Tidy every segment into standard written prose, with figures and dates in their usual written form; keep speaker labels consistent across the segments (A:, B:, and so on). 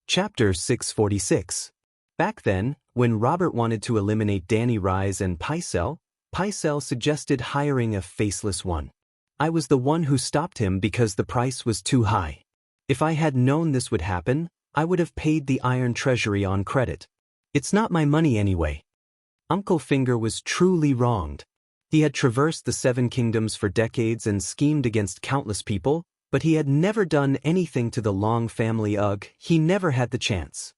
A: Chapter 646. Back then, when Robert wanted to eliminate Danny Rise and Pycelle suggested hiring a faceless one. I was the one who stopped him because the price was too high. If I had known this would happen, I would have paid the Iron Treasury on credit. It's not my money anyway. Uncle Finger was truly wronged. He had traversed the Seven Kingdoms for decades and schemed against countless people, but he had never done anything to the Long family. He never had the chance.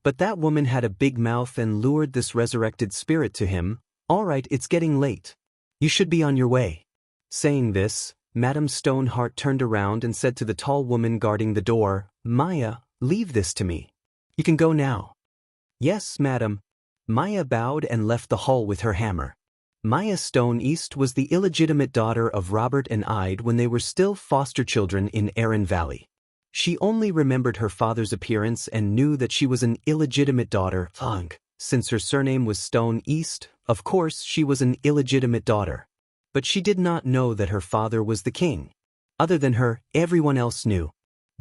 A: But that woman had a big mouth and lured this resurrected spirit to him. All right, it's getting late. You should be on your way. Saying this, Madame Stoneheart turned around and said to the tall woman guarding the door, Maya, leave this to me. You can go now. Yes, madam. Maya bowed and left the hall with her hammer. Maya Stone East was the illegitimate daughter of Robert and Ide when they were still foster children in Erin Valley. She only remembered her father's appearance and knew that she was an illegitimate daughter. Since her surname was Stone East, of course she was an illegitimate daughter. But she did not know that her father was the king. Other than her, everyone else knew.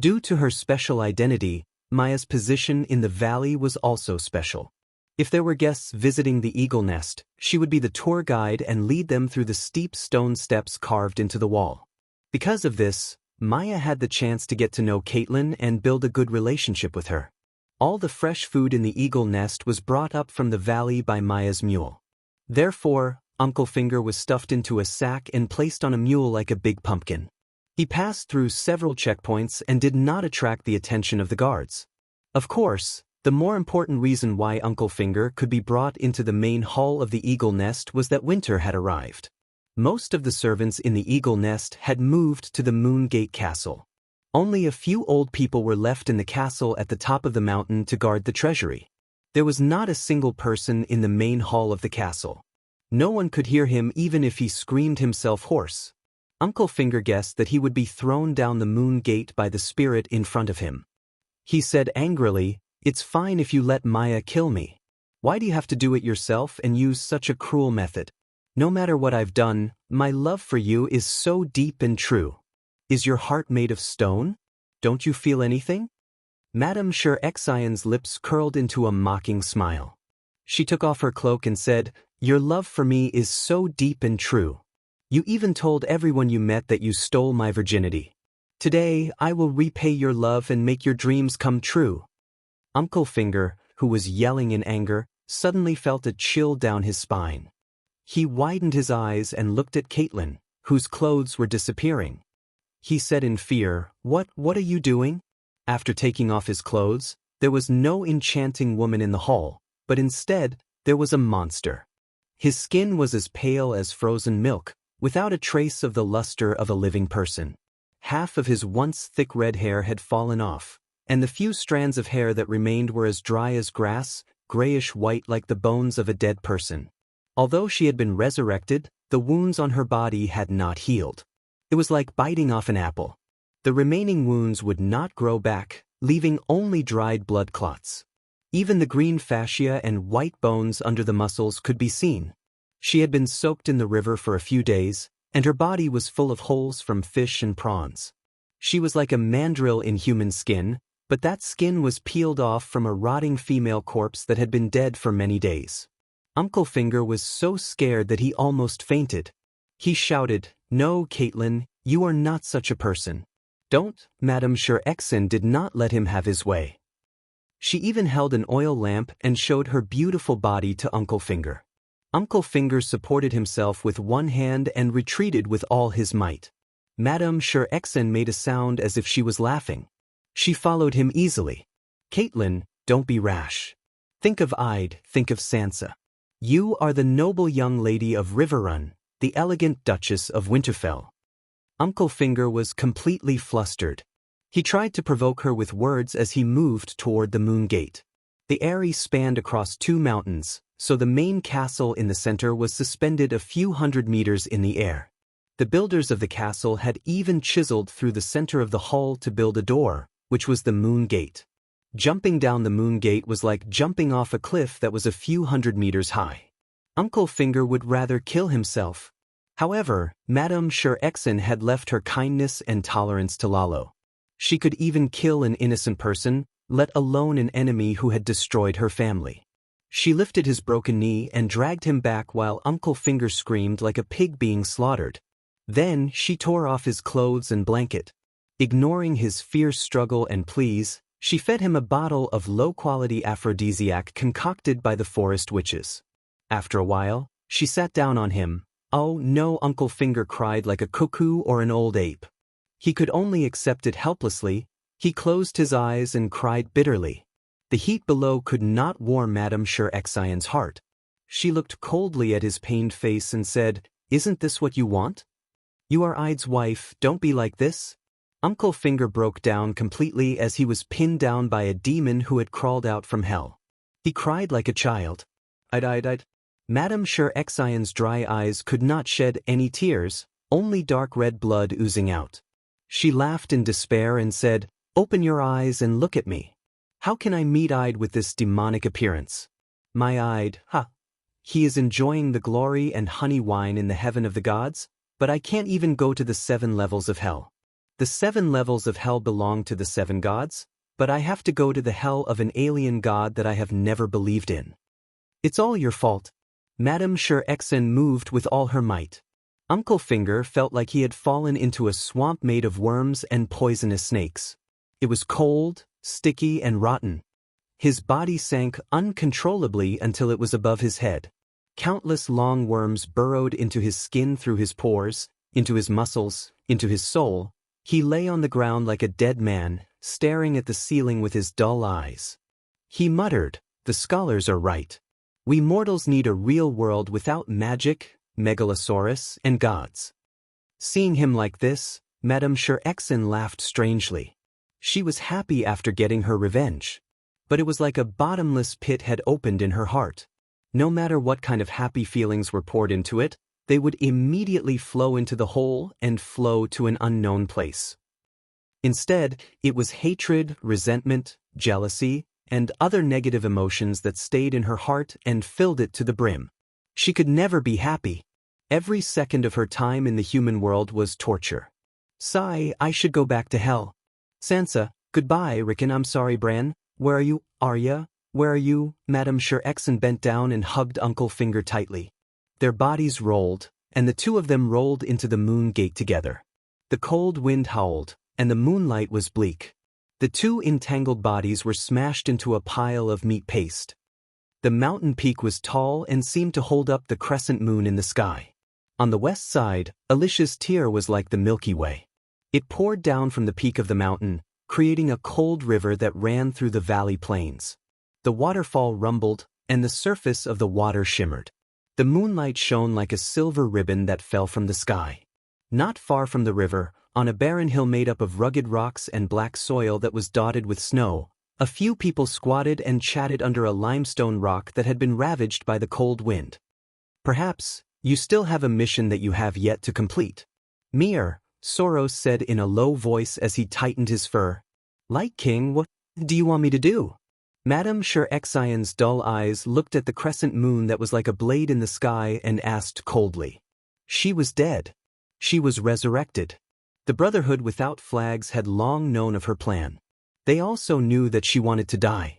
A: Due to her special identity, Maya's position in the valley was also special. If there were guests visiting the Eagle Nest, she would be the tour guide and lead them through the steep stone steps carved into the wall. Because of this, Maya had the chance to get to know Caitlin and build a good relationship with her. All the fresh food in the Eagle Nest was brought up from the valley by Maya's mule. Therefore, Uncle Finger was stuffed into a sack and placed on a mule like a big pumpkin. He passed through several checkpoints and did not attract the attention of the guards. Of course, the more important reason why Uncle Finger could be brought into the main hall of the Eagle Nest was that winter had arrived. Most of the servants in the Eagle Nest had moved to the Moon Gate Castle. Only a few old people were left in the castle at the top of the mountain to guard the treasury. There was not a single person in the main hall of the castle. No one could hear him even if he screamed himself hoarse. Uncle Finger guessed that he would be thrown down the Moon Gate by the spirit in front of him. He said angrily, "It's fine if you let Maya kill me. Why do you have to do it yourself and use such a cruel method? No matter what I've done, my love for you is so deep and true. Is your heart made of stone? Don't you feel anything?" Madame Xion's lips curled into a mocking smile. She took off her cloak and said, "Your love for me is so deep and true. You even told everyone you met that you stole my virginity. Today, I will repay your love and make your dreams come true." Uncle Finger, who was yelling in anger, suddenly felt a chill down his spine. He widened his eyes and looked at Caitlin, whose clothes were disappearing. He said in fear, What are you doing?" After taking off his clothes, there was no enchanting woman in the hall, but instead, there was a monster. His skin was as pale as frozen milk, without a trace of the luster of a living person. Half of his once thick red hair had fallen off, and the few strands of hair that remained were as dry as grass, grayish-white like the bones of a dead person. Although she had been resurrected, the wounds on her body had not healed. It was like biting off an apple. The remaining wounds would not grow back, leaving only dried blood clots. Even the green fascia and white bones under the muscles could be seen. She had been soaked in the river for a few days, and her body was full of holes from fish and prawns. She was like a mandrill in human skin, but that skin was peeled off from a rotting female corpse that had been dead for many days. Uncle Finger was so scared that he almost fainted. He shouted, "No, Caitlin, you are not such a person." "Don't." Madame Xion did not let him have his way. She even held an oil lamp and showed her beautiful body to Uncle Finger. Uncle Finger supported himself with one hand and retreated with all his might. Madame Xion made a sound as if she was laughing. She followed him easily. "Caitlin, don't be rash. Think of Ide, think of Sansa. You are the noble young lady of Riverrun, the elegant Duchess of Winterfell." Uncle Finger was completely flustered. He tried to provoke her with words as he moved toward the Moon Gate. The area spanned across two mountains, so the main castle in the center was suspended a few hundred meters in the air. The builders of the castle had even chiseled through the center of the hall to build a door, which was the Moon Gate. Jumping down the Moon Gate was like jumping off a cliff that was a few hundred meters high. Uncle Finger would rather kill himself. However, Madame Xion had left her kindness and tolerance to Lalo. She could even kill an innocent person, let alone an enemy who had destroyed her family. She lifted his broken knee and dragged him back while Uncle Finger screamed like a pig being slaughtered. Then she tore off his clothes and blanket. Ignoring his fierce struggle and pleas, she fed him a bottle of low-quality aphrodisiac concocted by the forest witches. After a while, she sat down on him. Oh no, Uncle Finger cried like a cuckoo or an old ape. He could only accept it helplessly. He closed his eyes and cried bitterly. The heat below could not warm Madame Xerxian's heart. She looked coldly at his pained face and said, "Isn't this what you want? You are Ide's wife, don't be like this." Uncle Finger broke down completely as he was pinned down by a demon who had crawled out from hell. He cried like a child. Ide. Madame Xerxian's dry eyes could not shed any tears, only dark red blood oozing out. She laughed in despair and said, "Open your eyes and look at me. How can I meet Ide with this demonic appearance? My Ide, he is enjoying the glory and honey wine in the heaven of the gods, but I can't even go to the 7 levels of hell. The 7 levels of hell belong to the 7 gods, but I have to go to the hell of an alien god that I have never believed in. It's all your fault." Madame Xerxian moved with all her might. Uncle Finger felt like he had fallen into a swamp made of worms and poisonous snakes. It was cold, sticky, and rotten. His body sank uncontrollably until it was above his head. Countless long worms burrowed into his skin through his pores, into his muscles, into his soul. He lay on the ground like a dead man, staring at the ceiling with his dull eyes. He muttered, "The scholars are right. We mortals need a real world without magic, megalosaurus, and gods." Seeing him like this, Madame Xerxian laughed strangely. She was happy after getting her revenge. But it was like a bottomless pit had opened in her heart. No matter what kind of happy feelings were poured into it, they would immediately flow into the hole and flow to an unknown place. Instead, it was hatred, resentment, jealousy, and other negative emotions that stayed in her heart and filled it to the brim. She could never be happy. Every second of her time in the human world was torture. Sigh, I should go back to hell. Sansa, goodbye, Rickon, I'm sorry, Bran. Where are you, Arya? Where are you? Madame Xerxian bent down and hugged Uncle Finger tightly. Their bodies rolled, and the two of them rolled into the moon gate together. The cold wind howled, and the moonlight was bleak. The two entangled bodies were smashed into a pile of meat paste. The mountain peak was tall and seemed to hold up the crescent moon in the sky. On the west side, Alicia's tear was like the Milky Way. It poured down from the peak of the mountain, creating a cold river that ran through the valley plains. The waterfall rumbled, and the surface of the water shimmered. The moonlight shone like a silver ribbon that fell from the sky. Not far from the river, on a barren hill made up of rugged rocks and black soil that was dotted with snow, a few people squatted and chatted under a limestone rock that had been ravaged by the cold wind. "Perhaps you still have a mission that you have yet to complete." "Mir," Soros said in a low voice as he tightened his fur. "Light King, what do you want me to do?" Madame Xerxian's dull eyes looked at the crescent moon that was like a blade in the sky and asked coldly. She was dead. She was resurrected. The Brotherhood without flags had long known of her plan. They also knew that she wanted to die.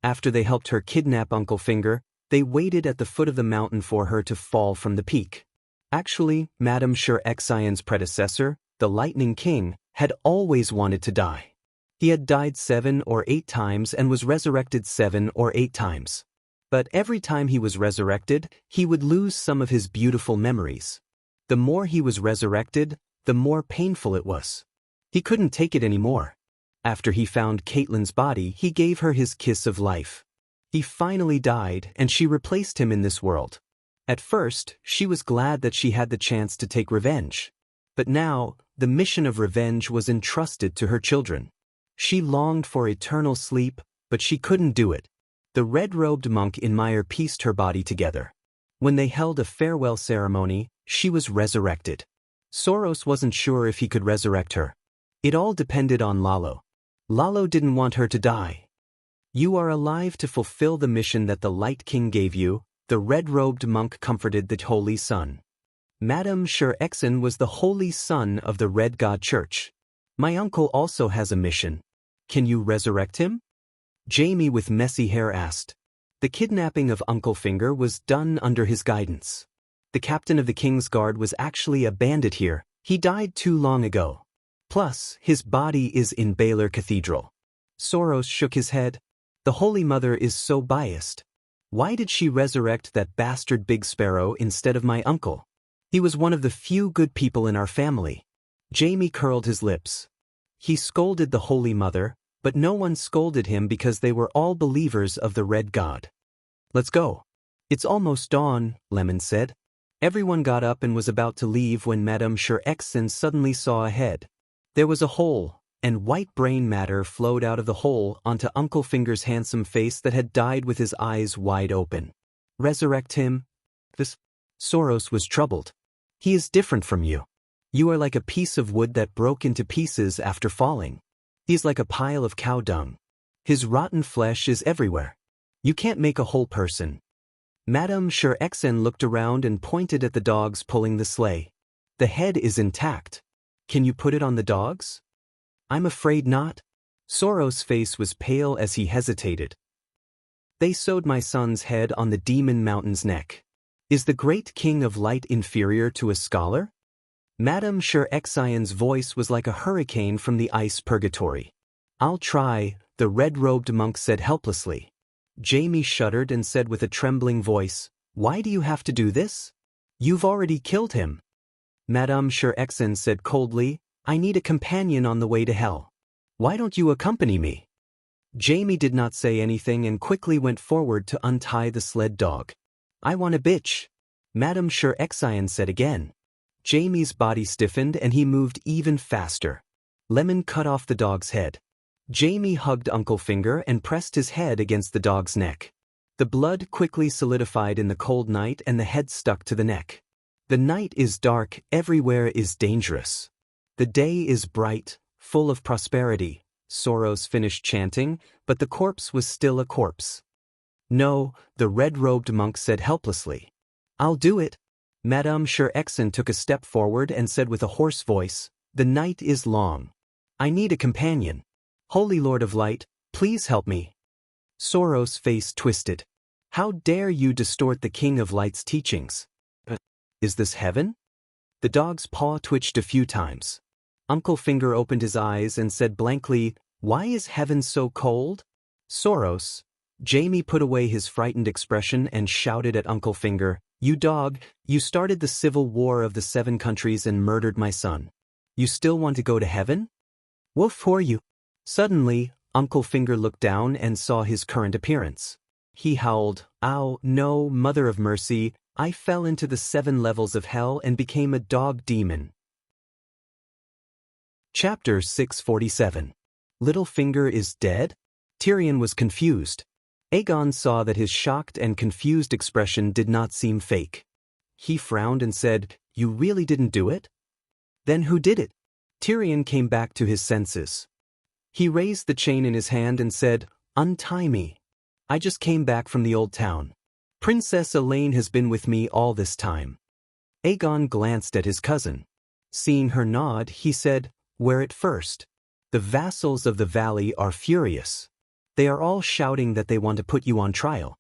A: After they helped her kidnap Uncle Finger, they waited at the foot of the mountain for her to fall from the peak. Actually, Madame Xerxian's predecessor, the Lightning King, had always wanted to die. He had died 7 or 8 times and was resurrected 7 or 8 times. But every time he was resurrected, he would lose some of his beautiful memories. The more he was resurrected, the more painful it was. He couldn't take it anymore. After he found Caitlyn's body, he gave her his kiss of life. He finally died, and she replaced him in this world. At first, she was glad that she had the chance to take revenge. But now, the mission of revenge was entrusted to her children. She longed for eternal sleep, but she couldn't do it. The red-robed monk in Mire pieced her body together. When they held a farewell ceremony, she was resurrected. Soros wasn't sure if he could resurrect her. It all depended on Lalo. Lalo didn't want her to die. "You are alive to fulfill the mission that the Light King gave you," the red-robed monk comforted the Holy Son. Madame Xerxian was the Holy Son of the Red God Church. "My uncle also has a mission. Can you resurrect him?" Jamie with messy hair asked. The kidnapping of Uncle Finger was done under his guidance. The captain of the King's Guard was actually a bandit here. He died too long ago. Plus, his body is in Baylor Cathedral. Soros shook his head. The Holy Mother is so biased. Why did she resurrect that bastard Big Sparrow instead of my uncle? He was one of the few good people in our family. Jamie curled his lips. He scolded the Holy Mother, but no one scolded him because they were all believers of the Red God. Let's go. It's almost dawn, Lemon said. Everyone got up and was about to leave when Madame Sherexen suddenly saw a head. There was a hole, and white brain matter flowed out of the hole onto Uncle Finger's handsome face that had died with his eyes wide open. Resurrect him? Soros was troubled. He is different from you. You are like a piece of wood that broke into pieces after falling. He is like a pile of cow dung. His rotten flesh is everywhere. You can't make a whole person. Madame Sherexen looked around and pointed at the dogs pulling the sleigh. The head is intact. Can you put it on the dogs? I'm afraid not. Soros' face was pale as he hesitated. They sewed my son's head on the Demon Mountain's neck. Is the great King of Light inferior to a scholar? Madame Sherexen's voice was like a hurricane from the ice purgatory. I'll try, the red-robed monk said helplessly. Jamie shuddered and said with a trembling voice, Why do you have to do this? You've already killed him. Madame Sherexen said coldly, I need a companion on the way to hell. Why don't you accompany me? Jamie did not say anything and quickly went forward to untie the sled dog. I want a bitch. Madame Sherexen said again. Jamie's body stiffened and he moved even faster. Lemon cut off the dog's head. Jamie hugged Uncle Finger and pressed his head against the dog's neck. The blood quickly solidified in the cold night and the head stuck to the neck. The night is dark, everywhere is dangerous. The day is bright, full of prosperity, Soros finished chanting, but the corpse was still a corpse. No, the red-robed monk said helplessly. I'll do it. Madame Sherexen took a step forward and said with a hoarse voice, The night is long. I need a companion. Holy Lord of Light, please help me. Soros' face twisted. How dare you distort the King of Light's teachings? Is this heaven? The dog's paw twitched a few times. Uncle Finger opened his eyes and said blankly, Why is heaven so cold? Soros. Jamie put away his frightened expression and shouted at Uncle Finger, You dog, you started the civil war of the 7 countries and murdered my son. You still want to go to heaven? Woof for you. Suddenly, Uncle Finger looked down and saw his current appearance. He howled, Ow, no, Mother of Mercy, I fell into the 7 levels of hell and became a dog demon. Chapter 647. Little Finger is dead? Tyrion was confused. Aegon saw that his shocked and confused expression did not seem fake. He frowned and said, You really didn't do it? Then who did it? Tyrion came back to his senses. He raised the chain in his hand and said, Untie me. I just came back from the old town. Princess Elaine has been with me all this time. Aegon glanced at his cousin. Seeing her nod, he said, Wear it first. The vassals of the valley are furious. They are all shouting that they want to put you on trial.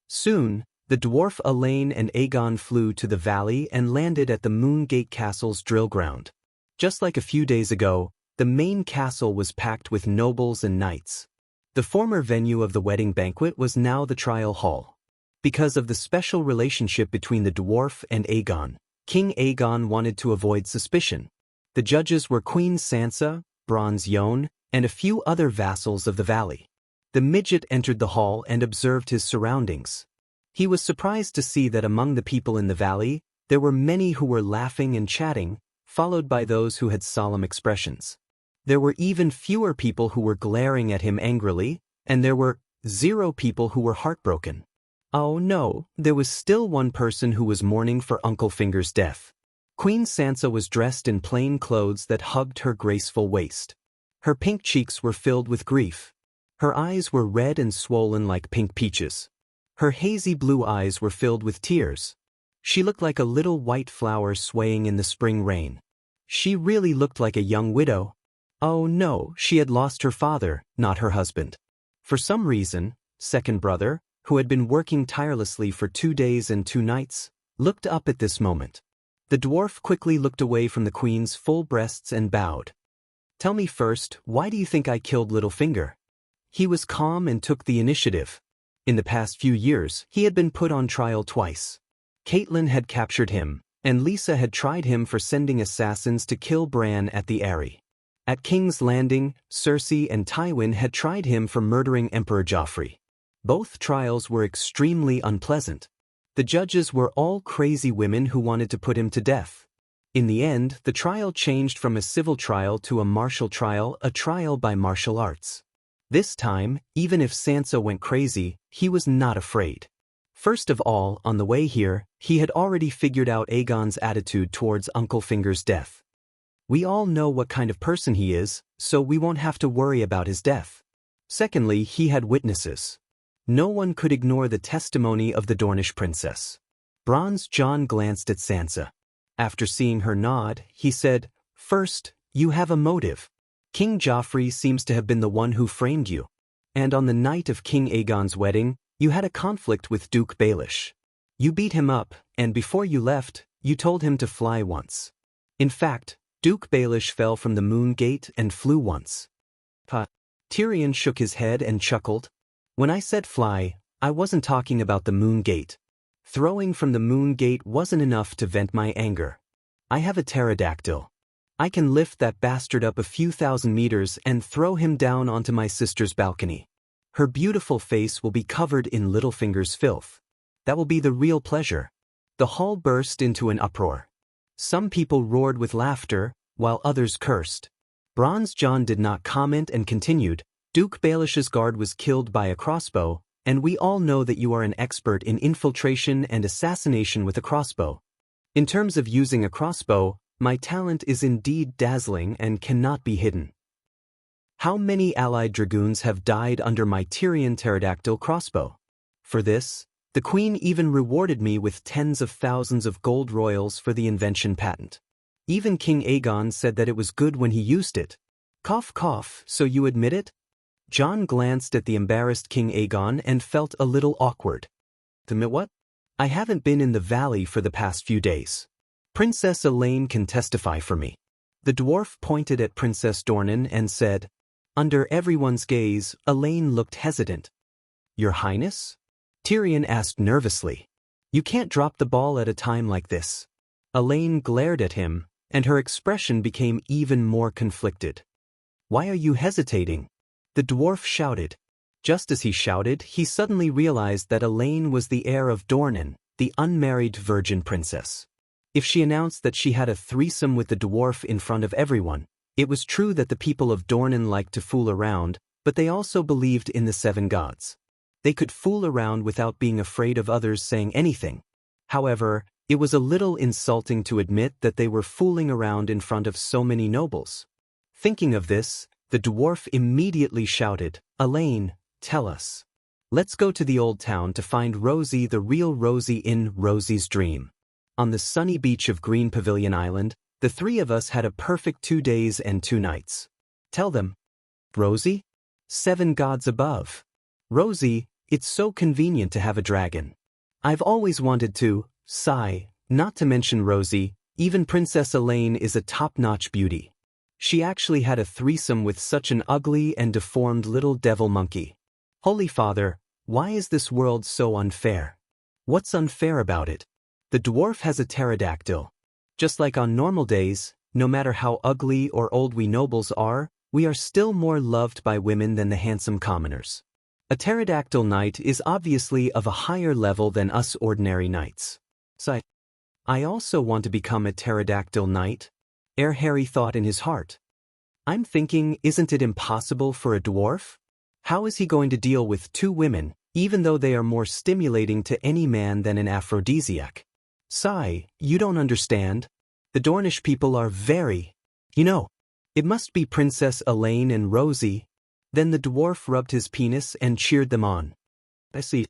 A: Soon, the dwarf Elaine and Aegon flew to the valley and landed at the Moongate Castle's drill ground. Just like a few days ago, the main castle was packed with nobles and knights. The former venue of the wedding banquet was now the trial hall. Because of the special relationship between the dwarf and Aegon, King Aegon wanted to avoid suspicion. The judges were Queen Sansa, Bronze Yohn, and a few other vassals of the valley. The midget entered the hall and observed his surroundings. He was surprised to see that among the people in the valley, there were many who were laughing and chatting, followed by those who had solemn expressions. There were even fewer people who were glaring at him angrily, and there were 0 people who were heartbroken. Oh no, there was still one person who was mourning for Uncle Finger's death. Queen Sansa was dressed in plain clothes that hugged her graceful waist. Her pink cheeks were filled with grief. Her eyes were red and swollen like pink peaches. Her hazy blue eyes were filled with tears. She looked like a little white flower swaying in the spring rain. She really looked like a young widow. Oh no, she had lost her father, not her husband. For some reason, second brother, who had been working tirelessly for 2 days and 2 nights, looked up at this moment. The dwarf quickly looked away from the queen's full breasts and bowed. Tell me first, why do you think I killed Littlefinger? He was calm and took the initiative. In the past few years, he had been put on trial twice. Catelyn had captured him, and Lisa had tried him for sending assassins to kill Bran at the Eyrie. At King's Landing, Cersei and Tywin had tried him for murdering Emperor Joffrey. Both trials were extremely unpleasant. The judges were all crazy women who wanted to put him to death. In the end, the trial changed from a civil trial to a martial trial, a trial by martial arts. This time, even if Sansa went crazy, he was not afraid. First of all, on the way here, he had already figured out Aegon's attitude towards Uncle Finger's death. We all know what kind of person he is, so we won't have to worry about his death. Secondly, he had witnesses. No one could ignore the testimony of the Dornish princess. Bronze John glanced at Sansa. After seeing her nod, he said, "First, you have a motive. King Joffrey seems to have been the one who framed you. And on the night of King Aegon's wedding, you had a conflict with Duke Baelish. You beat him up, and before you left, you told him to fly once. In fact, Duke Baelish fell from the Moon Gate and flew once." Tyrion shook his head and chuckled. "When I said fly, I wasn't talking about the Moon Gate. Throwing from the Moon Gate wasn't enough to vent my anger. I have a pterodactyl. I can lift that bastard up a few thousand meters and throw him down onto my sister's balcony. Her beautiful face will be covered in Littlefinger's filth. That will be the real pleasure." The hall burst into an uproar. Some people roared with laughter, while others cursed. Bronze John did not comment and continued, "Duke Baelish's guard was killed by a crossbow, and we all know that you are an expert in infiltration and assassination with a crossbow. In terms of using a crossbow, my talent is indeed dazzling and cannot be hidden. How many allied dragoons have died under my Tyrion pterodactyl crossbow? For this, the queen even rewarded me with tens of thousands of gold royals for the invention patent. Even King Aegon said that it was good when he used it. Cough cough, so you admit it?" John glanced at the embarrassed King Aegon and felt a little awkward. "Admit what? I haven't been in the valley for the past few days. Princess Elaine can testify for me." The dwarf pointed at Princess Dornan and said, under everyone's gaze, Elaine looked hesitant. "Your Highness?" Tyrion asked nervously. "You can't drop the ball at a time like this." Elaine glared at him, and her expression became even more conflicted. "Why are you hesitating?" The dwarf shouted. Just as he shouted, he suddenly realized that Elaine was the heir of Dornan, the unmarried virgin princess. If she announced that she had a threesome with the dwarf in front of everyone, it was true that the people of Dornan liked to fool around, but they also believed in the 7 gods. They could fool around without being afraid of others saying anything. However, it was a little insulting to admit that they were fooling around in front of so many nobles. Thinking of this, the dwarf immediately shouted, "Elaine, tell us. Let's go to the old town to find Rosie, the real Rosie in Rosie's Dream." On the sunny beach of Green Pavilion Island, the 3 of us had a perfect 2 days and 2 nights. Tell them. "Rosie? 7 gods above. Rosie, it's so convenient to have a dragon. I've always wanted to, sigh, not to mention Rosie, even Princess Elaine is a top-notch beauty. She actually had a threesome with such an ugly and deformed little devil monkey. Holy Father, why is this world so unfair? What's unfair about it? The dwarf has a pterodactyl. Just like on normal days, no matter how ugly or old we nobles are, we are still more loved by women than the handsome commoners. A pterodactyl knight is obviously of a higher level than us ordinary knights. So, I also want to become a pterodactyl knight, Harry thought in his heart. I'm thinking, isn't it impossible for a dwarf? How is he going to deal with 2 women, even though they are more stimulating to any man than an aphrodisiac? Sigh, you don't understand. The Dornish people are very, it must be Princess Elaine and Rosie. Then the dwarf rubbed his penis and cheered them on. I see.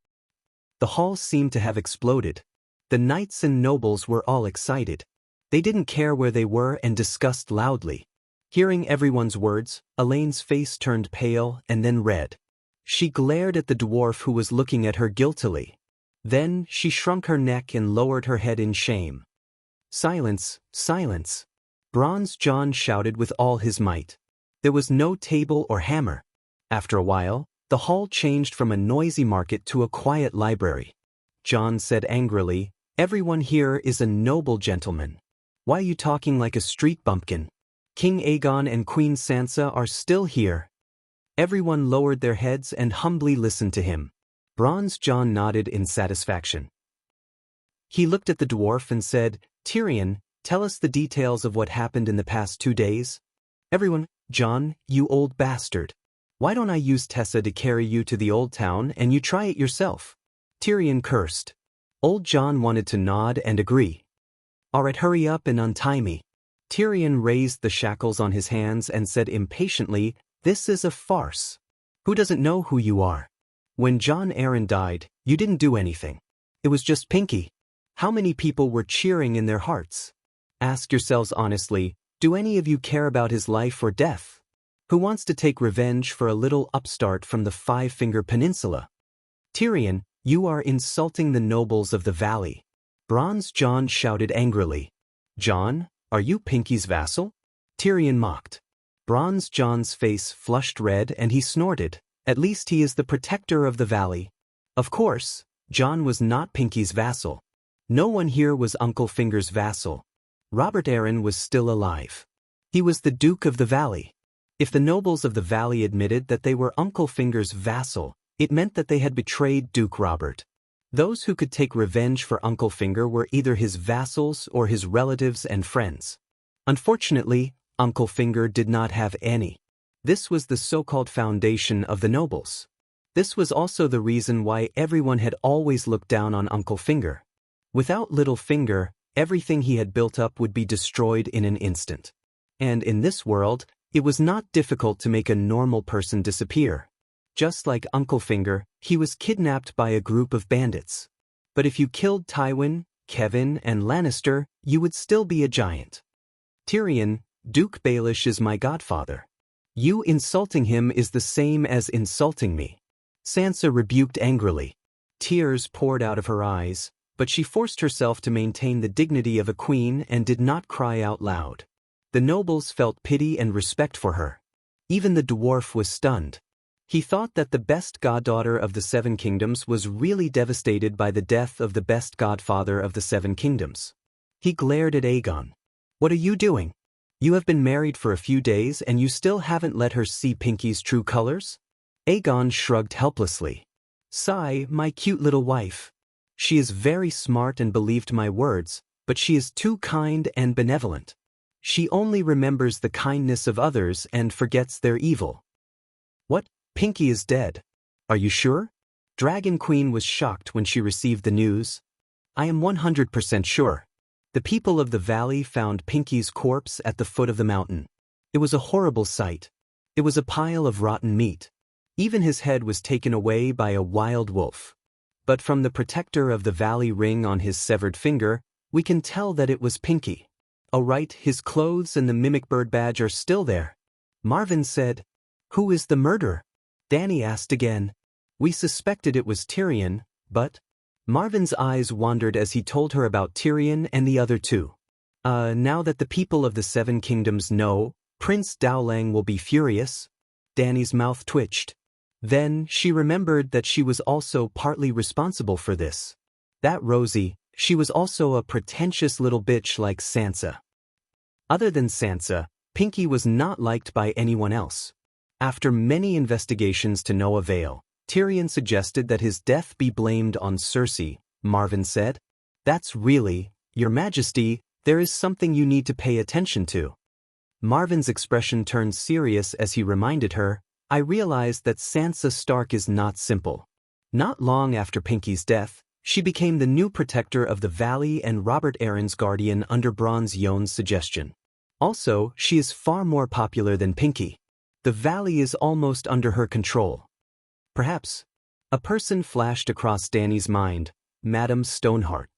A: The hall seemed to have exploded. The knights and nobles were all excited. They didn't care where they were and discussed loudly. Hearing everyone's words, Elaine's face turned pale and then red. She glared at the dwarf who was looking at her guiltily. Then she shrunk her neck and lowered her head in shame. "Silence, silence!" Bronze John shouted with all his might. There was no table or hammer. After a while, the hall changed from a noisy market to a quiet library. John said angrily, "Everyone here is a noble gentleman. Why are you talking like a street bumpkin? King Aegon and Queen Sansa are still here." Everyone lowered their heads and humbly listened to him. Bronze John nodded in satisfaction. He looked at the dwarf and said, "Tyrion, tell us the details of what happened in the past 2 days." Everyone, "John, you old bastard. Why don't I use Tessa to carry you to the old town and you try it yourself?" Tyrion cursed. Old John wanted to nod and agree. "Alright, hurry up and untie me." Tyrion raised the shackles on his hands and said impatiently, "This is a farce. Who doesn't know who you are? When Jon Arryn died, you didn't do anything. It was just Pinky. How many people were cheering in their hearts? Ask yourselves honestly, do any of you care about his life or death? Who wants to take revenge for a little upstart from the Five-Finger Peninsula? Tyrion, you are insulting the nobles of the valley." Bronze John shouted angrily. "Jon, are you Pinky's vassal?" Tyrion mocked. Bronze John's face flushed red and he snorted. "At least he is the protector of the valley." Of course, Jon was not Pinky's vassal. No one here was Uncle Finger's vassal. Robert Arryn was still alive. He was the Duke of the Valley. If the nobles of the valley admitted that they were Uncle Finger's vassal, it meant that they had betrayed Duke Robert. Those who could take revenge for Uncle Finger were either his vassals or his relatives and friends. Unfortunately, Uncle Finger did not have any. This was the so-called foundation of the nobles. This was also the reason why everyone had always looked down on Uncle Finger. Without Little Finger, everything he had built up would be destroyed in an instant. And in this world, it was not difficult to make a normal person disappear. Just like Uncle Finger, he was kidnapped by a group of bandits. But if you killed Tywin, Kevin, and Lannister, you would still be a giant. Tyrion, Duke Baelish is my godfather. You insulting him is the same as insulting me. Sansa rebuked angrily. Tears poured out of her eyes, but she forced herself to maintain the dignity of a queen and did not cry out loud. The nobles felt pity and respect for her. Even the dwarf was stunned. He thought that the best goddaughter of the Seven Kingdoms was really devastated by the death of the best godfather of the Seven Kingdoms. He glared at Aegon. "What are you doing? You have been married for a few days and you still haven't let her see Pinky's true colors?" Aegon shrugged helplessly. "Sigh, my cute little wife. She is very smart and believed my words, but she is too kind and benevolent. She only remembers the kindness of others and forgets their evil." "What? Pinky is dead. Are you sure?" Dragon Queen was shocked when she received the news. "I am 100% sure. The people of the valley found Pinky's corpse at the foot of the mountain. It was a horrible sight. It was a pile of rotten meat. Even his head was taken away by a wild wolf. But from the protector of the valley ring on his severed finger, we can tell that it was Pinky. Oh right, his clothes and the mimic bird badge are still there." Marvin said. "Who is the murderer?" Dany asked again. "We suspected it was Tyrion, but—" Marvin's eyes wandered as he told her about Tyrion and the other two. Now that the people of the Seven Kingdoms know, Prince Dowling will be furious." Dany's mouth twitched. Then she remembered that she was also partly responsible for this. That Rosie, she was also a pretentious little bitch like Sansa. Other than Sansa, Pinky was not liked by anyone else. After many investigations to no avail, Tyrion suggested that his death be blamed on Cersei. Marvin said. "That's really, Your Majesty, there is something you need to pay attention to." Marvin's expression turned serious as he reminded her, "I realized that Sansa Stark is not simple." Not long after Pinky's death, she became the new protector of the valley and Robert Arryn's guardian under Bronze Yon's suggestion. Also, she is far more popular than Pinky. The valley is almost under her control. Perhaps. A person flashed across Dany's mind, Madame Stoneheart.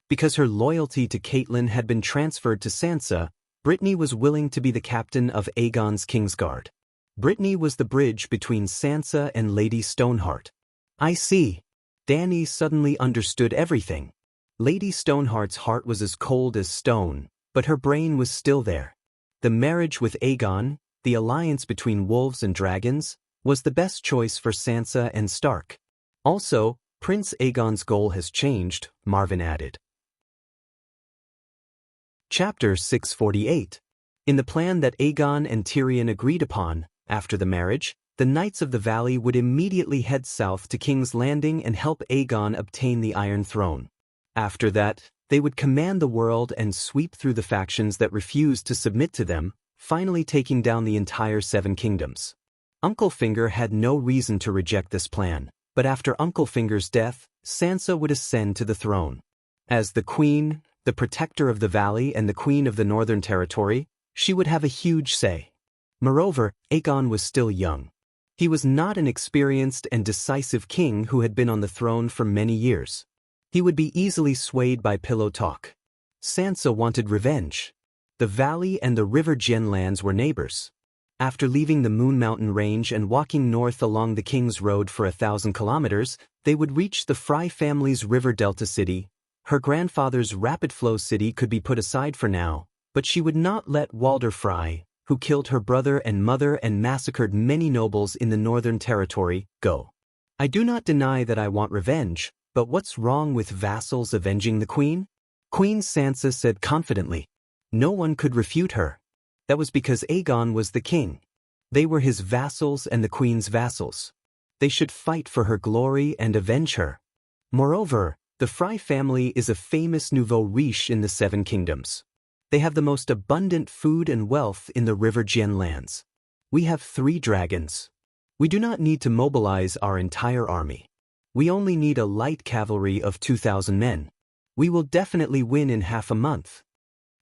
A: Because her loyalty to Catelyn had been transferred to Sansa, Brittany was willing to be the captain of Aegon's Kingsguard. Brittany was the bridge between Sansa and Lady Stoneheart. I see. Dany suddenly understood everything. Lady Stoneheart's heart was as cold as stone, but her brain was still there. The marriage with Aegon, the alliance between wolves and dragons, was the best choice for Sansa and Stark. Also, Prince Aegon's goal has changed, Marvin added. Chapter 648. In the plan that Aegon and Tyrion agreed upon, after the marriage, the Knights of the Valley would immediately head south to King's Landing and help Aegon obtain the Iron Throne. After that, they would command the world and sweep through the factions that refused to submit to them, finally taking down the entire Seven Kingdoms. Uncle Finger had no reason to reject this plan, but after Uncle Finger's death, Sansa would ascend to the throne. As the Queen, the protector of the Valley and the Queen of the Northern Territory, she would have a huge say. Moreover, Aegon was still young. He was not an experienced and decisive king who had been on the throne for many years. He would be easily swayed by pillow talk. Sansa wanted revenge. The valley and the River Gen lands were neighbors. After leaving the Moon Mountain Range and walking north along the King's Road for 1,000 kilometers, they would reach the Frey family's River Delta city. Her grandfather's Rapid Flow city could be put aside for now, but she would not let Walder Frey, who killed her brother and mother and massacred many nobles in the Northern Territory, go. I do not deny that I want revenge, but what's wrong with vassals avenging the Queen? Queen Sansa said confidently. No one could refute her. That was because Aegon was the king. They were his vassals and the Queen's vassals. They should fight for her glory and avenge her. Moreover, the Frey family is a famous nouveau riche in the Seven Kingdoms. They have the most abundant food and wealth in the River Gen lands. We have 3 dragons. We do not need to mobilize our entire army. We only need a light cavalry of 2,000 men. We will definitely win in half a month.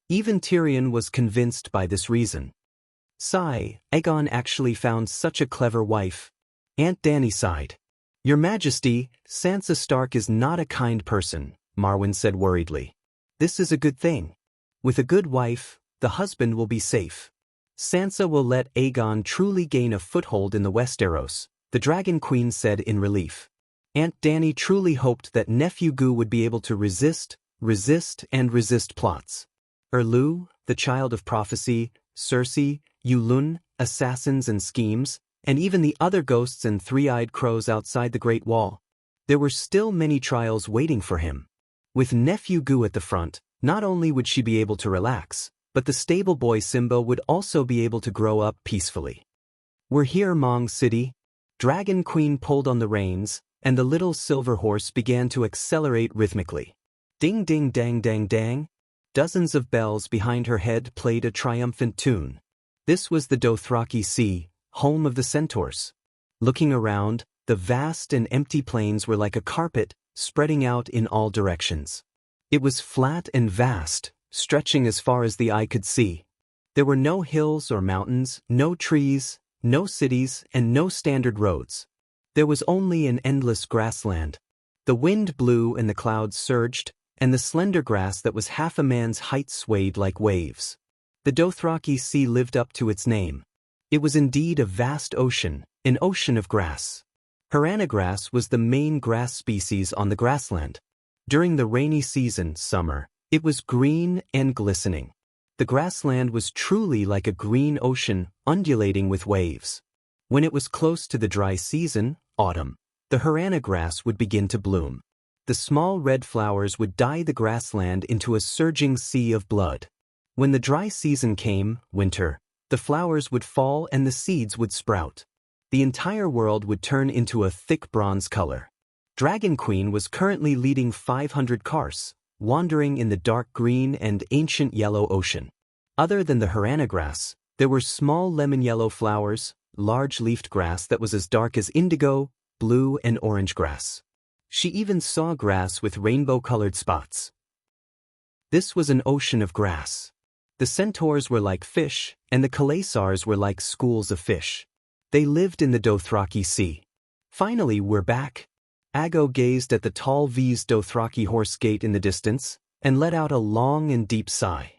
A: Even Tyrion was convinced by this reason. Sigh, Aegon actually found such a clever wife. Aunt Dany sighed. Your Majesty, Sansa Stark is not a kind person, Marwyn said worriedly. This is a good thing. With a good wife, the husband will be safe. Sansa will let Aegon truly gain a foothold in the Westeros, the Dragon Queen said in relief. Aunt Dany truly hoped that Nephew Gu would be able to resist plots. Erlu, the child of prophecy, Cersei, Yulun, assassins and schemes, and even the other ghosts and three-eyed crows outside the Great Wall. There were still many trials waiting for him. With Nephew Gu at the front, not only would she be able to relax, but the stable boy Simba would also be able to grow up peacefully. We're here, Mong City. Dragon Queen pulled on the reins, and the little silver horse began to accelerate rhythmically. Ding ding dang dang dang. Dozens of bells behind her head played a triumphant tune. This was the Dothraki Sea, home of the centaurs. Looking around, the vast and empty plains were like a carpet, spreading out in all directions. It was flat and vast, stretching as far as the eye could see. There were no hills or mountains, no trees, no cities, and no standard roads. There was only an endless grassland. The wind blew and the clouds surged, and the slender grass that was half a man's height swayed like waves. The Dothraki Sea lived up to its name. It was indeed a vast ocean, an ocean of grass. Harana grass was the main grass species on the grassland. During the rainy season, summer, it was green and glistening. The grassland was truly like a green ocean, undulating with waves. When it was close to the dry season, autumn, the Harana grass would begin to bloom. The small red flowers would dye the grassland into a surging sea of blood. When the dry season came, winter, the flowers would fall and the seeds would sprout. The entire world would turn into a thick bronze color. Dragon Queen was currently leading 500 Kars, wandering in the dark green and ancient yellow ocean. Other than the Harana grass, there were small lemon-yellow flowers, large-leafed grass that was as dark as indigo, blue and orange grass. She even saw grass with rainbow-colored spots. This was an ocean of grass. The centaurs were like fish, and the Khalasars were like schools of fish. They lived in the Dothraki Sea. Finally, we're back. Aggo gazed at the tall V's Dothraki horse gate in the distance, and let out a long and deep sigh.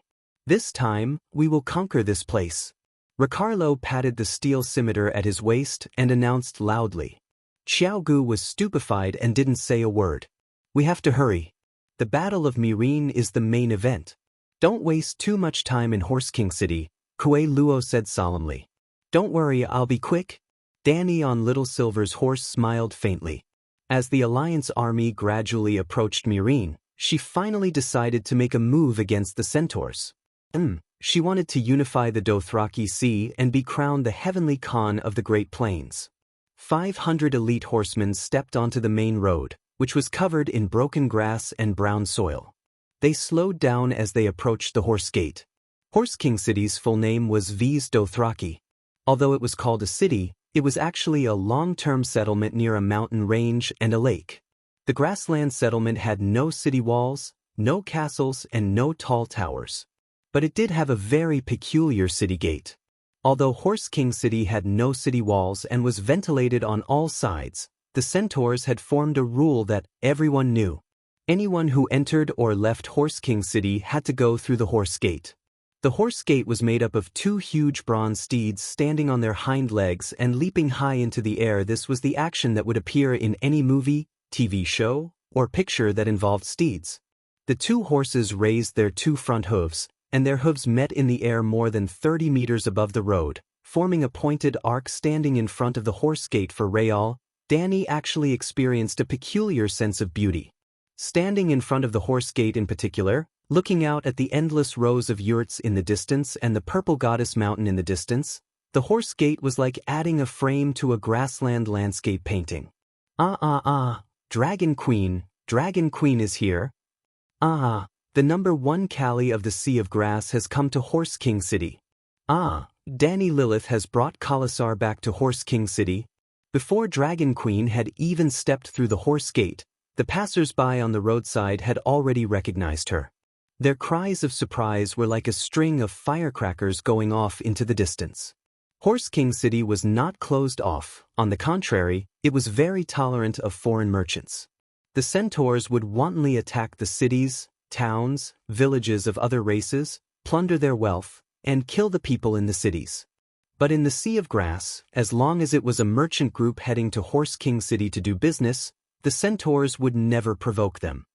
A: This time, we will conquer this place. Ricardo patted the steel scimitar at his waist and announced loudly. Xiao Gu was stupefied and didn't say a word. We have to hurry. The Battle of Mirin is the main event. Don't waste too much time in Horse King City, Kuei Luo said solemnly. Don't worry, I'll be quick. Danny on Little Silver's horse smiled faintly. As the Alliance army gradually approached Mirin, she finally decided to make a move against the centaurs. She wanted to unify the Dothraki Sea and be crowned the Heavenly Khan of the Great Plains. 500 elite horsemen stepped onto the main road, which was covered in broken grass and brown soil. They slowed down as they approached the Horse Gate. Horse King City's full name was Viz Dothraki. Although it was called a city, it was actually a long-term settlement near a mountain range and a lake. The grassland settlement had no city walls, no castles, and no tall towers. But it did have a very peculiar city gate. Although Horse King City had no city walls and was ventilated on all sides, the centaurs had formed a rule that everyone knew. Anyone who entered or left Horse King City had to go through the Horse Gate. The Horse Gate was made up of two huge bronze steeds standing on their hind legs and leaping high into the air. This was the action that would appear in any movie, TV show, or picture that involved steeds. The two horses raised their two front hooves, and their hooves met in the air more than 30 meters above the road, forming a pointed arc standing in front of the Horse Gate. For Rayal, Danny actually experienced a peculiar sense of beauty. Standing in front of the Horse Gate in particular, looking out at the endless rows of yurts in the distance and the purple goddess mountain in the distance, the Horse Gate was like adding a frame to a grassland landscape painting. Dragon Queen is here. The number 1 Kali of the Sea of Grass has come to Horse King City. Danny Lilith has brought Khalasar back to Horse King City. Before Dragon Queen had even stepped through the Horse Gate, the passers-by on the roadside had already recognized her. Their cries of surprise were like a string of firecrackers going off into the distance. Horse King City was not closed off. On the contrary, it was very tolerant of foreign merchants. The centaurs would wantonly attack the cities, towns, villages of other races, plunder their wealth, and kill the people in the cities. But in the Sea of Grass, as long as it was a merchant group heading to Horse King City to do business, the centaurs would never provoke them.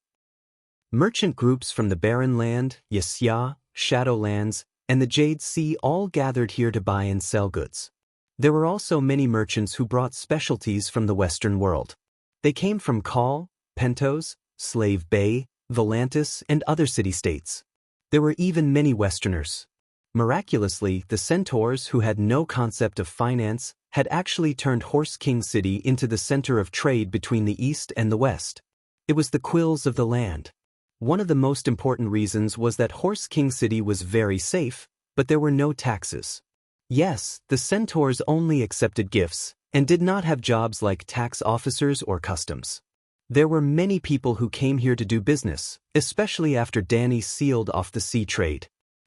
A: Merchant groups from the Barren Land, Yasya, Shadowlands, and the Jade Sea all gathered here to buy and sell goods. There were also many merchants who brought specialties from the Western world. They came from Khal, Pentos, Slave Bay, Volantis, and other city-states. There were even many Westerners. Miraculously, the centaurs, who had no concept of finance, had actually turned Horse King City into the center of trade between the East and the West. It was the quills of the land. One of the most important reasons was that Horse King City was very safe, but there were no taxes. Yes, the centaurs only accepted gifts, and did not have jobs like tax officers or customs. There were many people who came here to do business, especially after Danny sealed off the sea trade.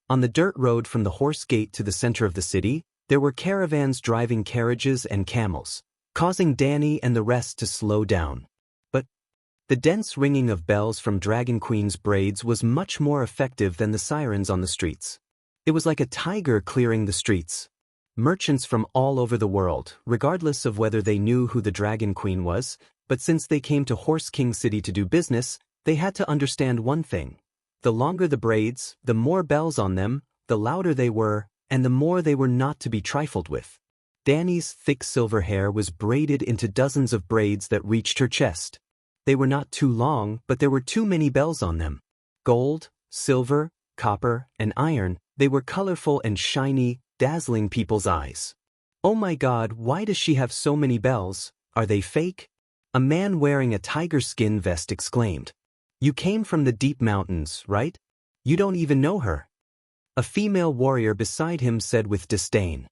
A: On the dirt road from the Horse Gate to the center of the city, there were caravans driving carriages and camels, causing Danny and the rest to slow down. But the dense ringing of bells from Dragon Queen's braids was much more effective than the sirens on the streets. It was like a tiger clearing the streets. Merchants from all over the world, regardless of whether they knew who the Dragon Queen was, but since they came to Horse King City to do business, they had to understand one thing. The longer the braids, the more bells on them, the louder they were, and the more they were not to be trifled with. Danny's thick silver hair was braided into dozens of braids that reached her chest. They were not too long, but there were too many bells on them. Gold, silver, copper, and iron, they were colorful and shiny, dazzling people's eyes. Oh my God, why does she have so many bells? Are they fake? A man wearing a tiger skin vest exclaimed. You came from the deep mountains, right? You don't even know her. A female warrior beside him said with disdain.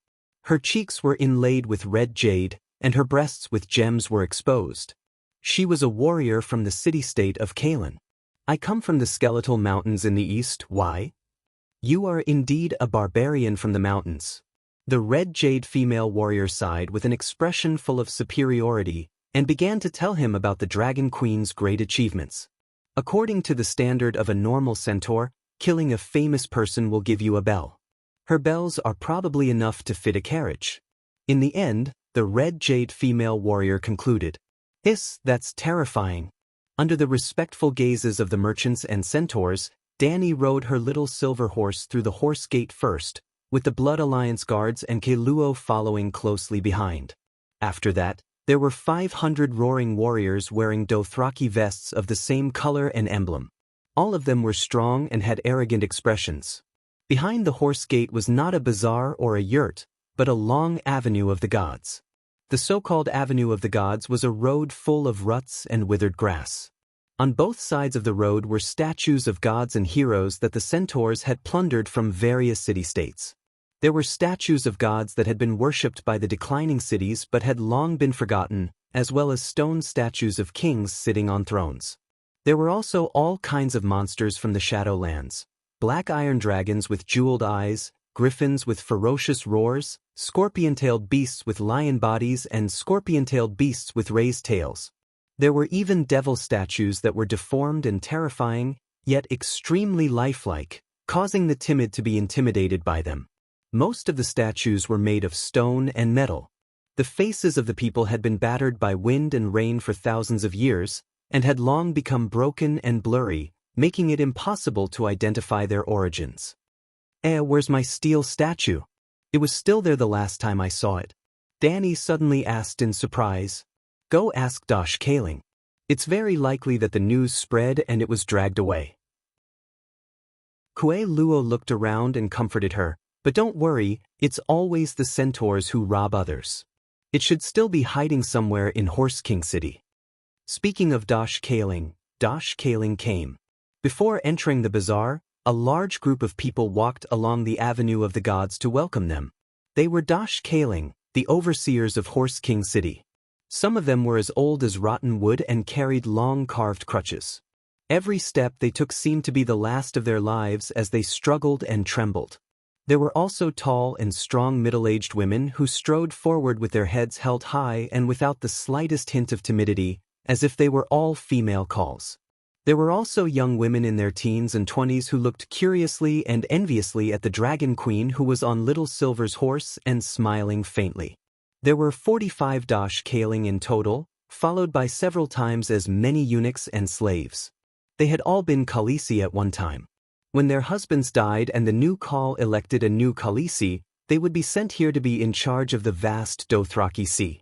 A: Her cheeks were inlaid with red jade, and her breasts with gems were exposed. She was a warrior from the city-state of Kalen. I come from the skeletal mountains in the east. Why? You are indeed a barbarian from the mountains. The red jade female warrior sighed with an expression full of superiority, and began to tell him about the Dragon Queen's great achievements. According to the standard of a normal centaur, killing a famous person will give you a bell. Her bells are probably enough to fit a carriage. In the end, the red jade female warrior concluded. That's terrifying. Under the respectful gazes of the merchants and centaurs, Dani rode her little silver horse through the horse gate first, with the Blood Alliance guards and Keluo following closely behind. After that, there were 500 roaring warriors wearing Dothraki vests of the same color and emblem. All of them were strong and had arrogant expressions. Behind the horse gate was not a bazaar or a yurt, but a long avenue of the gods. The so-called Avenue of the Gods was a road full of ruts and withered grass. On both sides of the road were statues of gods and heroes that the centaurs had plundered from various city-states. There were statues of gods that had been worshipped by the declining cities but had long been forgotten, as well as stone statues of kings sitting on thrones. There were also all kinds of monsters from the Shadowlands: black iron dragons with jeweled eyes, griffins with ferocious roars, scorpion-tailed beasts with lion bodies and scorpion-tailed beasts with raised tails. There were even devil statues that were deformed and terrifying, yet extremely lifelike, causing the timid to be intimidated by them. Most of the statues were made of stone and metal. The faces of the people had been battered by wind and rain for thousands of years, and had long become broken and blurry, making it impossible to identify their origins. Where's my steel statue? It was still there the last time I saw it. Dani suddenly asked in surprise. Go ask Dosh Kaling. It's very likely that the news spread and it was dragged away. Kue Luo looked around and comforted her, but don't worry, it's always the centaurs who rob others. It should still be hiding somewhere in Horse King City. Speaking of Dosh Kaling came. Before entering the bazaar, a large group of people walked along the Avenue of the Gods to welcome them. They were Dosh Kaling, the overseers of Horse King City. Some of them were as old as rotten wood and carried long carved crutches. Every step they took seemed to be the last of their lives as they struggled and trembled. There were also tall and strong middle-aged women who strode forward with their heads held high and without the slightest hint of timidity, as if they were all female calls. There were also young women in their teens and 20s who looked curiously and enviously at the Dragon Queen who was on Little Silver's horse and smiling faintly. There were 45 Dosh Kaling in total, followed by several times as many eunuchs and slaves. They had all been Khaleesi at one time. When their husbands died and the new Khal elected a new Khaleesi, they would be sent here to be in charge of the vast Dothraki Sea.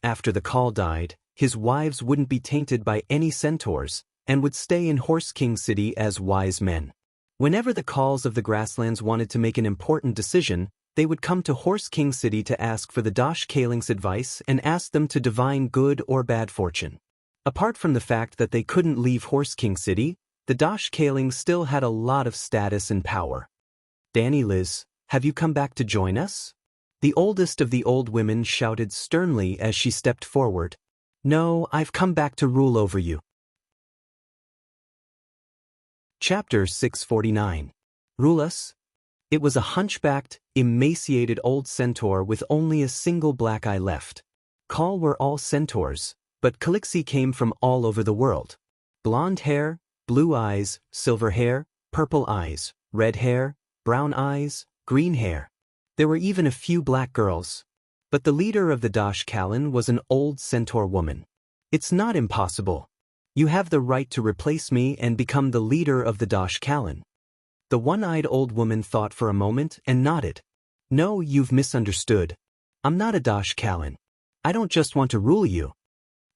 A: After the Khal died, his wives wouldn't be tainted by any centaurs, and would stay in Horse King City as wise men. Whenever the Khals of the Grasslands wanted to make an important decision, they would come to Horse King City to ask for the Dosh Kaling's advice and ask them to divine good or bad fortune. Apart from the fact that they couldn't leave Horse King City, the Dosh Kaling still had a lot of status and power. Dani Liz, have you come back to join us? The oldest of the old women shouted sternly as she stepped forward. No, I've come back to rule over you. Chapter 649. Rule us? It was a hunchbacked, emaciated old centaur with only a single black eye left. Khal were all centaurs, but Khaleesi came from all over the world. Blonde hair, blue eyes, silver hair, purple eyes, red hair, brown eyes, green hair. There were even a few black girls. But the leader of the Dosh Kaling was an old centaur woman. It's not impossible. You have the right to replace me and become the leader of the Dosh Kaling. The one-eyed old woman thought for a moment and nodded. No, you've misunderstood. I'm not a Dosh Kaling. I don't just want to rule you.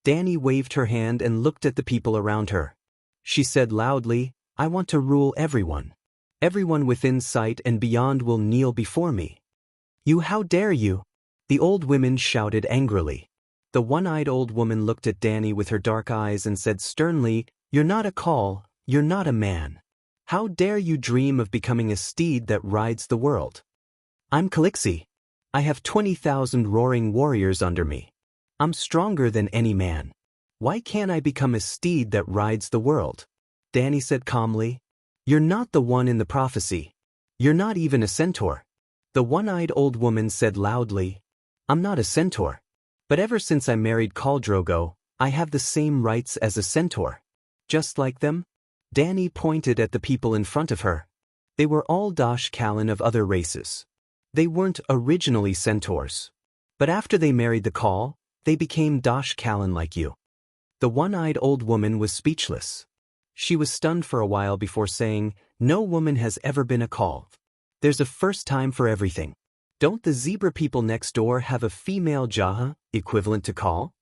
A: Dani waved her hand and looked at the people around her. She said loudly, I want to rule everyone. Everyone within sight and beyond will kneel before me. You, how dare you? The old women shouted angrily. The one-eyed old woman looked at Dani with her dark eyes and said sternly, You're not a Khal, you're not a man. How dare you dream of becoming a steed that rides the world? I'm Khaleesi. I have 20,000 roaring warriors under me. I'm stronger than any man. Why can't I become a steed that rides the world? Dani said calmly. You're not the one in the prophecy. You're not even a centaur. The one-eyed old woman said loudly, I'm not a centaur. But ever since I married Khal Drogo, I have the same rights as a centaur. Just like them? Dani pointed at the people in front of her. They were all Dosh Kalin of other races. They weren't originally centaurs. But after they married the Call, they became Dosh Kalin like you. The one-eyed old woman was speechless. She was stunned for a while before saying, "No woman has ever been a Call. There's a first time for everything. Don't the zebra people next door have a female Jaha, equivalent to Call?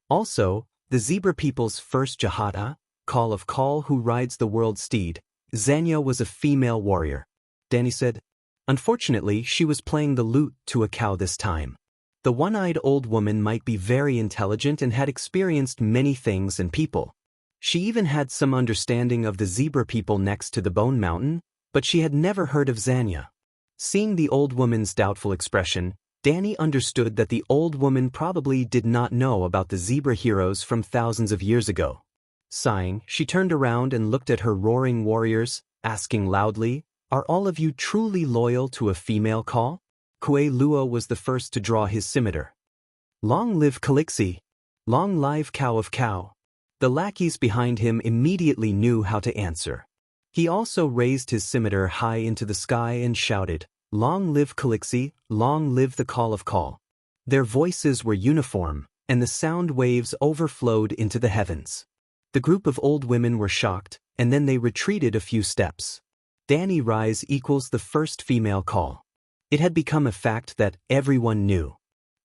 A: Also, the zebra people's first Jahata, Call of Call who rides the world steed, Zanya was a female warrior." Danny said. Unfortunately, she was playing the lute to a cow this time. The one-eyed old woman might be very intelligent and had experienced many things and people. She even had some understanding of the zebra people next to the Bone Mountain, but she had never heard of Zanya. Seeing the old woman's doubtful expression, Danny understood that the old woman probably did not know about the zebra heroes from thousands of years ago. Sighing, she turned around and looked at her roaring warriors, asking loudly, "Are all of you truly loyal to a female Call?" Kue Lua was the first to draw his scimitar. "Long live Calixi! Long live Cow of Cow!" The lackeys behind him immediately knew how to answer. He also raised his scimitar high into the sky and shouted, "Long live Calixi, long live the Call of Call." Their voices were uniform, and the sound waves overflowed into the heavens. The group of old women were shocked, and then they retreated a few steps. Danny Rise equals the first female Call. It had become a fact that everyone knew.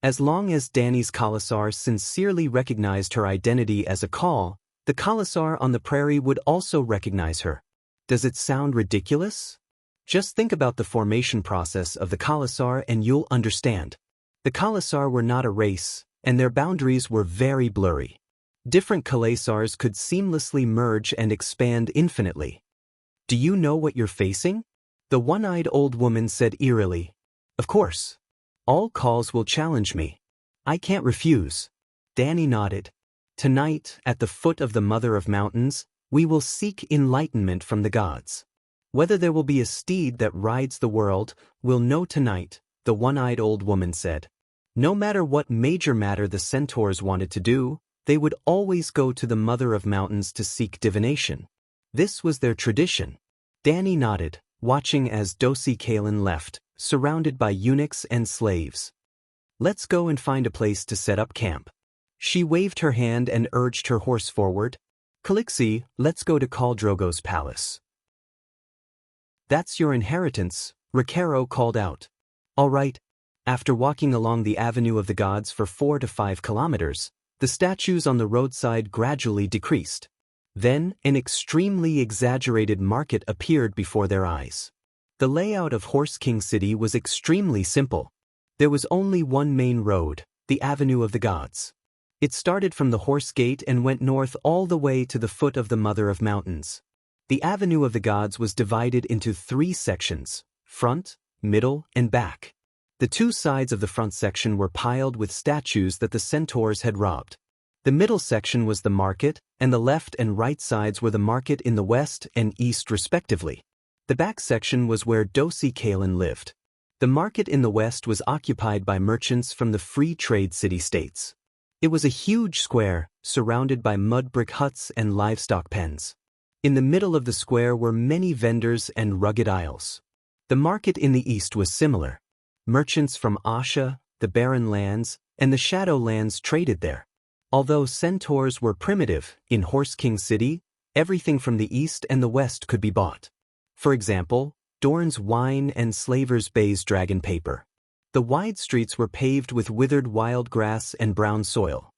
A: As long as Danny's Khalasar sincerely recognized her identity as a Call, the Khalasar on the prairie would also recognize her. Does it sound ridiculous? Just think about the formation process of the Khalasar and you'll understand. The Khalasar were not a race, and their boundaries were very blurry. Different Khalasars could seamlessly merge and expand infinitely. "Do you know what you're facing?" The one-eyed old woman said eerily. "Of course. All Calls will challenge me. I can't refuse." Danny nodded. "Tonight, at the foot of the Mother of Mountains, we will seek enlightenment from the gods. Whether there will be a steed that rides the world, we'll know tonight," the one-eyed old woman said. No matter what major matter the centaurs wanted to do, they would always go to the Mother of Mountains to seek divination. This was their tradition. Danny nodded, watching as Dosi Kalin left, surrounded by eunuchs and slaves. "Let's go and find a place to set up camp." She waved her hand and urged her horse forward. "Calixi, let's go to Khal Drogo's palace." "That's your inheritance," Ricaro called out. "All right." After walking along the Avenue of the Gods for 4 to 5 kilometers, the statues on the roadside gradually decreased. Then, an extremely exaggerated market appeared before their eyes. The layout of Horse King City was extremely simple. There was only one main road, the Avenue of the Gods. It started from the Horse Gate and went north all the way to the foot of the Mother of Mountains. The Avenue of the Gods was divided into 3 sections, front, middle, and back. The 2 sides of the front section were piled with statues that the centaurs had robbed. The middle section was the market, and the left and right sides were the market in the west and east respectively. The back section was where Dosi Kalin lived. The market in the west was occupied by merchants from the free trade city-states. It was a huge square, surrounded by mud brick huts and livestock pens. In the middle of the square were many vendors and rugged aisles. The market in the east was similar. Merchants from Asha, the Barren Lands, and the Shadow Lands traded there. Although centaurs were primitive, in Horse King City, everything from the east and the west could be bought. For example, Dorn's wine and Slaver's Bay's dragon paper. The wide streets were paved with withered wild grass and brown soil.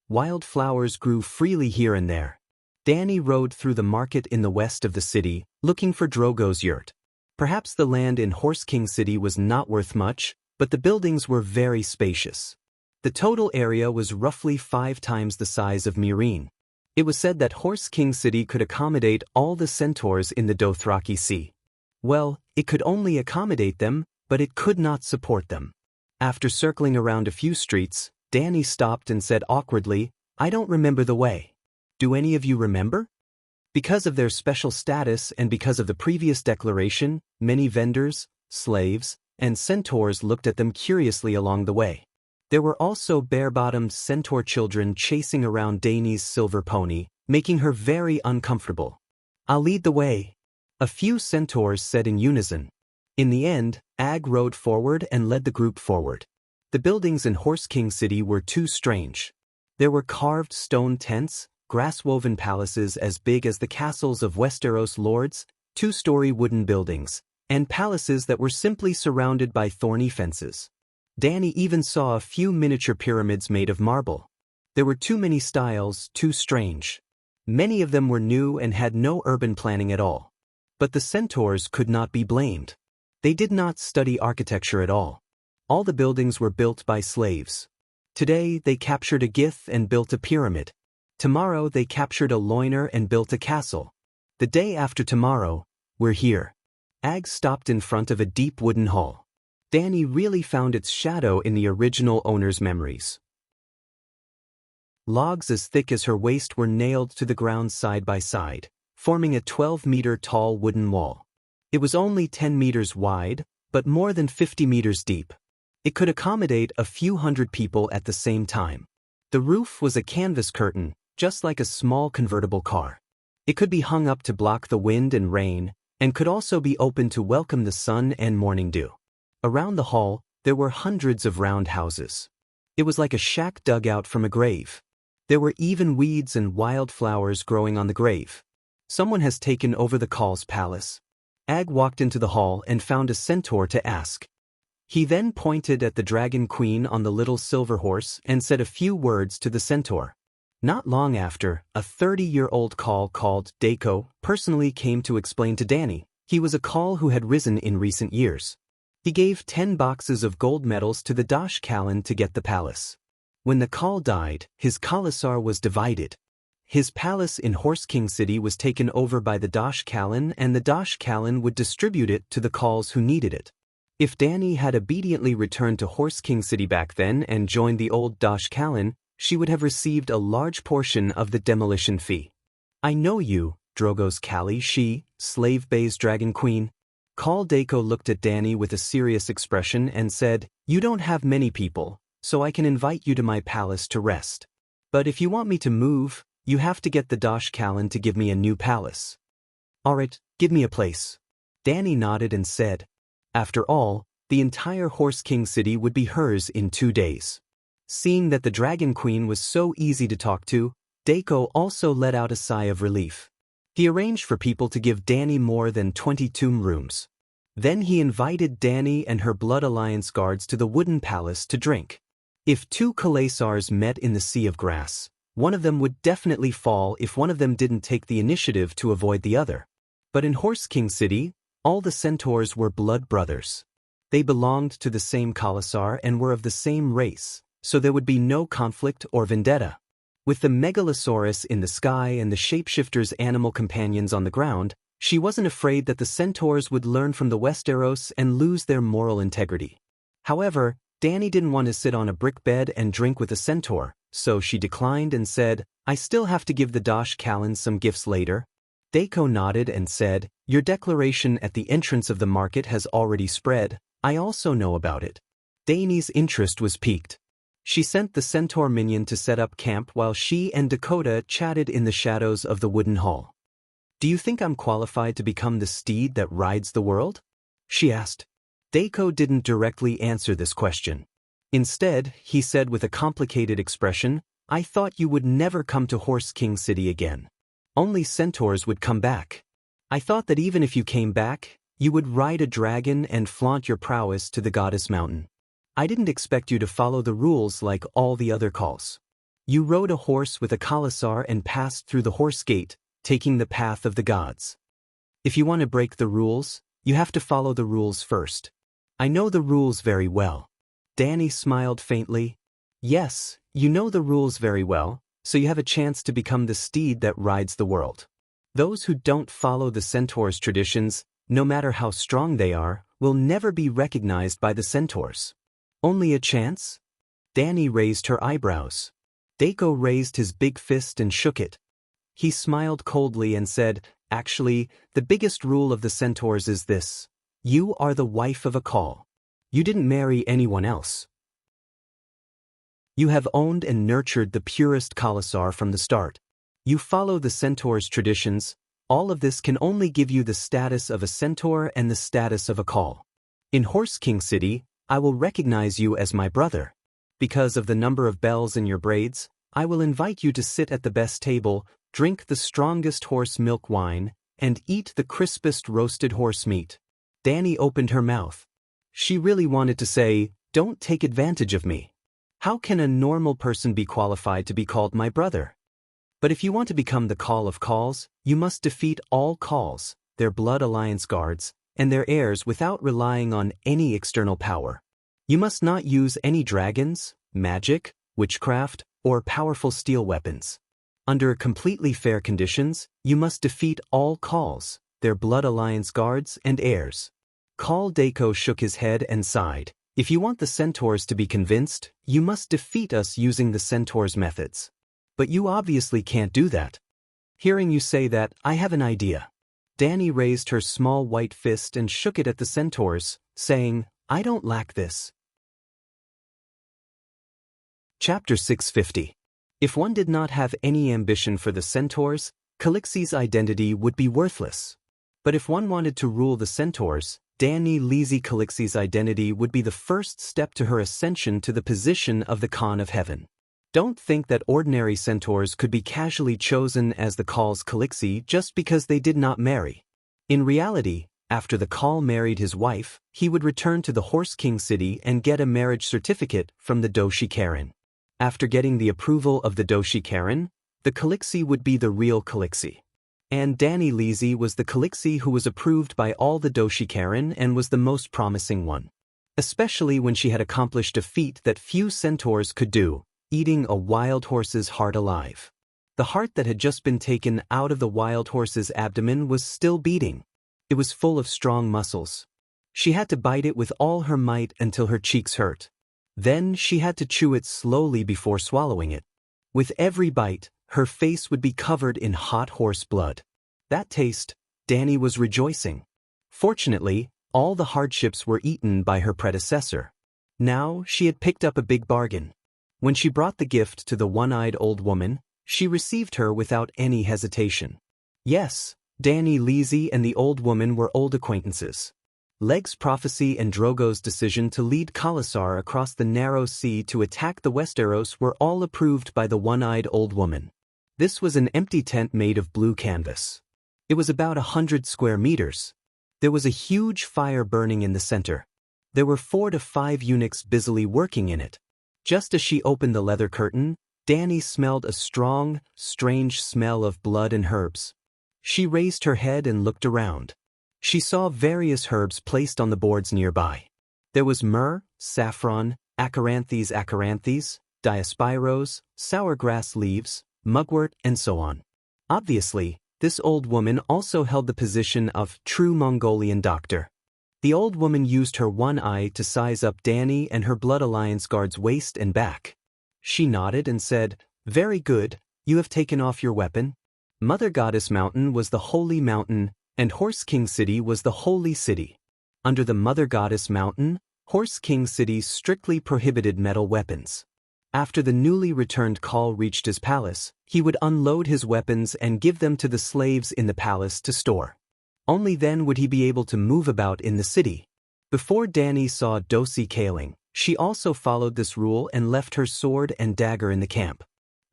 A: Wild flowers grew freely here and there. Danny rode through the market in the west of the city, looking for Drogo's yurt. Perhaps the land in Horse King City was not worth much, but the buildings were very spacious. The total area was roughly 5 times the size of Myrene. It was said that Horse King City could accommodate all the centaurs in the Dothraki Sea. Well, it could only accommodate them, but it could not support them. After circling around a few streets, Danny stopped and said awkwardly, "I don't remember the way. Do any of you remember?" Because of their special status and because of the previous declaration, many vendors, slaves, and centaurs looked at them curiously along the way. There were also bare-bottomed centaur children chasing around Danny's silver pony, making her very uncomfortable. "I'll lead the way." A few centaurs said in unison. In the end, Ag rode forward and led the group forward. The buildings in Horse King City were too strange. There were carved stone tents, grass-woven palaces as big as the castles of Westeros lords, two-story wooden buildings, and palaces that were simply surrounded by thorny fences. Dany even saw a few miniature pyramids made of marble. There were too many styles, too strange. Many of them were new and had no urban planning at all. But the centaurs could not be blamed. They did not study architecture at all. All the buildings were built by slaves. Today they captured a Gith and built a pyramid. Tomorrow they captured a loiner and built a castle. The day after tomorrow, we're here. Ag stopped in front of a deep wooden hall. Dany really found its shadow in the original owner's memories. Logs as thick as her waist were nailed to the ground side by side, forming a 12-meter-tall wooden wall. It was only 10 meters wide, but more than 50 meters deep. It could accommodate a few hundred people at the same time. The roof was a canvas curtain, just like a small convertible car. It could be hung up to block the wind and rain, and could also be opened to welcome the sun and morning dew. Around the hall, there were hundreds of round houses. It was like a shack dug out from a grave. There were even weeds and wildflowers growing on the grave. Someone has taken over the Call's palace. Ag walked into the hall and found a centaur to ask. He then pointed at the dragon queen on the little silver horse and said a few words to the centaur. Not long after, a 30-year-old Call called Daco personally came to explain to Dany. He was a Call who had risen in recent years. He gave 10 boxes of gold medals to the Dosh Callan to get the palace. When the Call died, his Khalasar was divided. His palace in Horse King City was taken over by the Dosh Callan, and the Dosh Callan would distribute it to the Calls who needed it. If Dany had obediently returned to Horse King City back then and joined the old Dosh Callan, she would have received a large portion of the demolition fee. I know you, Drogo's Callie, she, Slave Bay's Dragon Queen. Call Daco looked at Dany with a serious expression and said, "You don't have many people, so I can invite you to my palace to rest. But if you want me to move, you have to get the Dosh Callan to give me a new palace." "Alright, give me a place." Dany nodded and said. After all, the entire Horse King City would be hers in 2 days. Seeing that the Dragon Queen was so easy to talk to, Daco also let out a sigh of relief. He arranged for people to give Dany more than 20 tomb rooms. Then he invited Dany and her Blood Alliance guards to the wooden palace to drink. If 2 Khalasars met in the sea of grass, one of them would definitely fall if one of them didn't take the initiative to avoid the other. But in Horse King City, all the centaurs were blood brothers. They belonged to the same Khalasar and were of the same race, so there would be no conflict or vendetta. With the Megalosaurus in the sky and the shapeshifter's animal companions on the ground, she wasn't afraid that the centaurs would learn from the Westeros and lose their moral integrity. However, Dany didn't want to sit on a brick bed and drink with a centaur, so she declined and said, "I still have to give the Dosh Callan some gifts later." Daco nodded and said, "Your declaration at the entrance of the market has already spread. I also know about it." Dany's interest was piqued. She sent the centaur minion to set up camp while she and Dakota chatted in the shadows of the wooden hall. "Do you think I'm qualified to become the steed that rides the world?" she asked. Daco didn't directly answer this question. Instead, he said with a complicated expression, "I thought you would never come to Horse King City again. Only centaurs would come back. I thought that even if you came back, you would ride a dragon and flaunt your prowess to the Goddess Mountain. I didn't expect you to follow the rules like all the other Calls. You rode a horse with a Khalasar and passed through the Horse Gate, taking the path of the gods. If you want to break the rules, you have to follow the rules first. I know the rules very well." Dany smiled faintly. "Yes, you know the rules very well, so you have a chance to become the steed that rides the world. Those who don't follow the centaur's traditions, no matter how strong they are, will never be recognized by the centaurs." "Only a chance?" Dany raised her eyebrows. Daco raised his big fist and shook it. He smiled coldly and said, "Actually, the biggest rule of the centaurs is this. You are the wife of a Call. You didn't marry anyone else. You have owned and nurtured the purest Khalasar from the start. You follow the centaur's traditions, All of this can only give you the status of a centaur and the status of a call. In Horse King City, I will recognize you as my brother. Because of the number of bells in your braids, I will invite you to sit at the best table, drink the strongest horse milk wine, and eat the crispest roasted horse meat. Dani opened her mouth. She really wanted to say, "Don't take advantage of me. How can a normal person be qualified to be called my brother?" But if you want to become the Call of Calls, you must defeat all calls, their blood alliance guards, and their heirs without relying on any external power. You must not use any dragons, magic, witchcraft, or powerful steel weapons. Under completely fair conditions, you must defeat all calls, their blood alliance guards and heirs. Call Dako shook his head and sighed. If you want the centaurs to be convinced, you must defeat us using the centaurs' methods. But you obviously can't do that. Hearing you say that, I have an idea. Dani raised her small white fist and shook it at the centaurs, saying, I don't lack this. Chapter 650. If one did not have any ambition for the centaurs, Calixi's identity would be worthless. But if one wanted to rule the centaurs, Dani Lisi Calixi's identity would be the first step to her ascension to the position of the Khan of Heaven. Don't think that ordinary centaurs could be casually chosen as the Call's Calixi just because they did not marry. In reality, after the Call married his wife, he would return to the Horse King City and get a marriage certificate from the Doshi Karen. After getting the approval of the Doshi Karen, the Calixi would be the real Calixi. And Dani Lisi was the Calixi who was approved by all the Doshi Karen and was the most promising one. Especially when she had accomplished a feat that few centaurs could do, eating a wild horse's heart alive. The heart that had just been taken out of the wild horse's abdomen was still beating. It was full of strong muscles. She had to bite it with all her might until her cheeks hurt. Then she had to chew it slowly before swallowing it. With every bite, her face would be covered in hot horse blood. That taste, Dani was rejoicing. Fortunately, all the hardships were eaten by her predecessor. Now she had picked up a big bargain. When she brought the gift to the one-eyed old woman, she received her without any hesitation. Yes, Dani Lisi and the old woman were old acquaintances. Leg's prophecy and Drogo's decision to lead Khalasar across the narrow sea to attack the Westeros were all approved by the one-eyed old woman. This was an empty tent made of blue canvas. It was about 100 square meters. There was a huge fire burning in the center. There were 4 to 5 eunuchs busily working in it. Just as she opened the leather curtain, Dani smelled a strong, strange smell of blood and herbs. She raised her head and looked around. She saw various herbs placed on the boards nearby. There was myrrh, saffron, acranthes, diospyros, sour grass leaves, mugwort, and so on. Obviously, this old woman also held the position of true Mongolian doctor. The old woman used her one eye to size up Dani and her Blood Alliance guard's waist and back. She nodded and said, "Very good, you have taken off your weapon." Mother Goddess Mountain was the holy mountain, and Horse King City was the holy city. Under the Mother Goddess Mountain, Horse King City strictly prohibited metal weapons. After the newly returned Call reached his palace, he would unload his weapons and give them to the slaves in the palace to store. Only then would he be able to move about in the city. Before Dani saw Dosi Kaling, she also followed this rule and left her sword and dagger in the camp.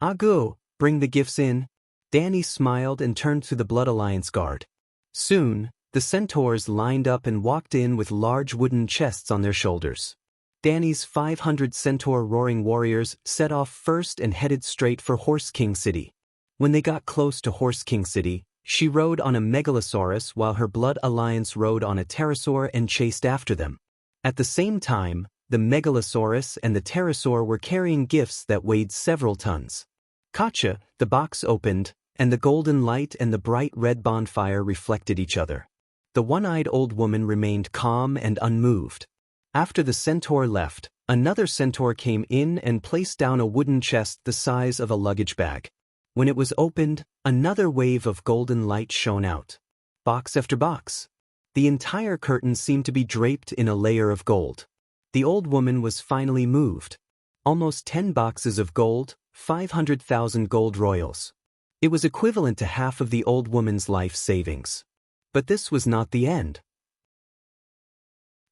A: "Agu, bring the gifts in." Dani smiled and turned to the Blood Alliance guard. Soon, the centaurs lined up and walked in with large wooden chests on their shoulders. Dani's 500 centaur roaring warriors set off first and headed straight for Horse King City. When they got close to Horse King City, she rode on a megalosaurus while her Blood Alliance rode on a pterosaur and chased after them. At the same time, the megalosaurus and the pterosaur were carrying gifts that weighed several tons. Kacha, the box opened, and the golden light and the bright red bonfire reflected each other. The one-eyed old woman remained calm and unmoved. After the centaur left, another centaur came in and placed down a wooden chest the size of a luggage bag. When it was opened, another wave of golden light shone out. Box after box. The entire curtain seemed to be draped in a layer of gold. The old woman was finally moved. Almost 10 boxes of gold, 500,000 gold royals. It was equivalent to half of the old woman's life savings. But this was not the end.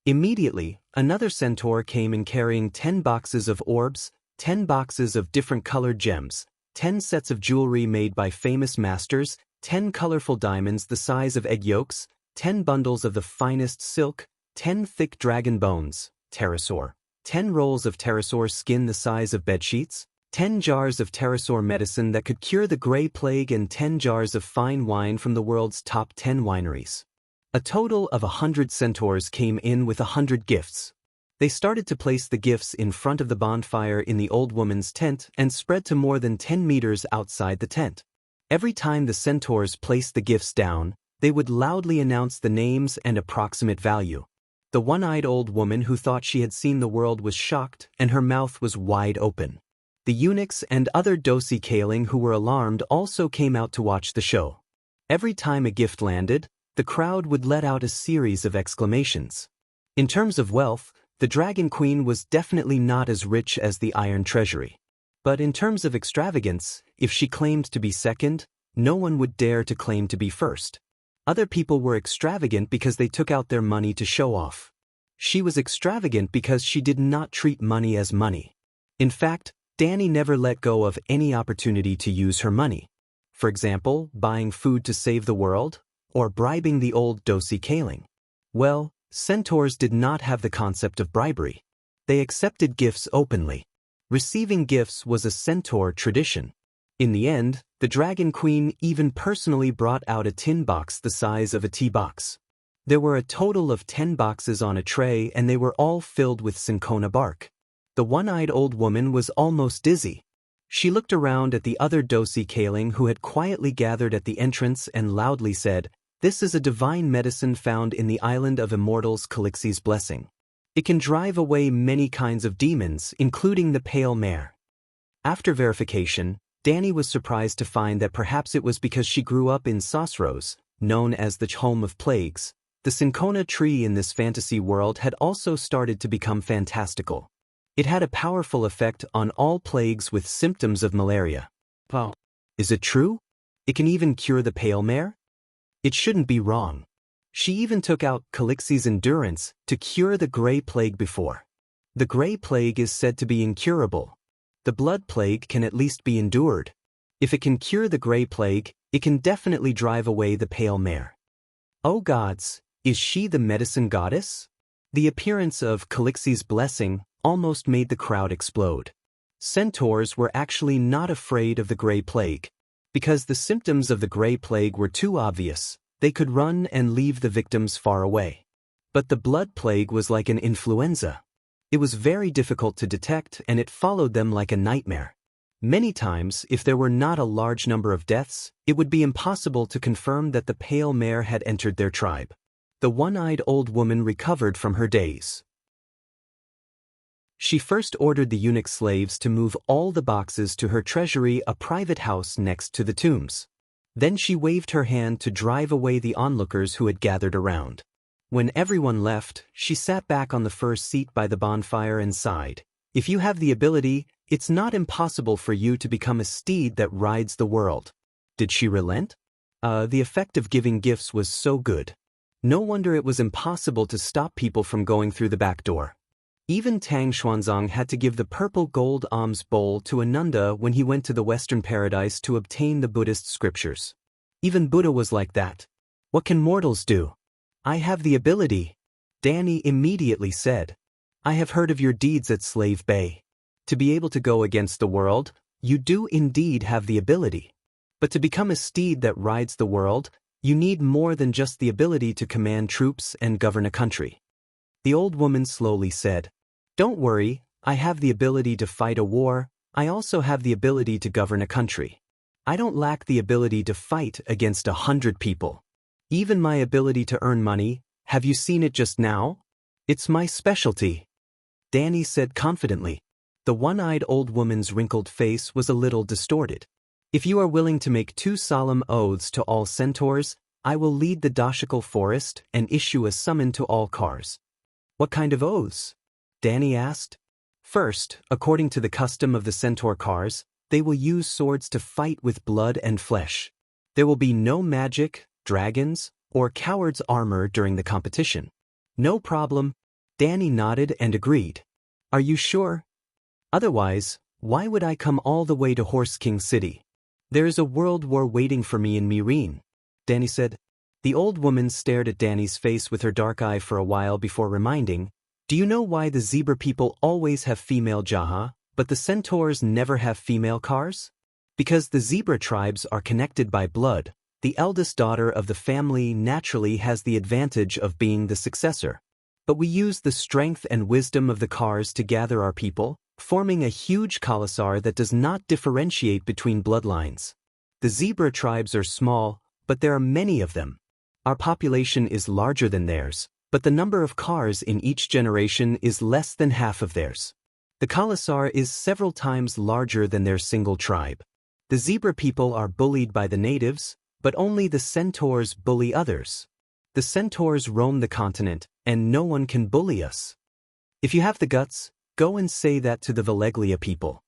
A: Immediately, another centaur came in carrying 10 boxes of orbs, 10 boxes of different colored gems, 10 sets of jewelry made by famous masters, 10 colorful diamonds the size of egg yolks, 10 bundles of the finest silk, 10 thick dragon bones, pterosaur, 10 rolls of pterosaur skin the size of bedsheets, 10 jars of pterosaur medicine that could cure the gray plague, and 10 jars of fine wine from the world's top 10 wineries. A total of 100 centaurs came in with 100 gifts. They started to place the gifts in front of the bonfire in the old woman's tent and spread to more than 10 meters outside the tent. Every time the centaurs placed the gifts down, they would loudly announce the names and approximate value. The one-eyed old woman who thought she had seen the world was shocked, and her mouth was wide open. The eunuchs and other dosi kaling who were alarmed also came out to watch the show. Every time a gift landed, the crowd would let out a series of exclamations. In terms of wealth, the Dragon Queen was definitely not as rich as the Iron Treasury. But in terms of extravagance, if she claimed to be second, no one would dare to claim to be first. Other people were extravagant because they took out their money to show off. She was extravagant because she did not treat money as money. In fact, Danny never let go of any opportunity to use her money. For example, buying food to save the world, or bribing the old dosi kaling. Well, centaurs did not have the concept of bribery. They accepted gifts openly. Receiving gifts was a centaur tradition. In the end, the Dragon Queen even personally brought out a tin box the size of a tea box. There were a total of 10 boxes on a tray, and they were all filled with cinchona bark. The one-eyed old woman was almost dizzy. She looked around at the other dosi kaling who had quietly gathered at the entrance and loudly said, "This is a divine medicine found in the island of immortals Calixi's blessing. It can drive away many kinds of demons, including the pale mare." After verification, Danny was surprised to find that perhaps it was because she grew up in Sosros, known as the home of plagues. The cinchona tree in this fantasy world had also started to become fantastical. It had a powerful effect on all plagues with symptoms of malaria. Wow. Is it true? It can even cure the pale mare? It shouldn't be wrong. She even took out Calixi's endurance to cure the gray plague before. The gray plague is said to be incurable. The blood plague can at least be endured. If it can cure the gray plague, it can definitely drive away the pale mare. Oh gods, is she the medicine goddess? The appearance of Calixi's blessing almost made the crowd explode. Centaurs were actually not afraid of the gray plague. Because the symptoms of the gray plague were too obvious, they could run and leave the victims far away. But the blood plague was like an influenza. It was very difficult to detect, and it followed them like a nightmare. Many times, if there were not a large number of deaths, it would be impossible to confirm that the pale mare had entered their tribe. The one-eyed old woman recovered from her daze. She first ordered the eunuch slaves to move all the boxes to her treasury, a private house next to the tombs. Then she waved her hand to drive away the onlookers who had gathered around. When everyone left, she sat back on the first seat by the bonfire and sighed. "If you have the ability, it's not impossible for you to become a steed that rides the world." Did she relent? The effect of giving gifts was so good. No wonder it was impossible to stop people from going through the back door. Even Tang Xuanzang had to give the purple gold alms bowl to Ananda when he went to the Western paradise to obtain the Buddhist scriptures. Even Buddha was like that. "What can mortals do? I have the ability," Danny immediately said. "I have heard of your deeds at Slave Bay. To be able to go against the world, you do indeed have the ability. But to become a steed that rides the world, you need more than just the ability to command troops and govern a country." The old woman slowly said, "Don't worry, I have the ability to fight a war. I also have the ability to govern a country. I don't lack the ability to fight against 100 people. Even my ability to earn money, have you seen it just now? It's my specialty," Danny said confidently. The one-eyed old woman's wrinkled face was a little distorted. "If you are willing to make 2 solemn oaths to all centaurs, I will lead the Dashikal forest and issue a summon to all cars." "What kind of oaths?" Danny asked. "First, according to the custom of the centaur cars, They will use swords to fight with blood and flesh. There will be no magic, dragons, or cowards' armor during the competition. No problem. Danny nodded and agreed. Are you sure? Otherwise, why would I come all the way to Horse King City? There is a world war waiting for me in Myrene, Danny said. The old woman stared at Danny's face with her dark eye for a while before reminding, do you know why the zebra people always have female Jaha, but the centaurs never have female cars? Because the zebra tribes are connected by blood, the eldest daughter of the family naturally has the advantage of being the successor. But we use the strength and wisdom of the cars to gather our people, forming a huge khalasar that does not differentiate between bloodlines. The zebra tribes are small, but there are many of them. Our population is larger than theirs, but the number of cars in each generation is less than half of theirs. The khalasar is several times larger than their single tribe. The zebra people are bullied by the natives, but only the centaurs bully others. The centaurs roam the continent, and no one can bully us. If you have the guts, go and say that to the Valeglia people.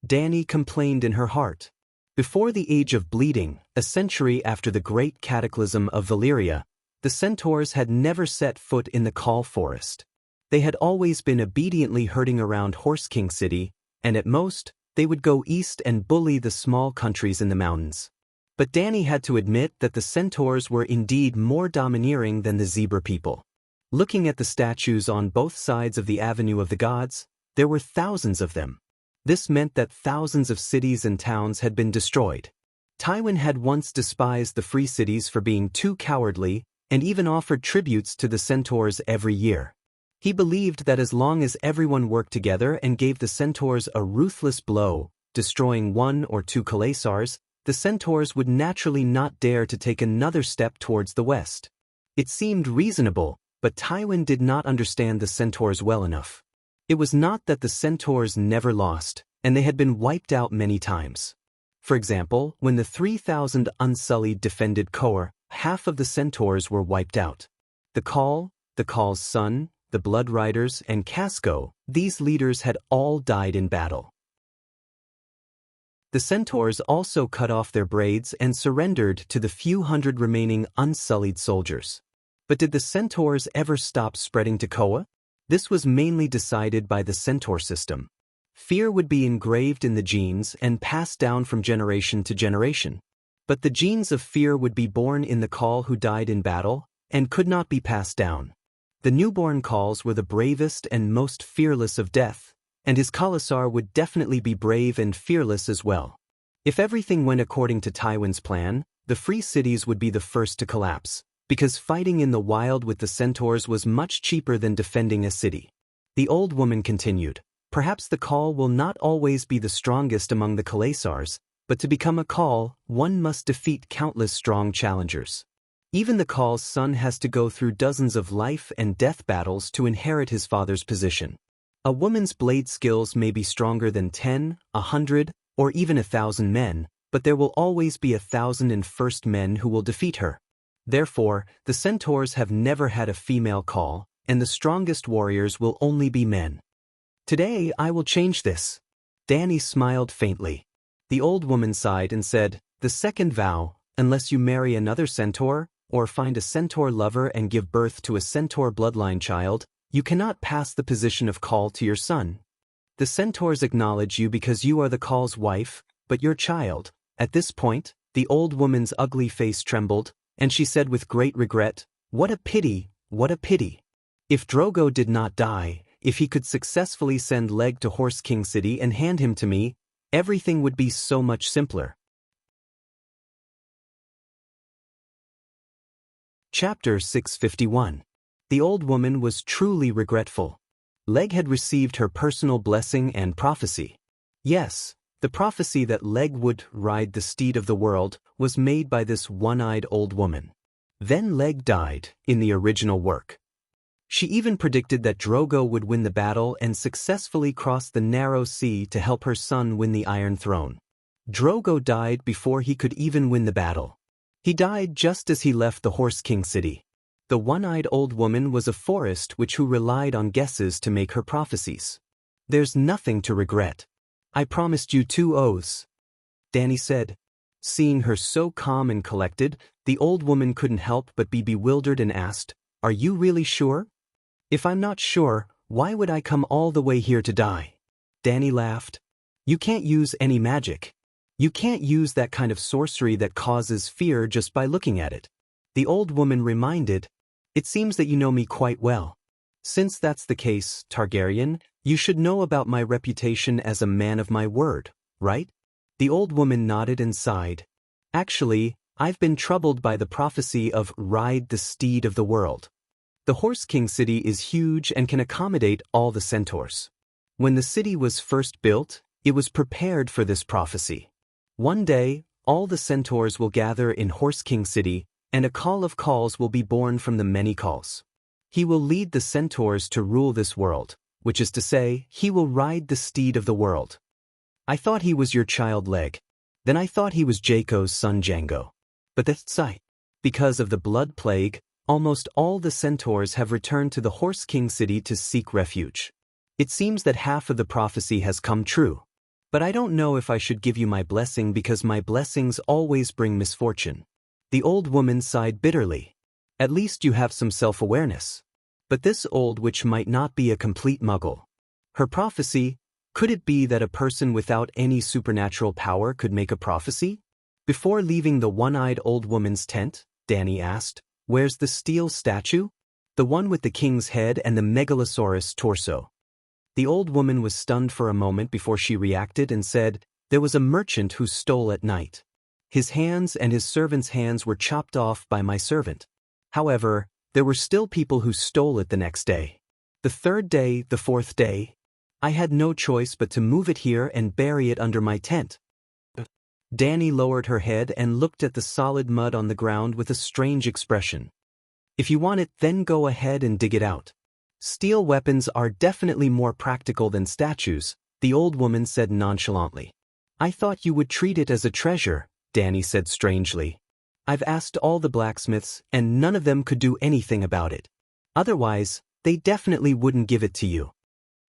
A: Danny complained in her heart. Before the Age of Bleeding, a century after the great cataclysm of Valyria, the centaurs had never set foot in the Khal forest. They had always been obediently herding around Horse King City, and at most, they would go east and bully the small countries in the mountains. But Danny had to admit that the centaurs were indeed more domineering than the zebra people. Looking at the statues on both sides of the Avenue of the Gods, there were thousands of them. This meant that thousands of cities and towns had been destroyed. Tywin had once despised the free cities for being too cowardly, and even offered tributes to the centaurs every year. He believed that as long as everyone worked together and gave the centaurs a ruthless blow, destroying one or two khalasars, the centaurs would naturally not dare to take another step towards the west. It seemed reasonable, but Tywin did not understand the centaurs well enough. It was not that the centaurs never lost, and they had been wiped out many times. For example, when the 3,000 Unsullied defended Kor, half of the centaurs were wiped out. The Khal's son, the Blood Riders, and Casco, these leaders had all died in battle. The centaurs also cut off their braids and surrendered to the few hundred remaining Unsullied soldiers. But did the centaurs ever stop spreading to Koa? This was mainly decided by the centaur system. Fear would be engraved in the genes and passed down from generation to generation. But the genes of fear would be born in the Khal who died in battle, and could not be passed down. The newborn Khals were the bravest and most fearless of death, and his khalasar would definitely be brave and fearless as well. If everything went according to Tywin's plan, the free cities would be the first to collapse, because fighting in the wild with the centaurs was much cheaper than defending a city. The old woman continued, perhaps the Khal will not always be the strongest among the khalasars, but to become a Khal, one must defeat countless strong challengers. Even the Khal's son has to go through dozens of life and death battles to inherit his father's position. A woman's blade skills may be stronger than 10, 100, or even 1,000 men, but there will always be 1,001st men who will defeat her. Therefore, the centaurs have never had a female Khal, and the strongest warriors will only be men. Today I will change this. Danny smiled faintly. The old woman sighed and said, the second vow, unless you marry another centaur, or find a centaur lover and give birth to a centaur bloodline child, you cannot pass the position of Khal to your son. The centaurs acknowledge you because you are the Khal's wife, but your child. At this point, the old woman's ugly face trembled, and she said with great regret, what a pity, what a pity. If Drogo did not die, if he could successfully send Leg to Horse King City and hand him to me, everything would be so much simpler. Chapter 651. The old woman was truly regretful. Leg had received her personal blessing and prophecy. Yes, the prophecy that Leg would ride the steed of the world was made by this one-eyed old woman. Then Leg died, in the original work. She even predicted that Drogo would win the battle and successfully cross the narrow sea to help her son win the Iron Throne. Drogo died before he could even win the battle. He died just as he left the Horse King City. The one-eyed old woman was a forest witch who relied on guesses to make her prophecies. There's nothing to regret. I promised you 2 oaths, Danny said. Seeing her so calm and collected, the old woman couldn't help but be bewildered and asked, "Are you really sure?" "If I'm not sure, why would I come all the way here to die?" Danny laughed. "You can't use any magic. You can't use that kind of sorcery that causes fear just by looking at it." The old woman reminded, "It seems that you know me quite well. Since that's the case, Targaryen, you should know about my reputation as a man of my word, right?" The old woman nodded and sighed. "Actually, I've been troubled by the prophecy of ride the steed of the world. The Horse King city is huge and can accommodate all the centaurs. When the city was first built, it was prepared for this prophecy. One day, all the centaurs will gather in Horse King city, and a call of calls will be born from the many calls. He will lead the centaurs to rule this world, which is to say, he will ride the steed of the world. I thought he was your child Leg. Then I thought he was Jaco's son Django. But that's right. Because of the blood plague, almost all the centaurs have returned to the Horse King city to seek refuge. It seems that half of the prophecy has come true. But I don't know if I should give you my blessing because my blessings always bring misfortune." The old woman sighed bitterly. "At least you have some self-awareness. But this old witch might not be a complete muggle. Her prophecy, could it be that a person without any supernatural power could make a prophecy?" Before leaving the one-eyed old woman's tent, Danny asked, "Where's the steel statue? The one with the king's head and the megalosaurus torso." The old woman was stunned for a moment before she reacted and said, "There was a merchant who stole at night. His hands and his servant's hands were chopped off by my servant. However, there were still people who stole it the next day. The third day, the fourth day. I had no choice but to move it here and bury it under my tent." Danny lowered her head and looked at the solid mud on the ground with a strange expression. "If you want it, then go ahead and dig it out. Steel weapons are definitely more practical than statues," the old woman said nonchalantly. "I thought you would treat it as a treasure," Danny said strangely. "I've asked all the blacksmiths, and none of them could do anything about it. Otherwise, they definitely wouldn't give it to you."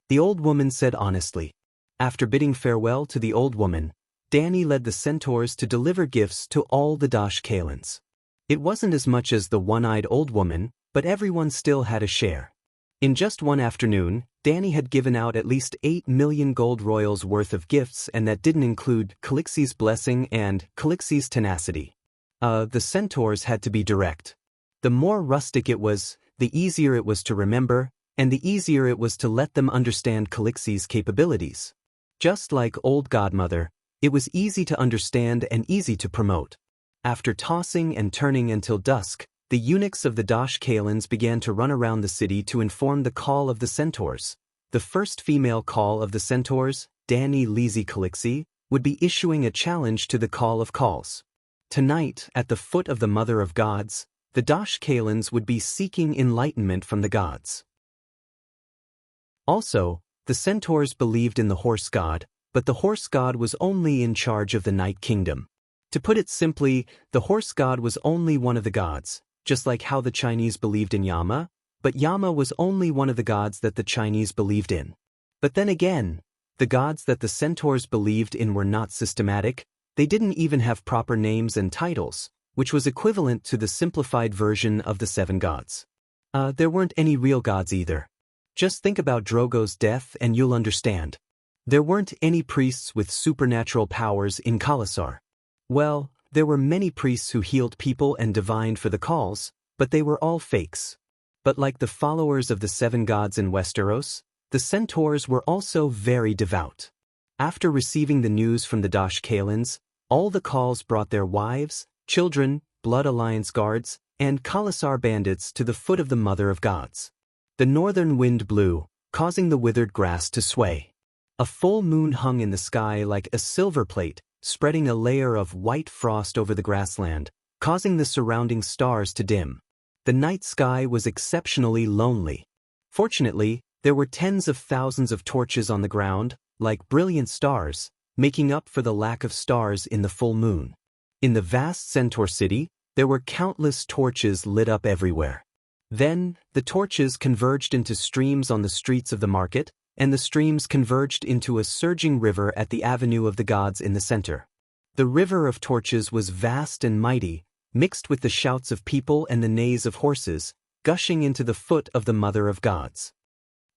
A: The old woman said honestly. After bidding farewell to the old woman, Danny led the centaurs to deliver gifts to all the Dosh Kalins. It wasn't as much as the one-eyed old woman, but everyone still had a share. In just one afternoon, Danny had given out at least 8 million gold royals worth of gifts, and that didn't include Calixi's blessing and Calixi's tenacity. The centaurs had to be direct. The more rustic it was, the easier it was to remember, and the easier it was to let them understand Calixi's capabilities. Just like Old Godmother, it was easy to understand and easy to promote. After tossing and turning until dusk, the eunuchs of the Dosh Kalins began to run around the city to inform the call of the centaurs. The first female call of the centaurs, Dani Lisi Calixi, would be issuing a challenge to the call of calls. Tonight, at the foot of the Mother of Gods, the Dosh Kalins would be seeking enlightenment from the gods. Also, the centaurs believed in the horse god, but the horse god was only in charge of the Night Kingdom. To put it simply, the horse god was only one of the gods, just like how the Chinese believed in Yama, but Yama was only one of the gods that the Chinese believed in. But then again, the gods that the centaurs believed in were not systematic, they didn't even have proper names and titles, which was equivalent to the simplified version of the 7 gods. There weren't any real gods either. Just think about Drogo's death and you'll understand. There weren't any priests with supernatural powers in Khalasar. Well, there were many priests who healed people and divined for the calls, but they were all fakes. But like the followers of the 7 gods in Westeros, the centaurs were also very devout. After receiving the news from the Dosh Kalins, all the calls brought their wives, children, Blood Alliance guards, and Khalasar bandits to the foot of the Mother of Gods. The northern wind blew, causing the withered grass to sway. A full moon hung in the sky like a silver plate, spreading a layer of white frost over the grassland, causing the surrounding stars to dim. The night sky was exceptionally lonely. Fortunately, there were tens of thousands of torches on the ground, like brilliant stars, making up for the lack of stars in the full moon. In the vast centaur city, there were countless torches lit up everywhere. Then, the torches converged into streams on the streets of the market, and the streams converged into a surging river at the Avenue of the Gods in the center. The river of torches was vast and mighty, mixed with the shouts of people and the neighs of horses, gushing into the foot of the Mother of Gods.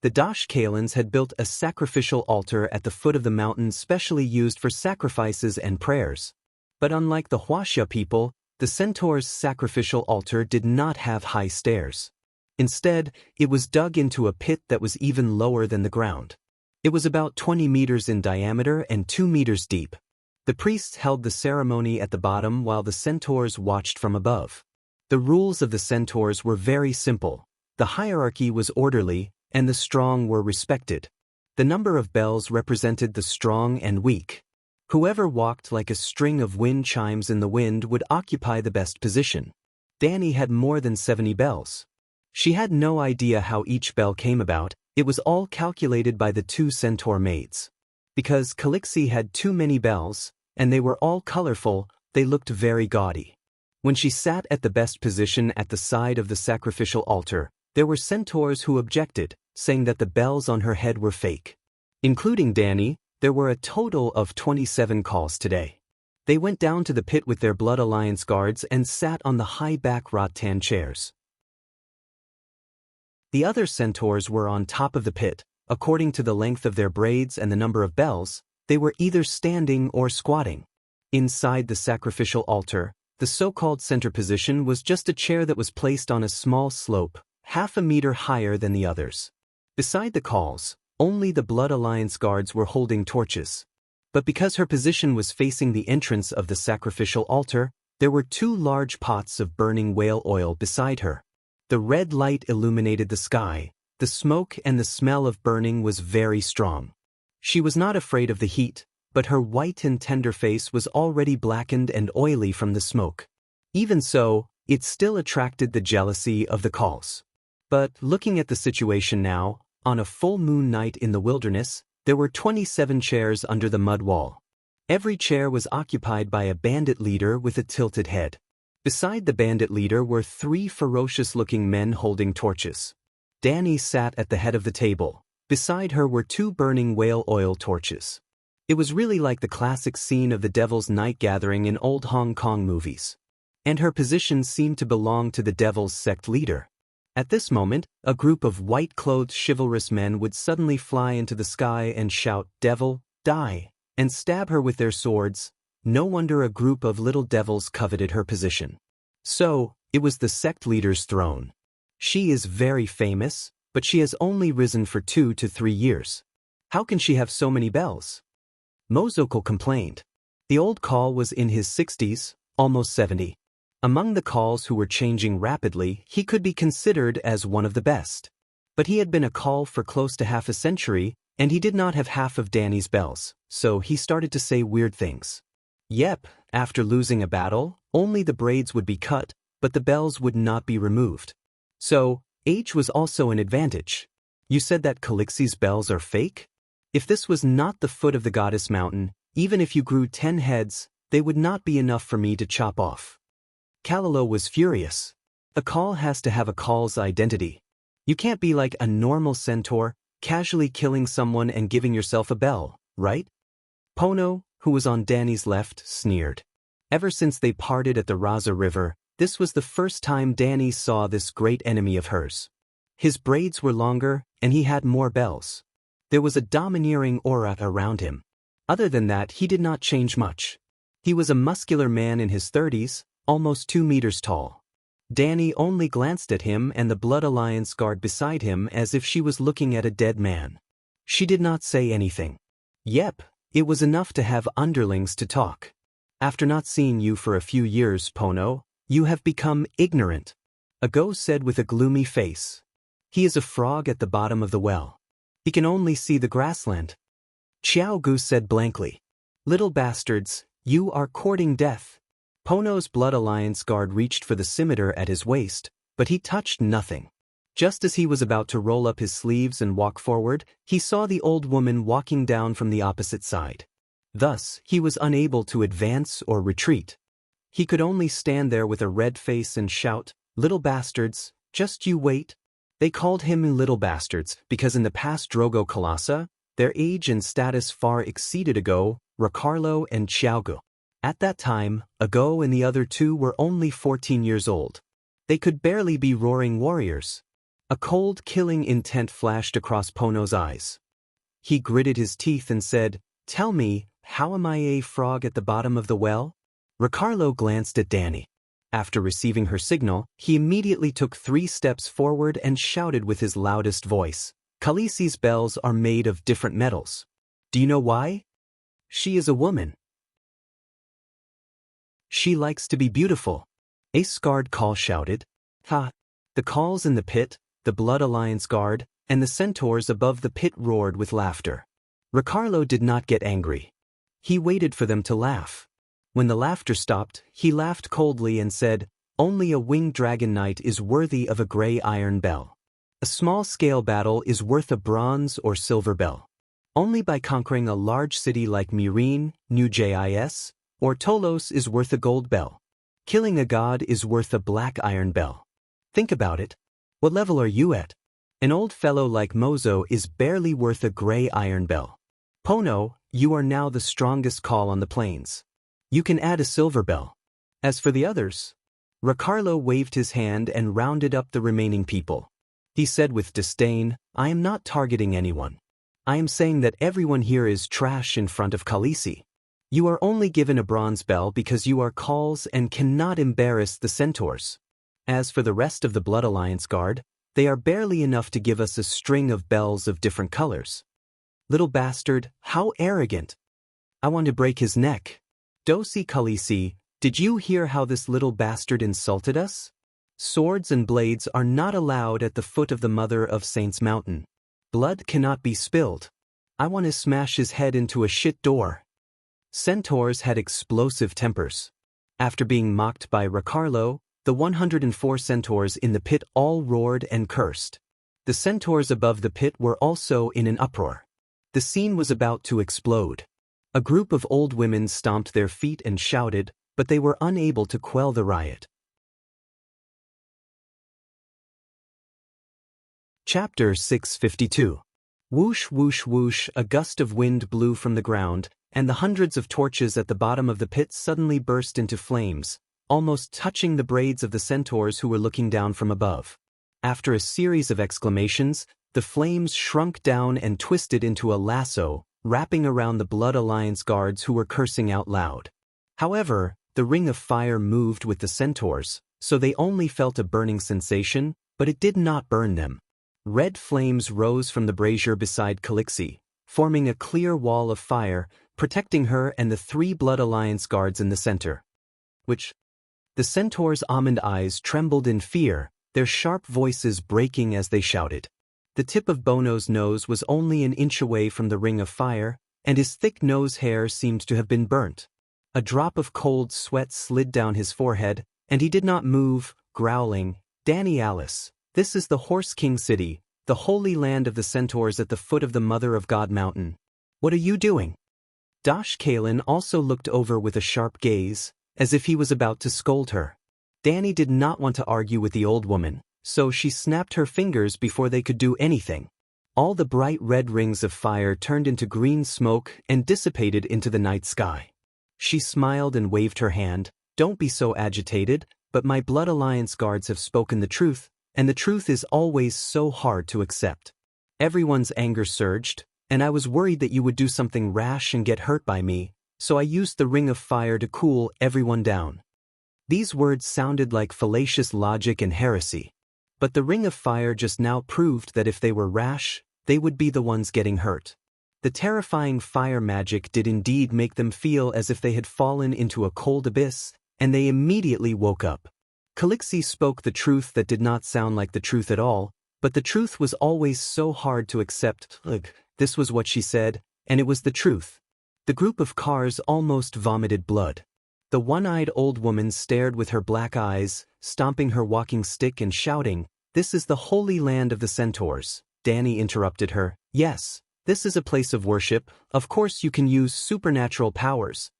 A: The Dashkalans had built a sacrificial altar at the foot of the mountain specially used for sacrifices and prayers. But unlike the Huasha people, the centaur's sacrificial altar did not have high stairs. Instead, it was dug into a pit that was even lower than the ground. It was about 20 meters in diameter and 2 meters deep. The priests held the ceremony at the bottom while the centaurs watched from above. The rules of the centaurs were very simple. The hierarchy was orderly, and the strong were respected. The number of bells represented the strong and weak. Whoever walked like a string of wind chimes in the wind would occupy the best position. Dani had more than 70 bells. She had no idea how each bell came about. It was all calculated by the 2 centaur maids. Because Calixi had too many bells, and they were all colorful, they looked very gaudy. When she sat at the best position at the side of the sacrificial altar, there were centaurs who objected, saying that the bells on her head were fake. Including Dani, there were a total of 27 calls today. They went down to the pit with their Blood Alliance guards and sat on the high-back rattan chairs. The other centaurs were on top of the pit. According to the length of their braids and the number of bells, they were either standing or squatting. Inside the sacrificial altar, the so-called center position was just a chair that was placed on a small slope, half a meter higher than the others. Beside the calls, only the Blood Alliance guards were holding torches. But because her position was facing the entrance of the sacrificial altar, there were 2 large pots of burning whale oil beside her. The red light illuminated the sky. The smoke and the smell of burning was very strong. She was not afraid of the heat, but her white and tender face was already blackened and oily from the smoke. Even so, it still attracted the jealousy of the calls. But looking at the situation now, on a full moon night in the wilderness, there were 27 chairs under the mud wall. Every chair was occupied by a bandit leader with a tilted head. Beside the bandit leader were 3 ferocious-looking men holding torches. Dani sat at the head of the table. Beside her were 2 burning whale oil torches. It was really like the classic scene of the Devil's Night Gathering in old Hong Kong movies. And her position seemed to belong to the Devil's sect leader. At this moment, a group of white-clothed chivalrous men would suddenly fly into the sky and shout, "Devil, die!" and stab her with their swords. No wonder a group of little devils coveted her position. So, it was the sect leader's throne. She is very famous, but she has only risen for 2 to 3 years. How can she have so many bells? Mozokal complained. The old Call was in his 60s, almost 70. Among the Calls who were changing rapidly, he could be considered as one of the best. But he had been a Call for close to half a century, and he did not have half of Dani's bells, so he started to say weird things. Yep, after losing a battle, only the braids would be cut, but the bells would not be removed. So, age was also an advantage. You said that Calixi's bells are fake? If this was not the foot of the goddess mountain, even if you grew 10 heads, they would not be enough for me to chop off. Kalilo was furious. A Call has to have a Call's identity. You can't be like a normal centaur, casually killing someone and giving yourself a bell, right? Pono, who was on Dani's left, sneered. Ever since they parted at the Raza River, this was the first time Dani saw this great enemy of hers. His braids were longer, and he had more bells. There was a domineering aura around him. Other than that, he did not change much. He was a muscular man in his 30s, almost 2 meters tall. Dani only glanced at him and the Blood Alliance guard beside him as if she was looking at a dead man. She did not say anything. Yep, it was enough to have underlings to talk. After not seeing you for a few years, Pono, you have become ignorant. Ago said with a gloomy face. He is a frog at the bottom of the well. He can only see the grassland. Xiao Gu said blankly. Little bastards, you are courting death. Pono's Blood Alliance guard reached for the scimitar at his waist, but he touched nothing. Just as he was about to roll up his sleeves and walk forward, he saw the old woman walking down from the opposite side. Thus, he was unable to advance or retreat. He could only stand there with a red face and shout, "Little bastards, just you wait." They called him little bastards because in the past Drogo Colossi, their age and status far exceeded Ago, Ricardo and Xiaogu. At that time, Ago and the other two were only 14 years old. They could barely be roaring warriors. A cold, killing intent flashed across Pono's eyes. He gritted his teeth and said, "Tell me, how am I a frog at the bottom of the well?" Ricardo glanced at Danny. After receiving her signal, he immediately took 3 steps forward and shouted with his loudest voice, "Khaleesi's bells are made of different metals. Do you know why? She is a woman. She likes to be beautiful." A scarred call shouted. "Ha!" The calls in the pit, the Blood Alliance guard, and the centaurs above the pit roared with laughter. Ricardo did not get angry. He waited for them to laugh. When the laughter stopped, he laughed coldly and said, "Only a winged dragon knight is worthy of a gray iron bell. A small-scale battle is worth a bronze or silver bell. Only by conquering a large city like Meereen, New Jis, or Tolos is worth a gold bell. Killing a god is worth a black iron bell. Think about it. What level are you at? An old fellow like Mozo is barely worth a gray iron bell. Pono, you are now the strongest call on the plains. You can add a silver bell. As for the others..." Ricardo waved his hand and rounded up the remaining people. He said with disdain, "I am not targeting anyone. I am saying that everyone here is trash in front of Khaleesi. You are only given a bronze bell because you are calls and cannot embarrass the centaurs. As for the rest of the Blood Alliance guard, they are barely enough to give us a string of bells of different colors. Little bastard, how arrogant. I want to break his neck. Dosi Khaleesi, did you hear how this little bastard insulted us? Swords and blades are not allowed at the foot of the Mother of Saints Mountain. Blood cannot be spilled. I want to smash his head into a shit door." Centaurs had explosive tempers. After being mocked by Ricardo, the 104 centaurs in the pit all roared and cursed. The centaurs above the pit were also in an uproar. The scene was about to explode. A group of old women stomped their feet and shouted, but they were unable to quell the riot. Chapter 652. Whoosh whoosh whoosh, a gust of wind blew from the ground, and the hundreds of torches at the bottom of the pit suddenly burst into flames, almost touching the braids of the centaurs who were looking down from above. After a series of exclamations, the flames shrunk down and twisted into a lasso, wrapping around the Blood Alliance guards who were cursing out loud. However, the ring of fire moved with the centaurs, so they only felt a burning sensation, but it did not burn them. Red flames rose from the brazier beside Khaleesi, forming a clear wall of fire, protecting her and the 3 Blood Alliance guards in the center. The centaurs' almond eyes trembled in fear, their sharp voices breaking as they shouted. The tip of Bono's nose was only an inch away from the ring of fire, and his thick nose hair seemed to have been burnt. A drop of cold sweat slid down his forehead, and he did not move, growling, "Danny Alice, this is the Horse King City, the holy land of the centaurs at the foot of the Mother of God Mountain. What are you doing?" Dosh Kalen also looked over with a sharp gaze, as if he was about to scold her. Danny did not want to argue with the old woman, so she snapped her fingers before they could do anything. All the bright red rings of fire turned into green smoke and dissipated into the night sky. She smiled and waved her hand. "Don't be so agitated, but my Blood Alliance guards have spoken the truth, and the truth is always so hard to accept. Everyone's anger surged, and I was worried that you would do something rash and get hurt by me, so I used the ring of fire to cool everyone down." These words sounded like fallacious logic and heresy. But the ring of fire just now proved that if they were rash, they would be the ones getting hurt. The terrifying fire magic did indeed make them feel as if they had fallen into a cold abyss, and they immediately woke up. Khaleesi spoke the truth that did not sound like the truth at all, but the truth was always so hard to accept. Ugh, this was what she said, and it was the truth. The group of cars almost vomited blood. The one-eyed old woman stared with her black eyes, stomping her walking stick and shouting, "This is the holy land of the centaurs." Danny interrupted her. "Yes, this is a place of worship. Of course you can use supernatural powers."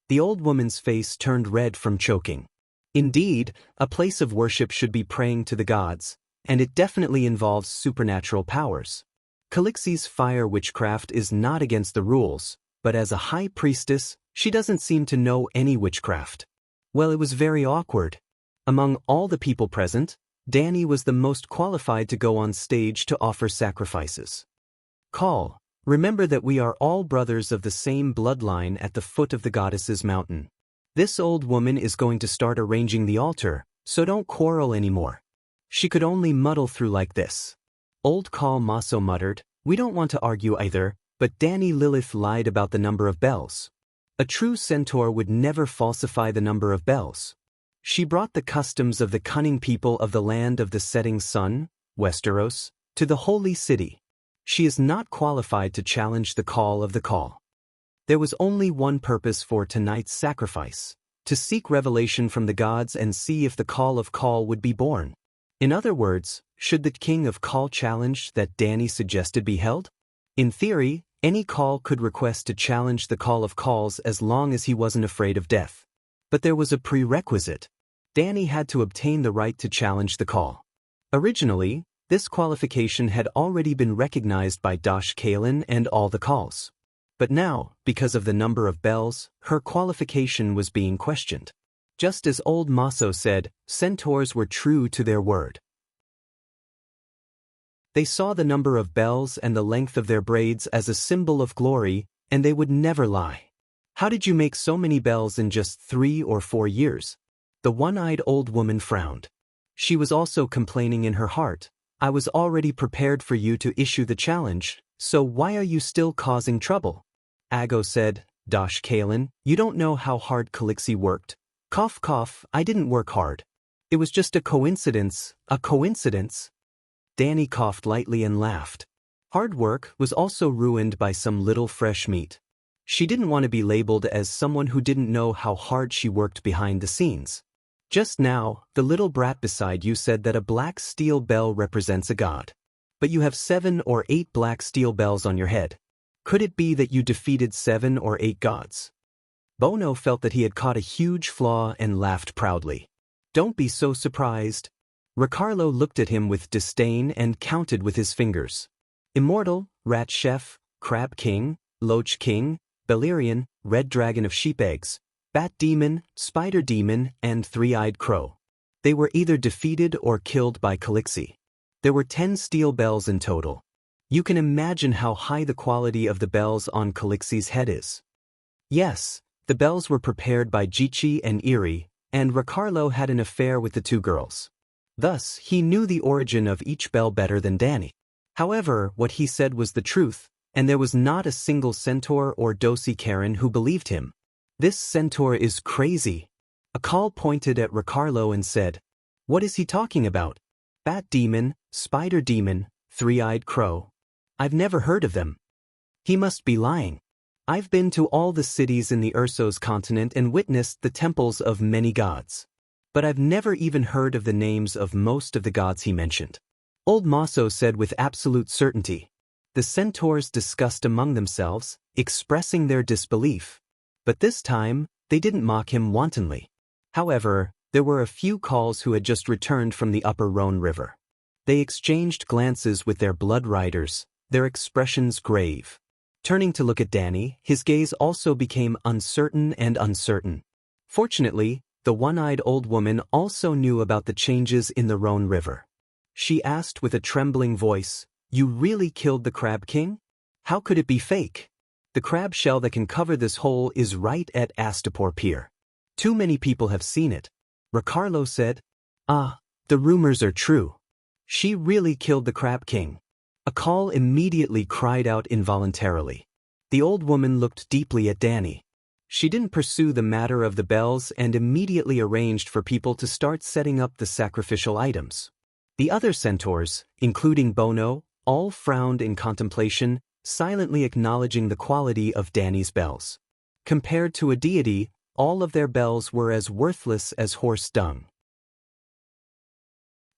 A: The old woman's face turned red from choking. Indeed, a place of worship should be praying to the gods, and it definitely involves supernatural powers. Khaleesi's fire witchcraft is not against the rules, but as a high priestess, she doesn't seem to know any witchcraft. Well, it was very awkward. Among all the people present, Danny was the most qualified to go on stage to offer sacrifices. Call. Remember that we are all brothers of the same bloodline at the foot of the goddess's mountain. This old woman is going to start arranging the altar, so don't quarrel anymore. She could only muddle through like this. Old Call Maso muttered, we don't want to argue either, but Danny Lilith lied about the number of bells. A true centaur would never falsify the number of bells. She brought the customs of the cunning people of the land of the setting sun, Westeros, to the holy city. She is not qualified to challenge the call of the call. There was only one purpose for tonight's sacrifice, to seek revelation from the gods and see if the call of call would be born. In other words, should the king of call challenge that Danny suggested be held? In theory, any call could request to challenge the call of calls as long as he wasn't afraid of death. But there was a prerequisite. Danny had to obtain the right to challenge the call. Originally, this qualification had already been recognized by Dosh Kalen and all the calls. But now, because of the number of bells, her qualification was being questioned. Just as old Maso said, centaurs were true to their word. They saw the number of bells and the length of their braids as a symbol of glory, and they would never lie. How did you make so many bells in just 3 or 4 years? The one-eyed old woman frowned. She was also complaining in her heart, I was already prepared for you to issue the challenge, so why are you still causing trouble? Ago said, Dosh Kalen, you don't know how hard Calixi worked. Cough cough, I didn't work hard. It was just a coincidence, a coincidence. Danny coughed lightly and laughed. Hard work was also ruined by some little fresh meat. She didn't want to be labeled as someone who didn't know how hard she worked behind the scenes. Just now, the little brat beside you said that a black steel bell represents a god. But you have 7 or 8 black steel bells on your head. Could it be that you defeated 7 or 8 gods? Bono felt that he had caught a huge flaw and laughed proudly. Don't be so surprised. Ricardo looked at him with disdain and counted with his fingers. Immortal, Rat Chef, Crab King, Loach King, Beleriand, Red Dragon of Sheep Eggs, Bat Demon, Spider Demon, and Three-Eyed Crow. They were either defeated or killed by Calixi. There were 10 steel bells in total. You can imagine how high the quality of the bells on Calixi's head is. Yes, the bells were prepared by Jichi and Eri, and Ricardo had an affair with the 2 girls. Thus, he knew the origin of each bell better than Danny. However, what he said was the truth, and there was not a single centaur or dosi Karen who believed him. This centaur is crazy. A call pointed at Ricardo and said, what is he talking about? Bat Demon, Spider Demon, Three-Eyed Crow. I've never heard of them. He must be lying. I've been to all the cities in the Ursos continent and witnessed the temples of many gods. But I've never even heard of the names of most of the gods he mentioned. Old Maso said with absolute certainty. The centaurs discussed among themselves, expressing their disbelief. But this time, they didn't mock him wantonly. However, there were a few calls who had just returned from the upper Rhone River. They exchanged glances with their blood riders, their expressions grave. Turning to look at Danny, his gaze also became uncertain and uncertain. Fortunately, the one-eyed old woman also knew about the changes in the Rhone River. She asked with a trembling voice, you really killed the Crab King? How could it be fake? The crab shell that can cover this hole is right at Astapor Pier. Too many people have seen it. Ricardo said, ah, the rumors are true. She really killed the Crab King. A call immediately cried out involuntarily. The old woman looked deeply at Danny. She didn't pursue the matter of the bells and immediately arranged for people to start setting up the sacrificial items. The other centaurs, including Bono, all frowned in contemplation, silently acknowledging the quality of Danny's bells. Compared to a deity, all of their bells were as worthless as horse dung.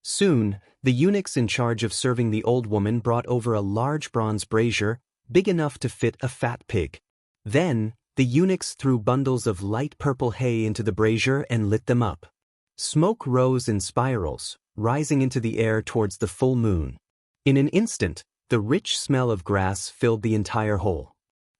A: Soon, the eunuchs in charge of serving the old woman brought over a large bronze brazier, big enough to fit a fat pig. Then, the eunuchs threw bundles of light purple hay into the brazier and lit them up. Smoke rose in spirals, rising into the air towards the full moon. In an instant, the rich smell of grass filled the entire hole.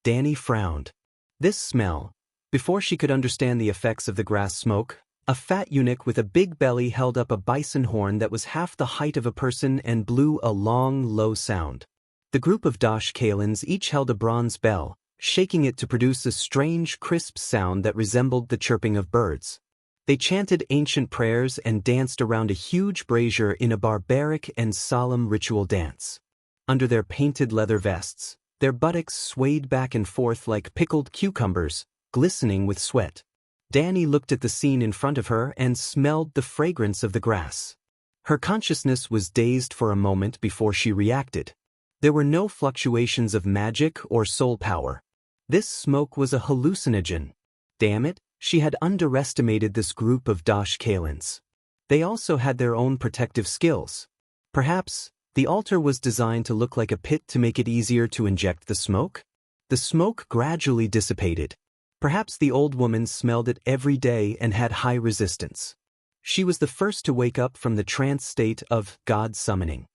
A: Danny frowned. This smell. Before she could understand the effects of the grass smoke, a fat eunuch with a big belly held up a bison horn that was half the height of a person and blew a long, low sound. The group of Dosh Kalins each held a bronze bell, shaking it to produce a strange, crisp sound that resembled the chirping of birds. They chanted ancient prayers and danced around a huge brazier in a barbaric and solemn ritual dance. Under their painted leather vests, their buttocks swayed back and forth like pickled cucumbers, glistening with sweat. Danny looked at the scene in front of her and smelled the fragrance of the grass. Her consciousness was dazed for a moment before she reacted. There were no fluctuations of magic or soul power. This smoke was a hallucinogen. Damn it, she had underestimated this group of Dosh Kalins. They also had their own protective skills. Perhaps, the altar was designed to look like a pit to make it easier to inject the smoke? The smoke gradually dissipated. Perhaps the old woman smelled it every day and had high resistance. She was the first to wake up from the trance state of God summoning.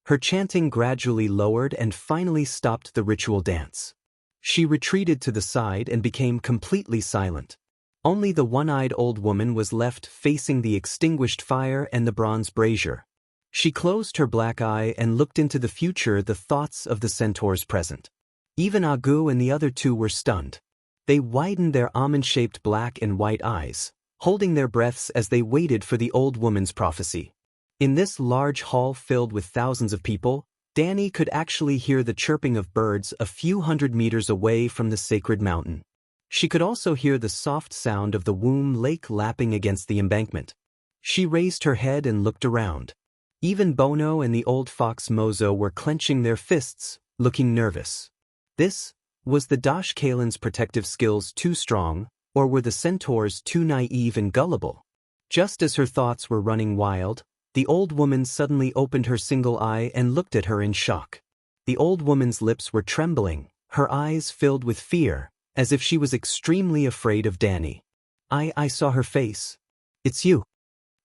A: Her chanting gradually lowered and finally stopped the ritual dance. She retreated to the side and became completely silent. Only the one-eyed old woman was left facing the extinguished fire and the bronze brazier. She closed her black eye and looked into the future, the thoughts of the centaurs present. Even Agu and the other two were stunned. They widened their almond-shaped black and white eyes, holding their breaths as they waited for the old woman's prophecy. In this large hall filled with thousands of people, Danny could actually hear the chirping of birds a few hundred meters away from the sacred mountain. She could also hear the soft sound of the womb lake lapping against the embankment. She raised her head and looked around. Even Bono and the old fox Mozo were clenching their fists, looking nervous. Was the Dosh Kalins' protective skills too strong, or were the centaurs too naive and gullible? Just as her thoughts were running wild, the old woman suddenly opened her single eye and looked at her in shock. The old woman's lips were trembling, her eyes filled with fear, as if she was extremely afraid of Danny. I saw her face. It's you.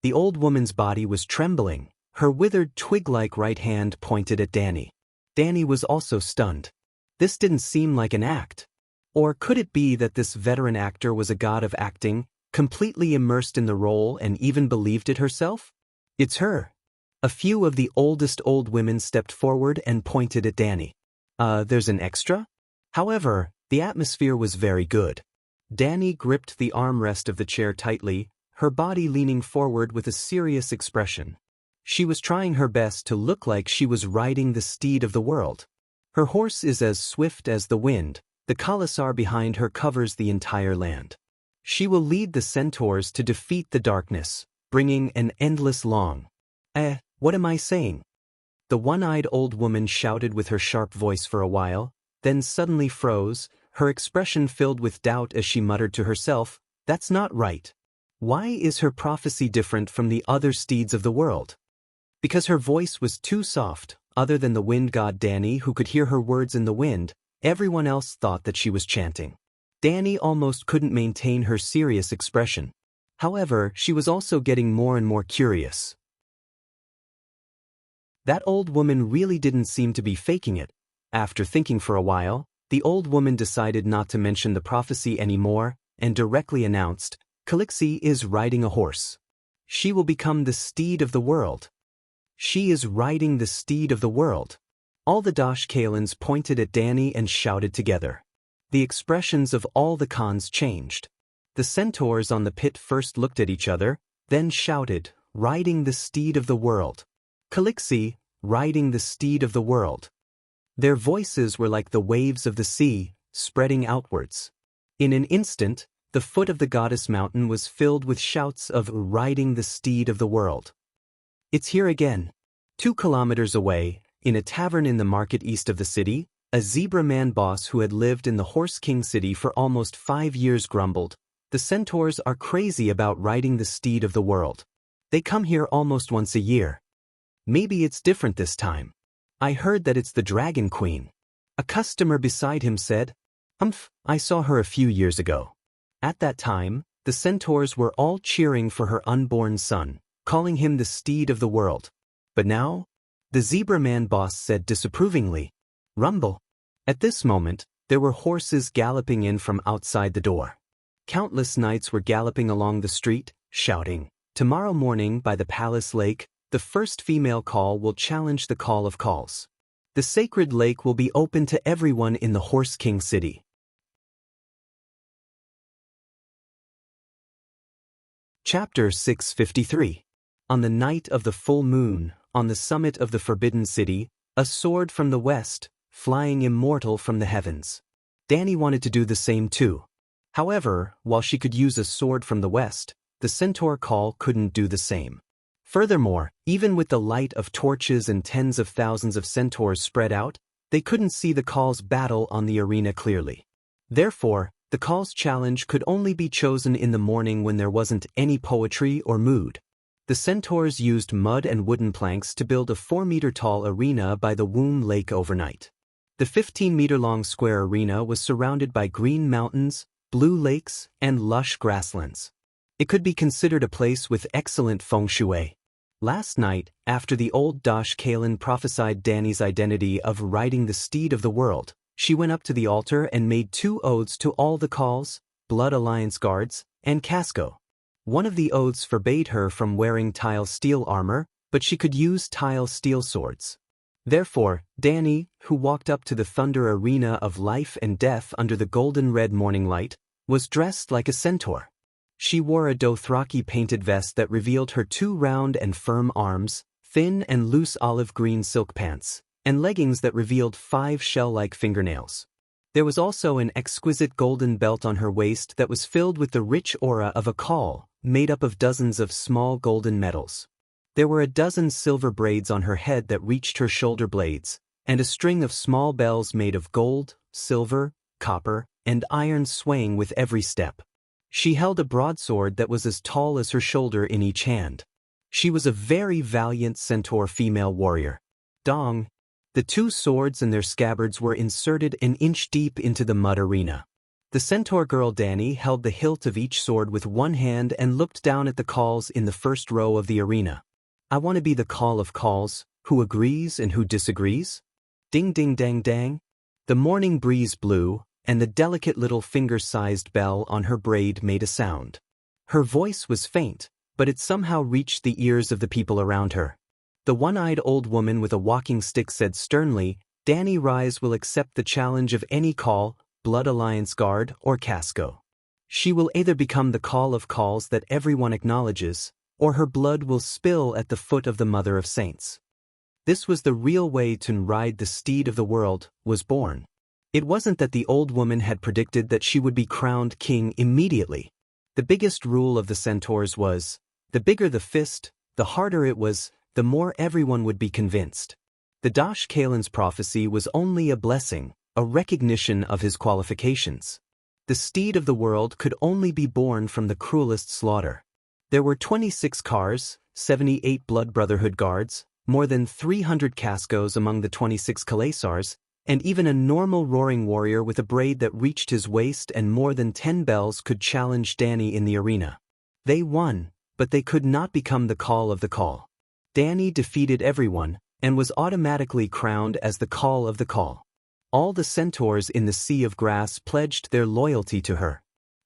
A: The old woman's body was trembling, her withered twig-like right hand pointed at Danny. Danny was also stunned. This didn't seem like an act. Or could it be that this veteran actor was a god of acting, completely immersed in the role and even believed it herself? It's her. A few of the oldest old women stepped forward and pointed at Danny. There's an extra? However, the atmosphere was very good. Danny gripped the armrest of the chair tightly, her body leaning forward with a serious expression. She was trying her best to look like she was riding the steed of the world. Her horse is as swift as the wind, the Khalasar behind her covers the entire land. She will lead the centaurs to defeat the darkness, bringing an endless long. What am I saying? The one-eyed old woman shouted with her sharp voice for a while, then suddenly froze, her expression filled with doubt as she muttered to herself, "That's not right. Why is her prophecy different from the other steeds of the world?" Because her voice was too soft, other than the wind god Danny who could hear her words in the wind, everyone else thought that she was chanting. Danny almost couldn't maintain her serious expression. However, she was also getting more and more curious. That old woman really didn't seem to be faking it. After thinking for a while, the old woman decided not to mention the prophecy anymore and directly announced, "Calixie is riding a horse. She will become the steed of the world." She is riding the steed of the world. All the Dosh Kalins pointed at Danny and shouted together. The expressions of all the Khans changed. The centaurs on the pit first looked at each other, then shouted, "Riding the steed of the world. Calixie, riding the steed of the world." Their voices were like the waves of the sea, spreading outwards. In an instant, the foot of the goddess mountain was filled with shouts of "Riding the steed of the world." It's here again. 2 kilometers away, in a tavern in the market east of the city, a zebra man boss who had lived in the Horse King city for almost 5 years grumbled, "The centaurs are crazy about riding the steed of the world. They come here almost once a year. Maybe it's different this time. I heard that it's the Dragon Queen." A customer beside him said, I saw her a few years ago. At that time, the centaurs were all cheering for her unborn son, calling him the steed of the world. But now? The zebra man boss said disapprovingly, "Rumble." At this moment, There were horses galloping in from outside the door. Countless knights were galloping along the street, shouting, "Tomorrow morning by the palace lake, the first female call will challenge the call of calls. The sacred lake will be open to everyone in the Horse King city." Chapter 653. On the night of the full moon, on the summit of the forbidden city, a sword from the west, flying immortal from the heavens. Dani wanted to do the same too. However, while she could use a sword from the west, the centaur call couldn't do the same. Furthermore, even with the light of torches and tens of thousands of centaurs spread out, they couldn't see the call's battle on the arena clearly. Therefore, the call's challenge could only be chosen in the morning when there wasn't any poetry or mood. The centaurs used mud and wooden planks to build a 4-meter-tall arena by the Womb Lake overnight. The 15-meter-long square arena was surrounded by green mountains, blue lakes, and lush grasslands. It could be considered a place with excellent feng shui. Last night, after the old Dash Kalen prophesied Dani's identity of riding the steed of the world, she went up to the altar and made 2 oaths to all the calls, Blood Alliance guards, and Casco. One of the oaths forbade her from wearing tile steel armor, but she could use tile steel swords. Therefore, Dani, who walked up to the thunder arena of life and death under the golden-red morning light, was dressed like a centaur. She wore a Dothraki painted vest that revealed her 2 round and firm arms, thin and loose olive green silk pants, and leggings that revealed 5 shell-like fingernails. There was also an exquisite golden belt on her waist that was filled with the rich aura of a caul, made up of dozens of small golden medals. There were a dozen silver braids on her head that reached her shoulder blades, and a string of small bells made of gold, silver, copper, and iron swaying with every step. She held a broadsword that was as tall as her shoulder in each hand. She was a very valiant centaur female warrior. Dong! The 2 swords and their scabbards were inserted an inch deep into the mud arena. The centaur girl Dani held the hilt of each sword with one hand and looked down at the calls in the first row of the arena. "I want to be the call of calls, who agrees and who disagrees?" Ding ding dang dang. The morning breeze blew, and the delicate little finger-sized bell on her braid made a sound. Her voice was faint, but it somehow reached the ears of the people around her. The one-eyed old woman with a walking stick said sternly, "Dani Rise will accept the challenge of any call, Blood Alliance guard or Casco. She will either become the call of calls that everyone acknowledges, or her blood will spill at the foot of the Mother of Saints." This was the real way to ride the steed of the world was born. It wasn't that the old woman had predicted that she would be crowned king immediately. The biggest rule of the centaurs was, the bigger the fist, the harder it was, the more everyone would be convinced. The Dash Kalen's prophecy was only a blessing, a recognition of his qualifications. The steed of the world could only be born from the cruelest slaughter. There were 26 cars, 78 Blood Brotherhood guards, more than 300 Cascos among the 26 Kalaisars, and even a normal roaring warrior with a braid that reached his waist and more than 10 bells could challenge Dani in the arena. They won, but they could not become the call of the call. Dani defeated everyone, and was automatically crowned as the call of the call. All the centaurs in the Sea of Grass pledged their loyalty to her.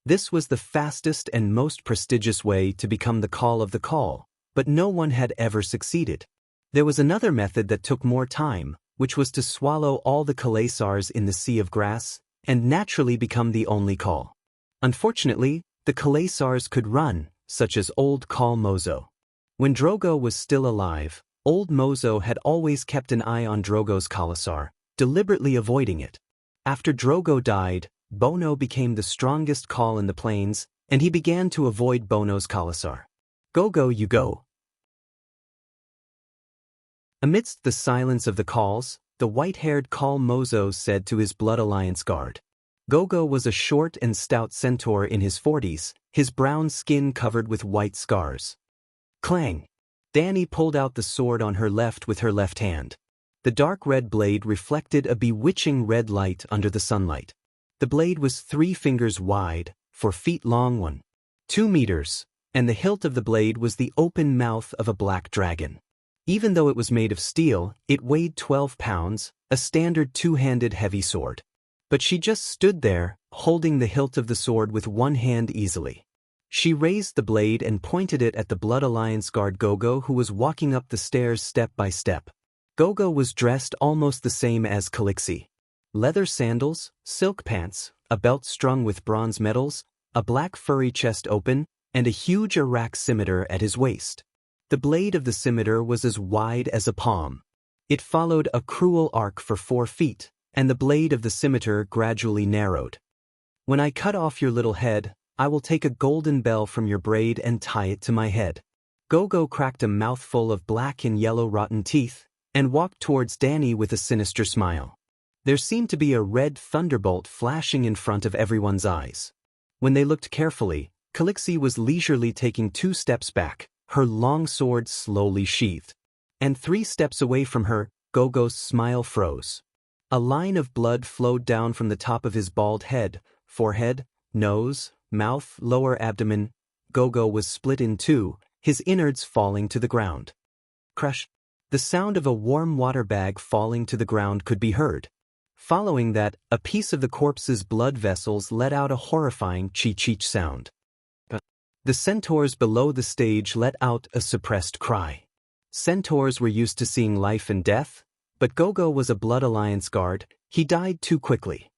A: This was the fastest and most prestigious way to become the call of the call, but no one had ever succeeded. There was another method that took more time, which was to swallow all the Kalaisars in the Sea of Grass, and naturally become the only call. Unfortunately, the Kalaisars could run, such as old Call Mozo. When Drogo was still alive, old Mozo had always kept an eye on Drogo's Khalasar, deliberately avoiding it. After Drogo died, Bono became the strongest call in the plains, and he began to avoid Bono's Khalasar. Go you go. Amidst the silence of the calls, the white-haired Call Mozo said to his Blood Alliance guard. Gogo was a short and stout centaur in his 40s, his brown skin covered with white scars. Clang! Dani pulled out the sword on her left with her left hand. The dark red blade reflected a bewitching red light under the sunlight. The blade was 3 fingers wide, 4 feet long, 2 meters, and the hilt of the blade was the open mouth of a black dragon. Even though it was made of steel, it weighed 12 pounds, a standard 2-handed heavy sword. But she just stood there, holding the hilt of the sword with one hand easily. She raised the blade and pointed it at the Blood Alliance guard Gogo, who was walking up the stairs step by step. Gogo was dressed almost the same as Calixi. Leather sandals, silk pants, a belt strung with bronze medals, a black furry chest open, and a huge Iraq scimitar at his waist. The blade of the scimitar was as wide as a palm. It followed a cruel arc for 4 feet, and the blade of the scimitar gradually narrowed. When I cut off your little head, I will take a golden bell from your braid and tie it to my head. Gogo cracked a mouthful of black and yellow rotten teeth, and walked towards Danny with a sinister smile. There seemed to be a red thunderbolt flashing in front of everyone's eyes. When they looked carefully, Calixi was leisurely taking 2 steps back, her long sword slowly sheathed. And 3 steps away from her, Gogo's smile froze. A line of blood flowed down from the top of his bald head, forehead, nose, mouth, lower abdomen. Gogo was split in 2, his innards falling to the ground. Crush. The sound of a warm water bag falling to the ground could be heard. Following that, a piece of the corpse's blood vessels let out a horrifying cheech-cheech sound. The centaurs below the stage let out a suppressed cry. Centaurs were used to seeing life and death, but Gogo was a Blood Alliance guard. He died too quickly.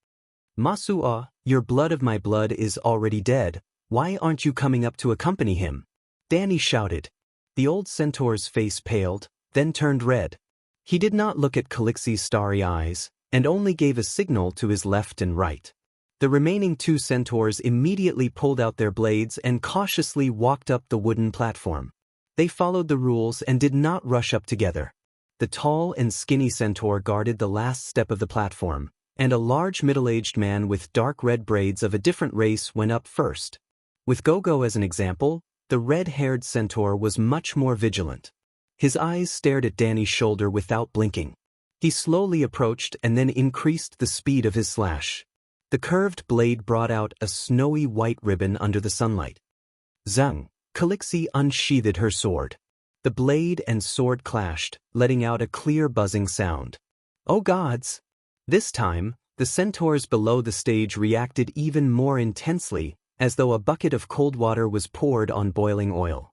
A: Masua, your blood of my blood is already dead. Why aren't you coming up to accompany him? Danny shouted. The old centaur's face paled, then turned red. He did not look at Calixi's starry eyes, and only gave a signal to his left and right. The remaining 2 centaurs immediately pulled out their blades and cautiously walked up the wooden platform. They followed the rules and did not rush up together. The tall and skinny centaur guarded the last step of the platform, and a large middle-aged man with dark red braids of a different race went up first. With Gogo as an example, the red-haired centaur was much more vigilant. His eyes stared at Danny's shoulder without blinking. He slowly approached and then increased the speed of his slash. The curved blade brought out a snowy white ribbon under the sunlight. Zung! Calixi unsheathed her sword. The blade and sword clashed, letting out a clear buzzing sound. Oh gods! This time, the centaurs below the stage reacted even more intensely, as though a bucket of cold water was poured on boiling oil.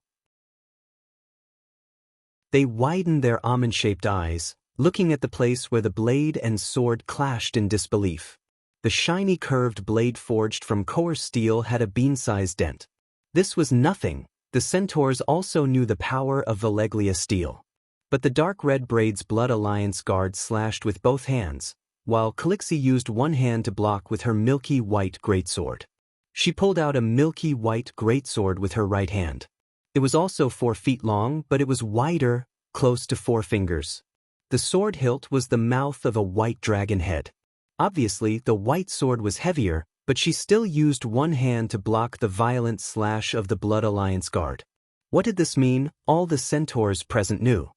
A: They widened their almond-shaped eyes, looking at the place where the blade and sword clashed in disbelief. The shiny curved blade forged from coarse steel had a bean-sized dent. This was nothing. The centaurs also knew the power of Valeglia steel. But the dark red braid's Blood Alliance guard slashed with both hands, while Calixi used one hand to block with her milky white greatsword. She pulled out a milky white greatsword with her right hand. It was also 4 feet long, but it was wider, close to 4 fingers. The sword hilt was the mouth of a white dragon head. Obviously, the white sword was heavier, but she still used one hand to block the violent slash of the Blood Alliance guard. What did this mean? All the centaurs present knew.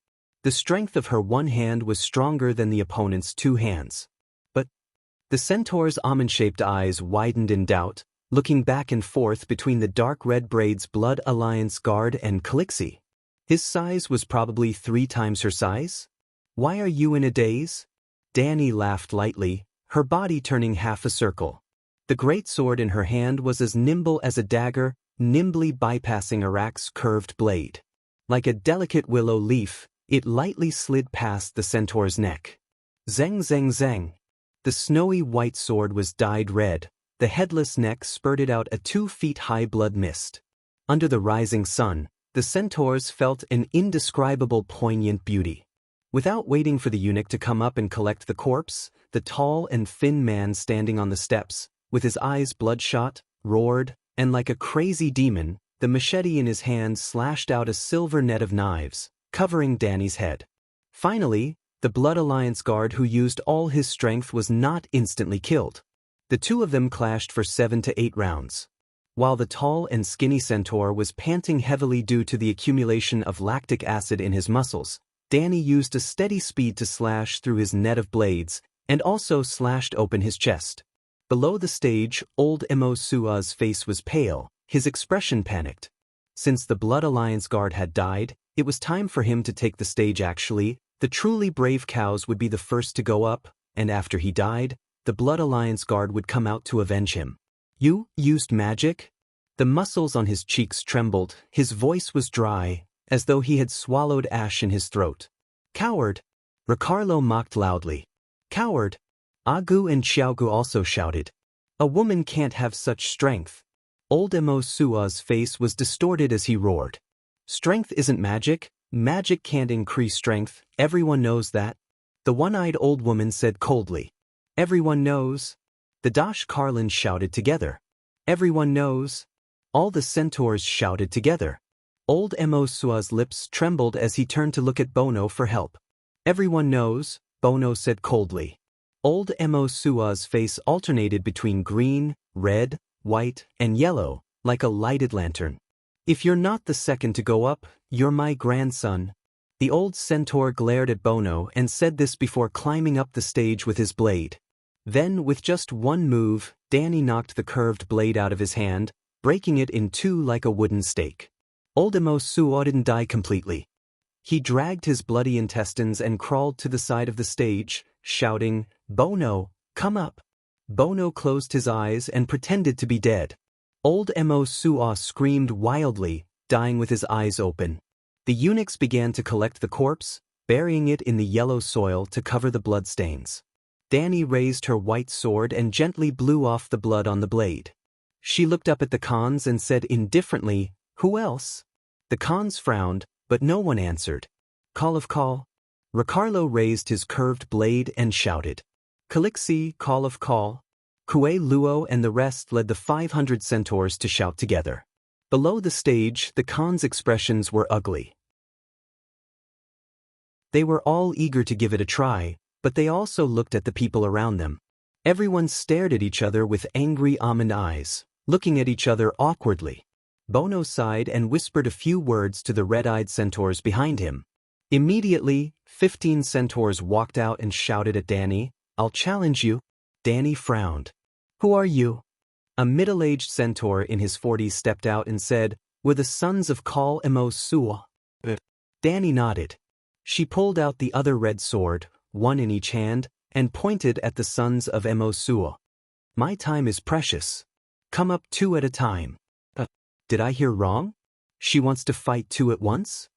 A: The strength of her one hand was stronger than the opponent's 2 hands. But the centaur's almond-shaped eyes widened in doubt, looking back and forth between the dark red braid's Blood Alliance guard and Calixi. His size was probably 3 times her size? Why are you in a daze? Danny laughed lightly, her body turning half a circle. The great sword in her hand was as nimble as a dagger, nimbly bypassing Iraq's curved blade. Like a delicate willow leaf, it lightly slid past the centaur's neck. Zeng zeng zeng. The snowy white sword was dyed red. The headless neck spurted out a 2-feet-high blood mist. Under the rising sun, the centaurs felt an indescribable poignant beauty. Without waiting for the eunuch to come up and collect the corpse, the tall and thin man standing on the steps, with his eyes bloodshot, roared, and like a crazy demon, the machete in his hand slashed out a silver net of knives, covering Danny's head. Finally, the Blood Alliance guard who used all his strength was not instantly killed. The 2 of them clashed for 7 to 8 rounds. While the tall and skinny centaur was panting heavily due to the accumulation of lactic acid in his muscles, Danny used a steady speed to slash through his net of blades, and also slashed open his chest. Below the stage, old Emo Sua's face was pale, his expression panicked. Since the Blood Alliance guard had died, it was time for him to take the stage actually. The truly brave cows would be the first to go up, and after he died, the Blood Alliance guard would come out to avenge him. You used magic? The muscles on his cheeks trembled, his voice was dry, as though he had swallowed ash in his throat. Coward! Ricardo mocked loudly. Coward! Agu and Xiaogu also shouted. A woman can't have such strength. Old Emo Sua's face was distorted as he roared. Strength isn't magic. Magic can't increase strength, everyone knows that. The one-eyed old woman said coldly. Everyone knows. The Dash Carlin shouted together. Everyone knows. All the centaurs shouted together. Old Emo Sua's lips trembled as he turned to look at Bono for help. Everyone knows, Bono said coldly. Old Emo Sua's face alternated between green, red, white, and yellow, like a lighted lantern. If you're not the second to go up, you're my grandson. The old centaur glared at Bono and said this before climbing up the stage with his blade. Then, with just one move, Danny knocked the curved blade out of his hand, breaking it in two like a wooden stake. Old Emo Sua didn't die completely. He dragged his bloody intestines and crawled to the side of the stage, shouting, Bono, come up. Bono closed his eyes and pretended to be dead. Old Emo Sua screamed wildly, dying with his eyes open. The eunuchs began to collect the corpse, burying it in the yellow soil to cover the bloodstains. Danny raised her white sword and gently blew off the blood on the blade. She looked up at the Khans and said indifferently, Who else? The Khans frowned, but no one answered. Call of call. Ricardo raised his curved blade and shouted. Calixi, call of call. Kue Luo and the rest led the 500 centaurs to shout together. Below the stage, the Khans' expressions were ugly. They were all eager to give it a try, but they also looked at the people around them. Everyone stared at each other with angry almond eyes, looking at each other awkwardly. Bono sighed and whispered a few words to the red-eyed centaurs behind him. Immediately, 15 centaurs walked out and shouted at Danny, I'll challenge you. Danny frowned. Who are you? A middle-aged centaur in his 40s stepped out and said, We're the sons of Kal Emo Sua. Danny nodded. She pulled out the other red sword, one in each hand, and pointed at the sons of Emo Sua. My time is precious. Come up 2 at a time. Did I hear wrong? She wants to fight 2 at once?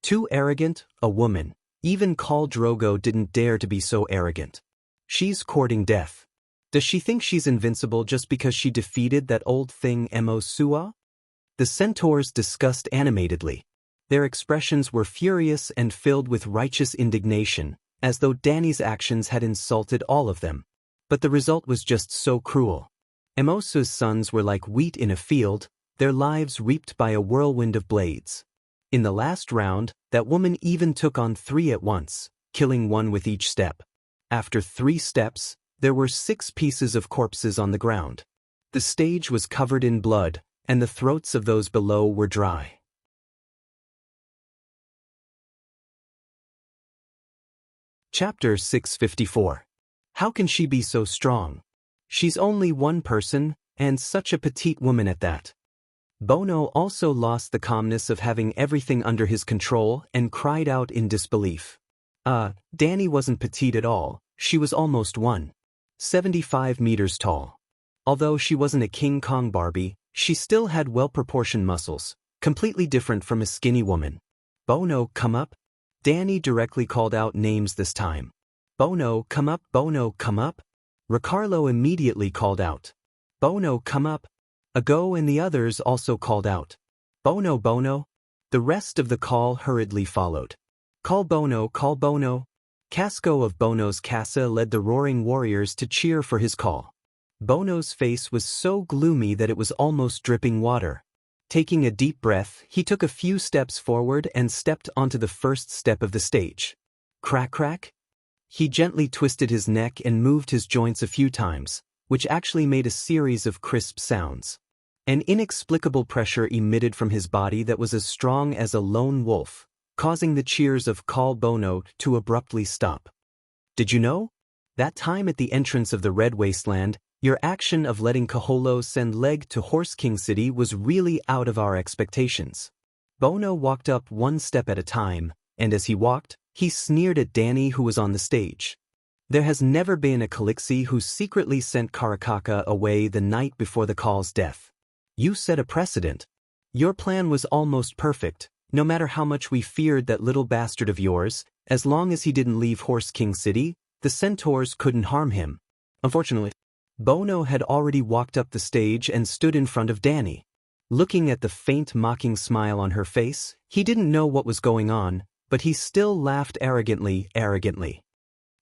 A: Too arrogant, a woman. Even Khal Drogo didn't dare to be so arrogant. She's courting death. Does she think she's invincible just because she defeated that old thing Emo Sua? The centaurs discussed animatedly. Their expressions were furious and filled with righteous indignation, as though Danny's actions had insulted all of them. But the result was just so cruel. Emo Sua's sons were like wheat in a field, their lives reaped by a whirlwind of blades. In the last round, that woman even took on 3 at once, killing 1 with each step. After 3 steps, there were 6 pieces of corpses on the ground. The stage was covered in blood, and the throats of those below were dry. Chapter 654. How can she be so strong? She's only one person, and such a petite woman at that. Bono also lost the calmness of having everything under his control and cried out in disbelief. Danny wasn't petite at all, she was almost 1.75 meters tall. Although she wasn't a King Kong Barbie, she still had well-proportioned muscles, completely different from a skinny woman. Bono, come up. Danny directly called out names this time. Bono, come up, Bono, come up. Ricardo immediately called out. Bono, come up. Ago and the others also called out. Bono, Bono. The rest of the call hurriedly followed. Call Bono, call Bono. Casco of Bono's Casa led the roaring warriors to cheer for his call. Bono's face was so gloomy that it was almost dripping water. Taking a deep breath, he took a few steps forward and stepped onto the first step of the stage. Crack, crack. He gently twisted his neck and moved his joints a few times, which actually made a series of crisp sounds. An inexplicable pressure emitted from his body that was as strong as a lone wolf, causing the cheers of Call Bono to abruptly stop. Did you know? That time at the entrance of the Red Wasteland, your action of letting Kaholo send Leg to Horse King City was really out of our expectations. Bono walked up 1 step at a time, and as he walked, he sneered at Danny who was on the stage. There has never been a Calixi who secretly sent Karakaka away the night before the call's death. You set a precedent. Your plan was almost perfect, no matter how much we feared that little bastard of yours. As long as he didn't leave Horse King City, the centaurs couldn't harm him. Unfortunately, Bono had already walked up the stage and stood in front of Danny. Looking at the faint mocking smile on her face, he didn't know what was going on, but he still laughed arrogantly.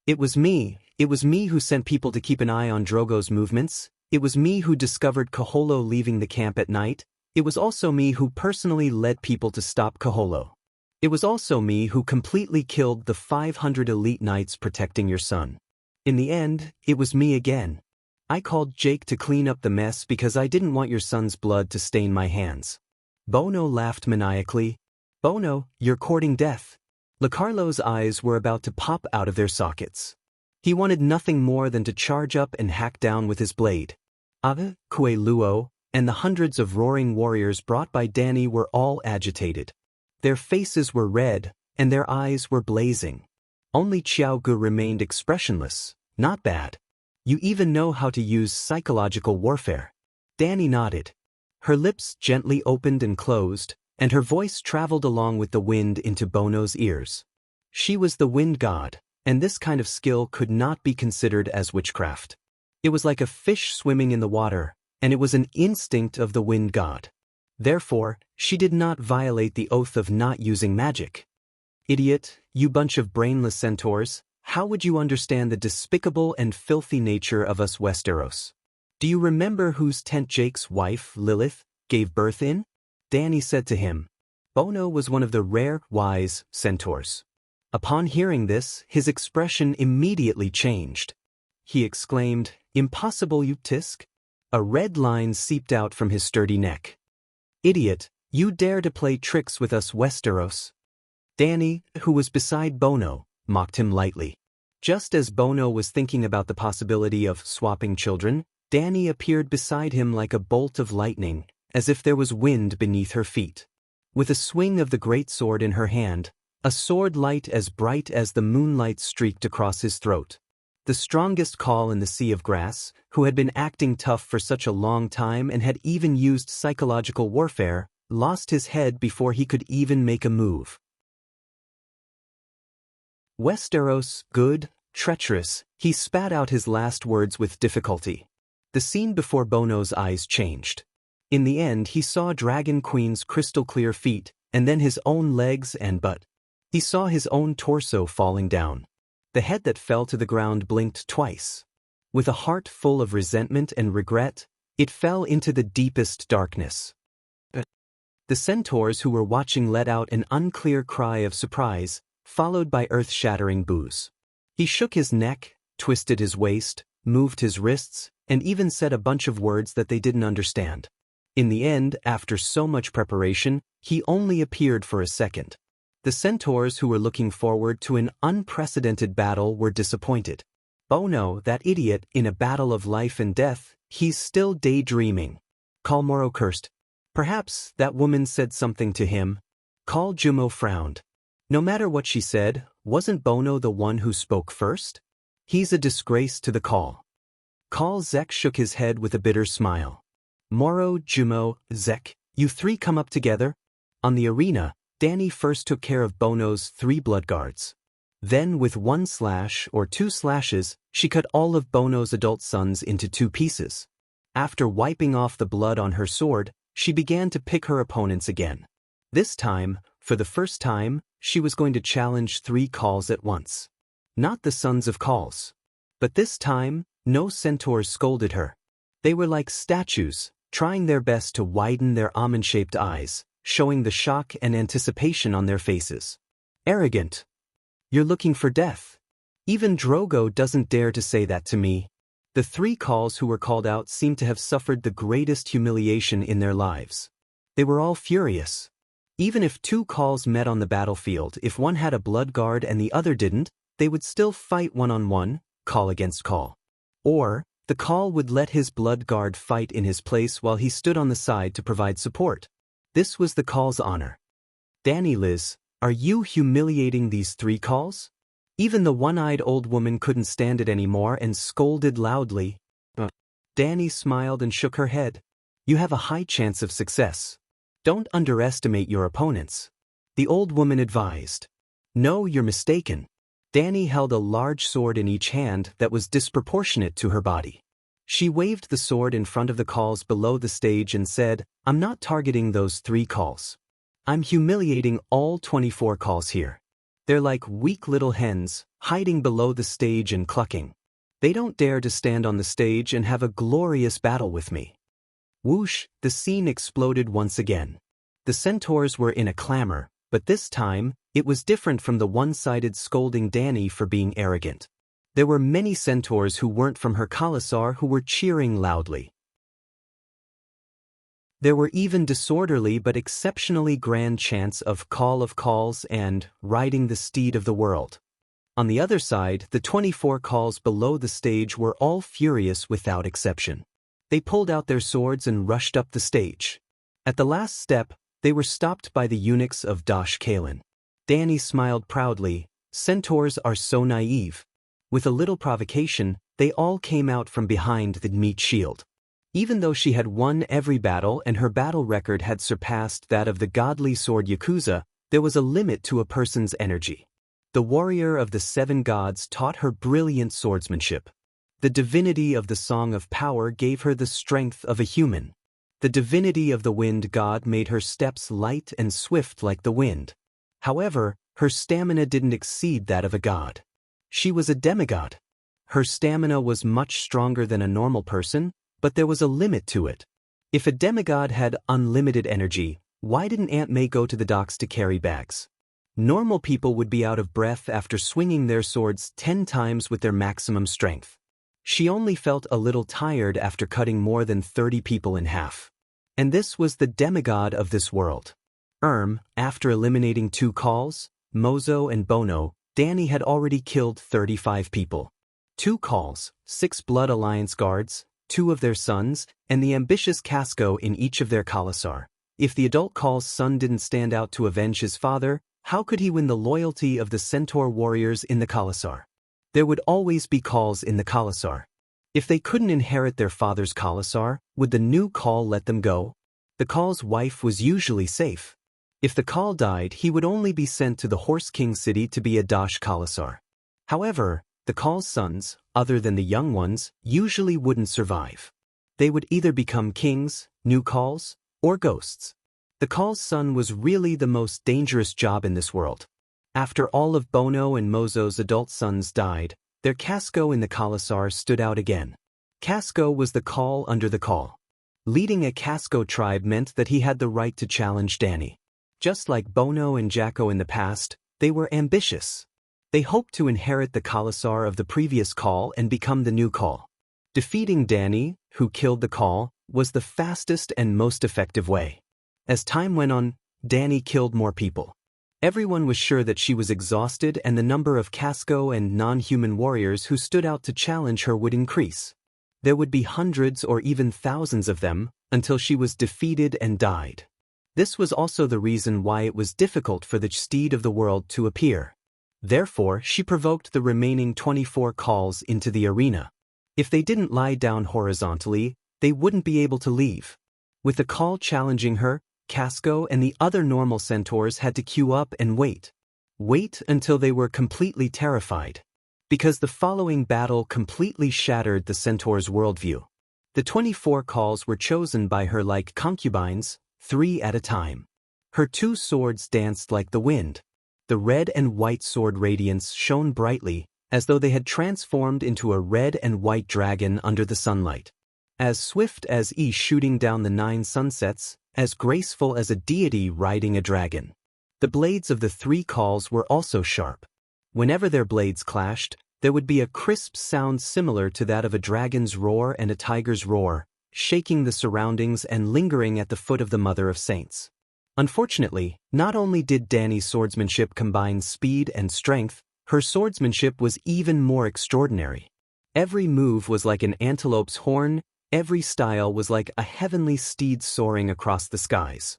A: It was me who sent people to keep an eye on Drogo's movements. It was me who discovered Kaholo leaving the camp at night. It was also me who personally led people to stop Kaholo. It was also me who completely killed the 500 elite knights protecting your son. In the end, it was me again. I called Jake to clean up the mess because I didn't want your son's blood to stain my hands. Bono laughed maniacally. Bono, you're courting death. Lucarlo's eyes were about to pop out of their sockets. He wanted nothing more than to charge up and hack down with his blade. Ave, Kue Luo, and the hundreds of roaring warriors brought by Danny were all agitated. Their faces were red, and their eyes were blazing. Only Xiaogu remained expressionless. Not bad. You even know how to use psychological warfare. Danny nodded. Her lips gently opened and closed, and her voice traveled along with the wind into Bono's ears. She was the wind god, and this kind of skill could not be considered as witchcraft. It was like a fish swimming in the water, and it was an instinct of the wind god. Therefore, she did not violate the oath of not using magic. Idiot, you bunch of brainless centaurs, how would you understand the despicable and filthy nature of us Westeros? Do you remember whose tent Jake's wife, Lilith, gave birth in? Danny said to him. Bono was one of the rare, wise centaurs. Upon hearing this, his expression immediately changed. He exclaimed, Impossible, you tisk? A red line seeped out from his sturdy neck. Idiot, you dare to play tricks with us Westeros? Danny, who was beside Bono, mocked him lightly. Just as Bono was thinking about the possibility of swapping children, Danny appeared beside him like a bolt of lightning, as if there was wind beneath her feet. With a swing of the great sword in her hand, a sword light as bright as the moonlight streaked across his throat. The strongest call in the Sea of Grass, who had been acting tough for such a long time and had even used psychological warfare, lost his head before he could even make a move. Westeros, good, treacherous, he spat out his last words with difficulty. The scene before Bono's eyes changed. In the end he saw Dragon Queen's crystal-clear feet, and then his own legs and butt. He saw his own torso falling down. The head that fell to the ground blinked twice. With a heart full of resentment and regret, it fell into the deepest darkness. The centaurs who were watching let out an unclear cry of surprise, followed by earth-shattering boos. He shook his neck, twisted his waist, moved his wrists, and even said a bunch of words that they didn't understand. In the end, after so much preparation, he only appeared for a second. The centaurs who were looking forward to an unprecedented battle were disappointed. Bono, that idiot, in a battle of life and death, he's still daydreaming. Khal Moro cursed. Perhaps that woman said something to him. Khal Jumo frowned. No matter what she said, wasn't Bono the one who spoke first? He's a disgrace to the Khal. Khal Zek shook his head with a bitter smile. Moro, Jumo, Zek, you three come up together? On the arena, Danny first took care of Bono's 3 blood guards. Then with 1 slash or 2 slashes, she cut all of Bono's adult sons into 2 pieces. After wiping off the blood on her sword, she began to pick her opponents again. This time, for the first time, she was going to challenge 3 Khals at once. Not the sons of Khals. But this time, no centaurs scolded her. They were like statues, trying their best to widen their almond-shaped eyes, showing the shock and anticipation on their faces. Arrogant. You're looking for death. Even Drogo doesn't dare to say that to me. The 3 Khals who were called out seemed to have suffered the greatest humiliation in their lives. They were all furious. Even if 2 Khals met on the battlefield, if one had a blood guard and the other didn't, they would still fight one-on-one, Khal against Khal. Or, the Khal would let his blood guard fight in his place while he stood on the side to provide support. This was the Khal's honor. Danny Liz, are you humiliating these 3 Khals? Even the one-eyed old woman couldn't stand it anymore and scolded loudly. Danny smiled and shook her head. You have a high chance of success. Don't underestimate your opponents. The old woman advised. No, you're mistaken. Danny held a large sword in each hand that was disproportionate to her body. She waved the sword in front of the calls below the stage and said, I'm not targeting those 3 calls. I'm humiliating all 24 calls here. They're like weak little hens, hiding below the stage and clucking. They don't dare to stand on the stage and have a glorious battle with me. Whoosh, the scene exploded once again. The centaurs were in a clamor, but this time, it was different from the one-sided scolding Danny for being arrogant. There were many centaurs who weren't from her Khalasar who were cheering loudly. There were even disorderly but exceptionally grand chants of Call of Calls and Riding the Steed of the World. On the other side, the 24 calls below the stage were all furious without exception. They pulled out their swords and rushed up the stage. At the last step, they were stopped by the eunuchs of Dosh Kalen. Danny smiled proudly. Centaurs are so naive. With a little provocation, they all came out from behind the meat shield. Even though she had won every battle and her battle record had surpassed that of the godly sword Yakuza, there was a limit to a person's energy. The warrior of the 7 gods taught her brilliant swordsmanship. The divinity of the Song of Power gave her the strength of a human. The divinity of the wind god made her steps light and swift like the wind. However, her stamina didn't exceed that of a god. She was a demigod. Her stamina was much stronger than a normal person, but there was a limit to it. If a demigod had unlimited energy, why didn't Aunt May go to the docks to carry bags? Normal people would be out of breath after swinging their swords 10 times with their maximum strength. She only felt a little tired after cutting more than 30 people in half. And this was the demigod of this world. After eliminating 2 calls, Mozo and Bono, Danny had already killed 35 people. 2 calls, 6 Blood Alliance guards, 2 of their sons, and the ambitious Casco in each of their Khalasar. If the adult Call's son didn't stand out to avenge his father, how could he win the loyalty of the centaur warriors in the Khalasar? There would always be Calls in the Khalasar. If they couldn't inherit their father's Khalasar, would the new Call let them go? The Call's wife was usually safe. If the Call died, he would only be sent to the Horse King city to be a Dosh Khalasar. However, the Call's sons, other than the young ones, usually wouldn't survive. They would either become kings, new Calls, or ghosts. The Call's son was really the most dangerous job in this world. After all of Bono and Mozo's adult sons died, their Casco in the Khalasar stood out again. Casco was the Call under the Call. Leading a Casco tribe meant that he had the right to challenge Danny. Just like Bono and Jacko in the past, they were ambitious. They hoped to inherit the Khalasar of the previous Call and become the new Call. Defeating Danny, who killed the Call, was the fastest and most effective way. As time went on, Danny killed more people. Everyone was sure that she was exhausted and the number of Casco and non-human warriors who stood out to challenge her would increase. There would be hundreds or even thousands of them, until she was defeated and died. This was also the reason why it was difficult for the steed of the world to appear. Therefore, she provoked the remaining 24 Calls into the arena. If they didn't lie down horizontally, they wouldn't be able to leave. With the Call challenging her, Casco and the other normal centaurs had to queue up and wait. Wait until they were completely terrified. Because the following battle completely shattered the centaur's worldview. The 24 Calls were chosen by her like concubines, 3 at a time. Her 2 swords danced like the wind. The red and white sword radiance shone brightly, as though they had transformed into a red and white dragon under the sunlight. As swift as shooting down the 9 sunsets, as graceful as a deity riding a dragon. The blades of the 3 Calls were also sharp. Whenever their blades clashed, there would be a crisp sound similar to that of a dragon's roar and a tiger's roar, shaking the surroundings and lingering at the foot of the Mother of Saints. Unfortunately, not only did Danny's swordsmanship combine speed and strength, her swordsmanship was even more extraordinary. Every move was like an antelope's horn, every style was like a heavenly steed soaring across the skies.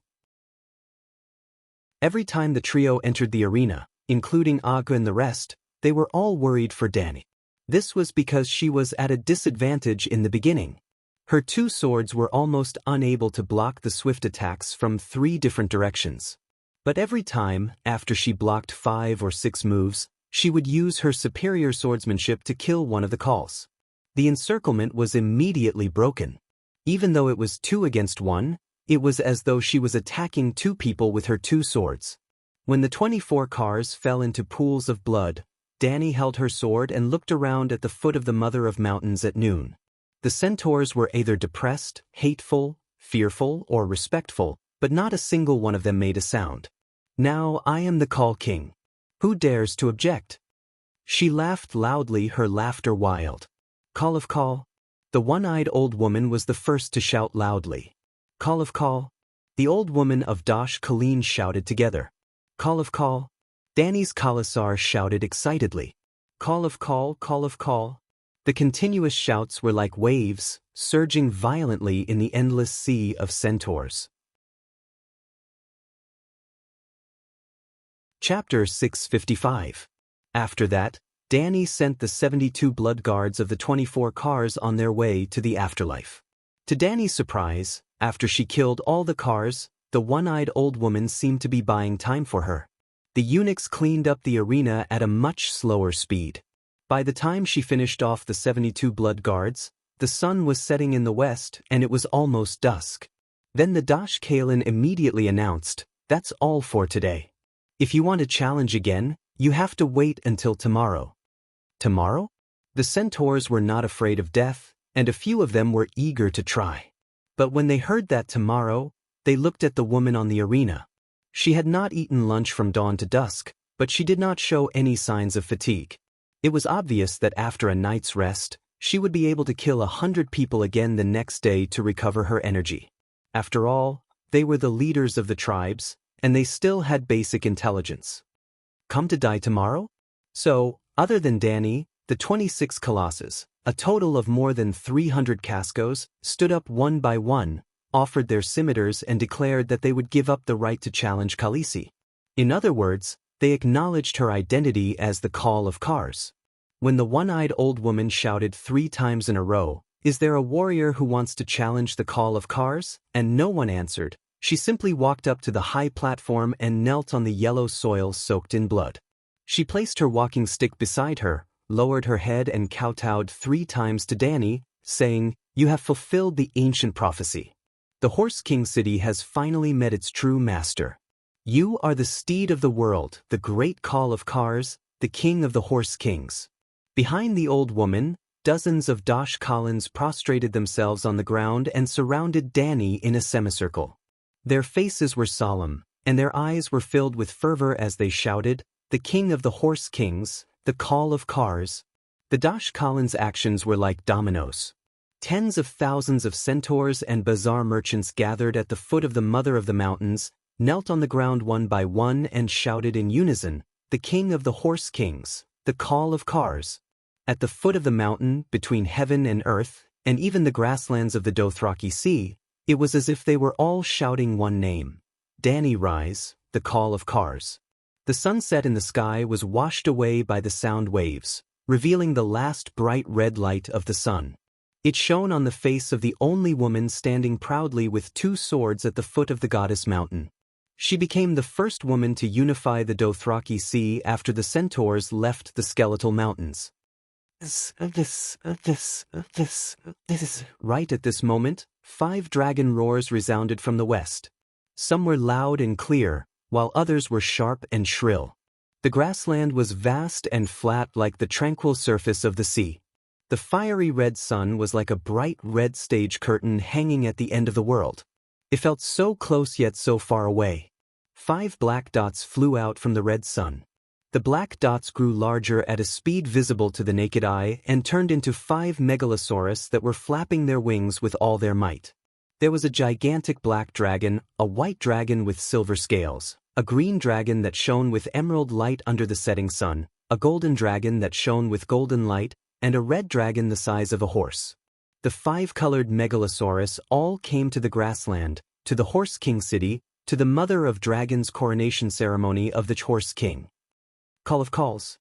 A: Every time the trio entered the arena, including Aga and the rest, They were all worried for Dani. This was because she was at a disadvantage in the beginning. Her two swords were almost unable to block the swift attacks from 3 different directions. But every time, after she blocked 5 or 6 moves, she would use her superior swordsmanship to kill one of the calls. The encirclement was immediately broken. Even though it was 2 against 1, it was as though she was attacking 2 people with her 2 swords. When the 24 cars fell into pools of blood, Dani held her sword and looked around at the foot of the Mother of Mountains at noon. The centaurs were either depressed, hateful, fearful, or respectful, but not a single one of them made a sound. Now I am the Call King. Who dares to object? She laughed loudly, her laughter wild. Call of Call. The one-eyed old woman was the first to shout loudly. Call of Call. The old woman of Dosh Colleen shouted together. Call of Call. Dani's Khalasar shouted excitedly. Call of Call, Call of Call. The continuous shouts were like waves, surging violently in the endless sea of centaurs. Chapter 655. After that, Dani sent the 72 blood guards of the 24 cars on their way to the afterlife. To Dani's surprise, after she killed all the cars, the one-eyed old woman seemed to be buying time for her. The eunuchs cleaned up the arena at a much slower speed. By the time she finished off the 72 blood guards, the sun was setting in the west and it was almost dusk. Then the Dosh Kalin immediately announced, "That's all for today. If you want to challenge again, you have to wait until tomorrow." Tomorrow? The centaurs were not afraid of death, and a few of them were eager to try. But when they heard that tomorrow, they looked at the woman on the arena. She had not eaten lunch from dawn to dusk, but she did not show any signs of fatigue. It was obvious that after a night's rest, she would be able to kill 100 people again the next day to recover her energy. After all, they were the leaders of the tribes, and they still had basic intelligence. Come to die tomorrow? So, other than Dani, the 26 colossus, a total of more than 300 Cascos, stood up one by one, offered their scimitars and declared that they would give up the right to challenge Khaleesi. In other words, they acknowledged her identity as the Call of Cars. When the one-eyed old woman shouted 3 times in a row, "Is there a warrior who wants to challenge the Call of Cars?" and no one answered, she simply walked up to the high platform and knelt on the yellow soil soaked in blood. She placed her walking stick beside her, lowered her head and kowtowed 3 times to Dani, saying, "You have fulfilled the ancient prophecy. The Horse King city has finally met its true master. You are the steed of the world, the great Call of Cars, the king of the Horse Kings." Behind the old woman, dozens of Dosh Kalins prostrated themselves on the ground and surrounded Dani in a semicircle. Their faces were solemn, and their eyes were filled with fervor as they shouted, "The king of the Horse Kings, the Call of Cars." The Dosh Kalins' actions were like dominoes. Tens of thousands of centaurs and bazaar merchants gathered at the foot of the Mother of the Mountains, knelt on the ground one by one and shouted in unison, "The king of the Horse Kings, the Call of Cars." At the foot of the mountain, between heaven and earth, and even the grasslands of the Dothraki Sea, it was as if they were all shouting one name, Dani Rise, the Call of Cars. The sunset in the sky was washed away by the sound waves, revealing the last bright red light of the sun. It shone on the face of the only woman standing proudly with 2 swords at the foot of the goddess mountain. She became the first woman to unify the Dothraki Sea after the centaurs left the skeletal mountains. Right at this moment, 5 dragon roars resounded from the west. Some were loud and clear, while others were sharp and shrill. The grassland was vast and flat like the tranquil surface of the sea. The fiery red sun was like a bright red stage curtain hanging at the end of the world. It felt so close yet so far away. 5 black dots flew out from the red sun. The black dots grew larger at a speed visible to the naked eye and turned into 5 megalosaurus that were flapping their wings with all their might. There was a gigantic black dragon, a white dragon with silver scales, a green dragon that shone with emerald light under the setting sun, a golden dragon that shone with golden light, and a red dragon the size of a horse. The 5-colored megalosaurus all came to the grassland, to the Horse King city, to the Mother of Dragons' coronation ceremony of the Horse King. Call of Calls.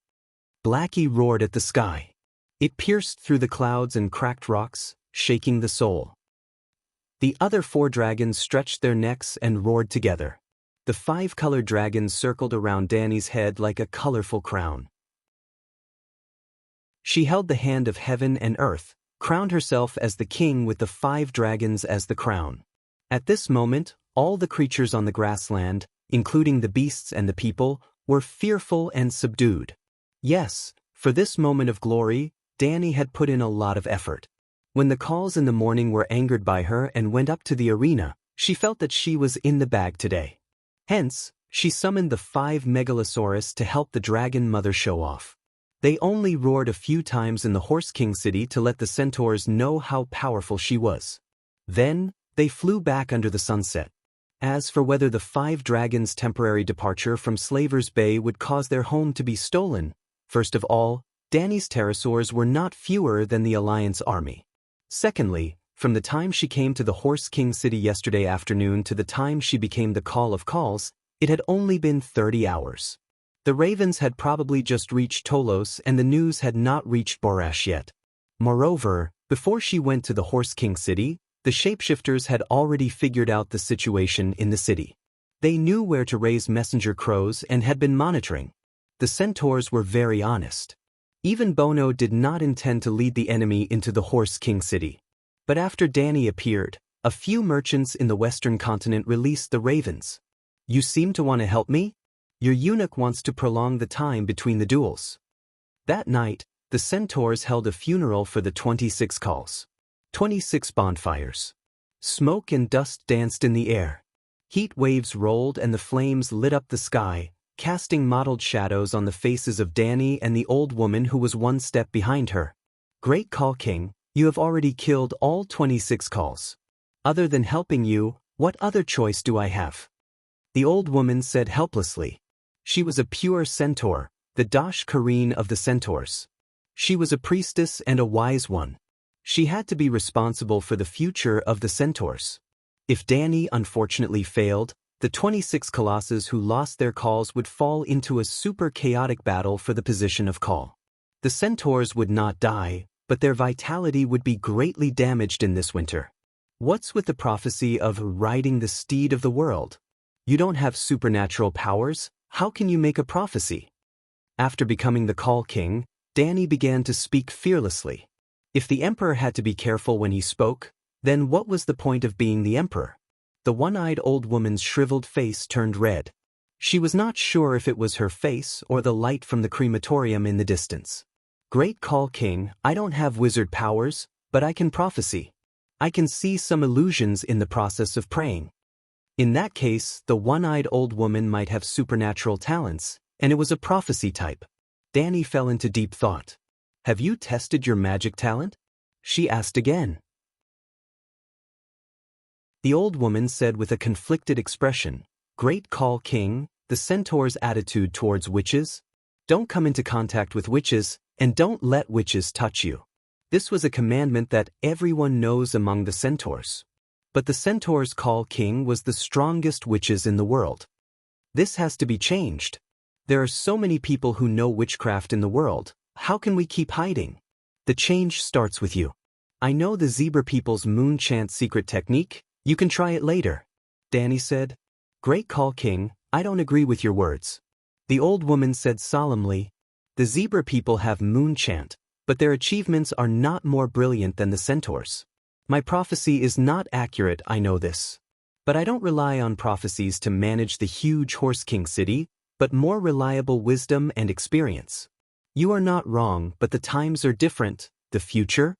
A: Blackie roared at the sky. It pierced through the clouds and cracked rocks, shaking the soul. The other 4 dragons stretched their necks and roared together. The 5-colored dragons circled around Danny's head like a colorful crown. She held the hand of heaven and earth, crowned herself as the king with the 5 dragons as the crown. At this moment, all the creatures on the grassland, including the beasts and the people, were fearful and subdued. Yes, for this moment of glory, Danny had put in a lot of effort. When the calls in the morning were angered by her and went up to the arena, she felt that she was in the bag today. Hence, she summoned the 5 megalosaurus to help the dragon mother show off. They only roared a few times in the Horse King city to let the centaurs know how powerful she was. Then, they flew back under the sunset. As for whether the 5 dragons' temporary departure from Slaver's Bay would cause their home to be stolen, first of all, Danny's pterosaurs were not fewer than the Alliance army. Secondly, from the time she came to the Horse King city yesterday afternoon to the time she became the Call of Calls, it had only been 30 hours. The ravens had probably just reached Tolos and the news had not reached Borash yet. Moreover, before she went to the Horse King city, the shapeshifters had already figured out the situation in the city. They knew where to raise messenger crows and had been monitoring. The centaurs were very honest. Even Bono did not intend to lead the enemy into the Horse King city. But after Danny appeared, a few merchants in the western continent released the ravens. "You seem to want to help me? Your eunuch wants to prolong the time between the duels." That night, the centaurs held a funeral for the 26 calls. 26 bonfires. Smoke and dust danced in the air. Heat waves rolled and the flames lit up the sky, casting mottled shadows on the faces of Danny and the old woman who was one step behind her. "Great Call King, you have already killed all 26 calls. Other than helping you, what other choice do I have?" The old woman said helplessly. She was a pure centaur, the Dash Kareen of the centaurs. She was a priestess and a wise one. She had to be responsible for the future of the centaurs. If Danny unfortunately failed, the 26 colossus who lost their calls would fall into a super chaotic battle for the position of call. The centaurs would not die, but their vitality would be greatly damaged in this winter. What's with the prophecy of riding the steed of the world? You don't have supernatural powers, how can you make a prophecy? After becoming the Call King, Danny began to speak fearlessly. If the emperor had to be careful when he spoke, then what was the point of being the emperor? The one-eyed old woman's shriveled face turned red. She was not sure if it was her face or the light from the crematorium in the distance. "Great Call King, I don't have wizard powers, but I can prophesy. I can see some illusions in the process of praying." In that case, the one-eyed old woman might have supernatural talents, and it was a prophecy type. Danny fell into deep thought. "Have you tested your magic talent?" she asked again. The old woman said with a conflicted expression, "Great Call King, the centaur's attitude towards witches? Don't come into contact with witches, and don't let witches touch you." This was a commandment that everyone knows among the centaurs. But the centaur's Call King was the strongest witches in the world. This has to be changed. There are so many people who know witchcraft in the world. How can we keep hiding? The change starts with you. I know the zebra people's moon chant secret technique. You can try it later, Danny said. "Great Call King, I don't agree with your words." The old woman said solemnly, "The zebra people have moon chant, but their achievements are not more brilliant than the centaurs. My prophecy is not accurate, I know this. But I don't rely on prophecies to manage the huge Horse King city, but more reliable wisdom and experience." "You are not wrong, but the times are different. The future?"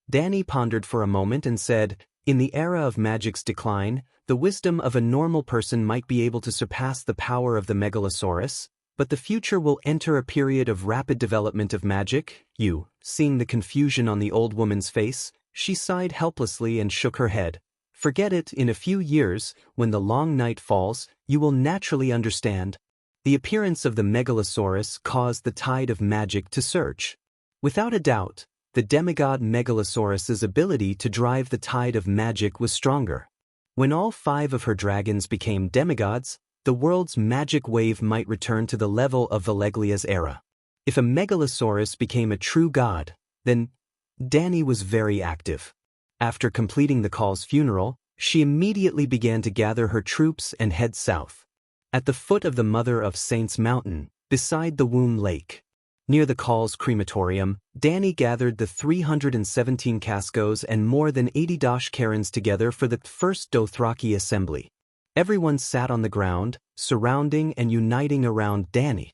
A: Danny pondered for a moment and said, "In the era of magic's decline, the wisdom of a normal person might be able to surpass the power of the megalosaurus, but the future will enter a period of rapid development of magic." Seeing the confusion on the old woman's face, she sighed helplessly and shook her head. "Forget it, in a few years, when the long night falls, you will naturally understand." The appearance of the megalosaurus caused the tide of magic to surge. Without a doubt, the demigod megalosaurus's ability to drive the tide of magic was stronger. When all 5 of her dragons became demigods, the world's magic wave might return to the level of Valeglia's era. If a megalosaurus became a true god, then Dani was very active. After completing the Call's funeral, she immediately began to gather her troops and head south. At the foot of the Mother of Saints Mountain, beside the Womb Lake, near the Call's crematorium, Dani gathered the 317 Cascos and more than 80 Doshkarens together for the first Dothraki assembly. Everyone sat on the ground, surrounding and uniting around Dani.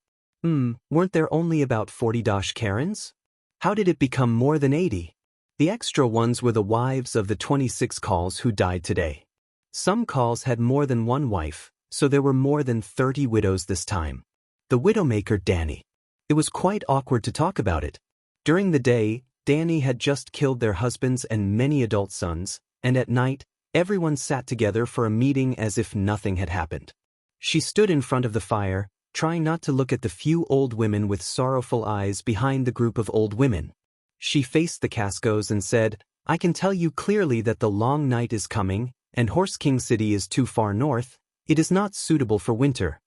A: Weren't there only about 40 Doshkarens? How did it become more than 80? The extra ones were the wives of the 26 Calls who died today. Some Calls had more than one wife, so there were more than 30 widows this time. The widowmaker Dani. It was quite awkward to talk about it. During the day, Dani had just killed their husbands and many adult sons, and at night, everyone sat together for a meeting as if nothing had happened. She stood in front of the fire, trying not to look at the few old women with sorrowful eyes behind the group of old women. She faced the Cascos and said, "I can tell you clearly that the long night is coming, and Horse King City is too far north. It is not suitable for winter.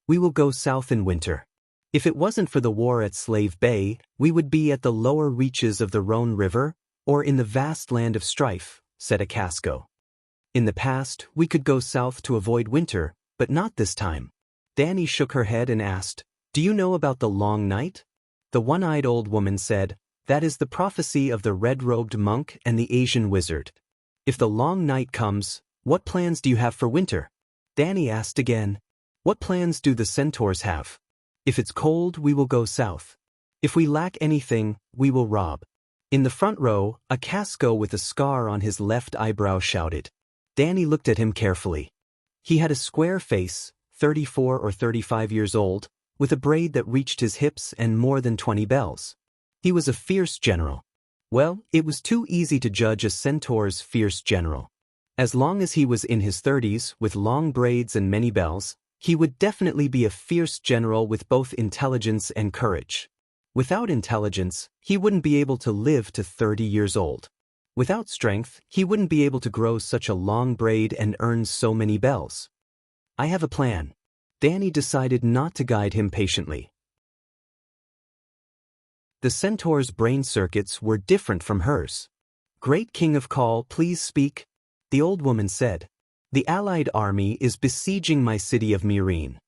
A: We will go south in winter. If it wasn't for the war at Slave Bay, we would be at the lower reaches of the Rhone River, or in the vast land of strife," said a Casco. "In the past, we could go south to avoid winter, but not this time." Dani shook her head and asked, "Do you know about the long night?" The one-eyed old woman said, "That is the prophecy of the red-robed monk and the Asian wizard. If the long night comes, what plans do you have for winter?" Dani asked again, "What plans do the centaurs have? If it's cold, we will go south. If we lack anything, we will rob." In the front row, a Casco with a scar on his left eyebrow shouted. Dani looked at him carefully. He had a square face, 34 or 35 years old, with a braid that reached his hips and more than 20 bells. He was a fierce general. Well, it was too easy to judge a centaur's fierce general. As long as he was in his 30s, with long braids and many bells, he would definitely be a fierce general with both intelligence and courage. Without intelligence, he wouldn't be able to live to 30 years old. Without strength, he wouldn't be able to grow such a long braid and earn so many bells. "I have a plan." Dani decided not to guide him patiently. The centaur's brain circuits were different from hers. "Great King of Call, please speak," the old woman said. "The allied army is besieging my city of Meereen.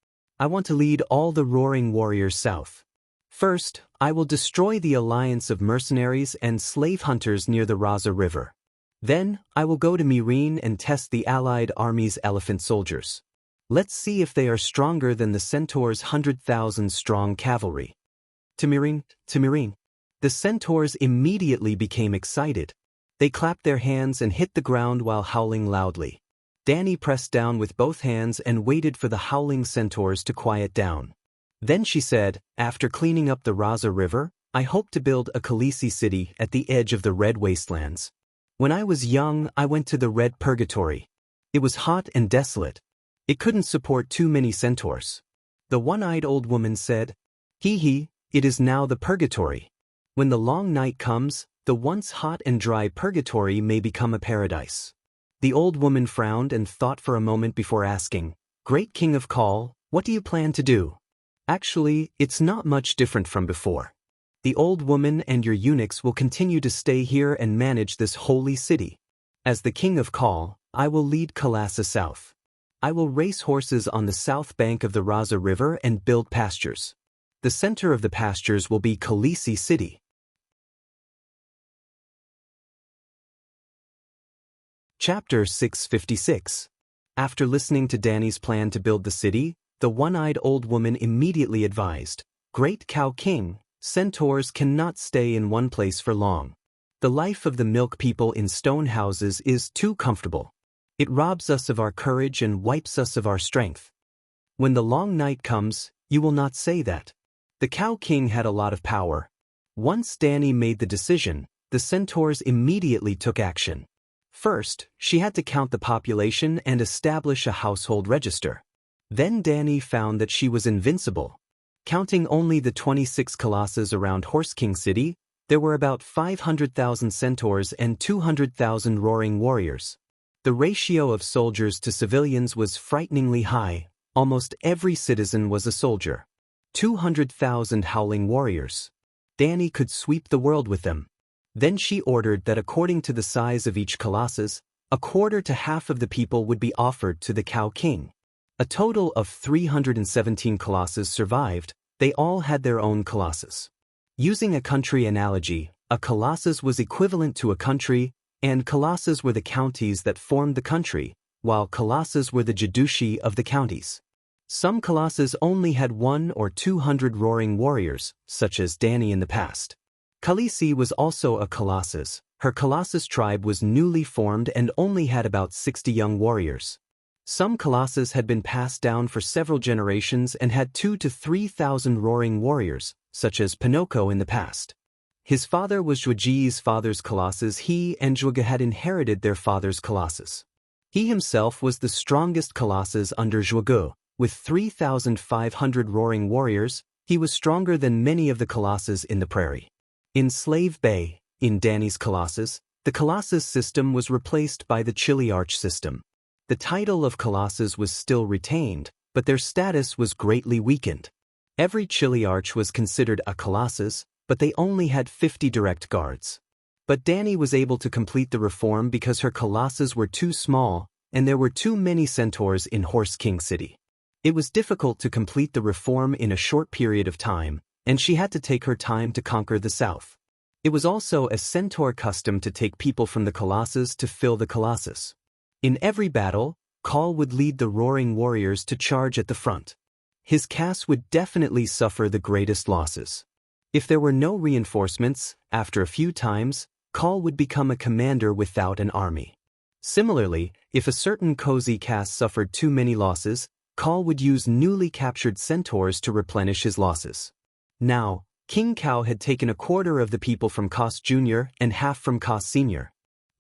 A: I want to lead all the roaring warriors south. First, I will destroy the alliance of mercenaries and slave hunters near the Raza River. Then, I will go to Meereen and test the allied army's elephant soldiers. Let's see if they are stronger than the centaur's 100,000 strong cavalry." To Meereen, to Meereen. The centaurs immediately became excited. They clapped their hands and hit the ground while howling loudly. Dani pressed down with both hands and waited for the howling centaurs to quiet down. Then she said, "After cleaning up the Raza River, I hope to build a Khaleesi city at the edge of the Red Wastelands. When I was young, I went to the Red Purgatory. It was hot and desolate. It couldn't support too many centaurs." The one-eyed old woman said, "Hee, it is now the Purgatory. When the long night comes, the once hot and dry Purgatory may become a paradise." The old woman frowned and thought for a moment before asking, "Great King of Call, what do you plan to do?" "Actually, it's not much different from before. The old woman and your eunuchs will continue to stay here and manage this holy city. As the King of Call, I will lead Kalassa south. I will race horses on the south bank of the Raza River and build pastures. The center of the pastures will be Khaleesi City." Chapter 656. After listening to Dani's plan to build the city, the one-eyed old woman immediately advised, "Great Cow King, centaurs cannot stay in one place for long. The life of the milk people in stone houses is too comfortable. It robs us of our courage and wipes us of our strength. When the long night comes, you will not say that." The Cow King had a lot of power. Once Dani made the decision, the centaurs immediately took action. First, she had to count the population and establish a household register. Then Dani found that she was invincible. Counting only the 26 colossus around Horse King City, there were about 500,000 centaurs and 200,000 roaring warriors. The ratio of soldiers to civilians was frighteningly high. Almost every citizen was a soldier. 200,000 howling warriors. Dani could sweep the world with them. Then she ordered that according to the size of each colossus, a quarter to half of the people would be offered to the Cow King. A total of 317 colossus survived. They all had their own colossus. Using a country analogy, a colossus was equivalent to a country, and colossus were the counties that formed the country, while colossus were the judushi of the counties. Some colossus only had 100 or 200 roaring warriors, such as Dani in the past. Khaleesi was also a colossus. Her colossus tribe was newly formed and only had about 60 young warriors. Some colossus had been passed down for several generations and had 2,000 to 3,000 roaring warriors, such as Pinocchio in the past. His father was Zhuge's father's colossus. He and Zhuge had inherited their father's colossus. He himself was the strongest colossus under Zhuge. With 3,500 roaring warriors, he was stronger than many of the colossus in the prairie. In Slave Bay, in Dani's colossus, the colossus system was replaced by the Chiliarch system. The title of colossus was still retained, but their status was greatly weakened. Every Chiliarch was considered a colossus, but they only had 50 direct guards. But Dani was able to complete the reform because her colossus were too small, and there were too many centaurs in Horse King City. It was difficult to complete the reform in a short period of time, and she had to take her time to conquer the south. It was also a centaur custom to take people from the colossus to fill the colossus. In every battle, Khal would lead the roaring warriors to charge at the front. His caste would definitely suffer the greatest losses. If there were no reinforcements, after a few times, Khal would become a commander without an army. Similarly, if a certain cozy caste suffered too many losses, Khal would use newly captured centaurs to replenish his losses. Now, King Cow had taken a quarter of the people from Khas Jr. and half from Khas Sr.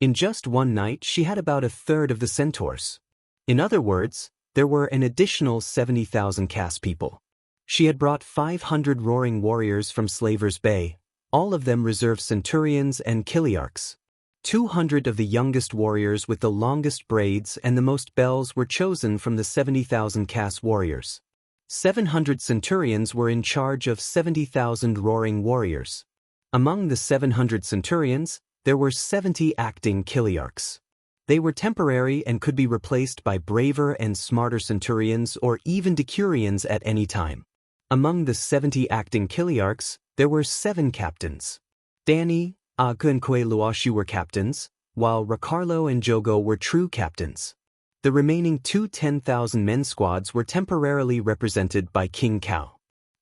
A: In just one night she had about a third of the centaurs. In other words, there were an additional 70,000 caste people. She had brought 500 roaring warriors from Slaver's Bay, all of them reserve centurions and Chiliarchs. 200 of the youngest warriors with the longest braids and the most bells were chosen from the 70,000 caste warriors. 700 centurions were in charge of 70,000 roaring warriors. Among the 700 centurions, there were 70 acting Chiliarchs. They were temporary and could be replaced by braver and smarter centurions or even decurions at any time. Among the 70 acting Chiliarchs, there were 7 captains. Dani, Aga and Luashu were captains, while Ricardo and Jogo were true captains. The remaining 2 10,000-men squads were temporarily represented by King Cow.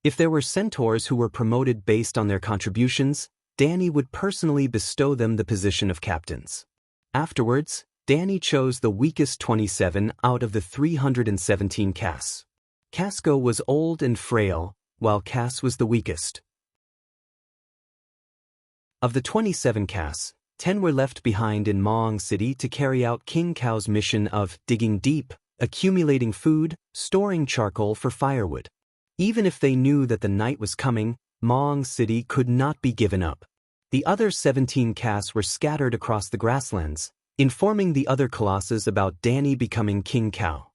A: If there were centaurs who were promoted based on their contributions, Dani would personally bestow them the position of captains. Afterwards, Dani chose the weakest 27 out of the 317 castes. Casco was old and frail, while Cass was the weakest. Of the 27 castes, 10 were left behind in Maong City to carry out King Cow's mission of digging deep, accumulating food, storing charcoal for firewood. Even if they knew that the night was coming, Maong City could not be given up. The other 17 castes were scattered across the grasslands, informing the other colossus about Dani becoming King Cow.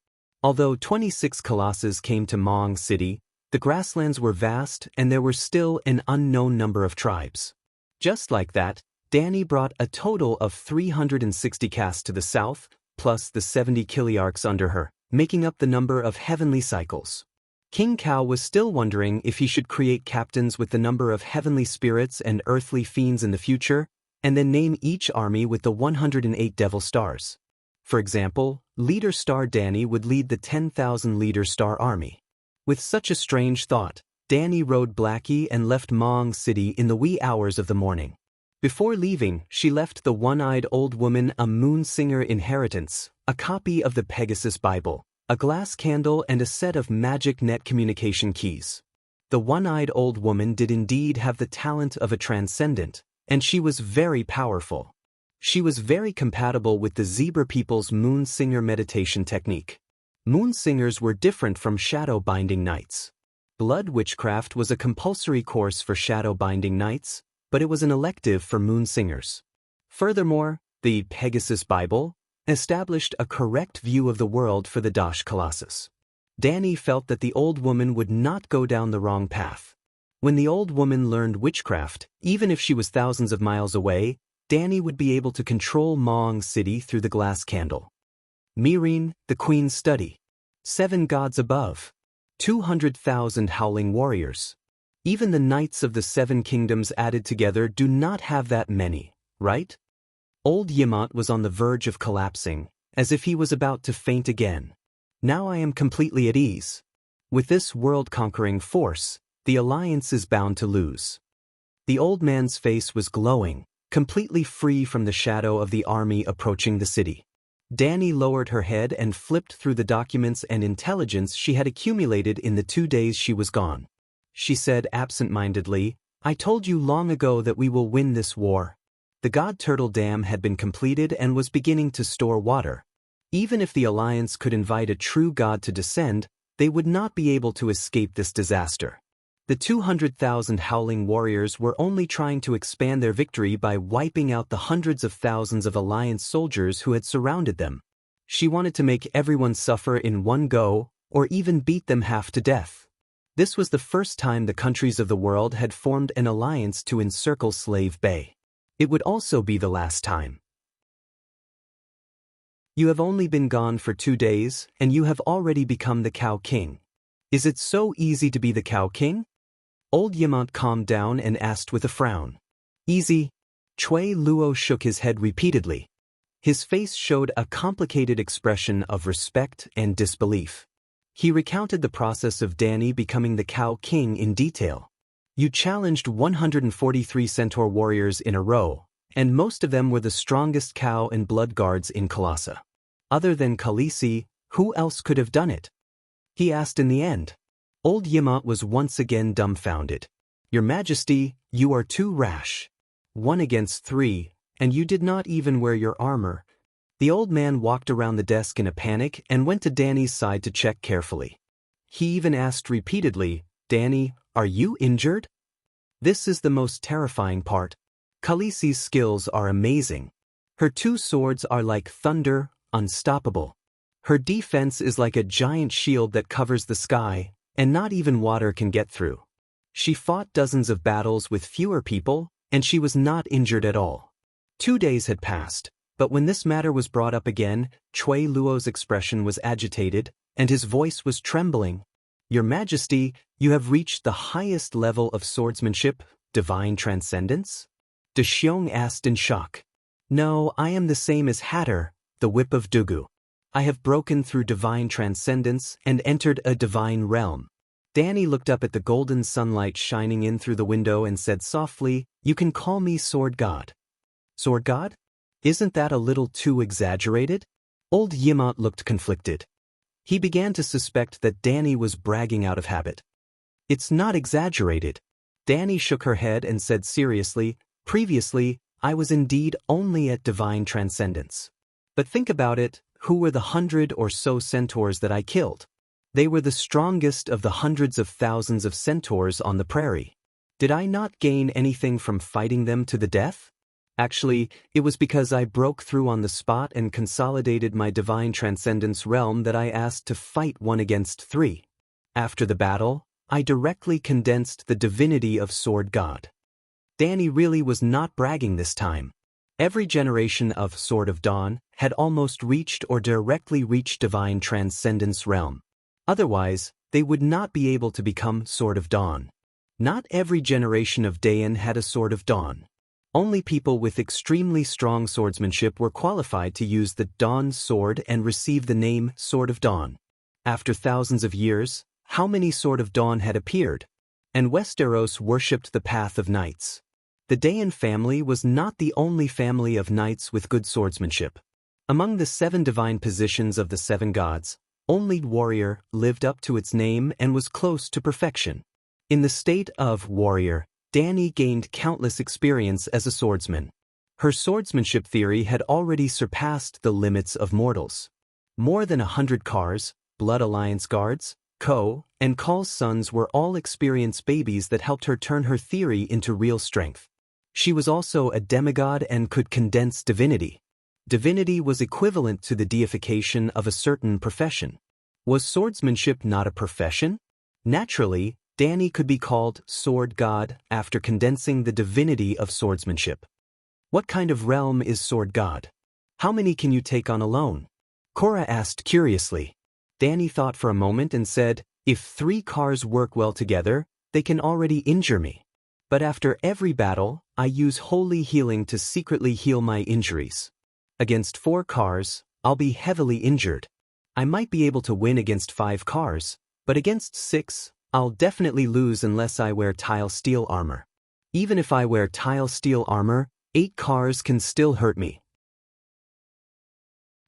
A: Although 26 colossus came to Maong City, the grasslands were vast and there were still an unknown number of tribes. Just like that, Dani brought a total of 360 castes to the south, plus the 70 Chiliarchs under her, making up the number of heavenly cycles. King Cow was still wondering if he should create captains with the number of heavenly spirits and earthly fiends in the future, and then name each army with the 108 devil stars. For example, Leader Star Dani would lead the 10,000 Leader Star army. With such a strange thought, Dani rode Blackie and left Maong City in the wee hours of the morning. Before leaving, she left the one-eyed old woman a moon singer inheritance, a copy of the Pegasus Bible, a glass candle and a set of magic net communication keys. The one-eyed old woman did indeed have the talent of a transcendent, and she was very powerful. She was very compatible with the Zebra people's moon singer meditation technique. Moon singers were different from shadow binding knights. Blood witchcraft was a compulsory course for shadow binding knights, but it was an elective for moon singers. Furthermore, the Pegasus Bible established a correct view of the world for the Dash Colossus. Danny felt that the old woman would not go down the wrong path. When the old woman learned witchcraft, even if she was thousands of miles away, Danny would be able to control Maong City through the glass candle. Mireen, the Queen's study. 7 gods above. 200,000 howling warriors. Even the knights of the 7 kingdoms added together do not have that many, right? Old Yimot was on the verge of collapsing, as if he was about to faint again. Now I am completely at ease. With this world-conquering force, the Alliance is bound to lose. The old man's face was glowing, completely free from the shadow of the army approaching the city. Danny lowered her head and flipped through the documents and intelligence she had accumulated in the 2 days she was gone. She said absent-mindedly, "I told you long ago that we will win this war." The God Turtle Dam had been completed and was beginning to store water. Even if the Alliance could invite a true god to descend, they would not be able to escape this disaster. The 200,000 howling warriors were only trying to expand their victory by wiping out the hundreds of thousands of Alliance soldiers who had surrounded them. She wanted to make everyone suffer in one go, or even beat them half to death. This was the first time the countries of the world had formed an alliance to encircle Slave Bay. It would also be the last time. You have only been gone for 2 days, and you have already become the Cow King. Is it so easy to be the Cow King? Old Yimot calmed down and asked with a frown. Easy? Chui Luo shook his head repeatedly. His face showed a complicated expression of respect and disbelief. He recounted the process of Danny becoming the Cow King in detail. You challenged 143 centaur warriors in a row, and most of them were the strongest cow and blood guards in Colossa. Other than Khaleesi, who else could have done it? He asked in the end. Old Yimot was once again dumbfounded. Your Majesty, you are too rash. 1 against 3, and you did not even wear your armor. The old man walked around the desk in a panic and went to Danny's side to check carefully. He even asked repeatedly, Danny, are you injured? This is the most terrifying part. Khaleesi's skills are amazing. Her 2 swords are like thunder, unstoppable. Her defense is like a giant shield that covers the sky, and not even water can get through. She fought dozens of battles with fewer people, and she was not injured at all. 2 days had passed, but when this matter was brought up again, Chui Luo's expression was agitated, and his voice was trembling. Your Majesty, you have reached the highest level of swordsmanship, divine transcendence? De Xiong asked in shock. No, I am the same as Hatter, the whip of Dugu. I have broken through divine transcendence and entered a divine realm. Danny looked up at the golden sunlight shining in through the window and said softly, You can call me Sword God. Sword God? Isn't that a little too exaggerated? Old Yimot looked conflicted. He began to suspect that Danny was bragging out of habit. It's not exaggerated. Danny shook her head and said seriously, Previously, I was indeed only at divine transcendence. But think about it, who were the 100 or so centaurs that I killed? They were the strongest of the hundreds of thousands of centaurs on the prairie. Did I not gain anything from fighting them to the death? Actually, it was because I broke through on the spot and consolidated my divine transcendence realm that I asked to fight 1 against 3. After the battle, I directly condensed the divinity of Sword God. Danny really was not bragging this time. Every generation of Sword of Dawn had almost reached or directly reached divine transcendence realm. Otherwise, they would not be able to become Sword of Dawn. Not every generation of Daein had a Sword of Dawn. Only people with extremely strong swordsmanship were qualified to use the Dawn sword and receive the name Sword of Dawn. After thousands of years, how many Sword of Dawn had appeared? And Westeros worshipped the path of knights. The Daein family was not the only family of knights with good swordsmanship. Among the 7 divine positions of the 7 gods, only warrior lived up to its name and was close to perfection. In the state of warrior, Danny gained countless experience as a swordsman. Her swordsmanship theory had already surpassed the limits of mortals. More than 100 Cars, Blood Alliance guards, Ko, and Kal's sons were all experienced babies that helped her turn her theory into real strength. She was also a demigod and could condense divinity. Divinity was equivalent to the deification of a certain profession. Was swordsmanship not a profession? Naturally, Danny could be called sword god after condensing the divinity of swordsmanship. What kind of realm is sword god? How many can you take on alone? Cora asked curiously. Danny thought for a moment and said, if 3 cars work well together, they can already injure me. But after every battle, I use holy healing to secretly heal my injuries. Against 4 cars, I'll be heavily injured. I might be able to win against 5 cars, but against 6, I'll definitely lose unless I wear tile steel armor. Even if I wear tile steel armor, 8 cars can still hurt me.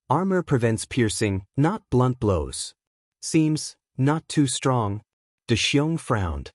A: Armor prevents piercing, not blunt blows. Seems not too strong. De Xiong frowned.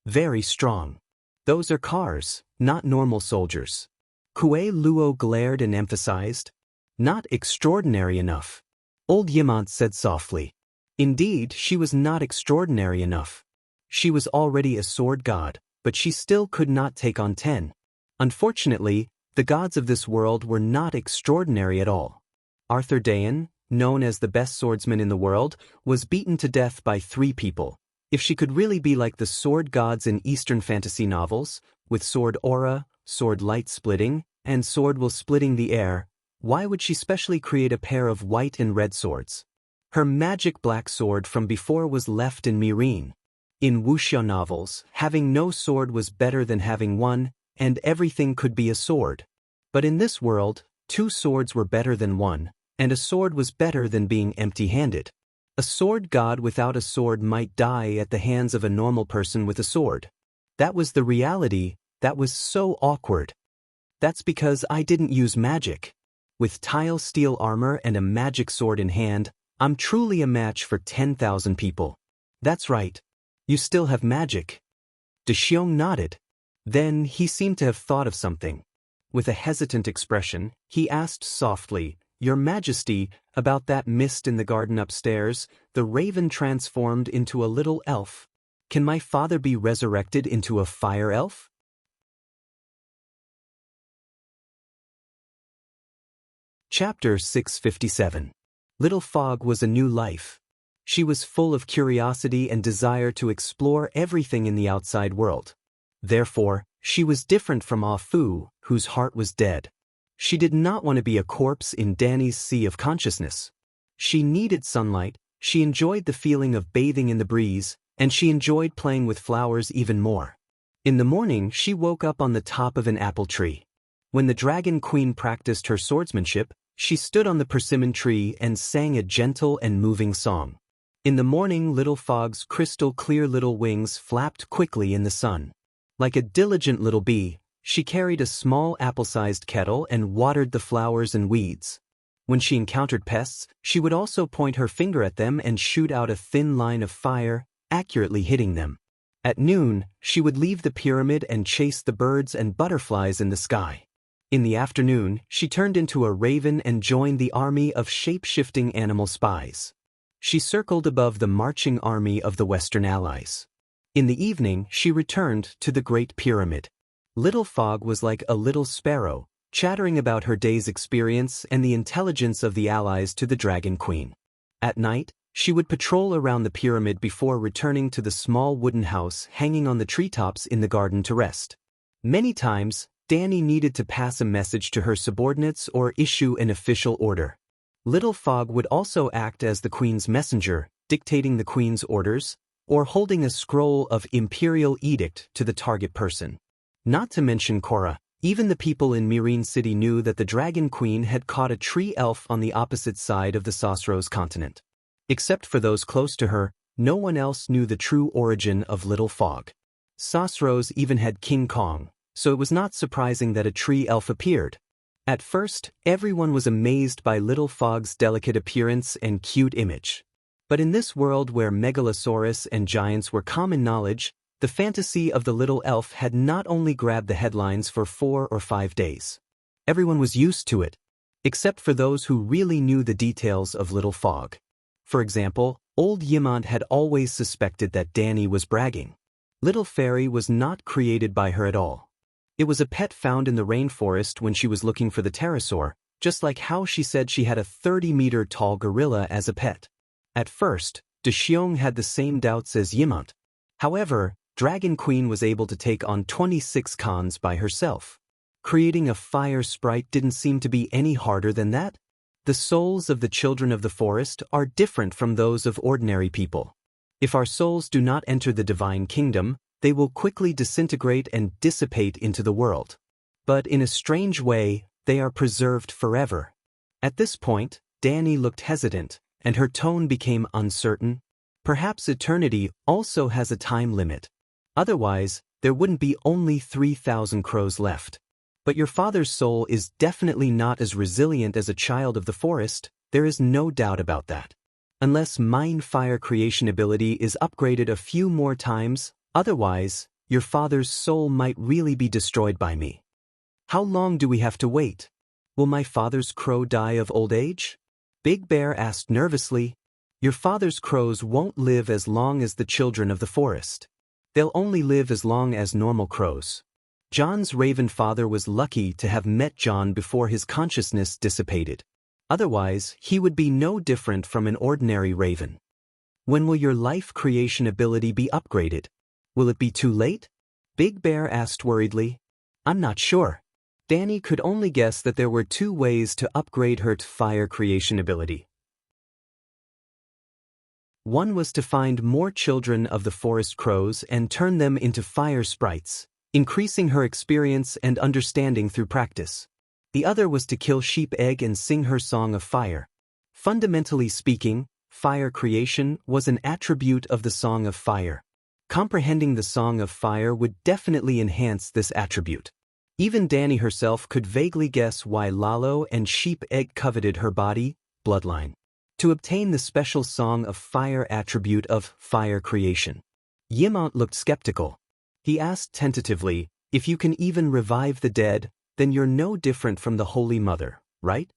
A: Very strong. Those are cars, not normal soldiers. Kuei Luo glared and emphasized. Not extraordinary enough. Old Yimant said softly. Indeed, she was not extraordinary enough. She was already a sword god, but she still could not take on 10. Unfortunately, the gods of this world were not extraordinary at all. Arthur Dayan, known as the best swordsman in the world, was beaten to death by 3 people. If she could really be like the sword gods in Eastern fantasy novels, with sword aura, sword light splitting, and sword will splitting the air, why would she specially create a pair of white and red swords? Her magic black sword from before was left in Mireen. In wuxia novels, having no sword was better than having one, and everything could be a sword. But in this world, 2 swords were better than one, and a sword was better than being empty-handed. A sword god without a sword might die at the hands of a normal person with a sword. That was the reality. That was so awkward. That's because I didn't use magic. With tile steel armor and a magic sword in hand, I'm truly a match for 10,000 people. That's right. You still have magic. De Xiong nodded. Then he seemed to have thought of something. With a hesitant expression, he asked softly, Your Majesty, about that mist in the garden upstairs, the raven transformed into a little elf. Can my father be resurrected into a fire elf? Chapter 657. Little Fog was a new life. She was full of curiosity and desire to explore everything in the outside world. Therefore, she was different from Ah Fu, whose heart was dead. She did not want to be a corpse in Danny's sea of consciousness. She needed sunlight, she enjoyed the feeling of bathing in the breeze, and she enjoyed playing with flowers even more. In the morning, she woke up on the top of an apple tree. When the Dragon Queen practiced her swordsmanship, she stood on the persimmon tree and sang a gentle and moving song. In the morning, Little Fog's crystal-clear little wings flapped quickly in the sun. Like a diligent little bee, she carried a small apple-sized kettle and watered the flowers and weeds. When she encountered pests, she would also point her finger at them and shoot out a thin line of fire, accurately hitting them. At noon, she would leave the pyramid and chase the birds and butterflies in the sky. In the afternoon, she turned into a raven and joined the army of shape-shifting animal spies. She circled above the marching army of the Western Allies. In the evening, she returned to the Great Pyramid. Little Fog was like a little sparrow, chattering about her day's experience and the intelligence of the allies to the Dragon Queen. At night, she would patrol around the pyramid before returning to the small wooden house hanging on the treetops in the garden to rest. Many times, Danny needed to pass a message to her subordinates or issue an official order. Little Fog would also act as the Queen's messenger, dictating the Queen's orders, or holding a scroll of imperial edict to the target person. Not to mention Cora, even the people in Mireen City knew that the Dragon Queen had caught a tree elf on the opposite side of the Sosros continent. Except for those close to her, no one else knew the true origin of Little Fog. Sosros even had King Kong, so it was not surprising that a tree elf appeared. At first, everyone was amazed by Little Fog's delicate appearance and cute image. But in this world where Megalosaurus and giants were common knowledge, the fantasy of the little elf had not only grabbed the headlines for 4 or 5 days. Everyone was used to it, except for those who really knew the details of Little Fog. For example, old Yimant had always suspected that Danny was bragging. Little Fairy was not created by her at all. It was a pet found in the rainforest when she was looking for the pterosaur, just like how she said she had a 30-meter tall gorilla as a pet. At first, De Xiong had the same doubts as Yimant. However, Dragon Queen was able to take on 26 cons by herself. Creating a fire sprite didn't seem to be any harder than that. The souls of the children of the forest are different from those of ordinary people. If our souls do not enter the divine kingdom, they will quickly disintegrate and dissipate into the world. But in a strange way, they are preserved forever. At this point, Danny looked hesitant, and her tone became uncertain. Perhaps eternity also has a time limit. Otherwise, there wouldn't be only 3,000 crows left. But your father's soul is definitely not as resilient as a child of the forest, there is no doubt about that. Unless mine fire creation ability is upgraded a few more times, otherwise, your father's soul might really be destroyed by me. How long do we have to wait? Will my father's crow die of old age? Big Bear asked nervously. Your father's crows won't live as long as the children of the forest. They'll only live as long as normal crows. John's raven father was lucky to have met John before his consciousness dissipated. Otherwise, he would be no different from an ordinary raven. When will your life creation ability be upgraded? Will it be too late? Big Bear asked worriedly. I'm not sure. Danny could only guess that there were 2 ways to upgrade her fire creation ability. One was to find more children of the forest crows and turn them into fire sprites, increasing her experience and understanding through practice. The other was to kill Sheep Egg and sing her song of fire. Fundamentally speaking, fire creation was an attribute of the Song of Fire. Comprehending the Song of Fire would definitely enhance this attribute. Even Danny herself could vaguely guess why Lalo and Sheep Egg coveted her body, bloodline, to obtain the special Song of Fire attribute of fire creation. Yimant looked skeptical. He asked tentatively, if you can even revive the dead, then you're no different from the Holy Mother, right?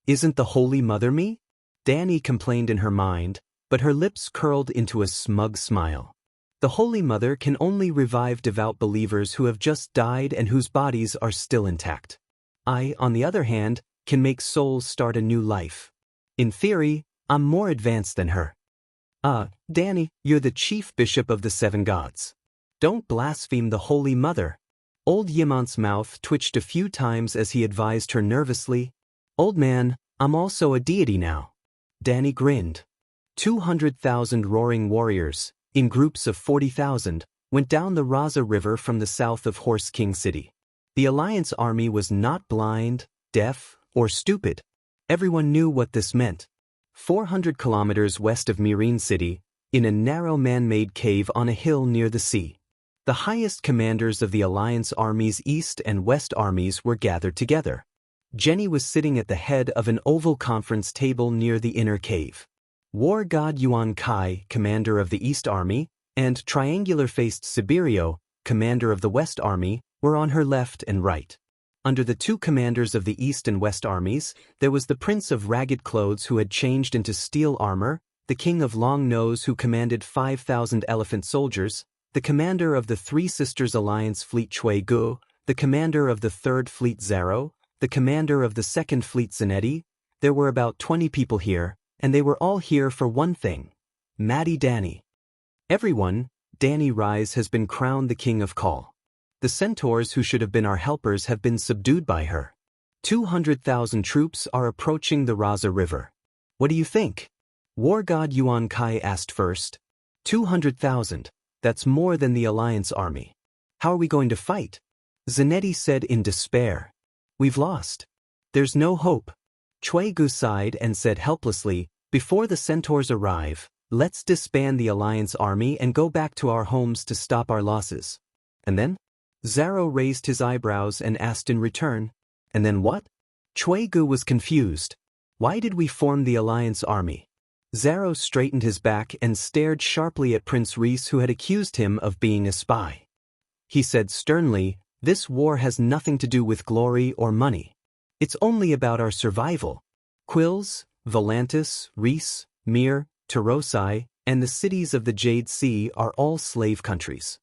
A: Isn't the Holy Mother me? Danny complained in her mind, but her lips curled into a smug smile. The Holy Mother can only revive devout believers who have just died and whose bodies are still intact. I, on the other hand, can make souls start a new life. In theory, I'm more advanced than her. Danny, you're the chief bishop of the 7 gods. Don't blaspheme the Holy Mother. Old Yimant's mouth twitched a few times as he advised her nervously. Old man, I'm also a deity now. Danny grinned. 200,000 roaring warriors, in groups of 40,000, went down the Raza River from the south of Horse King City. The Alliance army was not blind, deaf, or stupid. Everyone knew what this meant. 400 kilometers west of Mirin City, in a narrow man-made cave on a hill near the sea, the highest commanders of the Alliance Army's East and West armies were gathered together. Jenny was sitting at the head of an oval conference table near the inner cave. War God Yuan Kai, commander of the East Army, and triangular-faced Siberio, commander of the West Army, were on her left and right. Under the 2 commanders of the East and West armies, there was the Prince of Ragged Clothes who had changed into steel armor, the King of Long Nose who commanded 5,000 elephant soldiers, the commander of the 3 Sisters Alliance Fleet Chui Gu, the commander of the 3rd Fleet Zaro, the commander of the 2nd Fleet Zanetti. There were about 20 people here, and they were all here for one thing. Maddie Danny. Everyone, Danny Rise has been crowned the King of Call. The centaurs who should have been our helpers have been subdued by her. 200,000 troops are approaching the Raza River. What do you think? War God Yuan Kai asked first. 200,000. That's more than the Alliance army. How are we going to fight? Zanetti said in despair. We've lost. There's no hope. Chui Gu sighed and said helplessly, before the centaurs arrive, let's disband the Alliance army and go back to our homes to stop our losses. And then? Zaro raised his eyebrows and asked in return, and then what? Chui Gu was confused. Why did we form the Alliance army? Zaro straightened his back and stared sharply at Prince Reese, who had accused him of being a spy. He said sternly, this war has nothing to do with glory or money. It's only about our survival. Quills, Volantis, Reese, Mir, Tarosai, and the cities of the Jade Sea are all slave countries.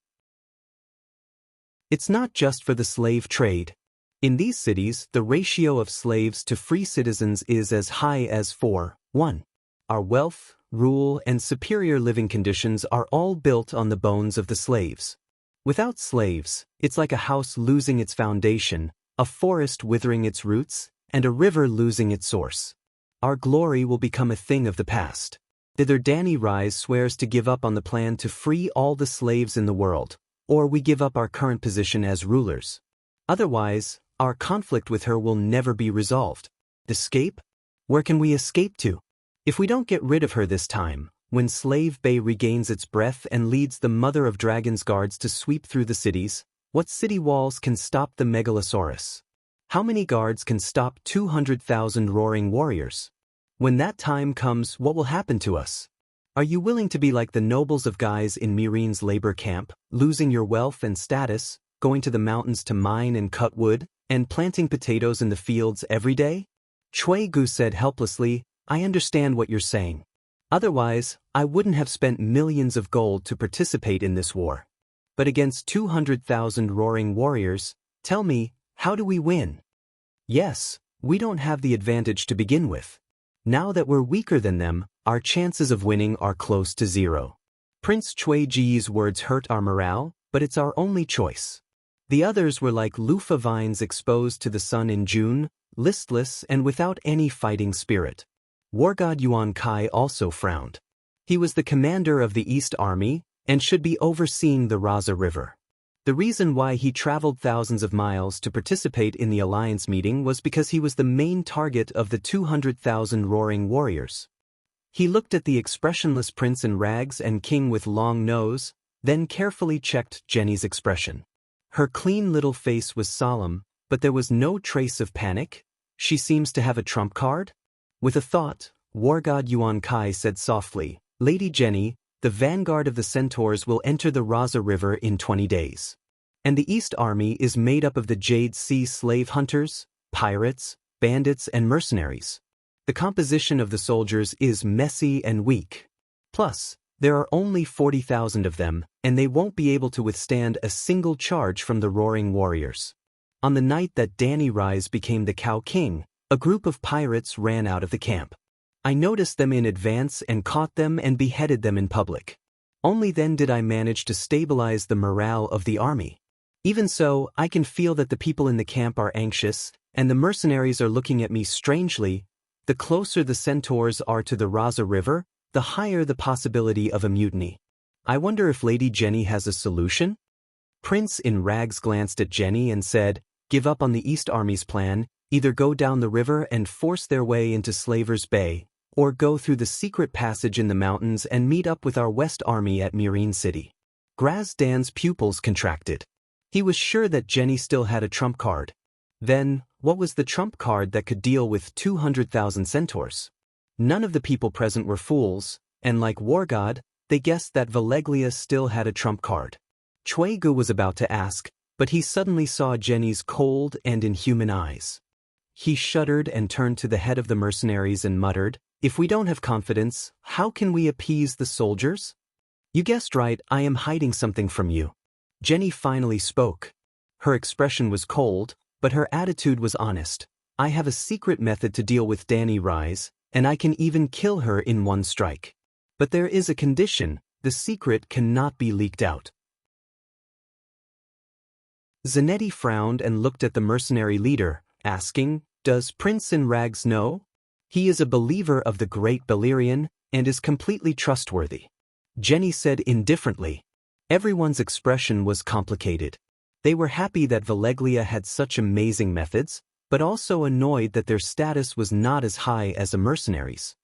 A: It's not just for the slave trade. In these cities, the ratio of slaves to free citizens is as high as 4:1. Our wealth, rule, and superior living conditions are all built on the bones of the slaves. Without slaves, it's like a house losing its foundation, a forest withering its roots, and a river losing its source. Our glory will become a thing of the past. Either Danny Rise swears to give up on the plan to free all the slaves in the world, or we give up our current position as rulers. Otherwise, our conflict with her will never be resolved. Escape? Where can we escape to? If we don't get rid of her this time, when Slave Bay regains its breath and leads the Mother of Dragons guards to sweep through the cities, what city walls can stop the Megalosaurus? How many guards can stop 200,000 roaring warriors? When that time comes, what will happen to us? Are you willing to be like the nobles of Guise in Myreen's labor camp, losing your wealth and status, going to the mountains to mine and cut wood, and planting potatoes in the fields every day? Chui Gu said helplessly, I understand what you're saying. Otherwise, I wouldn't have spent millions of gold to participate in this war. But against 200,000 roaring warriors, tell me, how do we win? Yes, we don't have the advantage to begin with. Now that we're weaker than them, our chances of winning are close to zero. Prince Chui Ji's words hurt our morale, but it's our only choice. The others were like loofah vines exposed to the sun in June, listless and without any fighting spirit. War God Yuan Kai also frowned. He was the commander of the East Army, and should be overseeing the Raza River. The reason why he traveled thousands of miles to participate in the alliance meeting was because he was the main target of the 200,000 roaring warriors. He looked at the expressionless prince in rags and king with long nose, then carefully checked Jenny's expression. Her clean little face was solemn, but there was no trace of panic. She seems to have a trump card? With a thought, War God Yuan Kai said softly, Lady Jenny, the vanguard of the centaurs will enter the Raza River in 20 days. And the East Army is made up of the Jade Sea slave hunters, pirates, bandits and mercenaries. The composition of the soldiers is messy and weak. Plus, there are only 40,000 of them, and they won't be able to withstand a single charge from the roaring warriors. On the night that Danny Rise became the Cow King, a group of pirates ran out of the camp. I noticed them in advance and caught them and beheaded them in public. Only then did I manage to stabilize the morale of the army. Even so, I can feel that the people in the camp are anxious, and the mercenaries are looking at me strangely. The closer the centaurs are to the Raza River, the higher the possibility of a mutiny. I wonder if Lady Jenny has a solution? Prince in Rags glanced at Jenny and said, Give up on the East Army's plan, either go down the river and force their way into Slaver's Bay, or go through the secret passage in the mountains and meet up with our West Army at Myreen City. Dan's pupils contracted. He was sure that Jenny still had a trump card. Then, what was the trump card that could deal with 200,000 centaurs? None of the people present were fools, and like War God, they guessed that Valeglia still had a trump card. Chui Gu was about to ask, but he suddenly saw Jenny's cold and inhuman eyes. He shuddered and turned to the head of the mercenaries and muttered, If we don't have confidence, how can we appease the soldiers? You guessed right, I am hiding something from you. Jenny finally spoke. Her expression was cold, but her attitude was honest. I have a secret method to deal with Danny Rise, and I can even kill her in one strike. But there is a condition, the secret cannot be leaked out. Zanetti frowned and looked at the mercenary leader, asking, Does Prince in Rags know? He is a believer of the great Balerion, and is completely trustworthy. Jenny said indifferently. Everyone's expression was complicated. They were happy that Valeglia had such amazing methods, but also annoyed that their status was not as high as a mercenary's.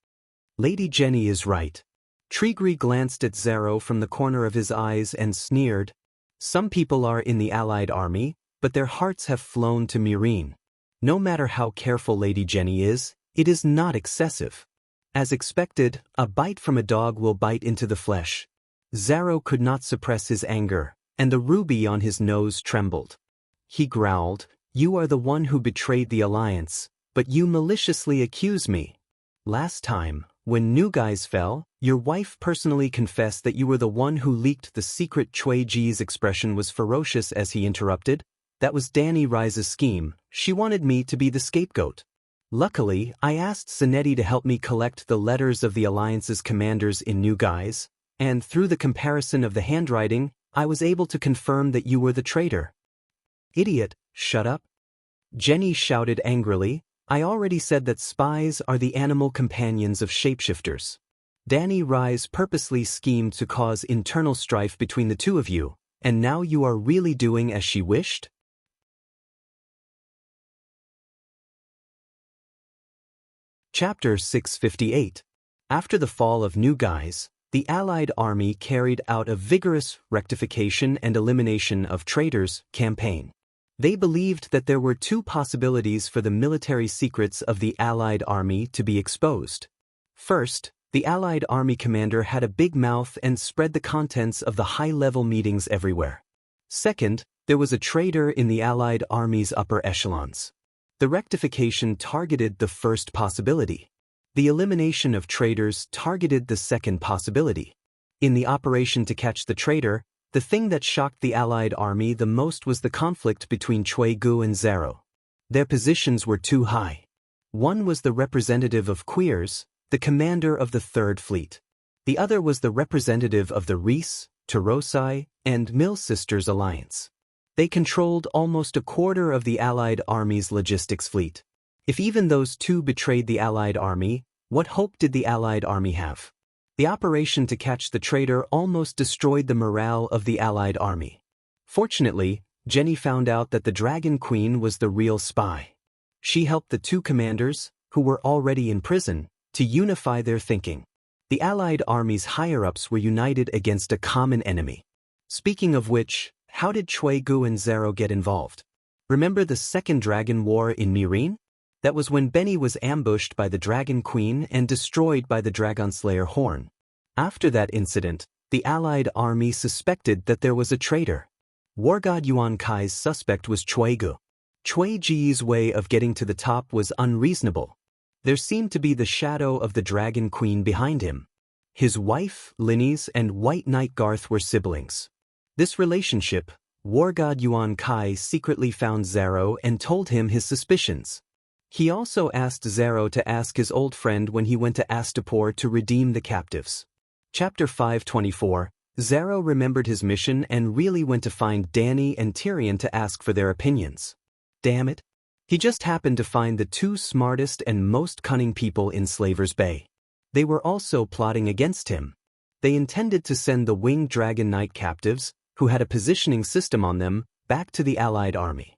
A: Lady Jenny is right. Trigri glanced at Zero from the corner of his eyes and sneered. Some people are in the Allied army, but their hearts have flown to Myreen. No matter how careful Lady Jenny is, it is not excessive. As expected, a bite from a dog will bite into the flesh. Zaro could not suppress his anger, and the ruby on his nose trembled. He growled, You are the one who betrayed the alliance, but you maliciously accuse me. Last time, when New Guys fell, your wife personally confessed that you were the one who leaked the secret. Chui Ji's expression was ferocious as he interrupted. That was Danny Rise's scheme. She wanted me to be the scapegoat. Luckily, I asked Zanetti to help me collect the letters of the Alliance's commanders in new guise, and through the comparison of the handwriting, I was able to confirm that you were the traitor. Idiot, shut up. Jenny shouted angrily. I already said that spies are the animal companions of shapeshifters. Danny Rise purposely schemed to cause internal strife between the two of you, and now you are really doing as she wished? Chapter 658. After the fall of New Guise, the Allied army carried out a vigorous rectification and elimination of traitors campaign. They believed that there were two possibilities for the military secrets of the Allied army to be exposed. First, the Allied army commander had a big mouth and spread the contents of the high-level meetings everywhere. Second, there was a traitor in the Allied army's upper echelons. The rectification targeted the first possibility. The elimination of traitors targeted the second possibility. In the operation to catch the traitor, the thing that shocked the Allied army the most was the conflict between Chuegu and Zero. Their positions were too high. One was the representative of Queers, the commander of the Third Fleet. The other was the representative of the Reese, Terosai, and Mill Sisters Alliance. They controlled almost a quarter of the Allied army's logistics fleet. If even those two betrayed the Allied army, what hope did the Allied army have? The operation to catch the traitor almost destroyed the morale of the Allied army. Fortunately, Jenny found out that the Dragon Queen was the real spy. She helped the two commanders, who were already in prison, to unify their thinking. The Allied army's higher-ups were united against a common enemy. Speaking of which, how did Chuegu and Zero get involved? Remember the Second Dragon War in Mirin? That was when Benny was ambushed by the Dragon Queen and destroyed by the Dragonslayer Horn. After that incident, the Allied army suspected that there was a traitor. War God Yuan Kai's suspect was Chuegu. Chui Ji's way of getting to the top was unreasonable. There seemed to be the shadow of the Dragon Queen behind him. His wife, Linny's, and White Knight Garth were siblings. This relationship, War God Yuan Kai secretly found Zero and told him his suspicions. He also asked Zero to ask his old friend when he went to Astapor to redeem the captives. Chapter 524, Zero remembered his mission and really went to find Danny and Tyrion to ask for their opinions. Damn it. He just happened to find the two smartest and most cunning people in Slaver's Bay. They were also plotting against him. They intended to send the Winged Dragon Knight captives, who had a positioning system on them, back to the Allied army.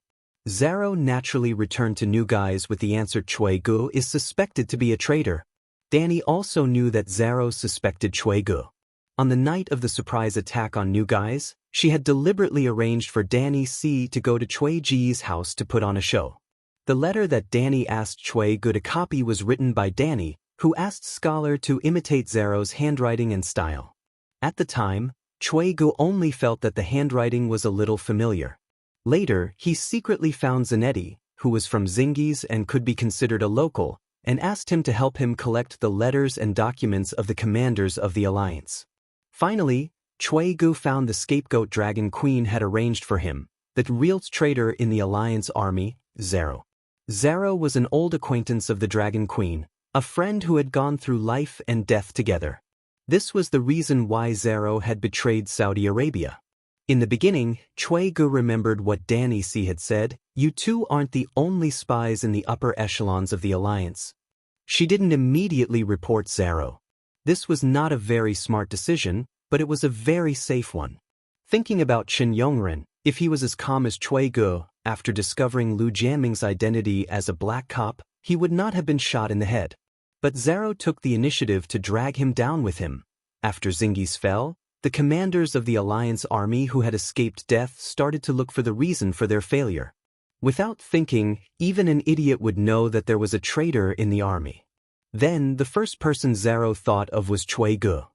A: Zero naturally returned to New Guise with the answer Chuegu is suspected to be a traitor. Danny also knew that Zero suspected Chuegu. On the night of the surprise attack on New Guise, she had deliberately arranged for Danny C to go to Chui Ji's house to put on a show. The letter that Danny asked Chuegu to copy was written by Danny, who asked Scholar to imitate Zero's handwriting and style. At the time, Chuegu only felt that the handwriting was a little familiar. Later, he secretly found Zanetti, who was from Zingis and could be considered a local, and asked him to help him collect the letters and documents of the commanders of the Alliance. Finally, Chuegu found the scapegoat Dragon Queen had arranged for him, the real traitor in the Alliance army, Zero. Zero was an old acquaintance of the Dragon Queen, a friend who had gone through life and death together. This was the reason why Zero had betrayed Saudi Arabia. In the beginning, Chuegu remembered what Danny C had said, "You two aren't the only spies in the upper echelons of the Alliance." She didn't immediately report Zero. This was not a very smart decision, but it was a very safe one. Thinking about Chen Yongren, if he was as calm as Chuegu, after discovering Lu Jiaming's identity as a black cop, he would not have been shot in the head. But Zero took the initiative to drag him down with him. After Zingis fell, the commanders of the Alliance army who had escaped death started to look for the reason for their failure. Without thinking, even an idiot would know that there was a traitor in the army. Then, the first person Zero thought of was Chuegu.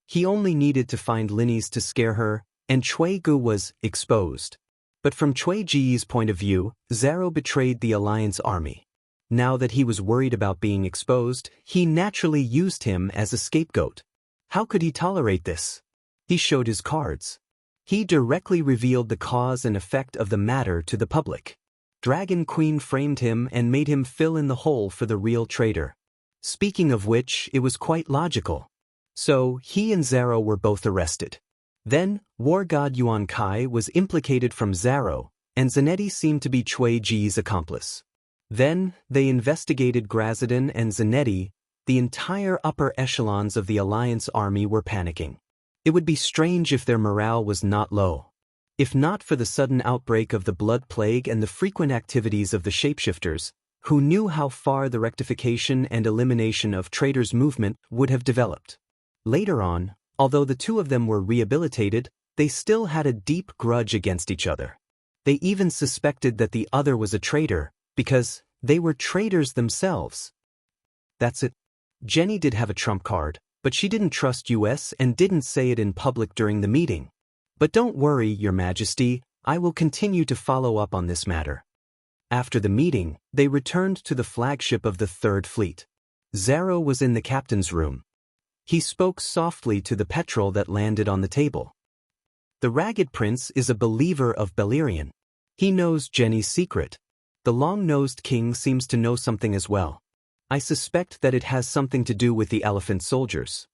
A: He only needed to find Linny's to scare her, and Chuegu was exposed. But from Chui Ji's point of view, Zero betrayed the Alliance army. Now that he was worried about being exposed, he naturally used him as a scapegoat. How could he tolerate this? He showed his cards. He directly revealed the cause and effect of the matter to the public. Dragon Queen framed him and made him fill in the hole for the real traitor. Speaking of which, it was quite logical. So, he and Zaro were both arrested. Then, war god Yuan Kai was implicated from Zaro, and Zanetti seemed to be Cui Ji's accomplice. Then, they investigated Grazadin and Zanetti. The entire upper echelons of the Alliance army were panicking. It would be strange if their morale was not low. If not for the sudden outbreak of the blood plague and the frequent activities of the shapeshifters, who knew how far the rectification and elimination of traitors' movement would have developed. Later on, although the two of them were rehabilitated, they still had a deep grudge against each other. They even suspected that the other was a traitor, because they were traitors themselves. That's it. Jenny did have a trump card, but she didn't trust US and didn't say it in public during the meeting. But don't worry, Your Majesty, I will continue to follow up on this matter. After the meeting, they returned to the flagship of the Third Fleet. Zaro was in the captain's room. He spoke softly to the petrel that landed on the table. The Ragged Prince is a believer of Beleriand. He knows Jenny's secret. The long-nosed king seems to know something as well. I suspect that it has something to do with the elephant soldiers.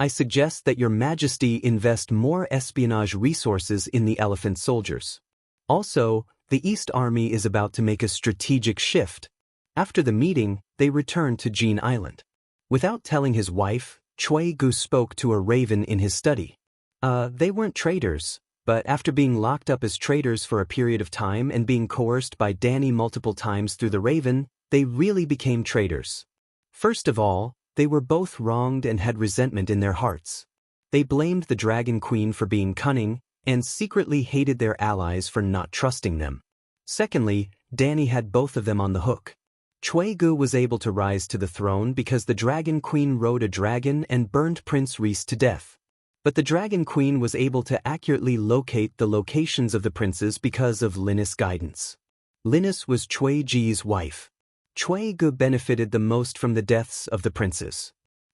A: I suggest that Your Majesty invest more espionage resources in the elephant soldiers. Also, the East Army is about to make a strategic shift. After the meeting, they returned to Jean Island. Without telling his wife, Cui Gu spoke to a raven in his study. They weren't traitors, but after being locked up as traitors for a period of time and being coerced by Danny multiple times through the raven, they really became traitors. First of all, they were both wronged and had resentment in their hearts. They blamed the Dragon Queen for being cunning, and secretly hated their allies for not trusting them. Secondly, Danny had both of them on the hook. Cui Gu was able to rise to the throne because the Dragon Queen rode a dragon and burned Prince Reese to death. But the Dragon Queen was able to accurately locate the locations of the princes because of Linus' guidance. Linus was Cui Ji's wife. Cui Gu benefited the most from the deaths of the princes.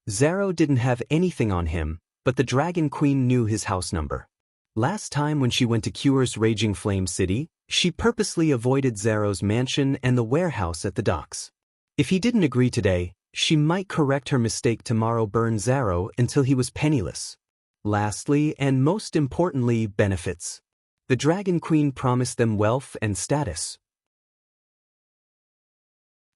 A: Zaro didn't have anything on him, but the Dragon Queen knew his house number. Last time when she went to Cure's Raging Flame City, she purposely avoided Zaro's mansion and the warehouse at the docks. If he didn't agree today, she might correct her mistake tomorrow, burn Zaro until he was penniless. Lastly, and most importantly, benefits. The Dragon Queen promised them wealth and status.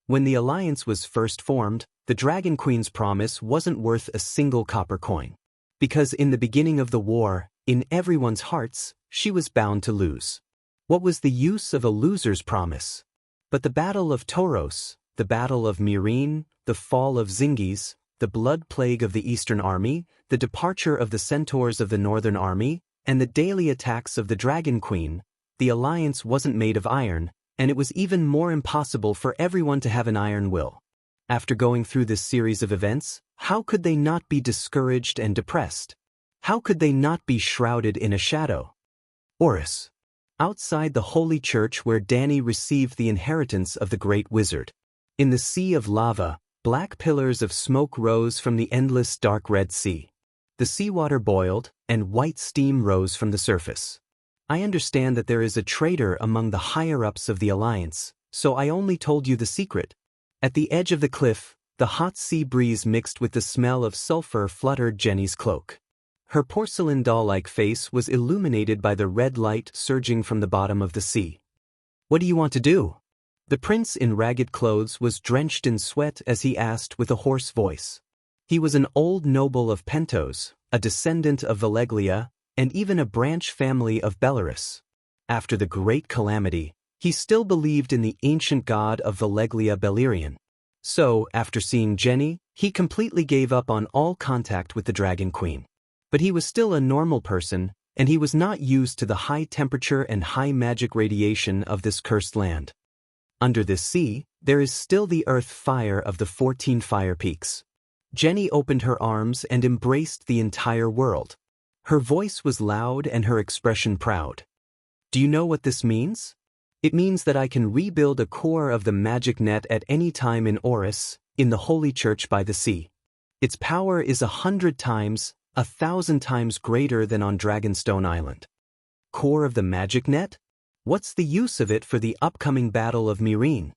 A: When the alliance was first formed, the Dragon Queen's promise wasn't worth a single copper coin. Because in the beginning of the war, in everyone's hearts, she was bound to lose. What was the use of a loser's promise? But the Battle of Tauros, the Battle of Myrine, the fall of Zingis, the blood plague of the Eastern Army, the departure of the centaurs of the Northern Army, and the daily attacks of the Dragon Queen, the alliance wasn't made of iron, and it was even more impossible for everyone to have an iron will. After going through this series of events, how could they not be discouraged and depressed? How could they not be shrouded in a shadow? Orus. Outside the holy church where Danny received the inheritance of the great wizard. In the sea of lava, black pillars of smoke rose from the endless dark red sea. The seawater boiled, and white steam rose from the surface. I understand that there is a traitor among the higher-ups of the Alliance, so I only told you the secret. At the edge of the cliff, the hot sea breeze mixed with the smell of sulfur fluttered Jenny's cloak. Her porcelain doll-like face was illuminated by the red light surging from the bottom of the sea. What do you want to do? The prince in ragged clothes was drenched in sweat as he asked with a hoarse voice. He was an old noble of Pentos, a descendant of Valeglia, and even a branch family of Belarus. After the great calamity, he still believed in the ancient god of Valeglia Beleriand. So, after seeing Jenny, he completely gave up on all contact with the Dragon Queen. But he was still a normal person, and he was not used to the high temperature and high magic radiation of this cursed land. Under this sea, there is still the earth fire of the 14 fire peaks. Jenny opened her arms and embraced the entire world. Her voice was loud and her expression proud. Do you know what this means? It means that I can rebuild a core of the magic net at any time in Orus, in the holy church by the sea. Its power is 100 times, 1,000 times greater than on Dragonstone Island. Core of the magic net? What's the use of it for the upcoming Battle of Myrene?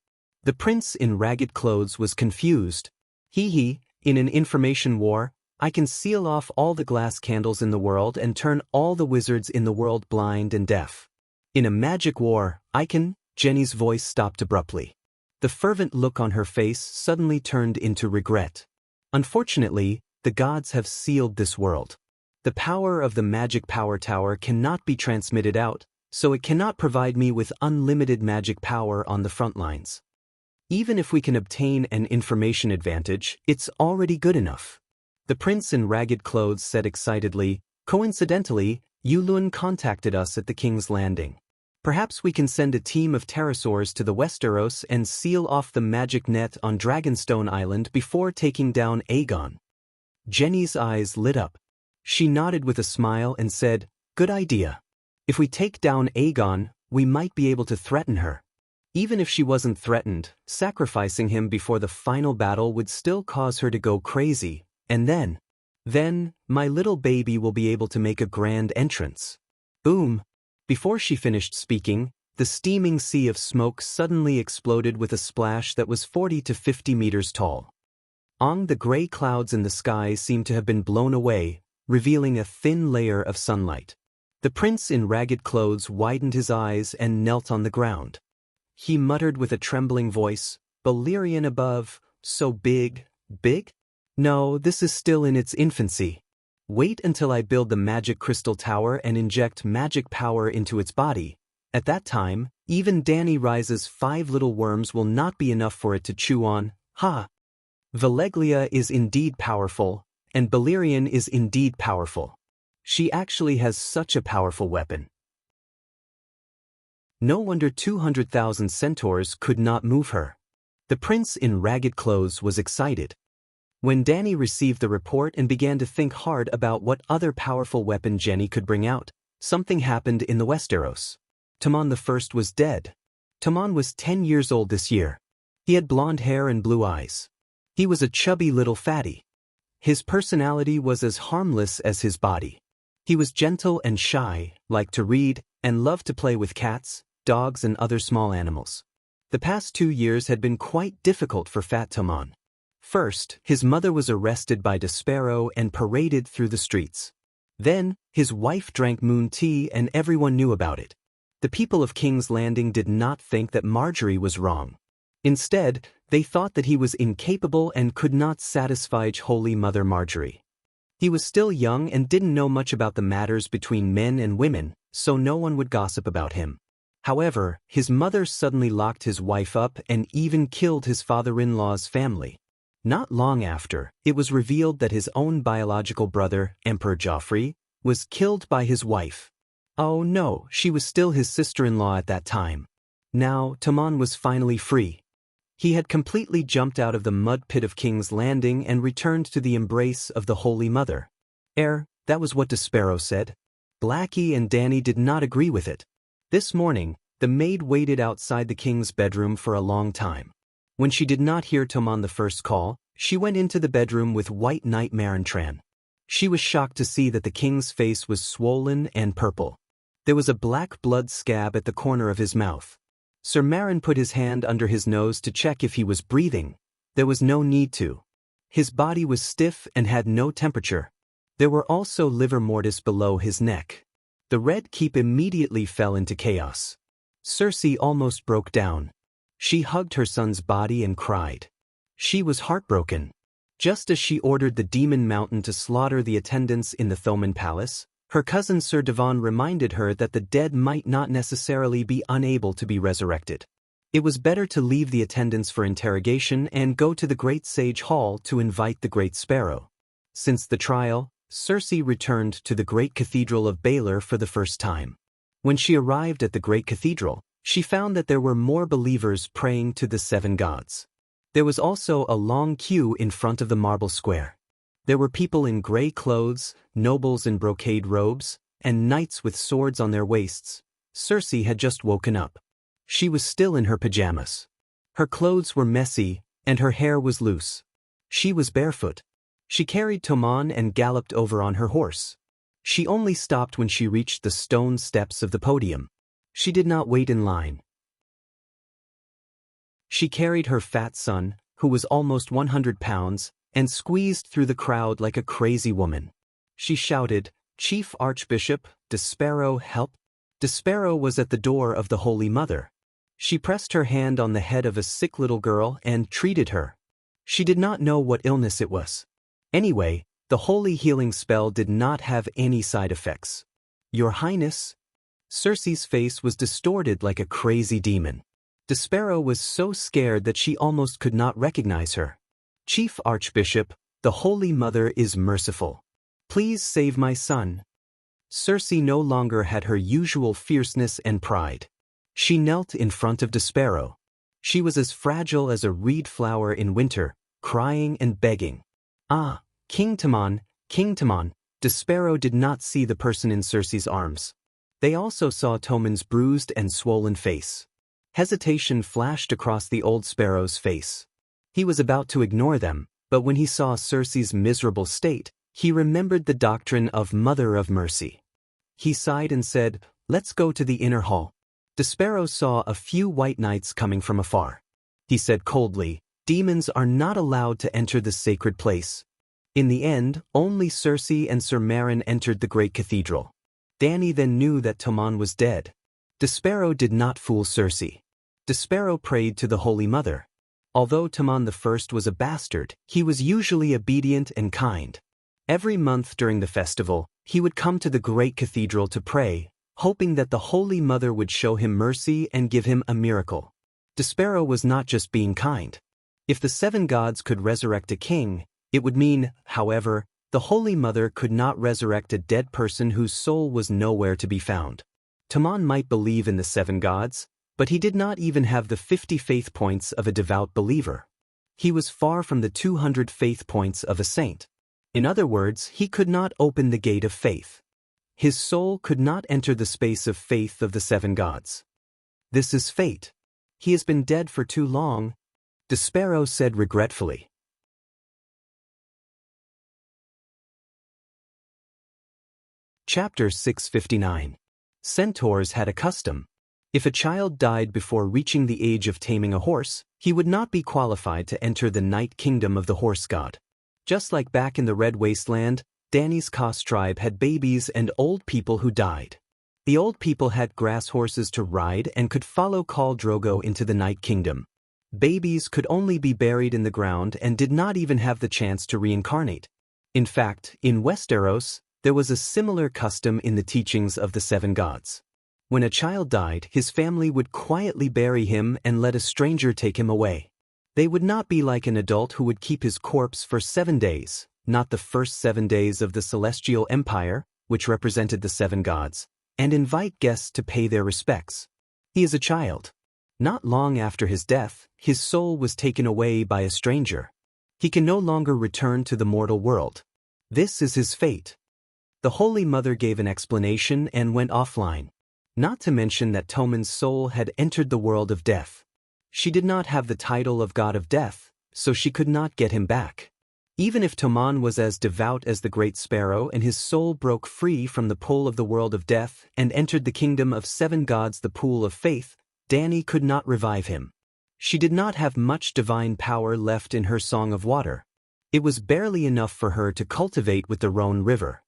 A: The prince in ragged clothes was confused. In an information war, I can seal off all the glass candles in the world and turn all the wizards in the world blind and deaf. In a magic war, I can— Jenny's voice stopped abruptly. The fervent look on her face suddenly turned into regret. Unfortunately, the gods have sealed this world. The power of the magic power tower cannot be transmitted out, so it cannot provide me with unlimited magic power on the front lines. Even if we can obtain an information advantage, it's already good enough. The prince in ragged clothes said excitedly, "Coincidentally, Yulun contacted us at the King's Landing. Perhaps we can send a team of pterosaurs to the Westeros and seal off the magic net on Dragonstone Island before taking down Aegon." Jenny's eyes lit up. She nodded with a smile and said, "Good idea. If we take down Aegon, we might be able to threaten her. Even if she wasn't threatened, sacrificing him before the final battle would still cause her to go crazy, and then, my little baby will be able to make a grand entrance." Boom! Before she finished speaking, the steaming sea of smoke suddenly exploded with a splash that was 40 to 50 meters tall. The gray clouds in the sky seemed to have been blown away, revealing a thin layer of sunlight. The prince in ragged clothes widened his eyes and knelt on the ground. He muttered with a trembling voice, "Balerion above, so big? No, this is still in its infancy. Wait until I build the magic crystal tower and inject magic power into its body. At that time, even Dany Rise's 5 little worms will not be enough for it to chew on. Ha! Valeglia is indeed powerful, and Balerion is indeed powerful. She actually has such a powerful weapon. No wonder 200,000 centaurs could not move her." The prince in ragged clothes was excited. When Dany received the report and began to think hard about what other powerful weapon Jenny could bring out, something happened in the Westeros. Tommen I was dead. Tommen was 10 years old this year. He had blonde hair and blue eyes. He was a chubby little fatty. His personality was as harmless as his body. He was gentle and shy, liked to read, and loved to play with cats, dogs and other small animals. The past 2 years had been quite difficult for Fat Tommen. First, his mother was arrested by Despero and paraded through the streets. Then, his wife drank moon tea and everyone knew about it. The people of King's Landing did not think that Marjorie was wrong. Instead, they thought that he was incapable and could not satisfy Holy Mother Marjorie. He was still young and didn't know much about the matters between men and women, so no one would gossip about him. However, his mother suddenly locked his wife up and even killed his father-in-law's family. Not long after, it was revealed that his own biological brother, Emperor Joffrey, was killed by his wife. Oh no, she was still his sister-in-law at that time. Now, Tommen was finally free. He had completely jumped out of the mud pit of King's Landing and returned to the embrace of the Holy Mother. That was what Despero said. Blackie and Dany did not agree with it. This morning, the maid waited outside the king's bedroom for a long time. When she did not hear Tommen I's call, she went into the bedroom with White Knight Marantran. She was shocked to see that the king's face was swollen and purple. There was a black blood scab at the corner of his mouth. Sir Marin put his hand under his nose to check if he was breathing. There was no need to. His body was stiff and had no temperature. There were also livor mortis below his neck. The Red Keep immediately fell into chaos. Cersei almost broke down. She hugged her son's body and cried. She was heartbroken. Just as she ordered the Demon Mountain to slaughter the attendants in the Thoman Palace, her cousin Sir Devon reminded her that the dead might not necessarily be unable to be resurrected. It was better to leave the attendants for interrogation and go to the Great Sage Hall to invite the Great Sparrow. Since the trial, Cersei returned to the Great Cathedral of Baelor for the first time. When she arrived at the Great Cathedral, she found that there were more believers praying to the 7 gods. There was also a long queue in front of the marble square. There were people in gray clothes, nobles in brocade robes, and knights with swords on their waists. Cersei had just woken up. She was still in her pajamas. Her clothes were messy, and her hair was loose. She was barefoot. She carried Tommen and galloped over on her horse. She only stopped when she reached the stone steps of the podium. She did not wait in line. She carried her fat son, who was almost 100 pounds, and squeezed through the crowd like a crazy woman. She shouted, "Chief Archbishop, Despero, help!" Despero was at the door of the Holy Mother. She pressed her hand on the head of a sick little girl and treated her. She did not know what illness it was. Anyway, the holy healing spell did not have any side effects. "Your Highness?" Circe's face was distorted like a crazy demon. Despero was so scared that she almost could not recognize her. "Chief Archbishop, the Holy Mother is merciful. Please save my son." Circe no longer had her usual fierceness and pride. She knelt in front of Despero. She was as fragile as a reed flower in winter, crying and begging. "Ah, King Timon, King Timon." Despero did not see the person in Circe's arms. They also saw Tomon's bruised and swollen face. Hesitation flashed across the old sparrow's face. He was about to ignore them, but when he saw Circe's miserable state, he remembered the doctrine of Mother of Mercy. He sighed and said, "Let's go to the inner hall." Despero saw a few white knights coming from afar. He said coldly, "Demons are not allowed to enter the sacred place." In the end, only Circe and Sir Marin entered the great cathedral. Dani then knew that Timon was dead. Despero did not fool Circe. Despero prayed to the Holy Mother. Although Timon I was a bastard, he was usually obedient and kind. Every month during the festival, he would come to the great cathedral to pray, hoping that the Holy Mother would show him mercy and give him a miracle. Despero was not just being kind. If the 7 gods could resurrect a king, it would mean, however, the Holy Mother could not resurrect a dead person whose soul was nowhere to be found. Timon might believe in the 7 gods, but he did not even have the 50 faith points of a devout believer. He was far from the 200 faith points of a saint. In other words, he could not open the gate of faith. His soul could not enter the space of faith of the 7 gods. "This is fate. He has been dead for too long," Despero said regretfully. Chapter 659. Centaurs had a custom. If a child died before reaching the age of taming a horse, he would not be qualified to enter the night kingdom of the horse god. Just like back in the Red Wasteland, Dani's Kos tribe had babies and old people who died. The old people had grass horses to ride and could follow Khal Drogo into the night kingdom. Babies could only be buried in the ground and did not even have the chance to reincarnate. In fact, in Westeros, there was a similar custom in the teachings of the 7 gods. When a child died, his family would quietly bury him and let a stranger take him away. They would not be like an adult who would keep his corpse for 7 days, not the first 7 days of the Celestial Empire, which represented the 7 gods, and invite guests to pay their respects. He is a child. Not long after his death, his soul was taken away by a stranger. He can no longer return to the mortal world. This is his fate. The Holy Mother gave an explanation and went offline. Not to mention that Tomon's soul had entered the world of death. She did not have the title of God of Death, so she could not get him back. Even if Timon was as devout as the Great Sparrow and his soul broke free from the pull of the world of death and entered the kingdom of 7 gods, the pool of faith, Dani could not revive him. She did not have much divine power left in her Song of Water. It was barely enough for her to cultivate with the Rhone River.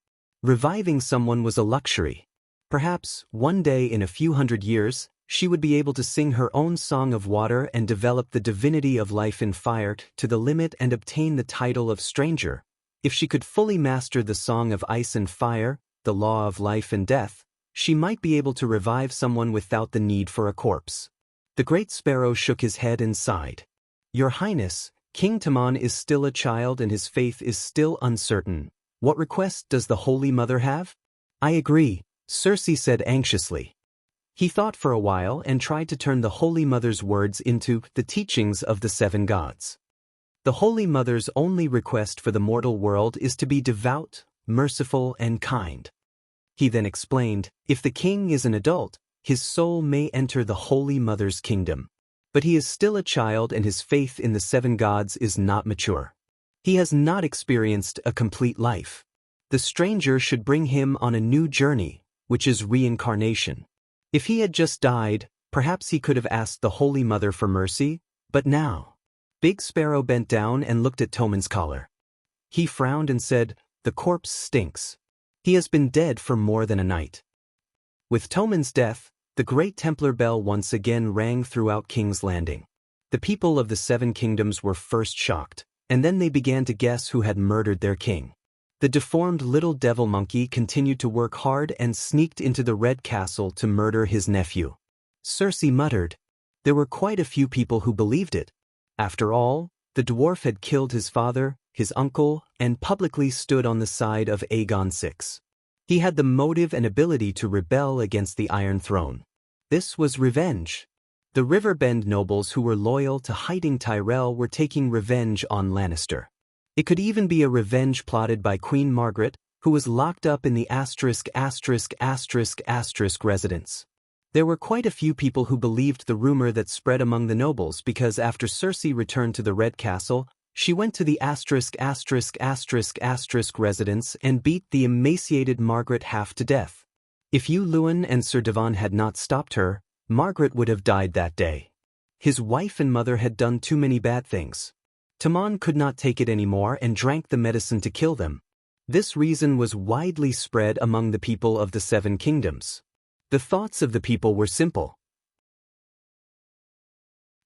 A: Reviving someone was a luxury. Perhaps, one day in a few hundred years, she would be able to sing her own Song of Water and develop the divinity of life in fire to the limit and obtain the title of stranger. If she could fully master the Song of Ice and Fire, the law of life and death, she might be able to revive someone without the need for a corpse. The Great Sparrow shook his head and sighed. "Your Highness, King Timon is still a child and his faith is still uncertain. What request does the Holy Mother have?" "I agree," Circe said anxiously. He thought for a while and tried to turn the Holy Mother's words into the teachings of the 7 gods. The Holy Mother's only request for the mortal world is to be devout, merciful, and kind. He then explained, if the king is an adult, his soul may enter the Holy Mother's kingdom. But he is still a child and his faith in the 7 gods is not mature. He has not experienced a complete life. The stranger should bring him on a new journey, which is reincarnation. If he had just died, perhaps he could have asked the Holy Mother for mercy, but now. Big Sparrow bent down and looked at Toman's collar. He frowned and said, "The corpse stinks. He has been dead for more than a night." With Toman's death, the great Templar bell once again rang throughout King's Landing. The people of the Seven Kingdoms were first shocked, and then they began to guess who had murdered their king. The deformed little devil monkey continued to work hard and sneaked into the Red Castle to murder his nephew. Cersei muttered. There were quite a few people who believed it. After all, the dwarf had killed his father, his uncle, and publicly stood on the side of Aegon VI. He had the motive and ability to rebel against the Iron Throne. This was revenge. The Riverbend nobles who were loyal to Hiding Tyrell were taking revenge on Lannister. It could even be a revenge plotted by Queen Margaret, who was locked up in the ***** residence. There were quite a few people who believed the rumor that spread among the nobles because after Cersei returned to the Red Castle, she went to the **** residence and beat the emaciated Margaret half to death. If Hugh Lewin and Sir Devon had not stopped her, Margaret would have died that day. His wife and mother had done too many bad things. Tommen could not take it anymore and drank the medicine to kill them. This reason was widely spread among the people of the Seven Kingdoms. The thoughts of the people were simple.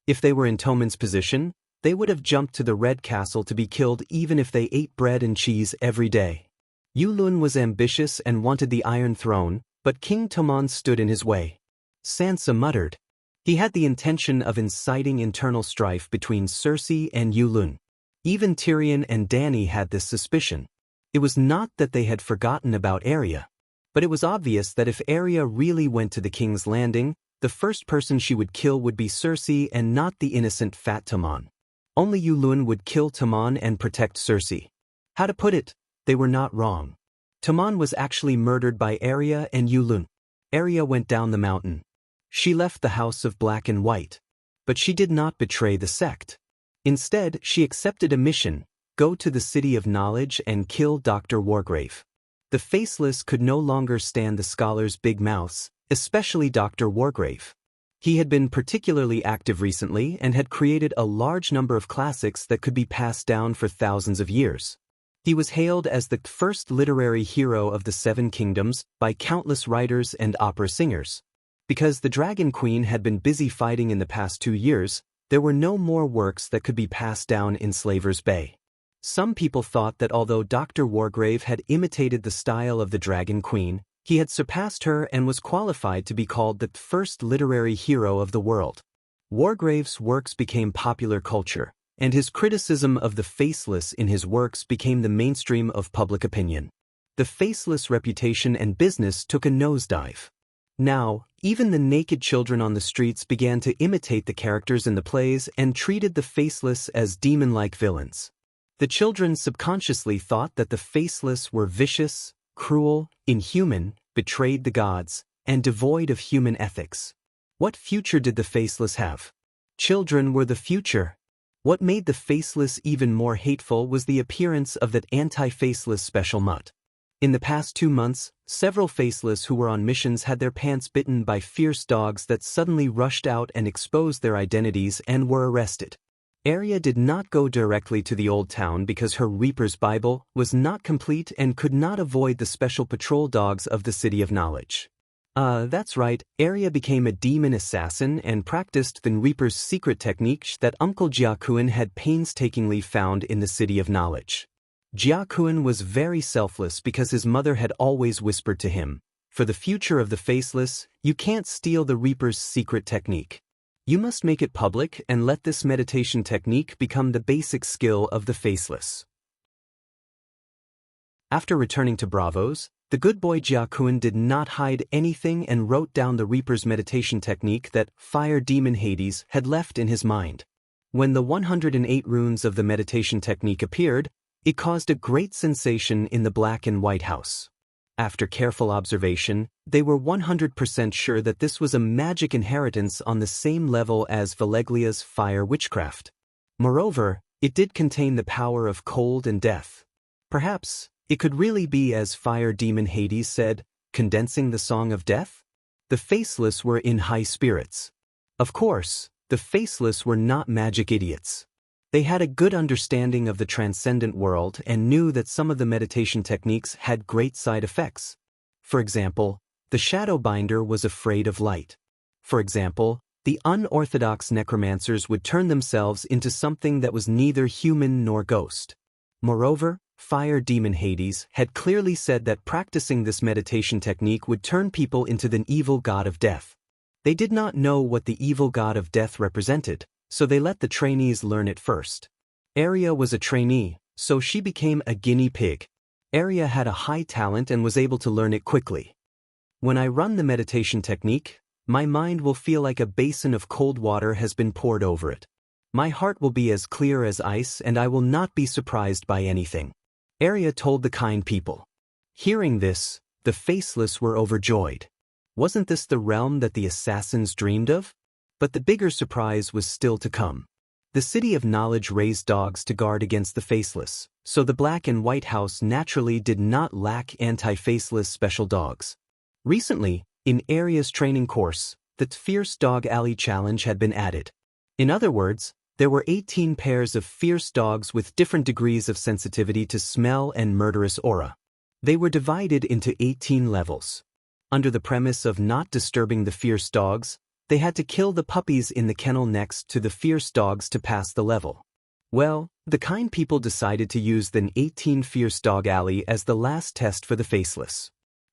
A: If they were in Tommen's position, they would have jumped to the Red Castle to be killed even if they ate bread and cheese every day. Yulun was ambitious and wanted the Iron Throne, but King Tommen stood in his way. Sansa muttered. He had the intention of inciting internal strife between Cersei and Yulun. Even Tyrion and Dany had this suspicion. It was not that they had forgotten about Arya. But it was obvious that if Arya really went to the King's Landing, the first person she would kill would be Cersei and not the innocent fat Tommen. Only Yulun would kill Tommen and protect Cersei. How to put it, they were not wrong. Tommen was actually murdered by Arya and Yulun. Arya went down the mountain. She left the House of Black and White. But she did not betray the sect. Instead, she accepted a mission: go to the City of Knowledge and kill Dr. Wargrave. The Faceless could no longer stand the scholars' big mouths, especially Dr. Wargrave. He had been particularly active recently and had created a large number of classics that could be passed down for thousands of years. He was hailed as the first literary hero of the Seven Kingdoms by countless writers and opera singers. Because the Dragon Queen had been busy fighting in the past 2 years, there were no more works that could be passed down in Slaver's Bay. Some people thought that although Dr. Wargrave had imitated the style of the Dragon Queen, he had surpassed her and was qualified to be called the first literary hero of the world. Wargrave's works became popular culture, and his criticism of the Faceless in his works became the mainstream of public opinion. The Faceless reputation and business took a nosedive. Now, even the naked children on the streets began to imitate the characters in the plays and treated the Faceless as demon-like villains. The children subconsciously thought that the Faceless were vicious, cruel, inhuman, betrayed the gods, and devoid of human ethics. What future did the Faceless have? Children were the future. What made the Faceless even more hateful was the appearance of that anti-Faceless special mutt. In the past 2 months, several Faceless who were on missions had their pants bitten by fierce dogs that suddenly rushed out and exposed their identities and were arrested. Arya did not go directly to the Old Town because her Reaper's Bible was not complete and could not avoid the special patrol dogs of the City of Knowledge. That's right, Arya became a demon assassin and practiced the Reaper's secret technique that Uncle Jiakuin had painstakingly found in the City of Knowledge. Jiakuin was very selfless because his mother had always whispered to him, "For the future of the Faceless, you can't steal the Reaper's secret technique. You must make it public and let this meditation technique become the basic skill of the Faceless." After returning to Braavos, the good boy Jiakuin did not hide anything and wrote down the Reaper's meditation technique that Fire Demon Hades had left in his mind. When the 108 runes of the meditation technique appeared, it caused a great sensation in the Black and White House. After careful observation, they were 100% sure that this was a magic inheritance on the same level as Valeglia's fire witchcraft. Moreover, it did contain the power of cold and death. Perhaps, it could really be as Fire Demon Hades said, condensing the Song of Death? The faceless were in high spirits. Of course, the faceless were not magic idiots. They had a good understanding of the transcendent world and knew that some of the meditation techniques had great side effects. For example, the shadow binder was afraid of light. For example, the unorthodox necromancers would turn themselves into something that was neither human nor ghost. Moreover, fire demon Hades had clearly said that practicing this meditation technique would turn people into the evil god of death. They did not know what the evil god of death represented, so they let the trainees learn it first. Arya was a trainee, so she became a guinea pig. Arya had a high talent and was able to learn it quickly. When I run the meditation technique, my mind will feel like a basin of cold water has been poured over it. My heart will be as clear as ice and I will not be surprised by anything. Arya told the kind people. Hearing this, the faceless were overjoyed. Wasn't this the realm that the assassins dreamed of? But the bigger surprise was still to come. The City of Knowledge raised dogs to guard against the faceless, so the Black and White House naturally did not lack anti-faceless special dogs. Recently, in Arya's training course, the Fierce Dog Alley Challenge had been added. In other words, there were 18 pairs of fierce dogs with different degrees of sensitivity to smell and murderous aura. They were divided into 18 levels. Under the premise of not disturbing the fierce dogs, they had to kill the puppies in the kennel next to the fierce dogs to pass the level. Well, the kind people decided to use the 18 Fierce Dog Alley as the last test for the faceless.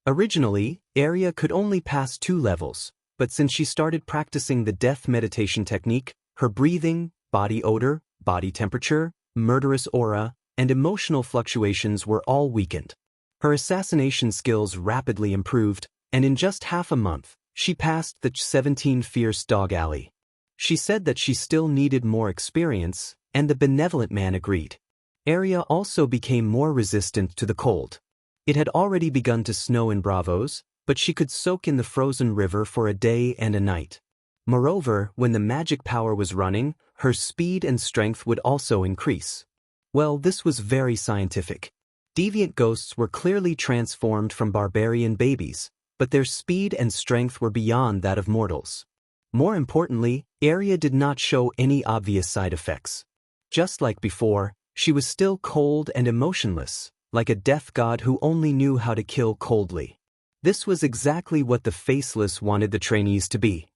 A: Originally, Arya could only pass 2 levels, but since she started practicing the death meditation technique, her breathing, body odor, body temperature, murderous aura, and emotional fluctuations were all weakened. Her assassination skills rapidly improved, and in just half a month, she passed the 17 Fierce Dog Alley. She said that she still needed more experience, and the benevolent man agreed. Arya also became more resistant to the cold. It had already begun to snow in Bravos, but she could soak in the frozen river for a day and a night. Moreover, when the magic power was running, her speed and strength would also increase. Well, this was very scientific. Deviant ghosts were clearly transformed from barbarian babies, but their speed and strength were beyond that of mortals. More importantly, Arya did not show any obvious side effects. Just like before, she was still cold and emotionless, like a death god who only knew how to kill coldly. This was exactly what the faceless wanted the trainees to be.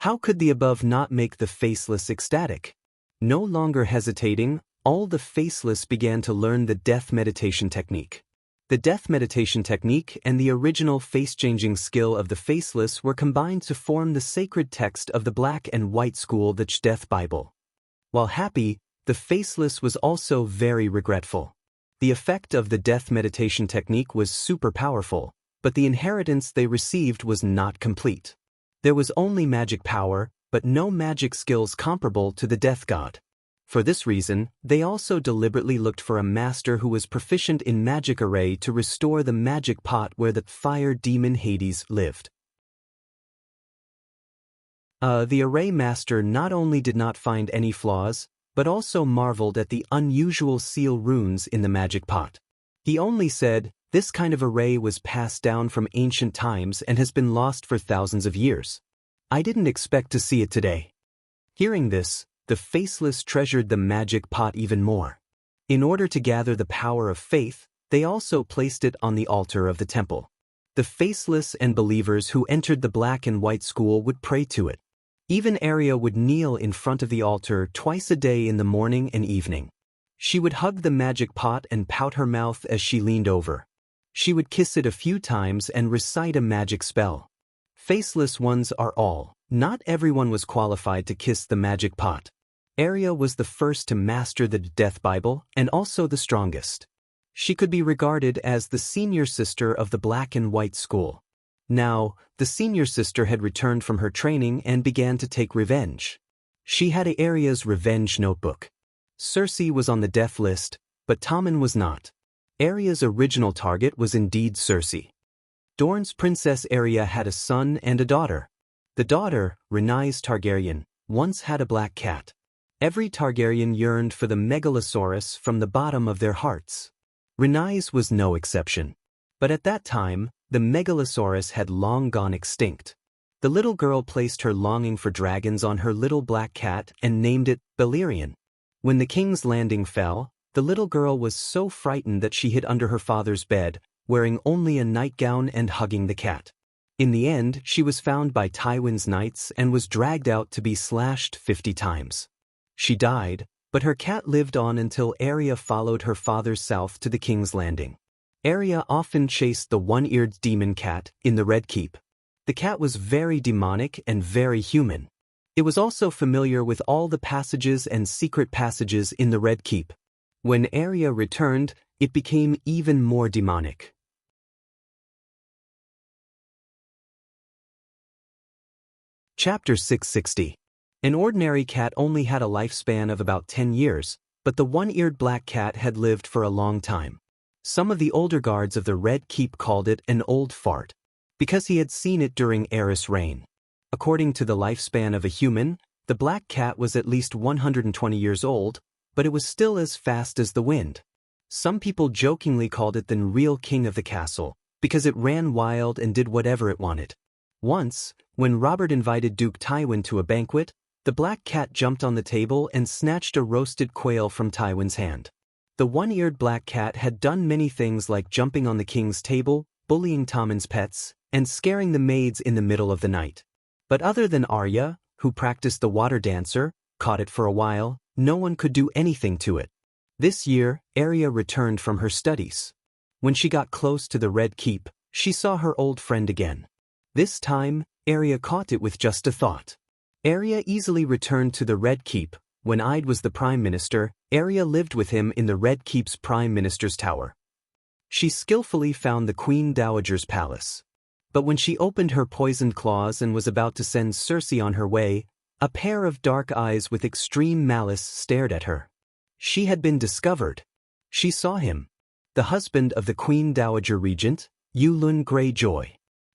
A: How could the above not make the faceless ecstatic? No longer hesitating, all the faceless began to learn the death meditation technique. The death meditation technique and the original face-changing skill of the faceless were combined to form the sacred text of the Black and White School, the Death Bible. While happy, the faceless was also very regretful. The effect of the death meditation technique was super powerful, but the inheritance they received was not complete. There was only magic power, but no magic skills comparable to the death god. For this reason, they also deliberately looked for a master who was proficient in magic array to restore the magic pot where the fire demon Hades lived. The array master not only did not find any flaws, but also marveled at the unusual seal runes in the magic pot. He only said, "This kind of array was passed down from ancient times and has been lost for thousands of years. I didn't expect to see it today." Hearing this, the faceless treasured the magic pot even more. In order to gather the power of faith, they also placed it on the altar of the temple. The faceless and believers who entered the Black and White School would pray to it. Even Arya would kneel in front of the altar twice a day in the morning and evening. She would hug the magic pot and pout her mouth as she leaned over. She would kiss it a few times and recite a magic spell. Faceless ones are all. Not everyone was qualified to kiss the magic pot. Arya was the first to master the Death Bible and also the strongest. She could be regarded as the senior sister of the Black and White School. Now, the senior sister had returned from her training and began to take revenge. She had Arya's revenge notebook. Cersei was on the death list, but Tommen was not. Arya's original target was indeed Cersei. Dorne's Princess Arya had a son and a daughter. The daughter, Rhaenys Targaryen, once had a black cat. Every Targaryen yearned for the megalosaurus from the bottom of their hearts. Rhaenys was no exception. But at that time, the megalosaurus had long gone extinct. The little girl placed her longing for dragons on her little black cat and named it Beleriand. When the king's landing fell, the little girl was so frightened that she hid under her father's bed, wearing only a nightgown and hugging the cat. In the end, she was found by Tywin's knights and was dragged out to be slashed 50 times. She died, but her cat lived on until Arya followed her father south to the king's landing. Arya often chased the one-eared demon cat in the Red Keep. The cat was very demonic and very human. It was also familiar with all the passages and secret passages in the Red Keep. When Arya returned, it became even more demonic. Chapter 660. An ordinary cat only had a lifespan of about 10 years, but the one-eared black cat had lived for a long time. Some of the older guards of the Red Keep called it an old fart, because he had seen it during Aerys' reign. According to the lifespan of a human, the black cat was at least 120 years old, but it was still as fast as the wind. Some people jokingly called it the real king of the castle, because it ran wild and did whatever it wanted. Once, when Robert invited Duke Tywin to a banquet, the black cat jumped on the table and snatched a roasted quail from Tywin's hand. The one-eared black cat had done many things like jumping on the king's table, bullying Tommen's pets, and scaring the maids in the middle of the night. But other than Arya, who practiced the water dancer, caught it for a while, no one could do anything to it. This year, Arya returned from her studies. When she got close to the Red Keep, she saw her old friend again. This time, Arya caught it with just a thought. Arya easily returned to the Red Keep. When Ide was the Prime Minister, Arya lived with him in the Red Keep's Prime Minister's tower. She skillfully found the Queen Dowager's palace. But when she opened her poisoned claws and was about to send Cersei on her way, a pair of dark eyes with extreme malice stared at her. She had been discovered. She saw him. The husband of the Queen Dowager Regent, Euron Greyjoy.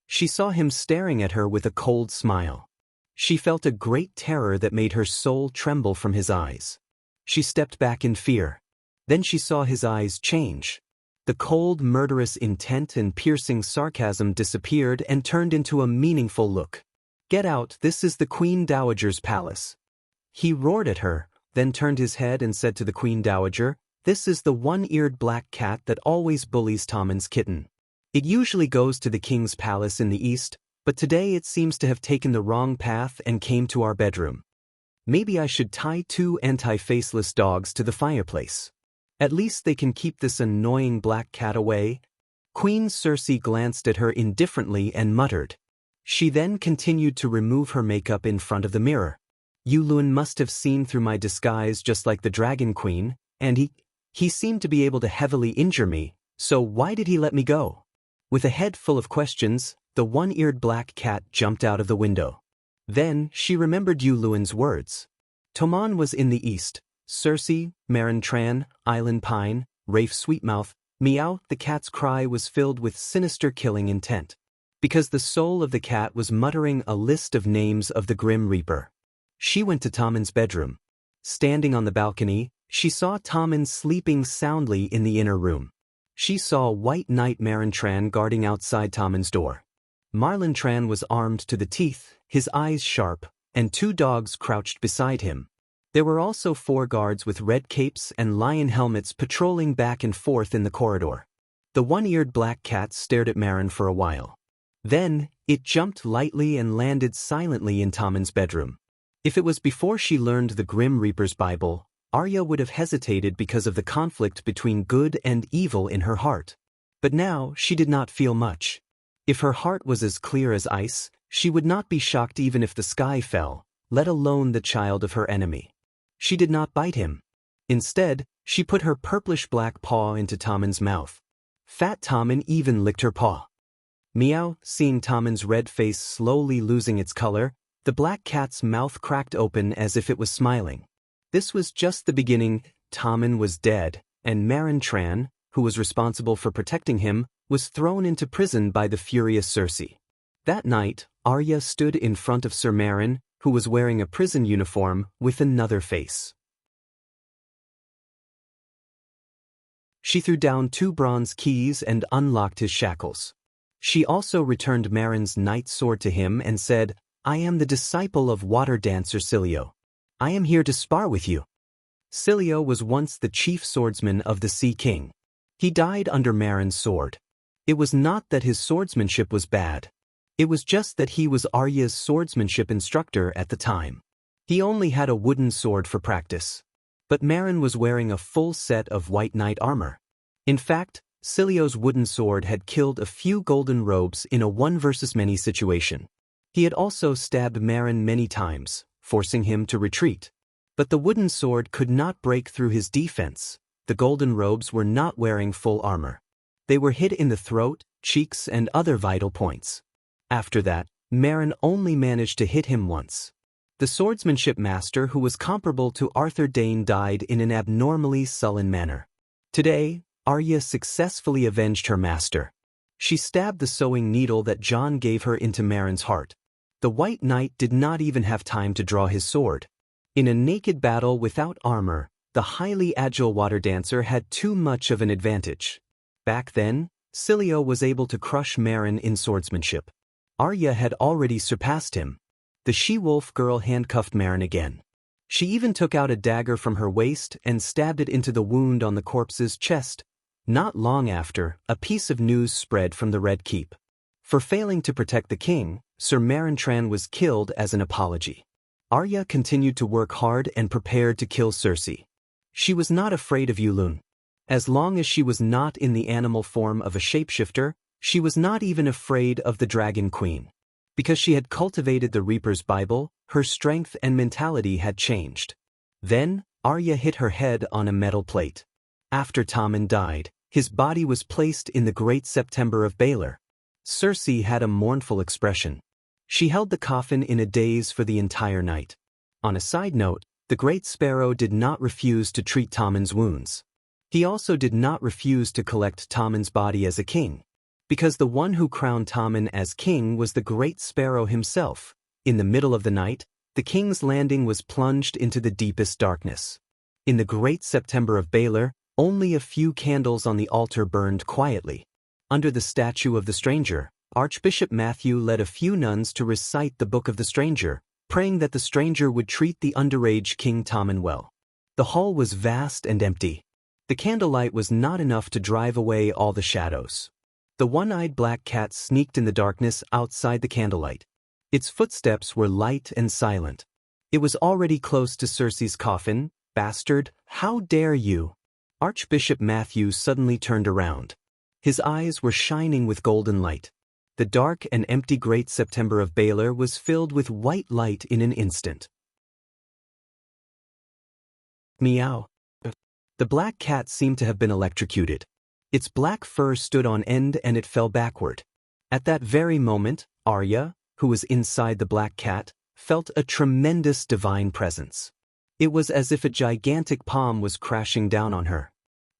A: She saw him staring at her with a cold smile. She felt a great terror that made her soul tremble from his eyes. She stepped back in fear. Then she saw his eyes change. The cold, murderous intent and piercing sarcasm disappeared and turned into a meaningful look. "Get out, this is the Queen Dowager's palace." He roared at her, then turned his head and said to the Queen Dowager, "This is the one-eared black cat that always bullies Tommen's kitten. It usually goes to the king's palace in the east, but today it seems to have taken the wrong path and came to our bedroom. Maybe I should tie 2 anti-faceless dogs to the fireplace. At least they can keep this annoying black cat away." Queen Cersei glanced at her indifferently and muttered. She then continued to remove her makeup in front of the mirror. "Euron must have seen through my disguise just like the Dragon Queen, and he seemed to be able to heavily injure me, so why did he let me go?" With a head full of questions, the one-eared black cat jumped out of the window. Then she remembered Euron's words. Tommen was in the east. Cersei, Meryn Tran, Island Pine, Rafe Sweetmouth, Meow. The cat's cry was filled with sinister killing intent. Because the soul of the cat was muttering a list of names of the Grim Reaper. She went to Tommen's bedroom. Standing on the balcony, she saw Tommen sleeping soundly in the inner room. She saw White Knight Meryn Tran guarding outside Tommen's door. Marlon Tran was armed to the teeth, his eyes sharp, and 2 dogs crouched beside him. There were also 4 guards with red capes and lion helmets patrolling back and forth in the corridor. The one-eared black cat stared at Meryn for a while. Then, it jumped lightly and landed silently in Tommen's bedroom. If it was before she learned the Grim Reaper's Bible, Arya would have hesitated because of the conflict between good and evil in her heart. But now, she did not feel much. If her heart was as clear as ice, she would not be shocked even if the sky fell, let alone the child of her enemy. She did not bite him. Instead, she put her purplish-black paw into Tommen's mouth. Fat Tommen even licked her paw. Meow, seeing Tommen's red face slowly losing its color, the black cat's mouth cracked open as if it was smiling. This was just the beginning. Tommen was dead, and Meryn Tran, who was responsible for protecting him, was thrown into prison by the furious Cersei. That night, Arya stood in front of Sir Meryn, who was wearing a prison uniform with another face. She threw down 2 bronze keys and unlocked his shackles. She also returned Marin's knight sword to him and said, "I am the disciple of water dancer Cilio. I am here to spar with you." Cilio was once the chief swordsman of the Sea King. He died under Marin's sword. It was not that his swordsmanship was bad. It was just that he was Arya's swordsmanship instructor at the time. He only had a wooden sword for practice. But Marin was wearing a full set of white knight armor. In fact, Cilio's wooden sword had killed a few golden robes in a one versus many situation. He had also stabbed Marin many times, forcing him to retreat. But the wooden sword could not break through his defense. The golden robes were not wearing full armor. They were hit in the throat, cheeks, and other vital points. After that, Marin only managed to hit him once. The swordsmanship master who was comparable to Arthur Dane died in an abnormally sullen manner. Today, Arya successfully avenged her master. She stabbed the sewing needle that Jon gave her into Marin's heart. The White Knight did not even have time to draw his sword. In a naked battle without armor, the highly agile water dancer had too much of an advantage. Back then, Cilio was able to crush Marin in swordsmanship. Arya had already surpassed him. The she-wolf girl handcuffed Marin again. She even took out a dagger from her waist and stabbed it into the wound on the corpse's chest. Not long after, a piece of news spread from the Red Keep. For failing to protect the king, Sir Marintran was killed as an apology. Arya continued to work hard and prepared to kill Cersei. She was not afraid of Yulun. As long as she was not in the animal form of a shapeshifter, she was not even afraid of the Dragon Queen. Because she had cultivated the Reaper's Bible, her strength and mentality had changed. Then, Arya hit her head on a metal plate. After Tommen died, his body was placed in the Great September of Baelor. Cersei had a mournful expression. She held the coffin in a daze for the entire night. On a side note, the Great Sparrow did not refuse to treat Tommen's wounds. He also did not refuse to collect Tommen's body as a king. Because the one who crowned Tommen as king was the Great Sparrow himself. In the middle of the night, the king's landing was plunged into the deepest darkness. In the Great September of Baelor, only a few candles on the altar burned quietly. Under the statue of the stranger, Archbishop Matthew led a few nuns to recite the Book of the Stranger, praying that the stranger would treat the underage King Tommen well. The hall was vast and empty. The candlelight was not enough to drive away all the shadows. The one-eyed black cat sneaked in the darkness outside the candlelight. Its footsteps were light and silent. It was already close to Cersei's coffin. "Bastard, how dare you!" Archbishop Matthew suddenly turned around. His eyes were shining with golden light. The dark and empty Great September of Baelor was filled with white light in an instant. Meow. The black cat seemed to have been electrocuted. Its black fur stood on end and it fell backward. At that very moment, Arya, who was inside the black cat, felt a tremendous divine presence. It was as if a gigantic palm was crashing down on her.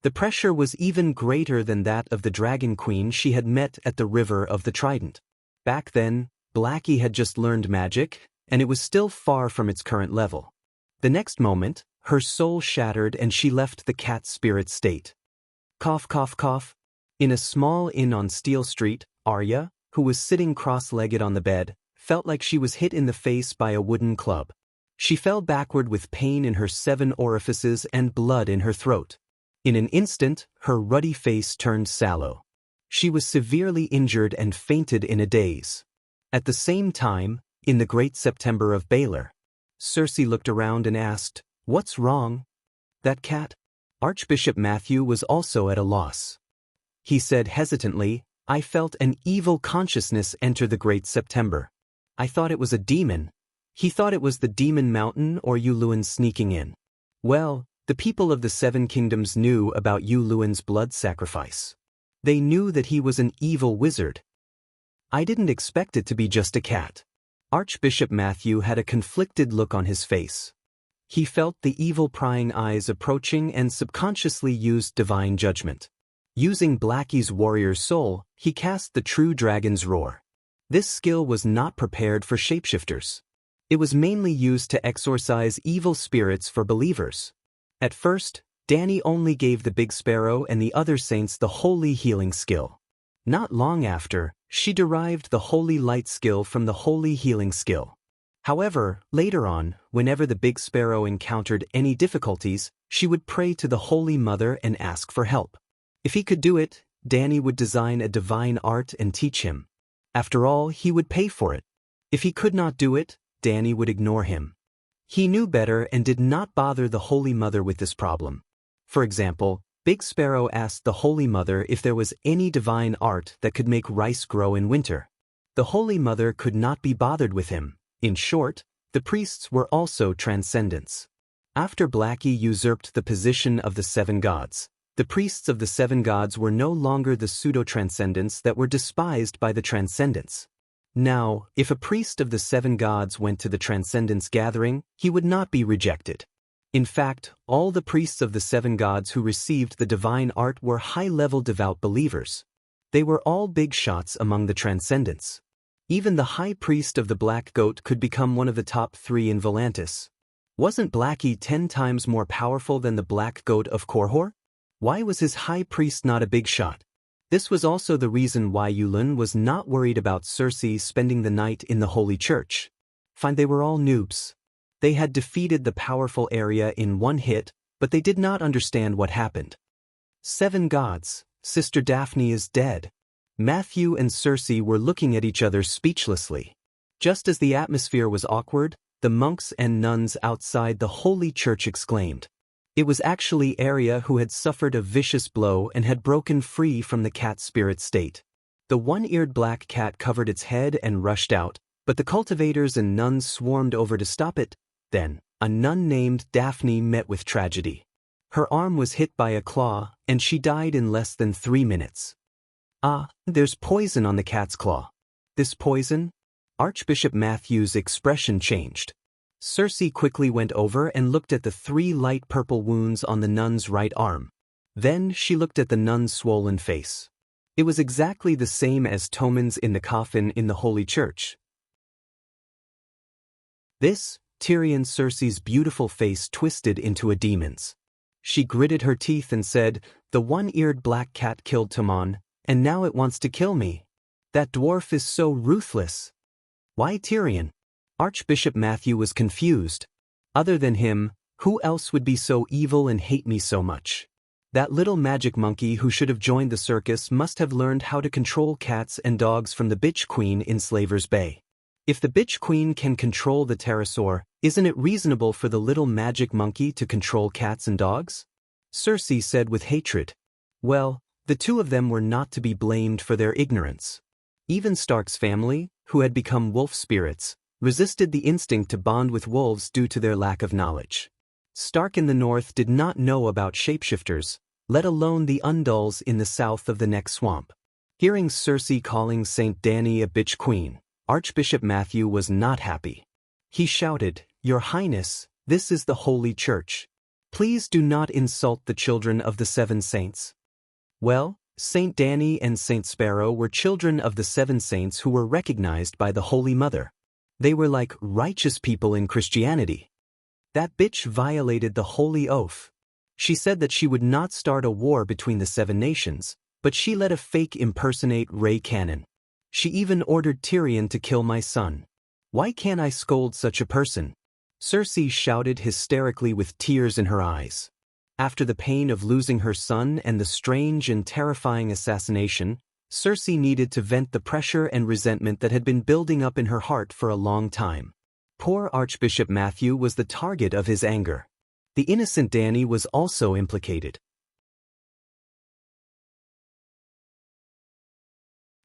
A: The pressure was even greater than that of the Dragon Queen she had met at the River of the Trident. Back then, Blackie had just learned magic, and it was still far from its current level. The next moment, her soul shattered and she left the cat's spirit state. Cough, cough, cough. In a small inn on Steel Street, Arya, who was sitting cross-legged on the bed, felt like she was hit in the face by a wooden club. She fell backward with pain in her 7 orifices and blood in her throat. In an instant, her ruddy face turned sallow. She was severely injured and fainted in a daze. At the same time, in the Great September of Baelor, Cersei looked around and asked, "What's wrong?" "That cat?" Archbishop Matthew was also at a loss. He said hesitantly, "I felt an evil consciousness enter the Great September. I thought it was a demon." He thought it was the Demon Mountain or Yulun sneaking in. Well, the people of the 7 Kingdoms knew about Yulun's blood sacrifice. They knew that he was an evil wizard. I didn't expect it to be just a cat. Archbishop Matthew had a conflicted look on his face. He felt the evil prying eyes approaching and subconsciously used divine judgment. Using Blackie's warrior's soul, he cast the true dragon's roar. This skill was not prepared for shapeshifters. It was mainly used to exorcise evil spirits for believers. At first, Dany only gave the Big Sparrow and the other saints the holy healing skill. Not long after, She derived the holy light skill from the holy healing skill. However, later on, whenever the big sparrow encountered any difficulties, she would pray to the Holy Mother and ask for help. If he could do it, Danny would design a divine art and teach him. After all, he would pay for it. If he could not do it, Danny would ignore him. He knew better and did not bother the Holy Mother with this problem. For example, Big Sparrow asked the Holy Mother if there was any divine art that could make rice grow in winter. The Holy Mother could not be bothered with him. In short, the priests were also transcendents. After Blackie usurped the position of the seven gods, the priests of the seven gods were no longer the pseudo-transcendents that were despised by the transcendents. Now, if a priest of the seven gods went to the transcendents gathering, he would not be rejected. In fact, all the priests of the seven gods who received the divine art were high-level devout believers. They were all big shots among the transcendents. Even the high priest of the black goat could become one of the top 3 in Volantis. Wasn't Blackie 10 times more powerful than the black goat of Korhor? Why was his high priest not a big shot? This was also the reason why Yulun was not worried about Cersei spending the night in the Holy Church. Fine, they were all noobs. They had defeated the powerful area in one hit, but they did not understand what happened. 7 gods, Sister Daphne is dead. Matthew and Cersei were looking at each other speechlessly. Just as the atmosphere was awkward, the monks and nuns outside the Holy Church exclaimed. It was actually Arya who had suffered a vicious blow and had broken free from the cat spirit state. The one-eared black cat covered its head and rushed out, but the cultivators and nuns swarmed over to stop it. Then, a nun named Daphne met with tragedy. Her arm was hit by a claw, and she died in less than 3 minutes. Ah, there's poison on the cat's claw. This poison? Archbishop Matthew's expression changed. Cersei quickly went over and looked at the 3 light purple wounds on the nun's right arm. Then she looked at the nun's swollen face. It was exactly the same as Toman's in the coffin in the Holy Church. This, Tyrion Cersei's beautiful face twisted into a demon's. She gritted her teeth and said, "The one-eared black cat killed Tommen, and now it wants to kill me. That dwarf is so ruthless." Why Tyrion? Archbishop Matthew was confused. Other than him, who else would be so evil and hate me so much? That little magic monkey who should have joined the circus must have learned how to control cats and dogs from the bitch queen in Slaver's Bay. If the bitch queen can control the pterosaur, isn't it reasonable for the little magic monkey to control cats and dogs? Cersei said with hatred. Well, the 2 of them were not to be blamed for their ignorance. Even Stark's family, who had become wolf spirits, resisted the instinct to bond with wolves due to their lack of knowledge. Stark in the north did not know about shapeshifters, let alone the Undulls in the south of the Neck Swamp. Hearing Cersei calling Saint Dany a bitch queen, Archbishop Matthew was not happy. He shouted, "Your Highness, this is the Holy Church. Please do not insult the children of the 7 saints." Well, Saint Dany and Saint Sparrow were children of the 7 saints who were recognized by the Holy Mother. They were like righteous people in Christianity. That bitch violated the holy oath. She said that she would not start a war between the 7 nations, but she let a fake impersonate Ray Cannon. She even ordered Tyrion to kill my son. Why can't I scold such a person? Cersei shouted hysterically with tears in her eyes. After the pain of losing her son and the strange and terrifying assassination, Cersei needed to vent the pressure and resentment that had been building up in her heart for a long time. Poor Archbishop Matthew was the target of his anger. The innocent Dany was also implicated.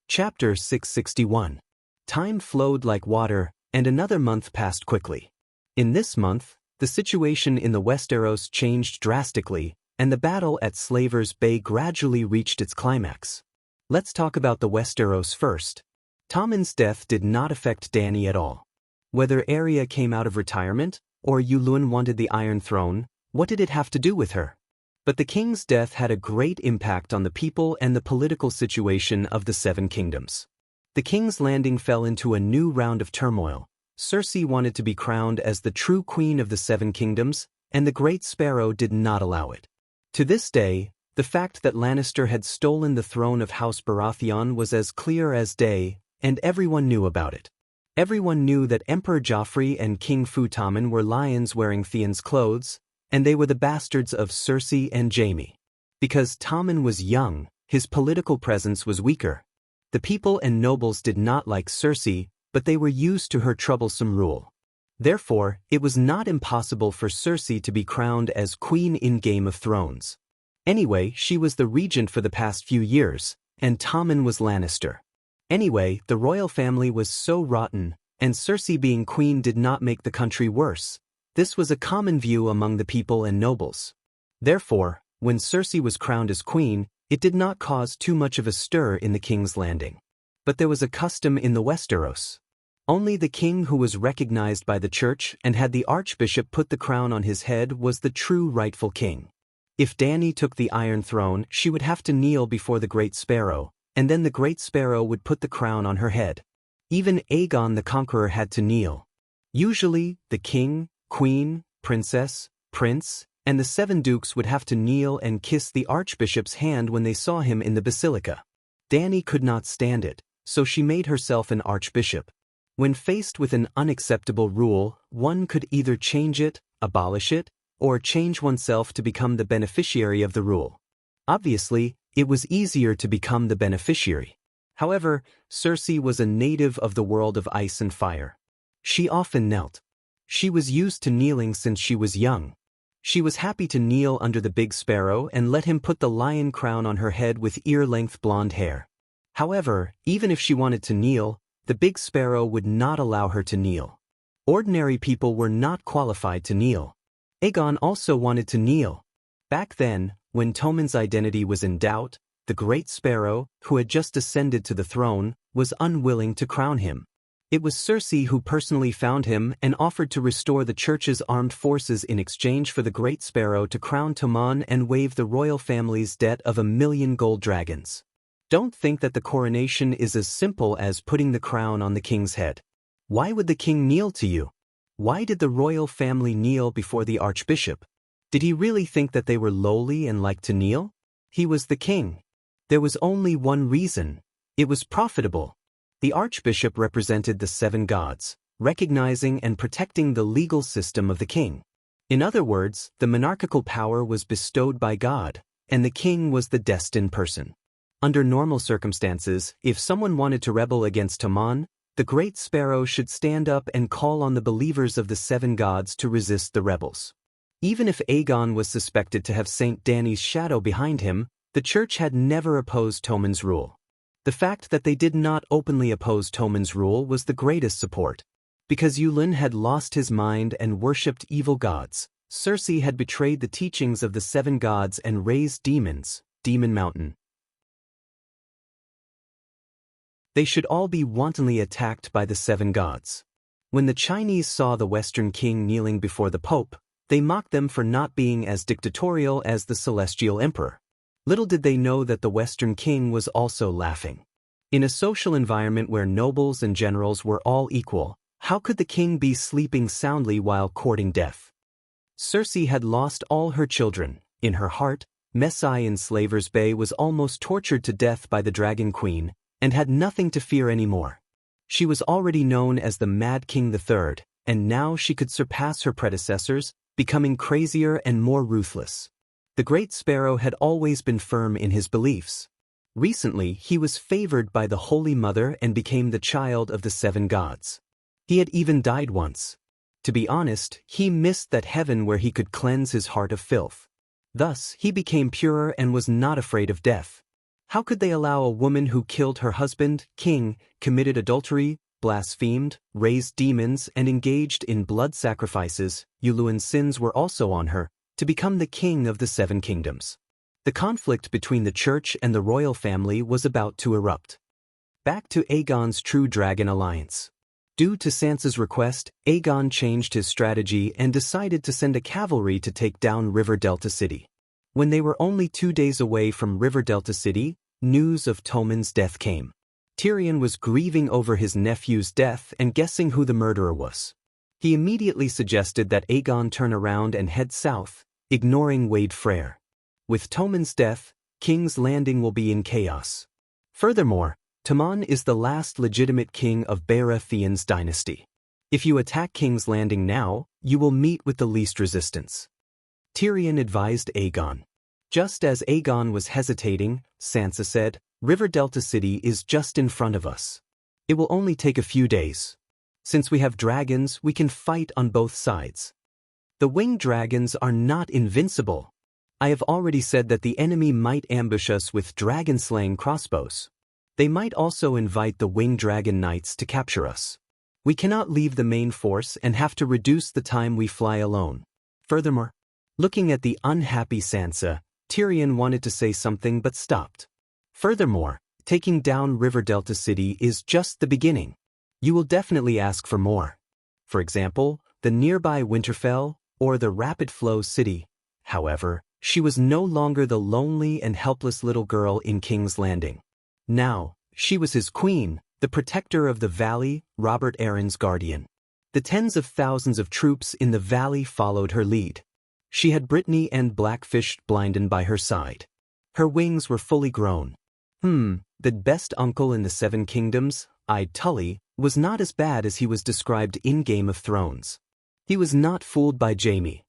A: Chapter 661. Time flowed like water, and another month passed quickly. In this month, the situation in the Westeros changed drastically, and the battle at Slaver's Bay gradually reached its climax. Let's talk about the Westeros first. Tommen's death did not affect Dany at all. Whether Arya came out of retirement, or Yulun wanted the Iron Throne, what did it have to do with her? But the king's death had a great impact on the people and the political situation of the 7 kingdoms. The King's Landing fell into a new round of turmoil. Cersei wanted to be crowned as the true queen of the 7 kingdoms, and the Great Sparrow did not allow it. To this day, The fact that Lannister had stolen the throne of House Baratheon was as clear as day, and everyone knew about it. Everyone knew that Emperor Joffrey and King Fu-Tommen were lions wearing Theon's clothes, and they were the bastards of Cersei and Jaime. Because Tommen was young, his political presence was weaker. The people and nobles did not like Cersei, but they were used to her troublesome rule. Therefore, it was not impossible for Cersei to be crowned as queen in Game of Thrones. Anyway, she was the regent for the past few years, and Tommen was Lannister. Anyway, the royal family was so rotten, and Cersei being queen did not make the country worse. This was a common view among the people and nobles. Therefore, when Cersei was crowned as queen, it did not cause too much of a stir in the King's Landing. But there was a custom in the Westeros. Only the king who was recognized by the church and had the archbishop put the crown on his head was the true rightful king. If Dany took the Iron Throne, she would have to kneel before the Great Sparrow, and then the Great Sparrow would put the crown on her head. Even Aegon the Conqueror had to kneel. Usually, the king, queen, princess, prince, and the 7 dukes would have to kneel and kiss the archbishop's hand when they saw him in the basilica. Dany could not stand it, so she made herself an archbishop. When faced with an unacceptable rule, one could either change it, abolish it, or change oneself to become the beneficiary of the rule. Obviously, it was easier to become the beneficiary. However, Cersei was a native of the world of ice and fire. She often knelt. She was used to kneeling since she was young. She was happy to kneel under the big sparrow and let him put the lion crown on her head with ear-length blonde hair. However, even if she wanted to kneel, the big sparrow would not allow her to kneel. Ordinary people were not qualified to kneel. Aegon also wanted to kneel. Back then, when Tommen's identity was in doubt, the Great Sparrow, who had just ascended to the throne, was unwilling to crown him. It was Cersei who personally found him and offered to restore the church's armed forces in exchange for the Great Sparrow to crown Tommen and waive the royal family's debt of 1,000,000 gold dragons. Don't think that the coronation is as simple as putting the crown on the king's head. Why would the king kneel to you? Why did the royal family kneel before the archbishop? Did he really think that they were lowly and liked to kneel? He was the king. There was only one reason. It was profitable. The archbishop represented the 7 gods, recognizing and protecting the legal system of the king. In other words, the monarchical power was bestowed by God, and the king was the destined person. Under normal circumstances, if someone wanted to rebel against Tommen, the Great Sparrow should stand up and call on the believers of the 7 gods to resist the rebels. Even if Aegon was suspected to have Saint Dany's shadow behind him, the church had never opposed Tommen's rule. The fact that they did not openly oppose Tommen's rule was the greatest support. Because Yulin had lost his mind and worshipped evil gods, Cersei had betrayed the teachings of the 7 gods and raised demons, Demon Mountain. They should all be wantonly attacked by the 7 gods. When the Chinese saw the Western king kneeling before the Pope, they mocked them for not being as dictatorial as the Celestial Emperor. Little did they know that the Western king was also laughing. In a social environment where nobles and generals were all equal, how could the king be sleeping soundly while courting death? Cersei had lost all her children. In her heart, Messai in Slaver's Bay was almost tortured to death by the Dragon Queen, and had nothing to fear anymore. She was already known as the Mad King III, and now she could surpass her predecessors, becoming crazier and more ruthless. The Great Sparrow had always been firm in his beliefs. Recently, he was favored by the Holy Mother and became the child of the 7 gods. He had even died once. To be honest, he missed that heaven where he could cleanse his heart of filth. Thus, he became purer and was not afraid of death. How could they allow a woman who killed her husband, king, committed adultery, blasphemed, raised demons, and engaged in blood sacrifices, Yuluin's sins were also on her, to become the king of the 7 kingdoms? The conflict between the church and the royal family was about to erupt. Back to Aegon's True Dragon alliance. Due to Sansa's request, Aegon changed his strategy and decided to send a cavalry to take down River Delta City. When they were only 2 days away from River Delta City, news of Tommen's death came. Tyrion was grieving over his nephew's death and guessing who the murderer was. He immediately suggested that Aegon turn around and head south, ignoring Wade Freyr. With Toman's death, King's Landing will be in chaos. Furthermore, Toman is the last legitimate king of Baratheon's dynasty. If you attack King's Landing now, you will meet with the least resistance. Tyrion advised Aegon. Just as Aegon was hesitating, Sansa said, River Delta City is just in front of us. It will only take a few days. Since we have dragons, we can fight on both sides. The winged dragons are not invincible. I have already said that the enemy might ambush us with dragon-slaying crossbows. They might also invite the winged dragon knights to capture us. We cannot leave the main force and have to reduce the time we fly alone. Furthermore, looking at the unhappy Sansa, Tyrion wanted to say something but stopped. Furthermore, taking down River Delta City is just the beginning. You will definitely ask for more. For example, the nearby Winterfell or the Rapid Flow City. However, she was no longer the lonely and helpless little girl in King's Landing. Now, she was his queen, the protector of the valley, Robert Arryn's guardian. The tens of thousands of troops in the valley followed her lead. She had Brittany and Blackfish Blinden by her side. Her wings were fully grown. The best uncle in the Seven Kingdoms, Tully, was not as bad as he was described in Game of Thrones. He was not fooled by Jaime.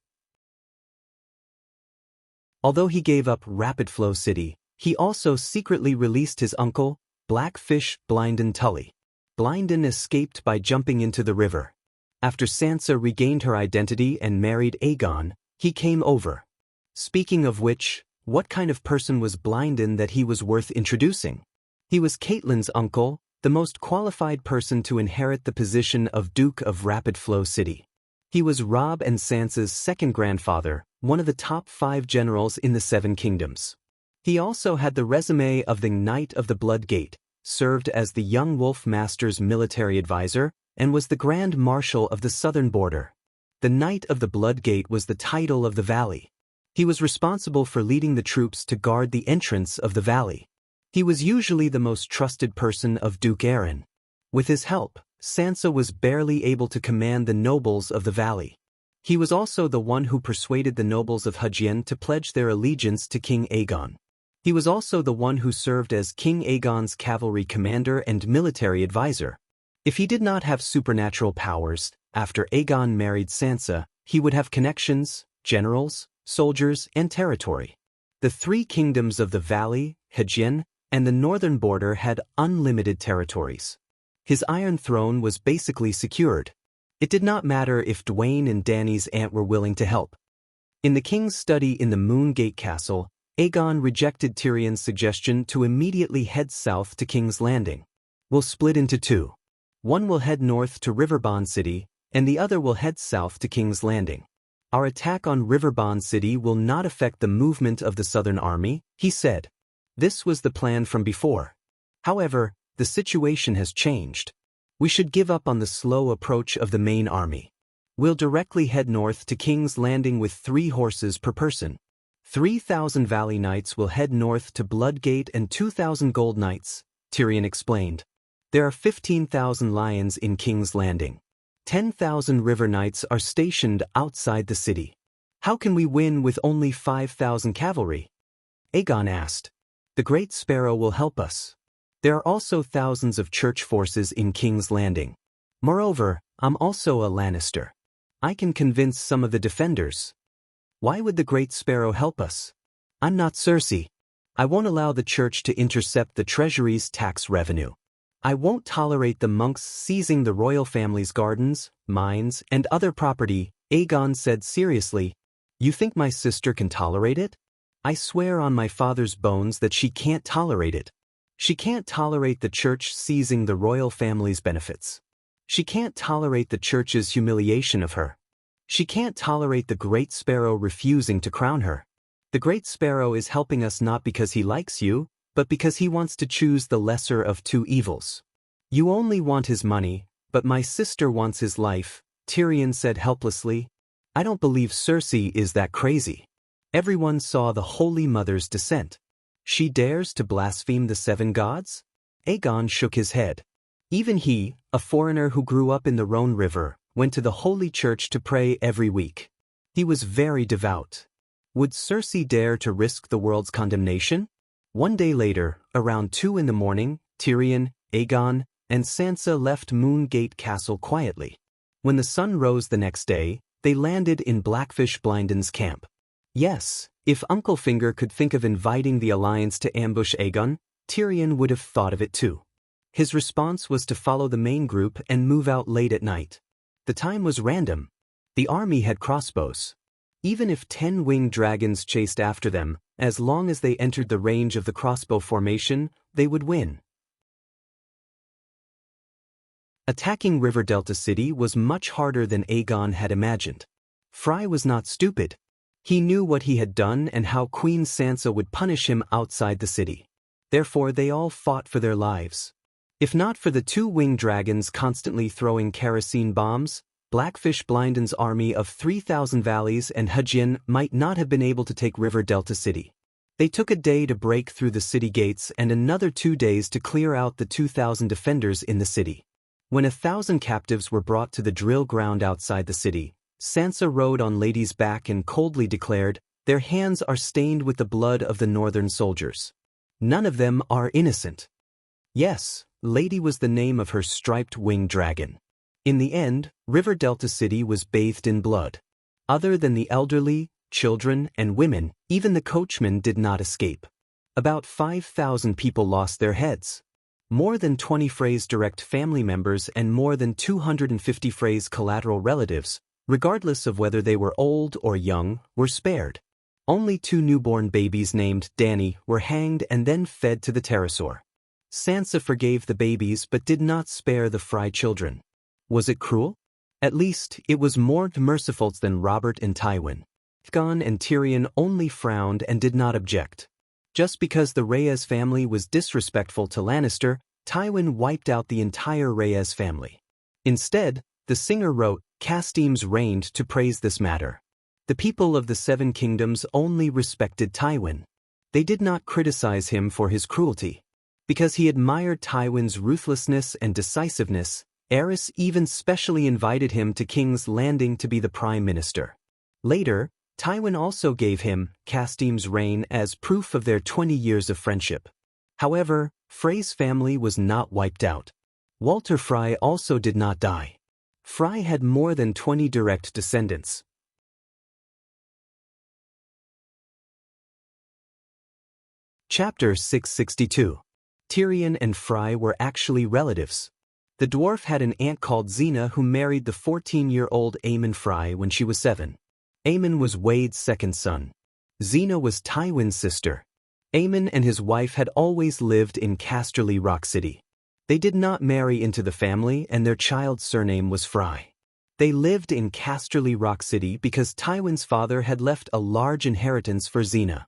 A: Although he gave up Rapid Flow City, he also secretly released his uncle, Blackfish Blinden Tully. Blinden escaped by jumping into the river. After Sansa regained her identity and married Aegon, he came over. Speaking of which, what kind of person was Blinden that he was worth introducing? He was Catelyn's uncle, the most qualified person to inherit the position of Duke of Rapid Flow City. He was Robb and Sansa's second grandfather, one of the top 5 generals in the Seven Kingdoms. He also had the resume of the Knight of the Blood Gate, served as the young Wolf Master's military advisor, and was the Grand Marshal of the southern border. The Knight of the Blood Gate was the title of the valley. He was responsible for leading the troops to guard the entrance of the valley. He was usually the most trusted person of Duke Arryn. With his help, Sansa was barely able to command the nobles of the valley. He was also the one who persuaded the nobles of Hugin to pledge their allegiance to King Aegon. He was also the one who served as King Aegon's cavalry commander and military advisor. If he did not have supernatural powers, after Aegon married Sansa, he would have connections, generals, soldiers, and territory. The 3 kingdoms of the valley, Hugin, and the northern border had unlimited territories. His Iron Throne was basically secured. It did not matter if Dwayne and Dany's aunt were willing to help. In the king's study in the Moongate Castle, Aegon rejected Tyrion's suggestion to immediately head south to King's Landing. We'll split into 2. One will head north to Riverbond City, and the other will head south to King's Landing. Our attack on Riverbond City will not affect the movement of the Southern Army, he said. This was the plan from before. However, the situation has changed. We should give up on the slow approach of the main army. We'll directly head north to King's Landing with 3 horses per person. 3,000 Valley Knights will head north to Bloodgate and 2,000 Gold Knights, Tyrion explained. There are 15,000 lions in King's Landing. 10,000 River Knights are stationed outside the city. How can we win with only 5,000 cavalry? Aegon asked. The Great Sparrow will help us. There are also thousands of church forces in King's Landing. Moreover, I'm also a Lannister. I can convince some of the defenders. Why would the Great Sparrow help us? I'm not Cersei. I won't allow the church to intercept the treasury's tax revenue. I won't tolerate the monks seizing the royal family's gardens, mines, and other property, Aegon said seriously. You think my sister can tolerate it? I swear on my father's bones that she can't tolerate it. She can't tolerate the church seizing the royal family's benefits. She can't tolerate the church's humiliation of her. She can't tolerate the Great Sparrow refusing to crown her. The Great Sparrow is helping us not because he likes you, but because he wants to choose the lesser of 2 evils. You only want his money, but my sister wants his life, Tyrion said helplessly. I don't believe Cersei is that crazy. Everyone saw the Holy Mother's descent. She dares to blaspheme the 7 gods? Aegon shook his head. Even he, a foreigner who grew up in the Rhone River, went to the Holy Church to pray every week. He was very devout. Would Cersei dare to risk the world's condemnation? One day later, around 2 in the morning, Tyrion, Aegon, and Sansa left Moongate Castle quietly. When the sun rose the next day, they landed in Blackfish Blindon's camp. Yes, if Uncle Finger could think of inviting the Alliance to ambush Aegon, Tyrion would have thought of it too. His response was to follow the main group and move out late at night. The time was random. The army had crossbows. Even if 10 winged dragons chased after them, as long as they entered the range of the crossbow formation, they would win. Attacking River Delta City was much harder than Aegon had imagined. Frey was not stupid. He knew what he had done and how Queen Sansa would punish him outside the city. Therefore they all fought for their lives. If not for the 2 winged dragons constantly throwing kerosene bombs, Blackfish Blindon's army of 3,000 valleys and Hujin might not have been able to take River Delta City. They took a day to break through the city gates and another 2 days to clear out the 2,000 defenders in the city. When 1,000 captives were brought to the drill ground outside the city, Sansa rode on Lady's back and coldly declared, "Their hands are stained with the blood of the northern soldiers. None of them are innocent." Yes, Lady was the name of her striped winged dragon. In the end, River Delta City was bathed in blood. Other than the elderly, children, and women, even the coachmen did not escape. About 5,000 people lost their heads. More than 20 Frey's direct family members and more than 250 Frey's collateral relatives, regardless of whether they were old or young, were spared. Only 2 newborn babies named Dany were hanged and then fed to the pterosaur. Sansa forgave the babies but did not spare the Frey children. Was it cruel? At least, it was more merciful than Robert and Tywin. Aegon and Tyrion only frowned and did not object. Just because the Reyes family was disrespectful to Lannister, Tywin wiped out the entire Reyes family. Instead, the singer wrote Casteam's reigned to praise this matter. The people of the 7 kingdoms only respected Tywin. They did not criticize him for his cruelty. Because he admired Tywin's ruthlessness and decisiveness, Aerys even specially invited him to King's Landing to be the prime minister. Later, Tywin also gave him Casteam's reign as proof of their 20 years of friendship. However, Frey's family was not wiped out. Walter Frey also did not die. Frey had more than 20 direct descendants. Chapter 662. Tyrion and Frey were actually relatives. The dwarf had an aunt called Xena who married the 14-year-old Aemon Frey when she was 7. Aemon was Wade's second son. Xena was Tywin's sister. Aemon and his wife had always lived in Casterly Rock City. They did not marry into the family and their child's surname was Frey. They lived in Casterly Rock City because Tywin's father had left a large inheritance for Xena.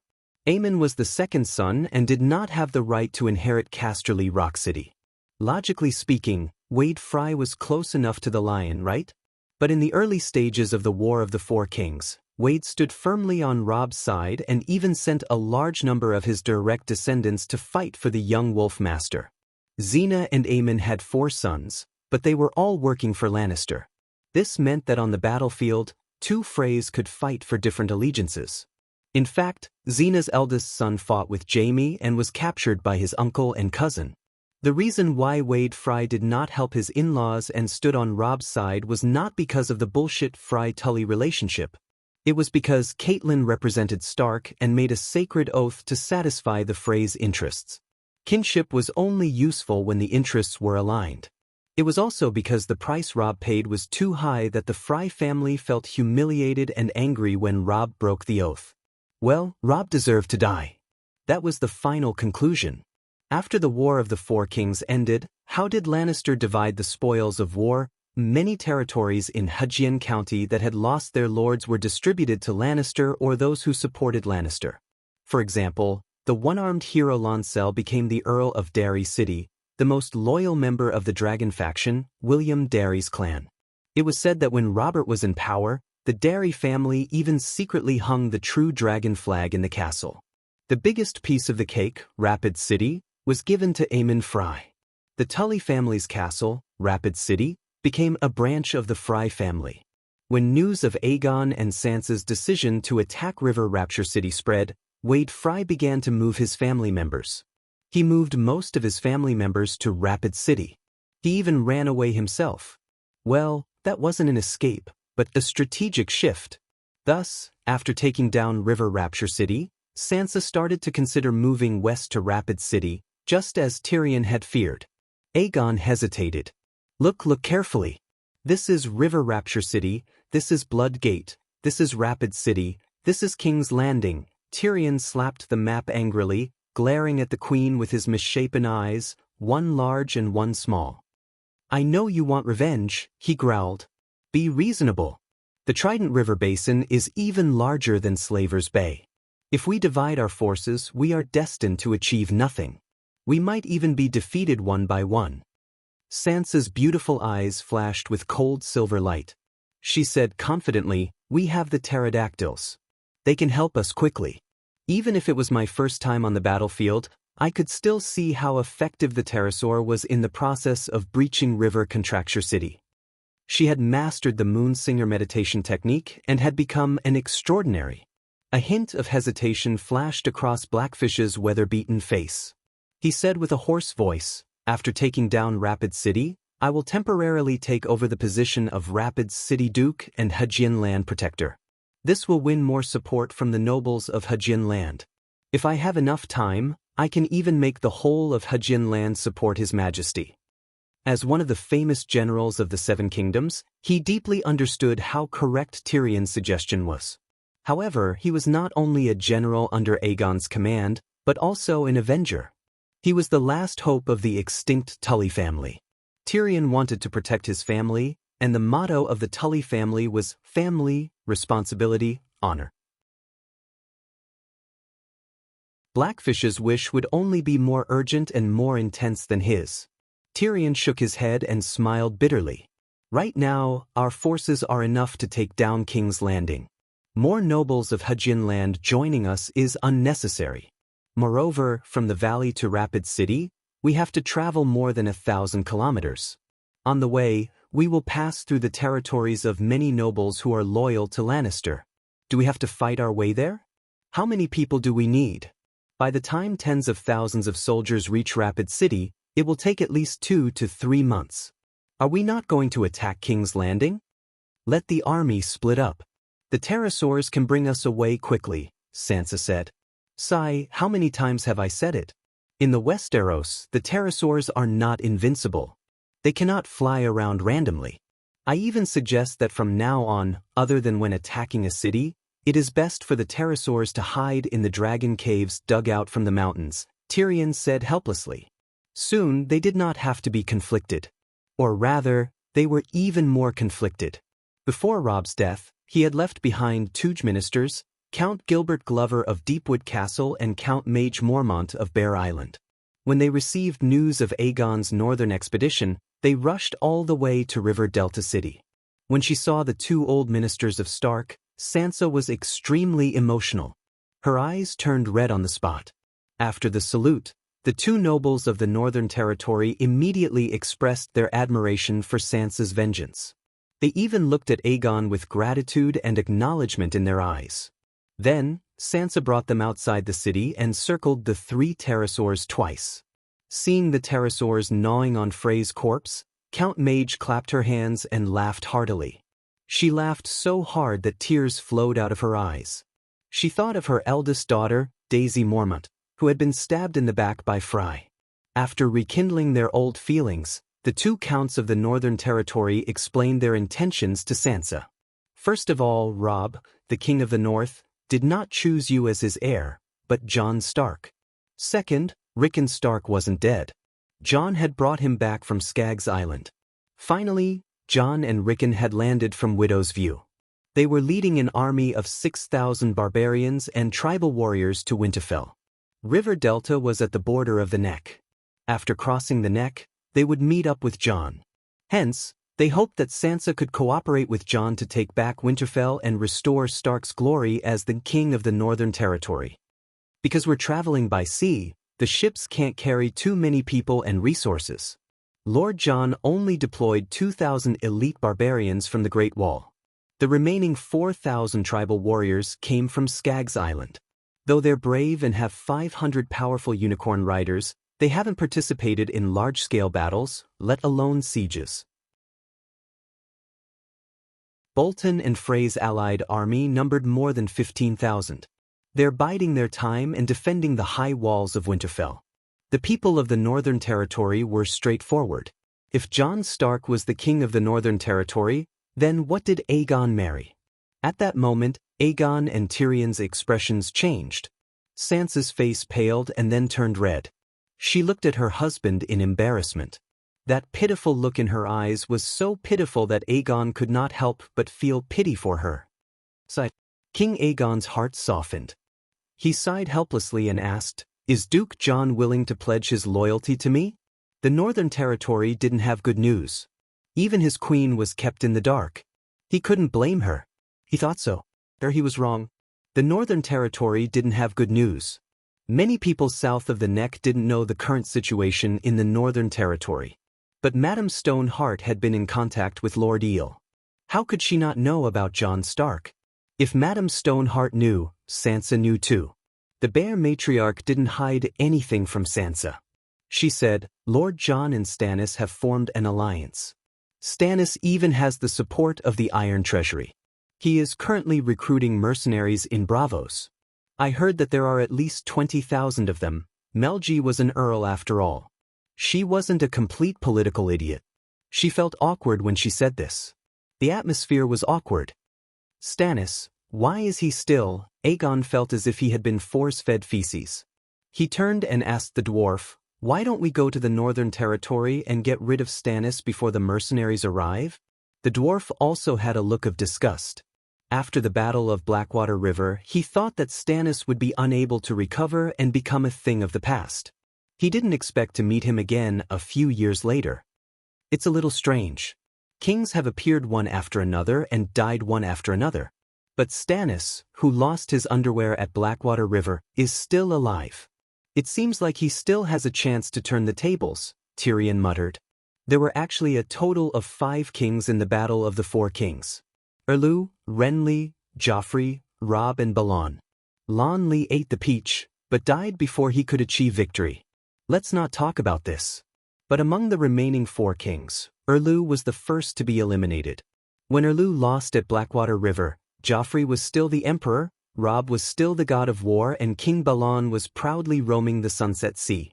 A: Aemon was the second son and did not have the right to inherit Casterly Rock City. Logically speaking, Wade Frey was close enough to the lion, right? But in the early stages of the War of the Four Kings, Wade stood firmly on Robb's side and even sent a large number of his direct descendants to fight for the young Wolf Master. Xena and Aemon had 4 sons, but they were all working for Lannister. This meant that on the battlefield, 2 Freys could fight for different allegiances. In fact, Xena's eldest son fought with Jaime and was captured by his uncle and cousin. The reason why Wade Frey did not help his in-laws and stood on Robb's side was not because of the bullshit Frey-Tully relationship. It was because Catelyn represented Stark and made a sacred oath to satisfy the Frey's interests. Kinship was only useful when the interests were aligned. It was also because the price Robb paid was too high that the Frey family felt humiliated and angry when Robb broke the oath. Well, Robb deserved to die. That was the final conclusion. After the War of the Four Kings ended, how did Lannister divide the spoils of war? Many territories in Hujin County that had lost their lords were distributed to Lannister or those who supported Lannister. For example, the one-armed hero Lancel became the Earl of Derry City, the most loyal member of the Dragon faction, William Derry's clan. It was said that when Robert was in power, the Derry family even secretly hung the true dragon flag in the castle. The biggest piece of the cake, Rapid City, was given to Aemon Frey. The Tully family's castle, Rapid City, became a branch of the Frey family. When news of Aegon and Sansa's decision to attack River Rapture City spread, Wade Fry began to move his family members. He moved most of his family members to Rapid City. He even ran away himself. Well, that wasn't an escape, but a strategic shift. Thus, after taking down River Rapture City, Sansa started to consider moving west to Rapid City, just as Tyrion had feared. Aegon hesitated. Look carefully. This is River Rapture City, this is Blood Gate, this is Rapid City, this is King's Landing. Tyrion slapped the map angrily, glaring at the queen with his misshapen eyes, one large and one small. I know you want revenge, he growled. Be reasonable. The Trident River Basin is even larger than Slaver's Bay. If we divide our forces, we are destined to achieve nothing. We might even be defeated one by one. Sansa's beautiful eyes flashed with cold silver light. She said confidently, we have the pterodactyls. They can help us quickly. Even if it was my first time on the battlefield, I could still see how effective the pterosaur was in the process of breaching River Contracture City. She had mastered the Moonsinger meditation technique and had become an extraordinary. A hint of hesitation flashed across Blackfish's weather-beaten face. He said with a hoarse voice, after taking down Rapid City, I will temporarily take over the position of Rapid City Duke and Hajin Land Protector. This will win more support from the nobles of Hajin Land. If I have enough time, I can even make the whole of Hajin Land support His Majesty. As one of the famous generals of the Seven Kingdoms, he deeply understood how correct Tyrion's suggestion was. However, he was not only a general under Aegon's command, but also an avenger. He was the last hope of the extinct Tully family. Tyrion wanted to protect his family, and the motto of the Tully family was family, responsibility, honor. Blackfish's wish would only be more urgent and more intense than his. Tyrion shook his head and smiled bitterly. Right now, our forces are enough to take down King's Landing. More nobles of Hajin Land joining us is unnecessary. Moreover, from the valley to Rapid City, we have to travel more than 1,000 kilometers. On the way, we will pass through the territories of many nobles who are loyal to Lannister. Do we have to fight our way there? How many people do we need? By the time tens of thousands of soldiers reach Rapid City, it will take at least 2 to 3 months. Are we not going to attack King's Landing? Let the army split up. The pterosaurs can bring us away quickly, Sansa said. Sigh, how many times have I said it? In the Westeros, the pterosaurs are not invincible. They cannot fly around randomly. I even suggest that from now on, other than when attacking a city, it is best for the pterosaurs to hide in the dragon caves dug out from the mountains, Tyrion said helplessly. Soon they did not have to be conflicted. Or rather, they were even more conflicted. Before Robb's death, he had left behind 2 ministers, Count Gilbert Glover of Deepwood Castle and Count Mage Mormont of Bear Island. When they received news of Aegon's northern expedition, they rushed all the way to River Delta City. When she saw the 2 old ministers of Stark, Sansa was extremely emotional. Her eyes turned red on the spot. After the salute, the 2 nobles of the Northern Territory immediately expressed their admiration for Sansa's vengeance. They even looked at Aegon with gratitude and acknowledgement in their eyes. Then, Sansa brought them outside the city and circled the 3 pterosaurs twice. Seeing the pterosaurs gnawing on Frey's corpse, Count Mage clapped her hands and laughed heartily. She laughed so hard that tears flowed out of her eyes. She thought of her eldest daughter, Daisy Mormont, who had been stabbed in the back by Frey. After rekindling their old feelings, the 2 counts of the Northern Territory explained their intentions to Sansa. First of all, Robb, the King of the North, did not choose you as his heir, but Jon Stark. Second, Rickon Stark wasn't dead. Jon had brought him back from Skaggs Island. Finally, Jon and Rickon had landed from Widow's View. They were leading an army of 6,000 barbarians and tribal warriors to Winterfell. River Delta was at the border of the Neck. After crossing the Neck, they would meet up with Jon. Hence, they hoped that Sansa could cooperate with Jon to take back Winterfell and restore Stark's glory as the king of the Northern Territory. Because we're traveling by sea, the ships can't carry too many people and resources. Lord Jon only deployed 2,000 elite barbarians from the Great Wall. The remaining 4,000 tribal warriors came from Skaggs Island. Though they're brave and have 500 powerful unicorn riders, they haven't participated in large-scale battles, let alone sieges. Bolton and Frey's allied army numbered more than 15,000. They're biding their time and defending the high walls of Winterfell. The people of the Northern Territory were straightforward. If Jon Stark was the king of the Northern Territory, then what did Aegon marry? At that moment, Aegon and Tyrion's expressions changed. Sansa's face paled and then turned red. She looked at her husband in embarrassment. That pitiful look in her eyes was so pitiful that Aegon could not help but feel pity for her. King Aegon's heart softened. He sighed helplessly and asked, "Is Duke Jon willing to pledge his loyalty to me?" The Northern Territory didn't have good news. Even his queen was kept in the dark. He couldn't blame her. He thought so. He was wrong. The Northern Territory didn't have good news. Many people south of the Neck didn't know the current situation in the Northern Territory. But Madame Stoneheart had been in contact with Lord Eel. How could she not know about Jon Stark? If Madame Stoneheart knew, Sansa knew too. The Bear Matriarch didn't hide anything from Sansa. She said, "Lord Jon and Stannis have formed an alliance. Stannis even has the support of the Iron Treasury. He is currently recruiting mercenaries in Braavos. I heard that there are at least 20,000 of them." Melji was an earl after all. She wasn't a complete political idiot. She felt awkward when she said this. The atmosphere was awkward. Stannis, why is he still? Aegon felt as if he had been force-fed feces. He turned and asked the dwarf, "Why don't we go to the Northern Territory and get rid of Stannis before the mercenaries arrive?" The dwarf also had a look of disgust. After the Battle of Blackwater River, he thought that Stannis would be unable to recover and become a thing of the past. He didn't expect to meet him again a few years later. It's a little strange. Kings have appeared one after another and died one after another. But Stannis, who lost his underwear at Blackwater River, is still alive. "It seems like he still has a chance to turn the tables," Tyrion muttered. There were actually a total of 5 kings in the Battle of the Four Kings. Erlu, Renly, Joffrey, Robb and Balon. Lon Lee ate the peach, but died before he could achieve victory. Let's not talk about this. But among the remaining 4 kings, Erlu was the first to be eliminated. When Erlu lost at Blackwater River, Joffrey was still the emperor, Robb was still the god of war, and King Balon was proudly roaming the Sunset Sea.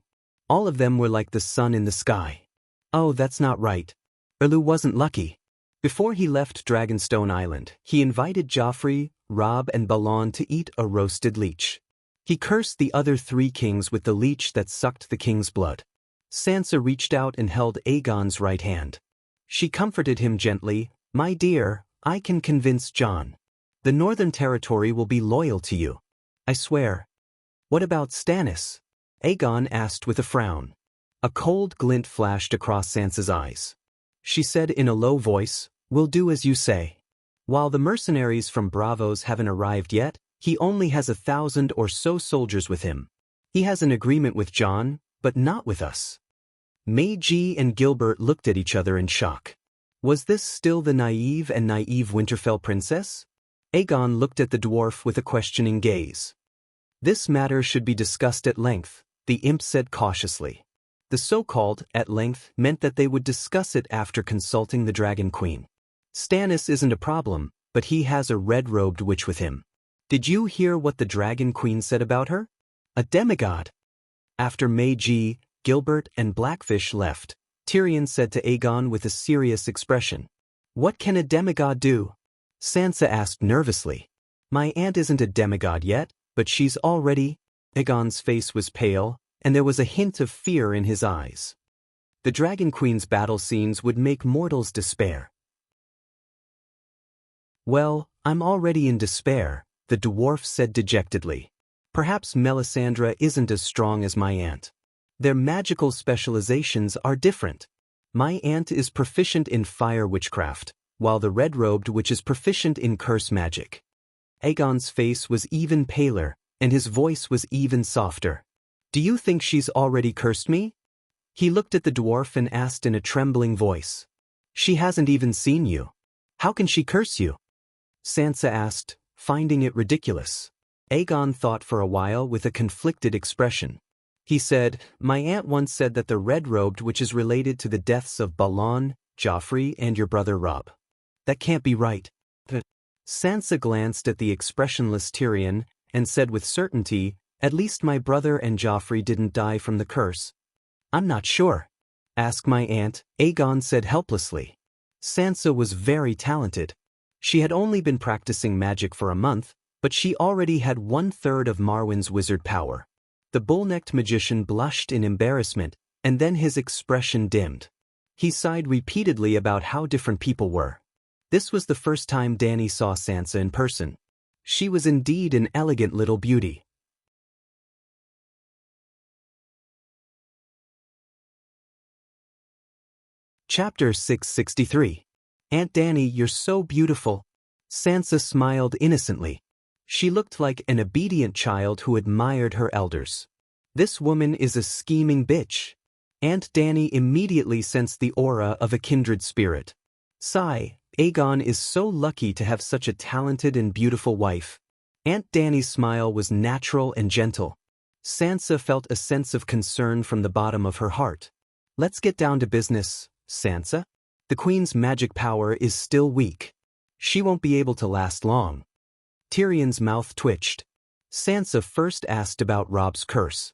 A: All of them were like the sun in the sky. Oh, that's not right. Erlu wasn't lucky. Before he left Dragonstone Island, he invited Joffrey, Robb and Balon to eat a roasted leech. He cursed the other 3 kings with the leech that sucked the king's blood. Sansa reached out and held Aegon's right hand. She comforted him gently, "My dear, I can convince Jon. The Northern Territory will be loyal to you. I swear." "What about Stannis?" Aegon asked with a frown. A cold glint flashed across Sansa's eyes. She said in a low voice, "We'll do as you say. While the mercenaries from Braavos haven't arrived yet, he only has 1,000 or so soldiers with him. He has an agreement with Jon, but not with us." Meiji and Gilbert looked at each other in shock. Was this still the naive Winterfell princess? Aegon looked at the dwarf with a questioning gaze. "This matter should be discussed at length," the imp said cautiously. The so-called "at length" meant that they would discuss it after consulting the Dragon Queen. Stannis isn't a problem, but he has a red-robed witch with him. Did you hear what the Dragon Queen said about her? A demigod. After Meiji, Gilbert and Blackfish left, Tyrion said to Aegon with a serious expression, "What can a demigod do?" Sansa asked nervously. "My aunt isn't a demigod yet, but she's already—" Aegon's face was pale, and there was a hint of fear in his eyes. The Dragon Queen's battle scenes would make mortals despair. "Well, I'm already in despair," the dwarf said dejectedly. "Perhaps Melisandre isn't as strong as my aunt. Their magical specializations are different. My aunt is proficient in fire witchcraft, while the red-robed witch is proficient in curse magic." Aegon's face was even paler, and his voice was even softer. "Do you think she's already cursed me?" He looked at the dwarf and asked in a trembling voice. "She hasn't even seen you. How can she curse you?" Sansa asked, finding it ridiculous. Aegon thought for a while with a conflicted expression. He said, "My aunt once said that the red-robed which is related to the deaths of Balon, Joffrey, and your brother Robb. That can't be right." Sansa glanced at the expressionless Tyrion and said with certainty, "At least my brother and Joffrey didn't die from the curse." "I'm not sure. Ask my aunt," Aegon said helplessly. Sansa was very talented. She had only been practicing magic for a month, but she already had 1/3 of Marwyn's wizard power. The bull-necked magician blushed in embarrassment, and then his expression dimmed. He sighed repeatedly about how different people were. This was the first time Dany saw Sansa in person. She was indeed an elegant little beauty. Chapter 663. Aunt Dany, you're so beautiful. Sansa smiled innocently. She looked like an obedient child who admired her elders. This woman is a scheming bitch. Aunt Dany immediately sensed the aura of a kindred spirit. Sigh, Aegon is so lucky to have such a talented and beautiful wife. Aunt Dany's smile was natural and gentle. Sansa felt a sense of concern from the bottom of her heart. Let's get down to business, Sansa. The Queen's magic power is still weak. She won't be able to last long. Tyrion's mouth twitched. Sansa first asked about Robb's curse.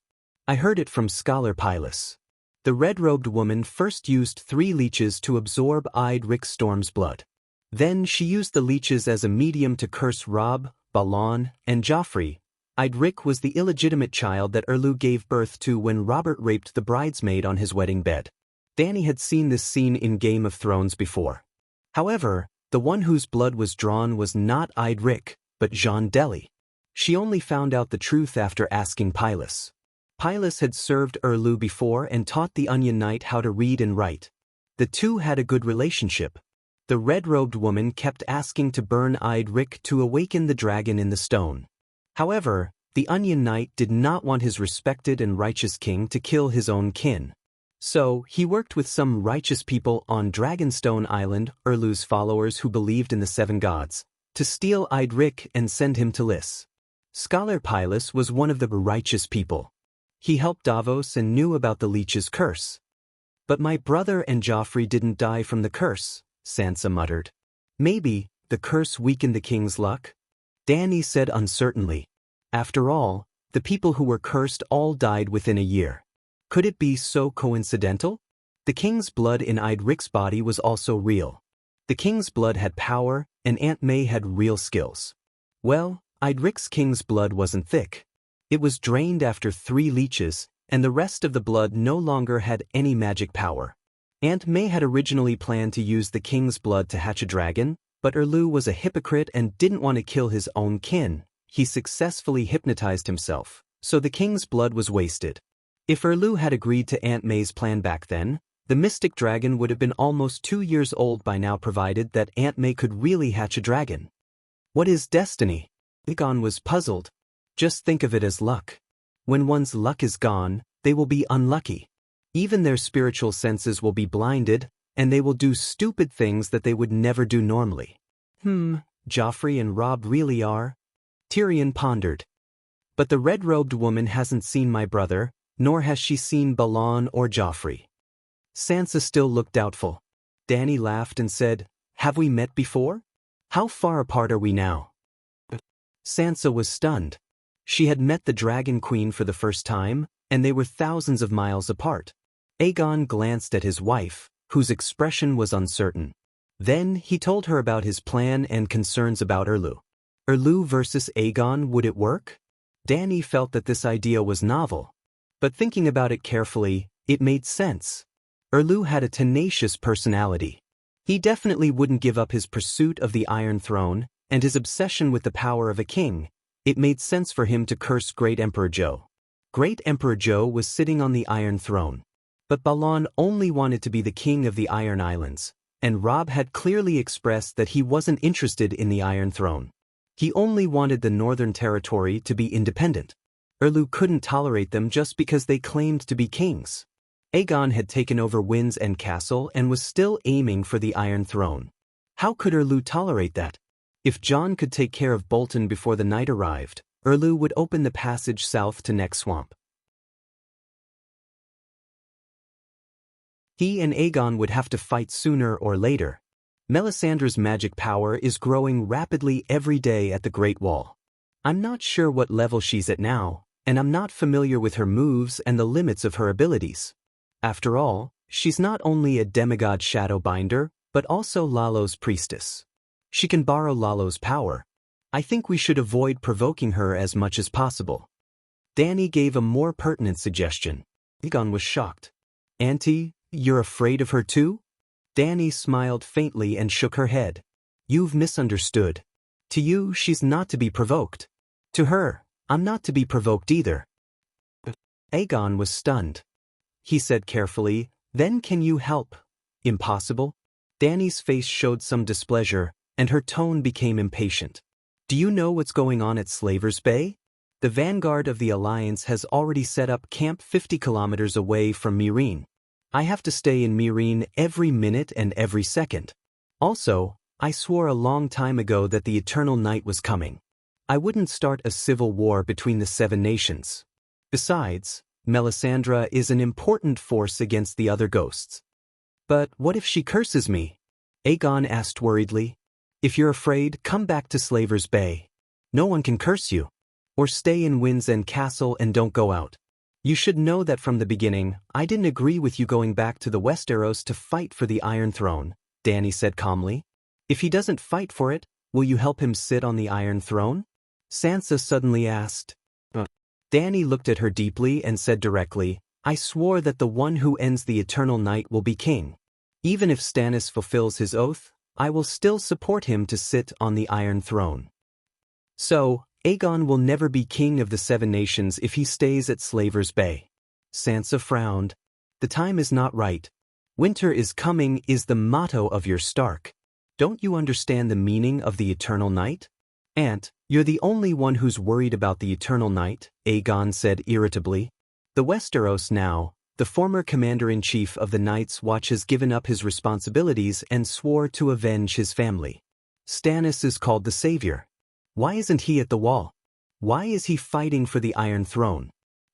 A: I heard it from Scholar Pylus. The red-robed woman first used 3 leeches to absorb Rick Storm's blood. Then she used the leeches as a medium to curse Robb, Balon, and Joffrey. Rick was the illegitimate child that Erlu gave birth to when Robert raped the bridesmaid on his wedding bed. Dany had seen this scene in Game of Thrones before. However, the one whose blood was drawn was not Rick, but Jean Deli. She only found out the truth after asking Pylus. Pylus had served Erlu before and taught the Onion Knight how to read and write. The two had a good relationship. The red-robed woman kept asking to burn Rick to awaken the dragon in the stone. However, the Onion Knight did not want his respected and righteous king to kill his own kin. So, he worked with some righteous people on Dragonstone Island, Erlu's followers who believed in the 7 gods, to steal Rick and send him to Lys. Scholar Pylus was one of the righteous people. He helped Davos and knew about the leech's curse. But my brother and Joffrey didn't die from the curse, Sansa muttered. Maybe the curse weakened the king's luck? Dany said uncertainly. After all, the people who were cursed all died within a year. Could it be so coincidental? The king's blood in Rick's body was also real. The king's blood had power, and Aunt May had real skills. Well, Rick's king's blood wasn't thick. It was drained after 3 leeches, and the rest of the blood no longer had any magic power. Aunt May had originally planned to use the king's blood to hatch a dragon, but Erlu was a hypocrite and didn't want to kill his own kin. He successfully hypnotized himself, so the king's blood was wasted. If Erlu had agreed to Aunt May's plan back then, the mystic dragon would have been almost 2 years old by now, provided that Aunt May could really hatch a dragon. What is destiny? Aegon was puzzled. Just think of it as luck. When one's luck is gone, they will be unlucky. Even their spiritual senses will be blinded, and they will do stupid things that they would never do normally. Joffrey and Robb really are? Tyrion pondered. But the red-robed woman hasn't seen my brother, nor has she seen Balon or Joffrey. Sansa still looked doubtful. Dany laughed and said, "Have we met before? How far apart are we now?" Sansa was stunned. She had met the Dragon Queen for the first time, and they were thousands of miles apart. Aegon glanced at his wife, whose expression was uncertain. Then he told her about his plan and concerns about Erlu. Erlu versus Aegon, would it work? Dany felt that this idea was novel. But thinking about it carefully, it made sense. Erlu had a tenacious personality. He definitely wouldn't give up his pursuit of the Iron Throne, and his obsession with the power of a king. It made sense for him to curse Great Emperor Joe. Great Emperor Joe was sitting on the Iron Throne. But Balon only wanted to be the king of the Iron Islands, and Robb had clearly expressed that he wasn't interested in the Iron Throne. He only wanted the Northern Territory to be independent. Erlu couldn't tolerate them just because they claimed to be kings. Aegon had taken over Wind's End Castle and was still aiming for the Iron Throne. How could Erlu tolerate that? If Jon could take care of Bolton before the night arrived, Erlu would open the passage south to Neck Swamp. He and Aegon would have to fight sooner or later. Melisandre's magic power is growing rapidly every day at the Great Wall. I'm not sure what level she's at now, and I'm not familiar with her moves and the limits of her abilities. After all, she's not only a demigod Shadowbinder, but also Lalo's priestess. She can borrow Lalo's power. I think we should avoid provoking her as much as possible. Dany gave a more pertinent suggestion. Aegon was shocked. Auntie, you're afraid of her too? Dany smiled faintly and shook her head. You've misunderstood. To you, she's not to be provoked. To her, I'm not to be provoked either. Aegon was stunned. He said carefully, then can you help? Impossible? Dany's face showed some displeasure, and her tone became impatient. Do you know what's going on at Slaver's Bay? The vanguard of the Alliance has already set up camp 50 kilometers away from Meereen. I have to stay in Meereen every minute and every second. Also, I swore a long time ago that the Eternal Night was coming. I wouldn't start a civil war between the Seven Nations. Besides, Melisandre is an important force against the other ghosts. But what if she curses me? Aegon asked worriedly. If you're afraid, come back to Slaver's Bay. No one can curse you. Or stay in Wind's End Castle and don't go out. You should know that from the beginning, I didn't agree with you going back to the Westeros to fight for the Iron Throne, Dany said calmly. If he doesn't fight for it, will you help him sit on the Iron Throne? Sansa suddenly asked. Dany looked at her deeply and said directly, I swore that the one who ends the Eternal Night will be king. Even if Stannis fulfills his oath, I will still support him to sit on the Iron Throne. So, Aegon will never be king of the Seven Nations if he stays at Slaver's Bay. Sansa frowned. The time is not right. Winter is coming is the motto of your Stark. Don't you understand the meaning of the Eternal Night? Aunt, you're the only one who's worried about the Eternal Night, Aegon said irritably. The Westeros now, the former commander-in-chief of the Night's Watch has given up his responsibilities and swore to avenge his family. Stannis is called the Savior. Why isn't he at the Wall? Why is he fighting for the Iron Throne?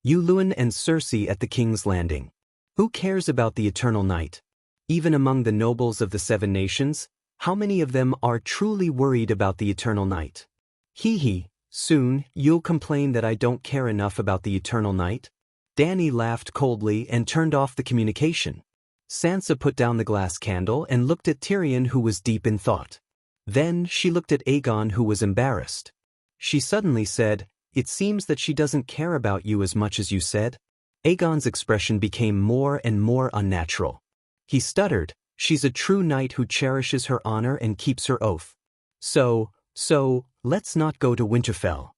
A: Luwin and Cersei at the King's Landing. Who cares about the Eternal Night? Even among the nobles of the Seven Nations, how many of them are truly worried about the Eternal Night? Soon, you'll complain that I don't care enough about the Eternal Night? Dany laughed coldly and turned off the communication. Sansa put down the glass candle and looked at Tyrion, who was deep in thought. Then she looked at Aegon, who was embarrassed. She suddenly said, It seems that she doesn't care about you as much as you said. Aegon's expression became more and more unnatural. He stuttered, She's a true knight who cherishes her honor and keeps her oath. So, let's not go to Winterfell.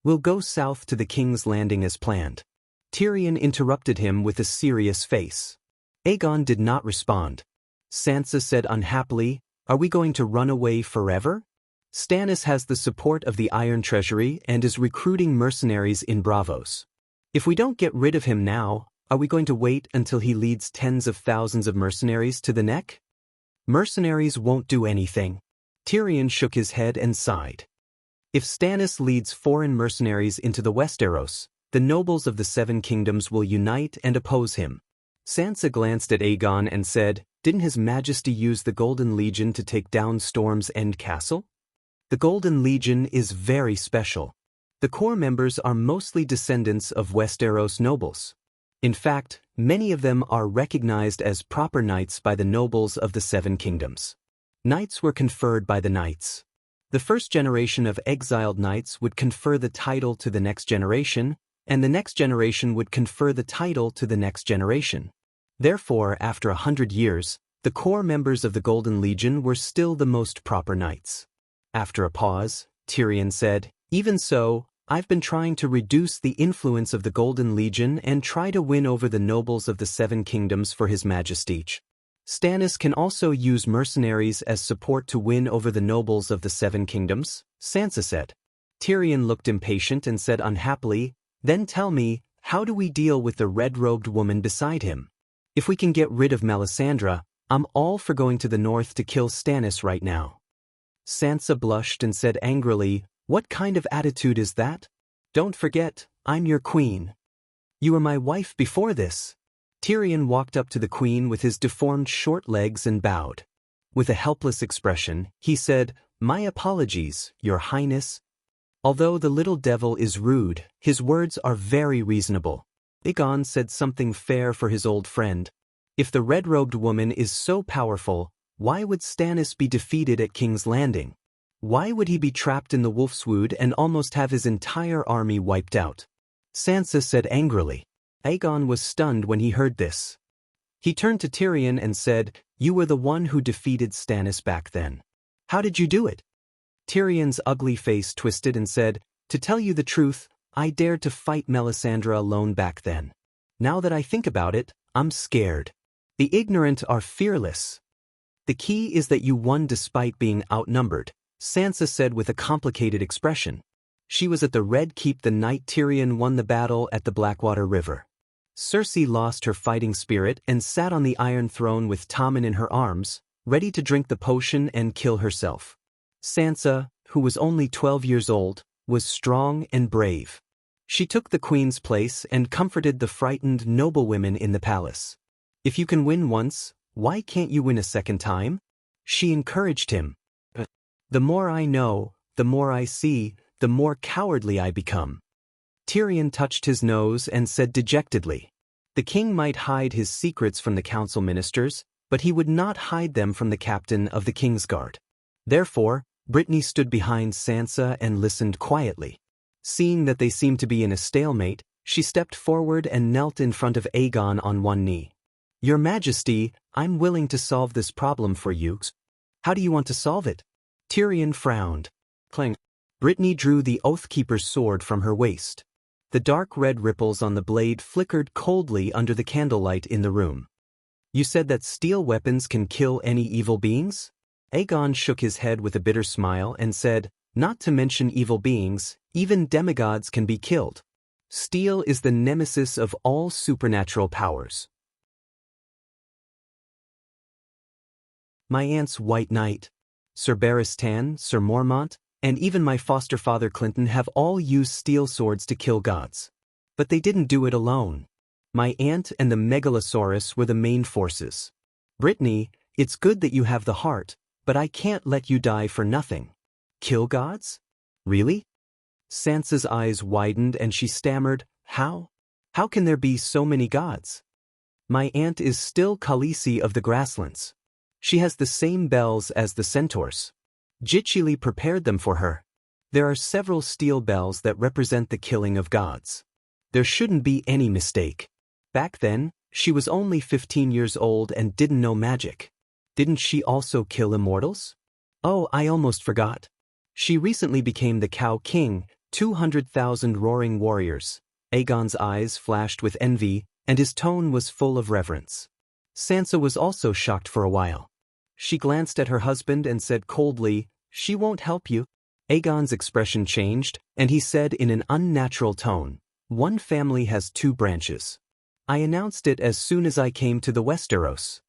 A: We'll go south to the King's Landing as planned. Tyrion interrupted him with a serious face. Aegon did not respond. Sansa said unhappily, Are we going to run away forever? Stannis has the support of the Iron Treasury and is recruiting mercenaries in Bravos. If we don't get rid of him now, are we going to wait until he leads tens of thousands of mercenaries to the Neck? Mercenaries won't do anything. Tyrion shook his head and sighed. If Stannis leads foreign mercenaries into the Westeros, the nobles of the Seven Kingdoms will unite and oppose him. Sansa glanced at Aegon and said, Didn't His Majesty use the Golden Legion to take down Storm's End Castle? The Golden Legion is very special. The core members are mostly descendants of Westeros nobles. In fact, many of them are recognized as proper knights by the nobles of the Seven Kingdoms. Knights were conferred by the knights. The first generation of exiled knights would confer the title to the next generation, and the next generation would confer the title to the next generation. Therefore, after 100 years, the core members of the Golden Legion were still the most proper knights. After a pause, Tyrion said, Even so, I've been trying to reduce the influence of the Golden Legion and try to win over the nobles of the Seven Kingdoms for His Majesty. Stannis can also use mercenaries as support to win over the nobles of the Seven Kingdoms, Sansa said. Tyrion looked impatient and said unhappily, Then tell me, how do we deal with the red-robed woman beside him? If we can get rid of Melisandre, I'm all for going to the north to kill Stannis right now. Sansa blushed and said angrily, "What kind of attitude is that? Don't forget, I'm your queen. You were my wife before this." Tyrion walked up to the queen with his deformed short legs and bowed. With a helpless expression, he said, "My apologies, your highness." Although the little devil is rude, his words are very reasonable. Aegon said something fair for his old friend. If the red-robed woman is so powerful, why would Stannis be defeated at King's Landing? Why would he be trapped in the Wolfswood and almost have his entire army wiped out? Sansa said angrily. Aegon was stunned when he heard this. He turned to Tyrion and said, "You were the one who defeated Stannis back then. How did you do it?" Tyrion's ugly face twisted and said, "To tell you the truth, I dared to fight Melisandre alone back then. Now that I think about it, I'm scared. The ignorant are fearless." "The key is that you won despite being outnumbered," Sansa said with a complicated expression. She was at the Red Keep the night Tyrion won the battle at the Blackwater River. Cersei lost her fighting spirit and sat on the Iron Throne with Tommen in her arms, ready to drink the potion and kill herself. Sansa, who was only 12 years old, was strong and brave. She took the queen's place and comforted the frightened noblewomen in the palace. "If you can win once, why can't you win a second time?" She encouraged him. "The more I know, the more I see, the more cowardly I become." Tyrion touched his nose and said dejectedly, "The king might hide his secrets from the council ministers, but he would not hide them from the captain of the Kingsguard." Therefore, Brittany stood behind Sansa and listened quietly. Seeing that they seemed to be in a stalemate, she stepped forward and knelt in front of Aegon on one knee. "Your Majesty, I'm willing to solve this problem for you." "How do you want to solve it?" Tyrion frowned. Clang. Brittany drew the Oathkeeper's sword from her waist. The dark red ripples on the blade flickered coldly under the candlelight in the room. "You said that steel weapons can kill any evil beings?" Aegon shook his head with a bitter smile and said, "Not to mention evil beings, even demigods can be killed. Steel is the nemesis of all supernatural powers." My aunt's White Knight, Sir Barristan, Sir Mormont, and even my foster father Clinton have all used steel swords to kill gods. But they didn't do it alone. My aunt and the Megalosaurus were the main forces. "Brittany, it's good that you have the heart, but I can't let you die for nothing." "Kill gods? Really?" Sansa's eyes widened and she stammered, "How? How can there be so many gods?" "My aunt is still Khaleesi of the Grasslands. She has the same bells as the centaurs. Gitchili prepared them for her. There are several steel bells that represent the killing of gods. There shouldn't be any mistake. Back then, she was only 15 years old and didn't know magic. Didn't she also kill immortals? Oh, I almost forgot. She recently became the Cow King, 200,000 roaring warriors." Aegon's eyes flashed with envy, and his tone was full of reverence. Sansa was also shocked for a while. She glanced at her husband and said coldly, "She won't help you." Aegon's expression changed, and he said in an unnatural tone, "One family has two branches. I announced it as soon as I came to the Westeros.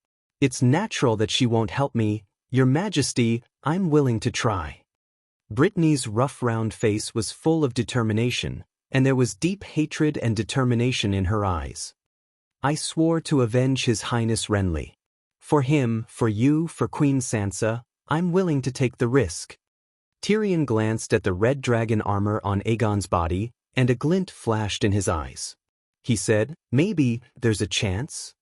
A: It's natural that she won't help me. Your Majesty, I'm willing to try." Brittany's rough round face was full of determination, and there was deep hatred and determination in her eyes. "I swore to avenge His Highness Renly. For him, for you, for Queen Sansa, I'm willing to take the risk." Tyrion glanced at the red dragon armor on Aegon's body, and a glint flashed in his eyes. He said, "Maybe there's a chance?"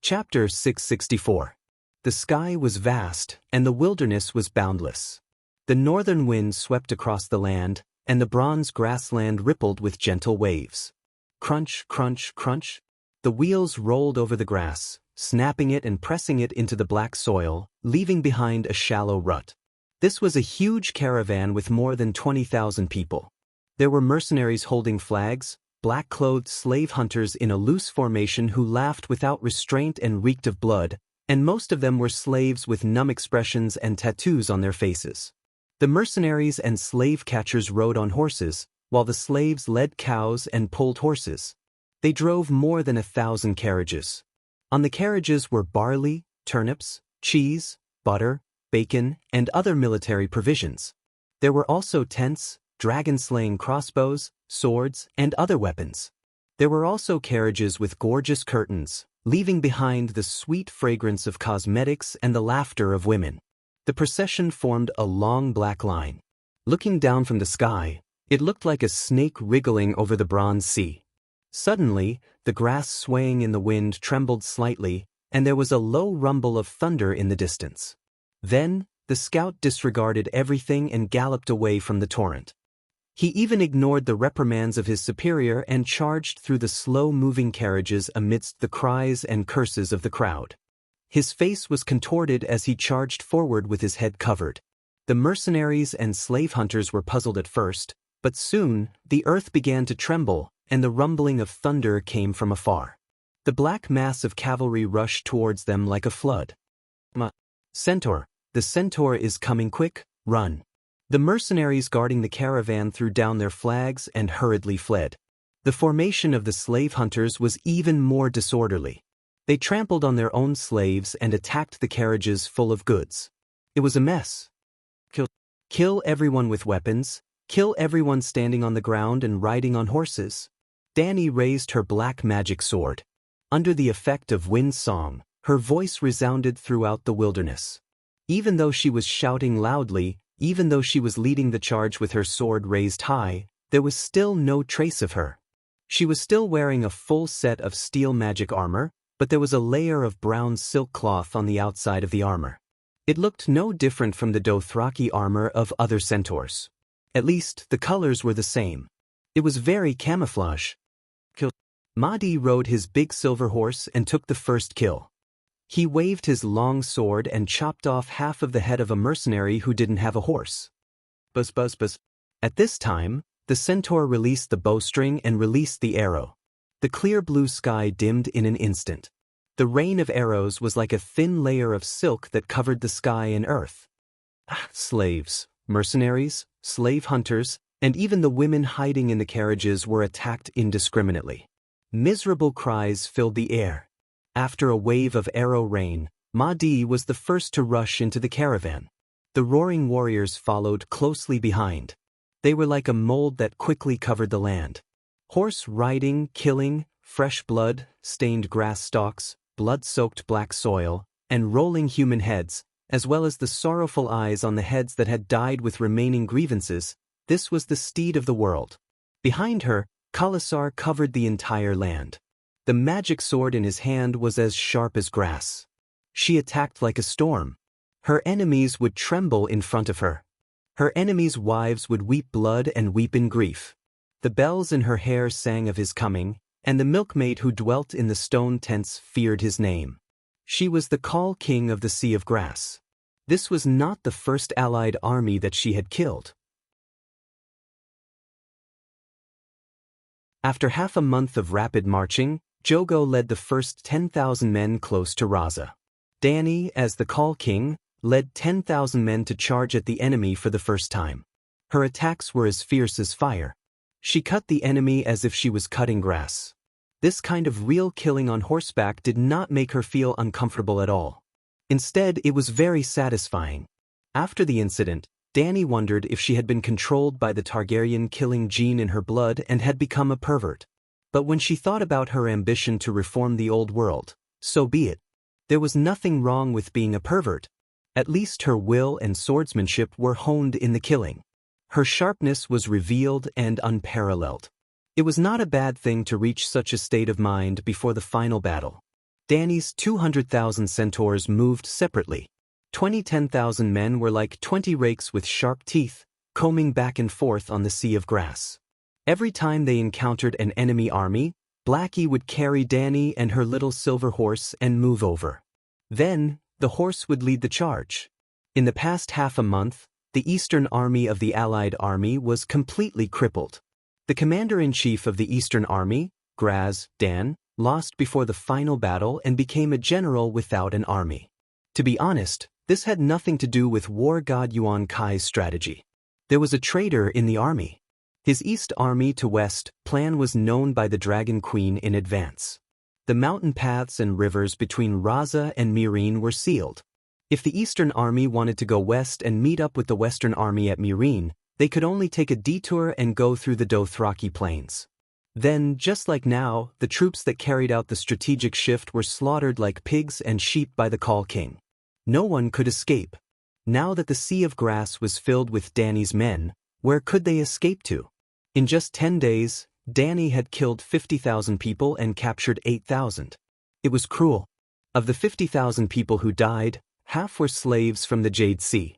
A: Chapter 664. The sky was vast, and the wilderness was boundless. The northern wind swept across the land, and the bronze grassland rippled with gentle waves. Crunch, crunch, crunch. The wheels rolled over the grass, snapping it and pressing it into the black soil, leaving behind a shallow rut. This was a huge caravan with more than 20,000 people. There were mercenaries holding flags, black-clothed slave hunters in a loose formation who laughed without restraint and reeked of blood, and most of them were slaves with numb expressions and tattoos on their faces. The mercenaries and slave catchers rode on horses, while the slaves led cows and pulled horses. They drove more than 1,000 carriages. On the carriages were barley, turnips, cheese, butter, bacon, and other military provisions. There were also tents, dragon-slaying crossbows, swords, and other weapons. There were also carriages with gorgeous curtains, leaving behind the sweet fragrance of cosmetics and the laughter of women. The procession formed a long black line. Looking down from the sky, it looked like a snake wriggling over the bronze sea. Suddenly, the grass swaying in the wind trembled slightly, and there was a low rumble of thunder in the distance. Then, the scout disregarded everything and galloped away from the torrent. He even ignored the reprimands of his superior and charged through the slow-moving carriages amidst the cries and curses of the crowd. His face was contorted as he charged forward with his head covered. The mercenaries and slave hunters were puzzled at first, but soon, the earth began to tremble, and the rumbling of thunder came from afar. The black mass of cavalry rushed towards them like a flood. Centaur, the centaur is coming quick, run. The mercenaries guarding the caravan threw down their flags and hurriedly fled. The formation of the slave hunters was even more disorderly. They trampled on their own slaves and attacked the carriages full of goods. It was a mess. Kill everyone with weapons, kill everyone standing on the ground and riding on horses. Dani raised her black magic sword. Under the effect of wind song, her voice resounded throughout the wilderness. Even though she was shouting loudly, even though she was leading the charge with her sword raised high, there was still no trace of her. She was still wearing a full set of steel magic armor, but there was a layer of brown silk cloth on the outside of the armor. It looked no different from the Dothraki armor of other centaurs. At least, the colors were the same. It was very camouflage. Mahdi rode his big silver horse and took the first kill. He waved his long sword and chopped off half of the head of a mercenary who didn't have a horse. Buzz buzz buzz. At this time, the centaur released the bowstring and released the arrow. The clear blue sky dimmed in an instant. The rain of arrows was like a thin layer of silk that covered the sky and earth. Slaves, mercenaries, slave hunters, and even the women hiding in the carriages were attacked indiscriminately. Miserable cries filled the air. After a wave of arrow rain, Mahdi was the first to rush into the caravan. The roaring warriors followed closely behind. They were like a mold that quickly covered the land. Horse riding, killing, fresh blood, stained grass stalks, blood-soaked black soil, and rolling human heads, as well as the sorrowful eyes on the heads that had died with remaining grievances. This was the steed of the world. Behind her, Khalasar covered the entire land. The magic sword in his hand was as sharp as grass. She attacked like a storm. Her enemies would tremble in front of her. Her enemies' wives would weep blood and weep in grief. The bells in her hair sang of his coming, and the milkmaid who dwelt in the stone tents feared his name. She was the Khal King of the Sea of Grass. This was not the first allied army that she had killed. After half a month of rapid marching, Jogo led the first 10,000 men close to Raza. Dani, as the Khal King, led 10,000 men to charge at the enemy for the first time. Her attacks were as fierce as fire. She cut the enemy as if she was cutting grass. This kind of real killing on horseback did not make her feel uncomfortable at all. Instead, it was very satisfying. After the incident, Dani wondered if she had been controlled by the Targaryen killing gene in her blood and had become a pervert. But when she thought about her ambition to reform the old world, so be it. There was nothing wrong with being a pervert. At least her will and swordsmanship were honed in the killing. Her sharpness was revealed and unparalleled. It was not a bad thing to reach such a state of mind before the final battle. Dani's 200,000 centaurs moved separately. 10,000 men were like 20 rakes with sharp teeth, combing back and forth on the sea of grass. Every time they encountered an enemy army, Blackie would carry Dani and her little silver horse and move over. Then, the horse would lead the charge. In the past half a month, the Eastern Army of the Allied Army was completely crippled. The commander-in-chief of the Eastern Army, Graz Dan, lost before the final battle and became a general without an army. To be honest, this had nothing to do with war god Yuan Kai's strategy. There was a traitor in the army. His East Army to West plan was known by the Dragon Queen in advance. The mountain paths and rivers between Raza and Mirin were sealed. If the Eastern Army wanted to go west and meet up with the Western Army at Mirin, they could only take a detour and go through the Dothraki plains. Then, just like now, the troops that carried out the strategic shift were slaughtered like pigs and sheep by the Khal King. No one could escape. Now that the Sea of Grass was filled with Dany's men, where could they escape to? In just 10 days, Dany had killed 50,000 people and captured 8,000. It was cruel. Of the 50,000 people who died, half were slaves from the Jade Sea.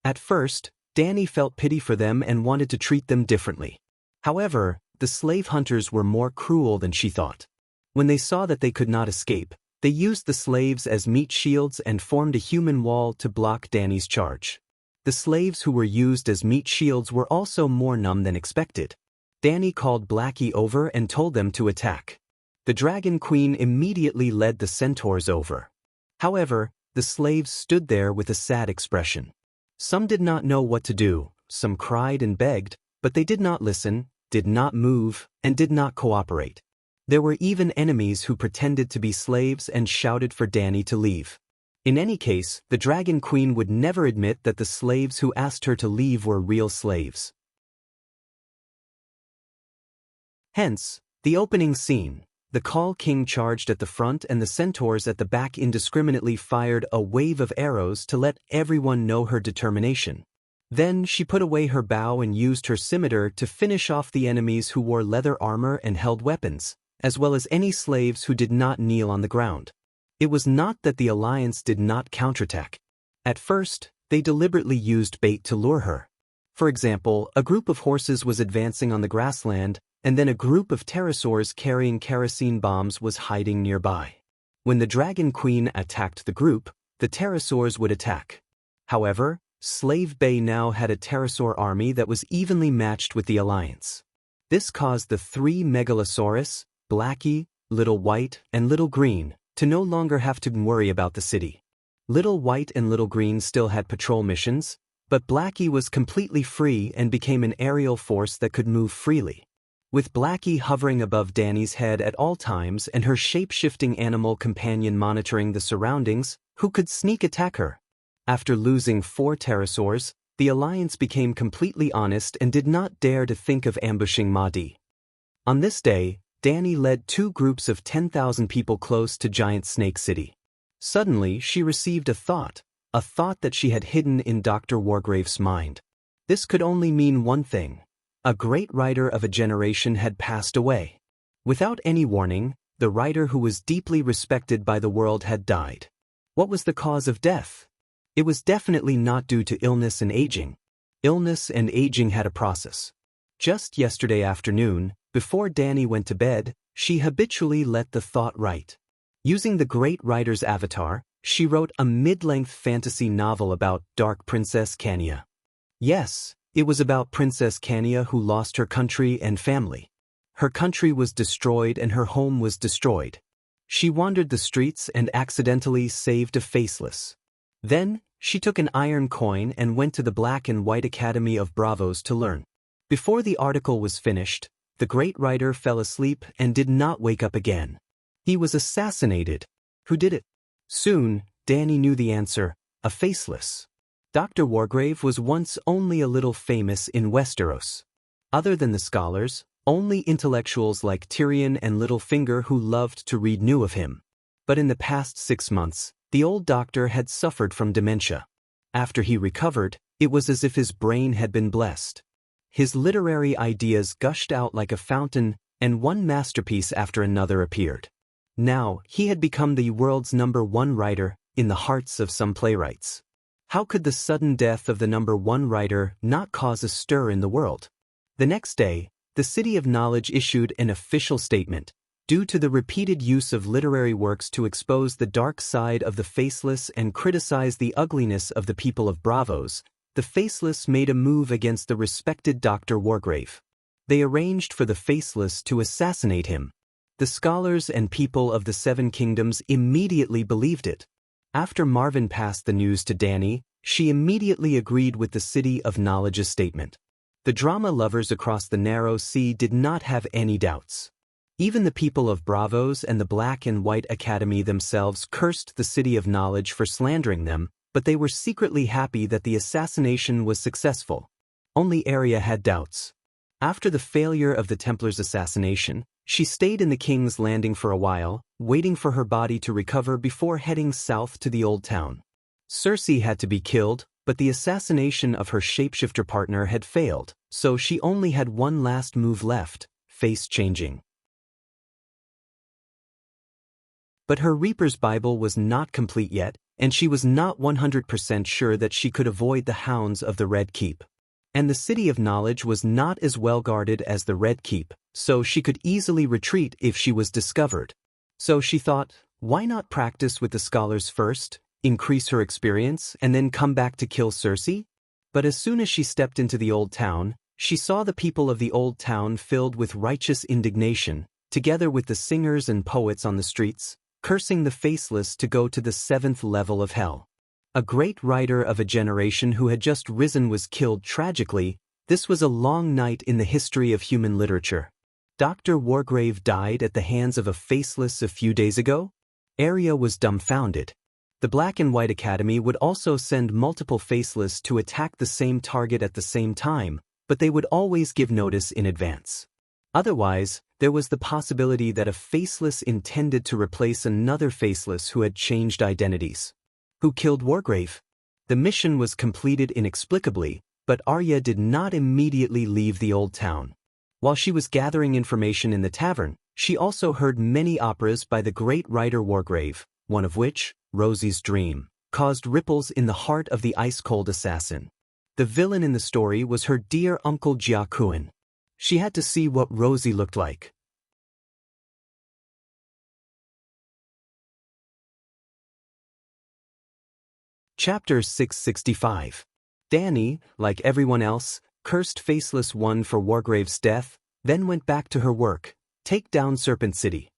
A: At first, Dany felt pity for them and wanted to treat them differently. However, the slave hunters were more cruel than she thought. When they saw that they could not escape, they used the slaves as meat shields and formed a human wall to block Dany's charge. The slaves who were used as meat shields were also more numb than expected. Dany called Blackie over and told them to attack. The Dragon Queen immediately led the centaurs over. However, the slaves stood there with a sad expression. Some did not know what to do, some cried and begged, but they did not listen, did not move, and did not cooperate. There were even enemies who pretended to be slaves and shouted for Dany to leave. In any case, the Dragon Queen would never admit that the slaves who asked her to leave were real slaves. Hence, the opening scene. The Khal King charged at the front and the centaurs at the back indiscriminately fired a wave of arrows to let everyone know her determination. Then she put away her bow and used her scimitar to finish off the enemies who wore leather armor and held weapons, as well as any slaves who did not kneel on the ground. It was not that the Alliance did not counterattack. At first, they deliberately used bait to lure her. For example, a group of horses was advancing on the grassland, and then a group of pterosaurs carrying kerosene bombs was hiding nearby. When the Dragon Queen attacked the group, the pterosaurs would attack. However, Slave Bay now had a pterosaur army that was evenly matched with the Alliance. This caused the three Megalosaurus, Blackie, Little White, and Little Green, to no longer have to worry about the city. Little White and Little Green still had patrol missions, but Blackie was completely free and became an aerial force that could move freely. With Blackie hovering above Dany's head at all times and her shape-shifting animal companion monitoring the surroundings, who could sneak attack her? After losing 4 pterosaurs, the Alliance became completely honest and did not dare to think of ambushing Mahdi. On this day, Dany led 2 groups of 10,000 people close to Giant Snake City. Suddenly, she received a thought that she had hidden in Dr. Wargrave's mind. This could only mean one thing. A great writer of a generation had passed away. Without any warning, the writer who was deeply respected by the world had died. What was the cause of death? It was definitely not due to illness and aging. Illness and aging had a process. Just yesterday afternoon, before Dany went to bed, she habitually let the thought write. Using the great writer's avatar, she wrote a mid-length fantasy novel about Dark Princess Cania. Yes, it was about Princess Cania who lost her country and family. Her country was destroyed and her home was destroyed. She wandered the streets and accidentally saved a faceless. Then, she took an iron coin and went to the Black and White Academy of Bravos to learn. Before the article was finished, the great writer fell asleep and did not wake up again. He was assassinated. Who did it? Soon, Dany knew the answer: a faceless. Dr. Wargrave was once only a little famous in Westeros. Other than the scholars, only intellectuals like Tyrion and Littlefinger who loved to read knew of him. But in the past 6 months, the old doctor had suffered from dementia. After he recovered, it was as if his brain had been blessed. His literary ideas gushed out like a fountain, and one masterpiece after another appeared. Now, he had become the world's #1 writer, in the hearts of some playwrights. How could the sudden death of the #1 writer not cause a stir in the world? The next day, the City of Knowledge issued an official statement. Due to the repeated use of literary works to expose the dark side of the faceless and criticize the ugliness of the people of Bravos, the faceless made a move against the respected Dr. Wargrave. They arranged for the faceless to assassinate him. The scholars and people of the 7 kingdoms immediately believed it. After Marvin passed the news to Dany, she immediately agreed with the City of Knowledge's statement. The drama lovers across the narrow sea did not have any doubts. Even the people of Bravos and the Black and White Academy themselves cursed the City of Knowledge for slandering them, but they were secretly happy that the assassination was successful. Only Arya had doubts. After the failure of the Templars' assassination, she stayed in the King's Landing for a while, waiting for her body to recover before heading south to the Old Town. Cersei had to be killed, but the assassination of her shapeshifter partner had failed, so she only had one last move left, face-changing. But her Reaper's Bible was not complete yet, and she was not 100% sure that she could avoid the hounds of the Red Keep. And the City of Knowledge was not as well guarded as the Red Keep, so she could easily retreat if she was discovered. So she thought, why not practice with the scholars first, increase her experience, and then come back to kill Cersei? But as soon as she stepped into the Old Town, she saw the people of the Old Town filled with righteous indignation, together with the singers and poets on the streets, cursing the faceless to go to the 7th level of hell. A great writer of a generation who had just risen was killed tragically. This was a long night in the history of human literature. Dr. Wargrave died at the hands of a faceless a few days ago? Arya was dumbfounded. The Black and White Academy would also send multiple faceless to attack the same target at the same time, but they would always give notice in advance. Otherwise, there was the possibility that a faceless intended to replace another faceless who had changed identities. Who killed Wargrave? The mission was completed inexplicably, but Arya did not immediately leave the Old Town. While she was gathering information in the tavern, she also heard many operas by the great writer Wargrave, one of which, Rosie's Dream, caused ripples in the heart of the ice-cold assassin. The villain in the story was her dear uncle Jiakuin. She had to see what Rosie looked like. Chapter 665. Dany, like everyone else, cursed Faceless One for Wargrave's death, then went back to her work, take down Serpent City.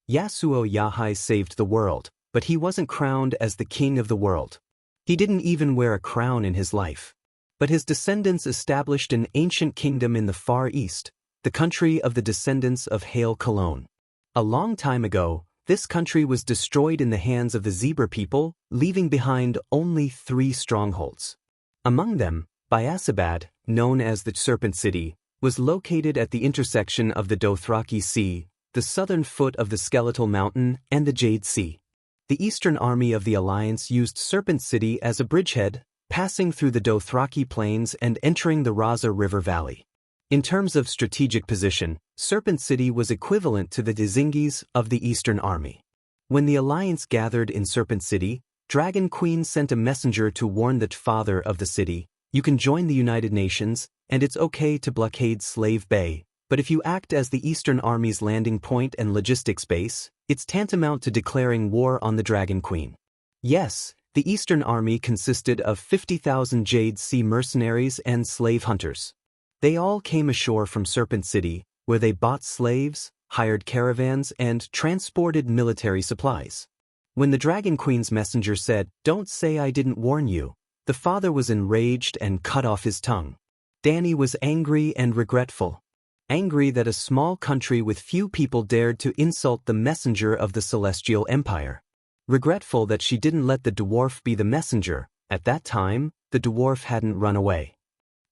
A: Yasuo Yahai saved the world, but he wasn't crowned as the king of the world. He didn't even wear a crown in his life. But his descendants established an ancient kingdom in the Far East, the country of the descendants of Hail Cologne. A long time ago, this country was destroyed in the hands of the Zebra people, leaving behind only 3 strongholds. Among them, Biasabad, known as the Serpent City, was located at the intersection of the Dothraki Sea, the southern foot of the Skeletal Mountain, and the Jade Sea. The Eastern Army of the Alliance used Serpent City as a bridgehead, passing through the Dothraki Plains and entering the Raza River Valley. In terms of strategic position, Serpent City was equivalent to the Dzingis of the Eastern Army. When the Alliance gathered in Serpent City, Dragon Queen sent a messenger to warn the father of the city, "You can join the United Nations, and it's okay to blockade Slave Bay, but if you act as the Eastern Army's landing point and logistics base, it's tantamount to declaring war on the Dragon Queen." Yes, the Eastern Army consisted of 50,000 Jade Sea mercenaries and slave hunters. They all came ashore from Serpent City, where they bought slaves, hired caravans, and transported military supplies. When the Dragon Queen's messenger said, "Don't say I didn't warn you," the father was enraged and cut off his tongue. Dany was angry and regretful. Angry that a small country with few people dared to insult the messenger of the Celestial Empire. Regretful that she didn't let the dwarf be the messenger. At that time, the dwarf hadn't run away.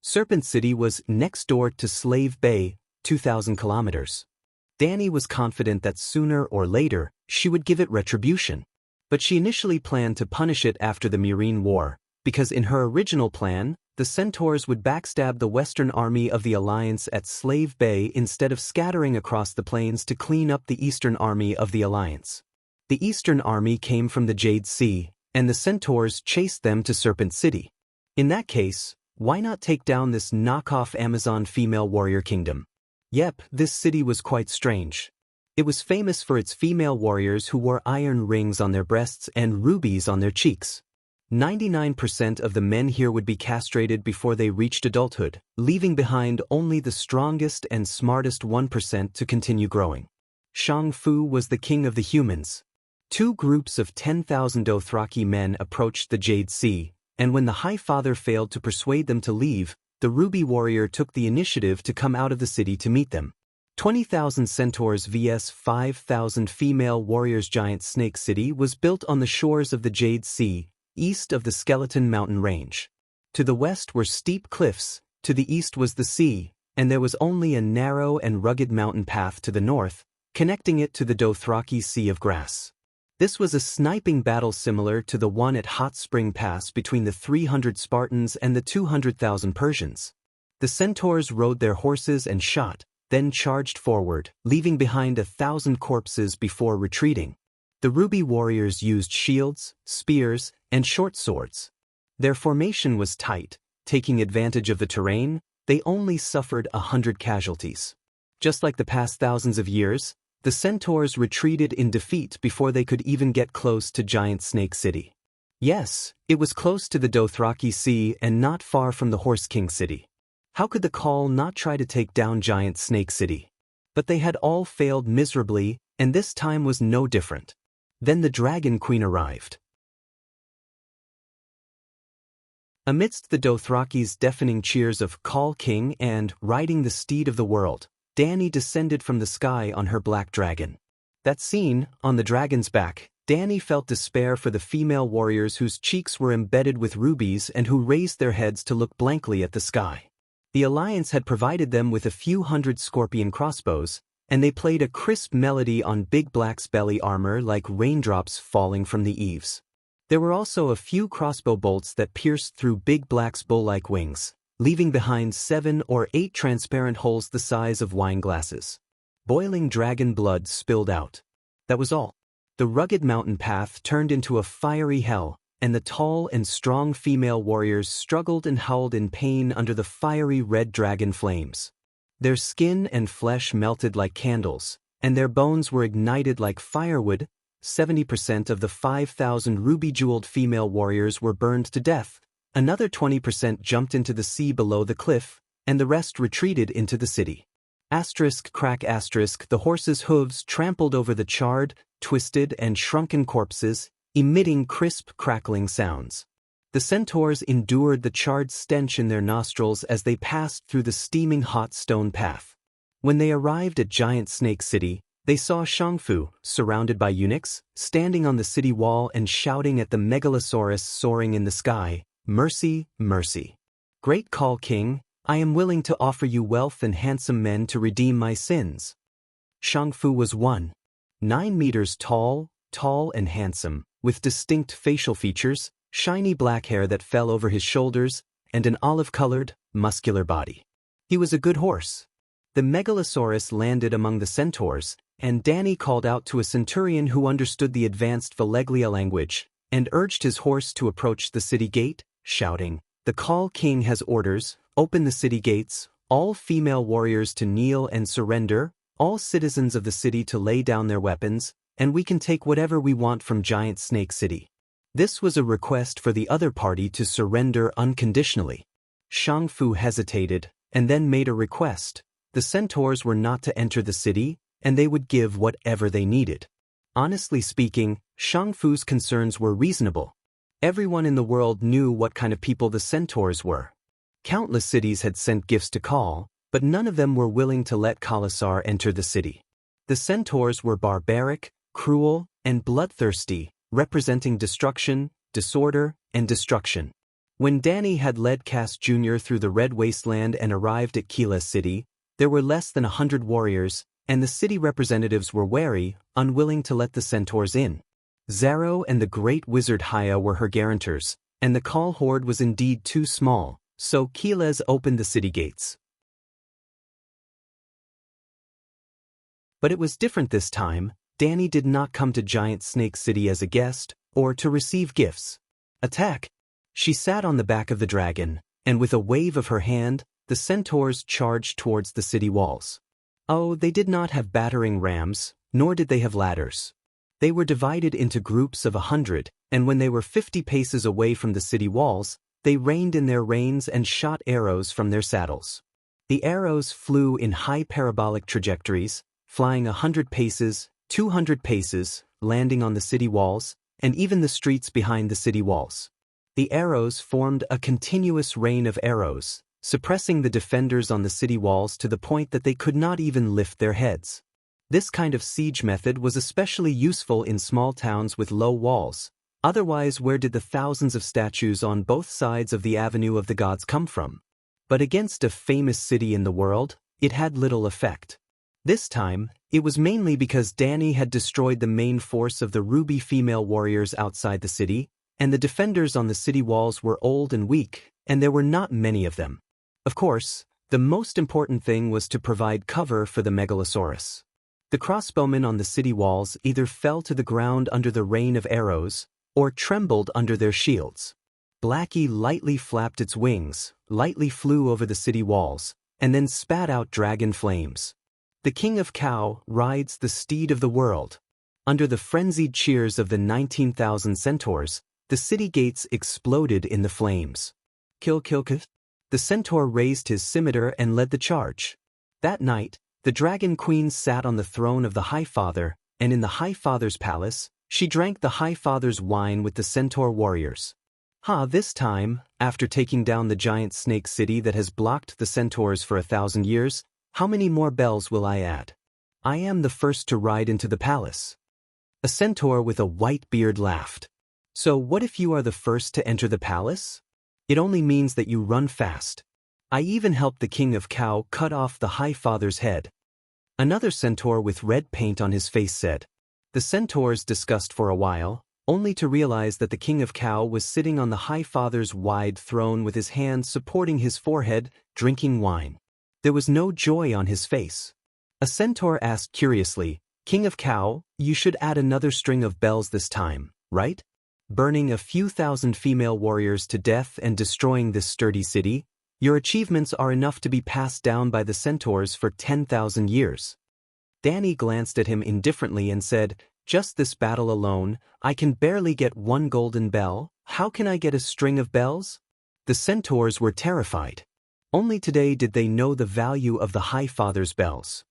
A: Serpent City was next door to Slave Bay, 2,000 kilometers. Dany was confident that sooner or later, she would give it retribution. But she initially planned to punish it after the Meereen War, because in her original plan, the Centaurs would backstab the Western Army of the Alliance at Slave Bay instead of scattering across the plains to clean up the Eastern Army of the Alliance. The Eastern Army came from the Jade Sea, and the Centaurs chased them to Serpent City. In that case, why not take down this knockoff Amazon female warrior kingdom? Yep, this city was quite strange. It was famous for its female warriors who wore iron rings on their breasts and rubies on their cheeks. 99% of the men here would be castrated before they reached adulthood, leaving behind only the strongest and smartest 1% to continue growing. Shang Fu was the king of the humans. 2 groups of 10,000 Dothraki men approached the Jade Sea, and when the High Father failed to persuade them to leave, the Ruby Warrior took the initiative to come out of the city to meet them. 20,000 centaurs vs 5,000 female warriors. Giant Snake City was built on the shores of the Jade Sea, east of the Skeleton Mountain Range. To the west were steep cliffs, to the east was the sea, and there was only a narrow and rugged mountain path to the north, connecting it to the Dothraki Sea of Grass. This was a sniping battle similar to the one at Hot Spring Pass between the 300 Spartans and the 200,000 Persians. The centaurs rode their horses and shot, then charged forward, leaving behind 1,000 corpses before retreating. The Ruby Warriors used shields, spears, and short swords. Their formation was tight. Taking advantage of the terrain, they only suffered 100 casualties. Just like the past thousands of years, the centaurs retreated in defeat before they could even get close to Giant Snake City. Yes, it was close to the Dothraki Sea and not far from the Horse King City. How could the Khal not try to take down Giant Snake City? But they had all failed miserably, and this time was no different. Then the Dragon Queen arrived. Amidst the Dothraki's deafening cheers of "Call King" and "Riding the Steed of the World," Dany descended from the sky on her black dragon. That scene, on the dragon's back, Dany felt despair for the female warriors whose cheeks were embedded with rubies and who raised their heads to look blankly at the sky. The Alliance had provided them with a few hundred scorpion crossbows, and they played a crisp melody on Big Black's belly armor like raindrops falling from the eaves. There were also a few crossbow bolts that pierced through Big Black's bull-like wings, leaving behind 7 or 8 transparent holes the size of wine glasses. Boiling dragon blood spilled out. That was all. The rugged mountain path turned into a fiery hell, and the tall and strong female warriors struggled and howled in pain under the fiery red dragon flames. Their skin and flesh melted like candles, and their bones were ignited like firewood. 70% of the 5,000 ruby-jeweled female warriors were burned to death, another 20% jumped into the sea below the cliff, and the rest retreated into the city. Crack the horses' hooves trampled over the charred, twisted, and shrunken corpses, emitting crisp, crackling sounds. The centaurs endured the charred stench in their nostrils as they passed through the steaming hot stone path. When they arrived at Giant Snake City, they saw Shangfu, surrounded by eunuchs, standing on the city wall and shouting at the megalosaurus soaring in the sky, "Mercy, mercy. Great Khal King, I am willing to offer you wealth and handsome men to redeem my sins." Shangfu was 1.9 meters tall and handsome, with distinct facial features, shiny black hair that fell over his shoulders, and an olive-colored, muscular body. He was a good horse. The megalosaurus landed among the centaurs, and Dany called out to a centurion who understood the advanced Valeglia language, and urged his horse to approach the city gate, shouting, "The Khal King has orders, open the city gates, all female warriors to kneel and surrender, all citizens of the city to lay down their weapons, and we can take whatever we want from Giant Snake City." This was a request for the other party to surrender unconditionally. Shangfu hesitated, and then made a request. The centaurs were not to enter the city, and they would give whatever they needed. Honestly speaking, Shangfu's concerns were reasonable. Everyone in the world knew what kind of people the centaurs were. Countless cities had sent gifts to Khal, but none of them were willing to let Khalasar enter the city. The centaurs were barbaric, cruel, and bloodthirsty, representing destruction, disorder, and destruction. When Dany had led Cass Jr. through the Red Wasteland and arrived at Keelah City, there were less than 100 warriors, and the city representatives were wary, unwilling to let the centaurs in. Zaro and the great wizard Haya were her guarantors, and the Khal horde was indeed too small, so Keelah opened the city gates. But it was different this time. Dany did not come to Giant Snake City as a guest, or to receive gifts. Attack! She sat on the back of the dragon, and with a wave of her hand, the centaurs charged towards the city walls. Oh, they did not have battering rams, nor did they have ladders. They were divided into groups of 100, and when they were 50 paces away from the city walls, they reined in their reins and shot arrows from their saddles. The arrows flew in high parabolic trajectories, flying 100 paces, 200 paces, landing on the city walls, and even the streets behind the city walls. The arrows formed a continuous rain of arrows, suppressing the defenders on the city walls to the point that they could not even lift their heads. This kind of siege method was especially useful in small towns with low walls. Otherwise, where did the thousands of statues on both sides of the Avenue of the Gods come from? But against a famous city in the world, it had little effect. This time, it was mainly because Dany had destroyed the main force of the ruby female warriors outside the city, and the defenders on the city walls were old and weak, and there were not many of them. Of course, the most important thing was to provide cover for the Megalosaurus. The crossbowmen on the city walls either fell to the ground under the rain of arrows, or trembled under their shields. Blackie lightly flapped its wings, lightly flew over the city walls, and then spat out dragon flames. The King of Cow rides the steed of the world. Under the frenzied cheers of the 19,000 centaurs, the city gates exploded in the flames. Kill. The centaur raised his scimitar and led the charge. That night, the Dragon Queen sat on the throne of the High Father, and in the High Father's palace, she drank the High Father's wine with the centaur warriors. This time, after taking down the giant snake city that has blocked the centaurs for 1,000 years, how many more bells will I add? I am the first to ride into the palace. A centaur with a white beard laughed. So what if you are the first to enter the palace? It only means that you run fast. I even helped the King of Cow cut off the High Father's head. Another centaur with red paint on his face said. The centaurs discussed for a while, only to realize that the King of Cow was sitting on the High Father's wide throne with his hands supporting his forehead, drinking wine. There was no joy on his face. A centaur asked curiously, King of Cow, you should add another string of bells this time, right? Burning a few thousand female warriors to death and destroying this sturdy city, your achievements are enough to be passed down by the centaurs for 10,000 years. Dany glanced at him indifferently and said, just this battle alone, I can barely get one golden bell. How can I get a string of bells? The centaurs were terrified. Only today did they know the value of the High Father's bells.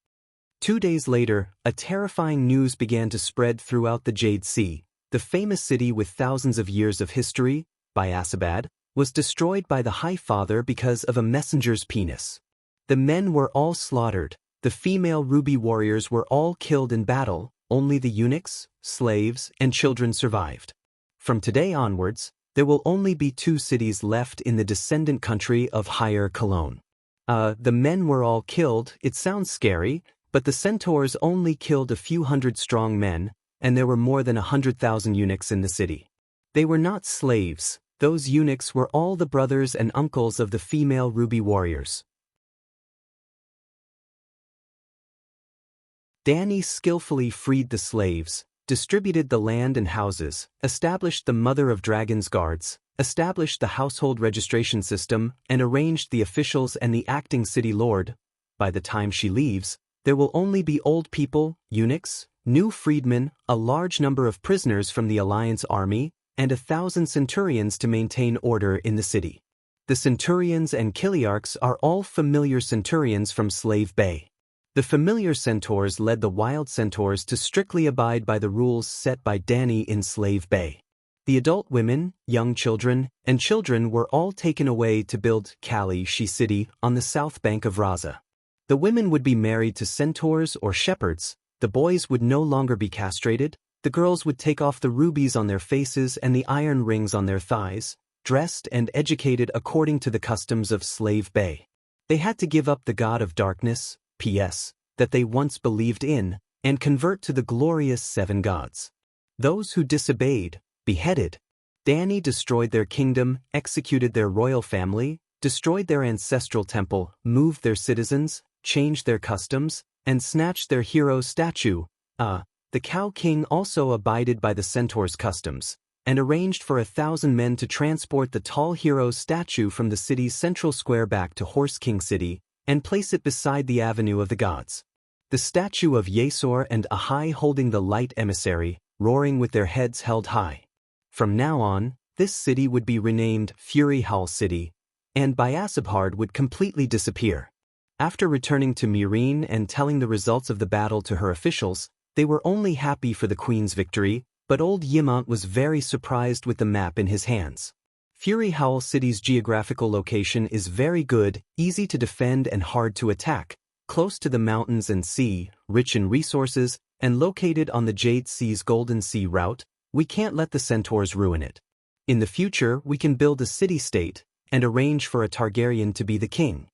A: 2 days later, a terrifying news began to spread throughout the Jade Sea. The famous city with thousands of years of history, Biasabad, was destroyed by the High Father because of a messenger's penis. The men were all slaughtered, the female ruby warriors were all killed in battle, only the eunuchs, slaves, and children survived. From today onwards, there will only be 2 cities left in the descendant country of Higher Cologne. The men were all killed. It sounds scary, but the centaurs only killed a few hundred strong men, and there were more than 100,000 eunuchs in the city. They were not slaves. Those eunuchs were all the brothers and uncles of the female ruby warriors. Dany skillfully freed the slaves, distributed the land and houses, established the Mother of Dragons guards, established the household registration system, and arranged the officials and the acting city lord. By the time she leaves, there will only be old people, eunuchs, new freedmen, a large number of prisoners from the Alliance army, and 1,000 centurions to maintain order in the city. The centurions and kiliarchs are all familiar centurions from Slave Bay. The familiar centaurs led the wild centaurs to strictly abide by the rules set by Dany in Slave Bay. The adult women, young children, and children were all taken away to build Kali-Shi City on the south bank of Raza. The women would be married to centaurs or shepherds, the boys would no longer be castrated, the girls would take off the rubies on their faces and the iron rings on their thighs, dressed and educated according to the customs of Slave Bay. They had to give up the god of darkness, P.S., that they once believed in, and convert to the glorious 7 gods. Those who disobeyed, beheaded. Dany destroyed their kingdom, executed their royal family, destroyed their ancestral temple, moved their citizens, changed their customs, and snatched their hero's statue. The Cow King also abided by the centaur's customs, and arranged for 1,000 men to transport the tall hero's statue from the city's central square back to Horse King City, and place it beside the Avenue of the Gods. The statue of Yesor and Ahai holding the light emissary, roaring with their heads held high. From now on, this city would be renamed Fury Hall City, and Biasabhard would completely disappear. After returning to Meereen and telling the results of the battle to her officials, they were only happy for the queen's victory, but old Yimont was very surprised with the map in his hands. Fury Howl City's geographical location is very good, easy to defend and hard to attack, close to the mountains and sea, rich in resources, and located on the Jade Sea's Golden Sea route. We can't let the centaurs ruin it. In the future, we can build a city-state and arrange for a Targaryen to be the king.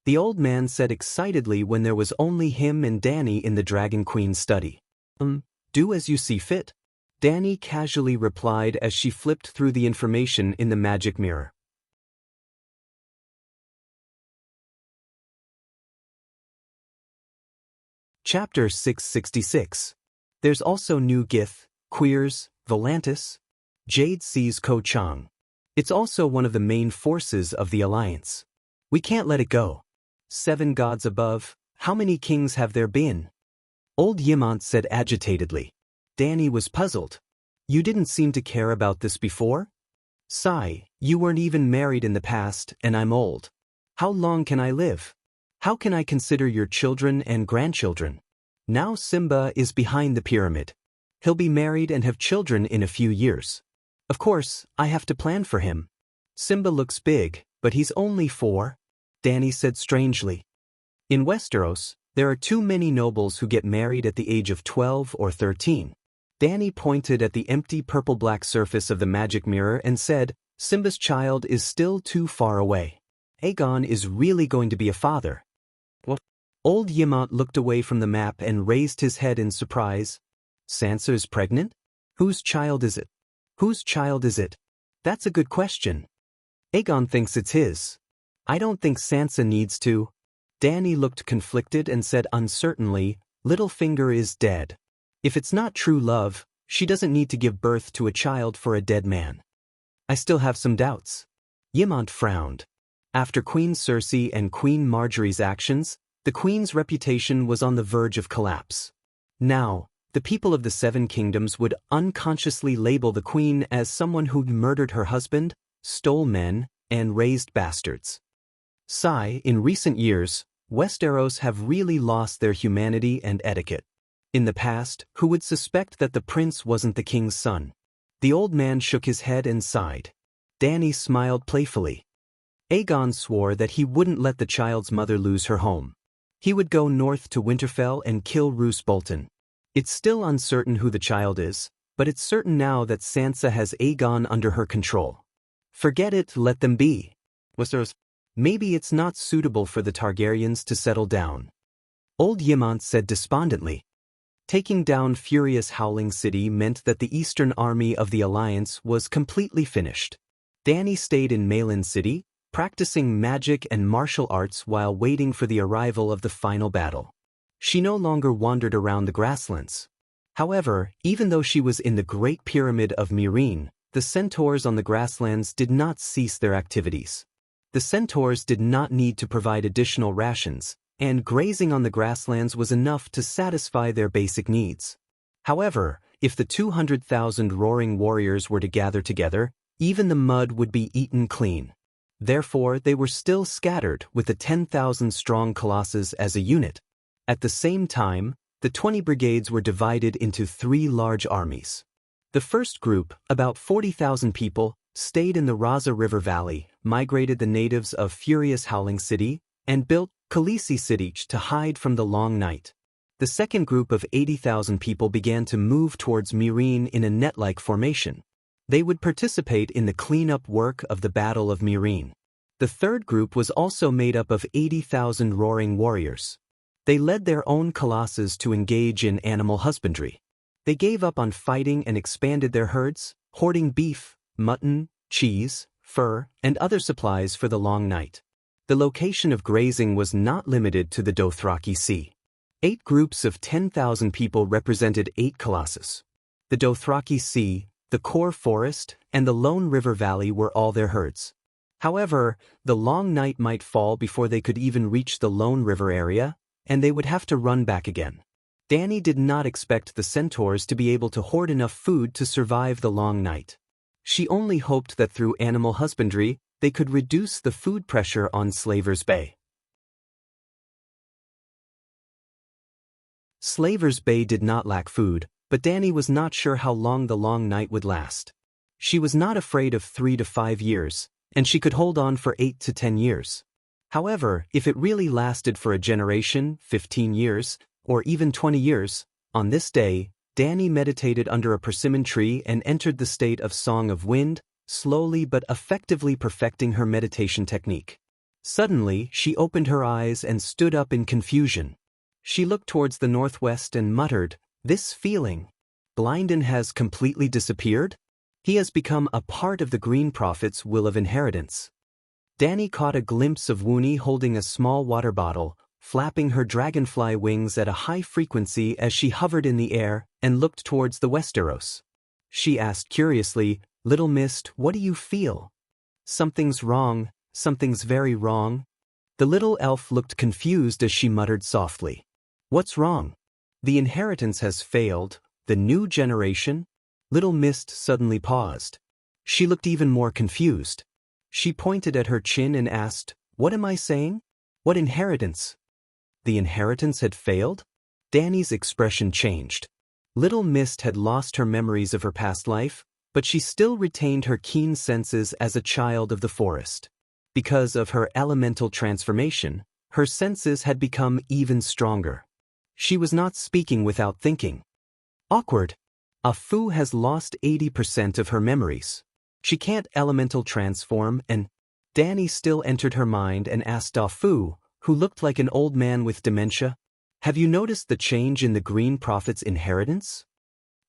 A: The old man said excitedly when there was only him and Dany in the Dragon Queen's study. Do as you see fit. Dany casually replied as she flipped through the information in the magic mirror. Chapter 666. There's also new Gith, Queers, Volantis, Jade Sea's Ko Chang. It's also one of the main forces of the Alliance. We can't let it go. 7 gods above, how many kings have there been? Old Ymont said agitatedly. Dany was puzzled. You didn't seem to care about this before? Sigh, you weren't even married in the past, and I'm old. How long can I live? How can I consider your children and grandchildren? Now Simba is behind the pyramid. He'll be married and have children in a few years. Of course, I have to plan for him. Simba looks big, but he's only 4, Dany said strangely. In Westeros, there are too many nobles who get married at the age of 12 or 13. Dany pointed at the empty purple-black surface of the magic mirror and said, Simba's child is still too far away. Aegon is really going to be a father. What? Old Ymont looked away from the map and raised his head in surprise. Sansa is pregnant? Whose child is it? Whose child is it? That's a good question. Aegon thinks it's his. I don't think Sansa needs to. Dany looked conflicted and said uncertainly, Littlefinger is dead. If it's not true love, she doesn't need to give birth to a child for a dead man. I still have some doubts. Ymont frowned. After Queen Cersei and Queen Marjorie's actions, the Queen's reputation was on the verge of collapse. Now, the people of the 7 kingdoms would unconsciously label the Queen as someone who'd murdered her husband, stole men, and raised bastards. Sigh, in recent years, Westeros have really lost their humanity and etiquette. In the past, who would suspect that the prince wasn't the king's son? The old man shook his head and sighed. Dany smiled playfully. Aegon swore that he wouldn't let the child's mother lose her home. He would go north to Winterfell and kill Roose Bolton. It's still uncertain who the child is, but it's certain now that Sansa has Aegon under her control. Forget it, let them be. Westeros, maybe it's not suitable for the Targaryens to settle down. Old Ymont said despondently. Taking down Furious Howling City meant that the eastern army of the Alliance was completely finished. Dany stayed in Malin City, practicing magic and martial arts while waiting for the arrival of the final battle. She no longer wandered around the grasslands. However, even though she was in the Great Pyramid of Meereen, the centaurs on the grasslands did not cease their activities. The centaurs did not need to provide additional rations, and grazing on the grasslands was enough to satisfy their basic needs. However, if the 200,000 roaring warriors were to gather together, even the mud would be eaten clean. Therefore, they were still scattered with the 10,000-strong colossus as a unit. At the same time, the 20 brigades were divided into 3 large armies. The first group, about 40,000 people, stayed in the Raza River Valley, migrated the natives of Furious Howling City, and built Khaleesi City to hide from the long night. The second group of 80,000 people began to move towards Meereen in a net-like formation. They would participate in the cleanup work of the Battle of Meereen. The third group was also made up of 80,000 roaring warriors. They led their own colossus to engage in animal husbandry. They gave up on fighting and expanded their herds, hoarding beef, mutton, cheese, fur, and other supplies for the long night. The location of grazing was not limited to the Dothraki Sea. 8 groups of 10,000 people represented 8 colossus. The Dothraki Sea, the Core Forest, and the Lone River Valley were all their herds. However, the long night might fall before they could even reach the Lone River area, and they would have to run back again. Dany did not expect the centaurs to be able to hoard enough food to survive the long night. She only hoped that through animal husbandry, they could reduce the food pressure on Slaver's Bay. Slaver's Bay did not lack food, but Dany was not sure how long the long night would last. She was not afraid of 3 to 5 years, and she could hold on for 8 to 10 years. However, if it really lasted for a generation, 15 years, or even 20 years, on this day, Dani meditated under a persimmon tree and entered the state of Song of Wind, slowly but effectively perfecting her meditation technique. Suddenly, she opened her eyes and stood up in confusion. She looked towards the northwest and muttered, "This feeling. Blinden has completely disappeared? He has become a part of the Green Prophet's will of inheritance." Dani caught a glimpse of Wuni holding a small water bottle, flapping her dragonfly wings at a high frequency as she hovered in the air and looked towards the Westeros. She asked curiously, "Little Mist, what do you feel?" "Something's wrong, something's very wrong." The little elf looked confused as she muttered softly, "What's wrong?" "The inheritance has failed, the new generation?" Little Mist suddenly paused. She looked even more confused. She pointed at her chin and asked, "What am I saying? What inheritance?" The inheritance had failed? Dani's expression changed. Little Mist had lost her memories of her past life, but she still retained her keen senses as a child of the forest. Because of her elemental transformation, her senses had become even stronger. She was not speaking without thinking. Awkward. Afu has lost 80% of her memories. She can't elemental transform, and Dani still entered her mind and asked Afu, who looked like an old man with dementia, "Have you noticed the change in the Green Prophet's inheritance?"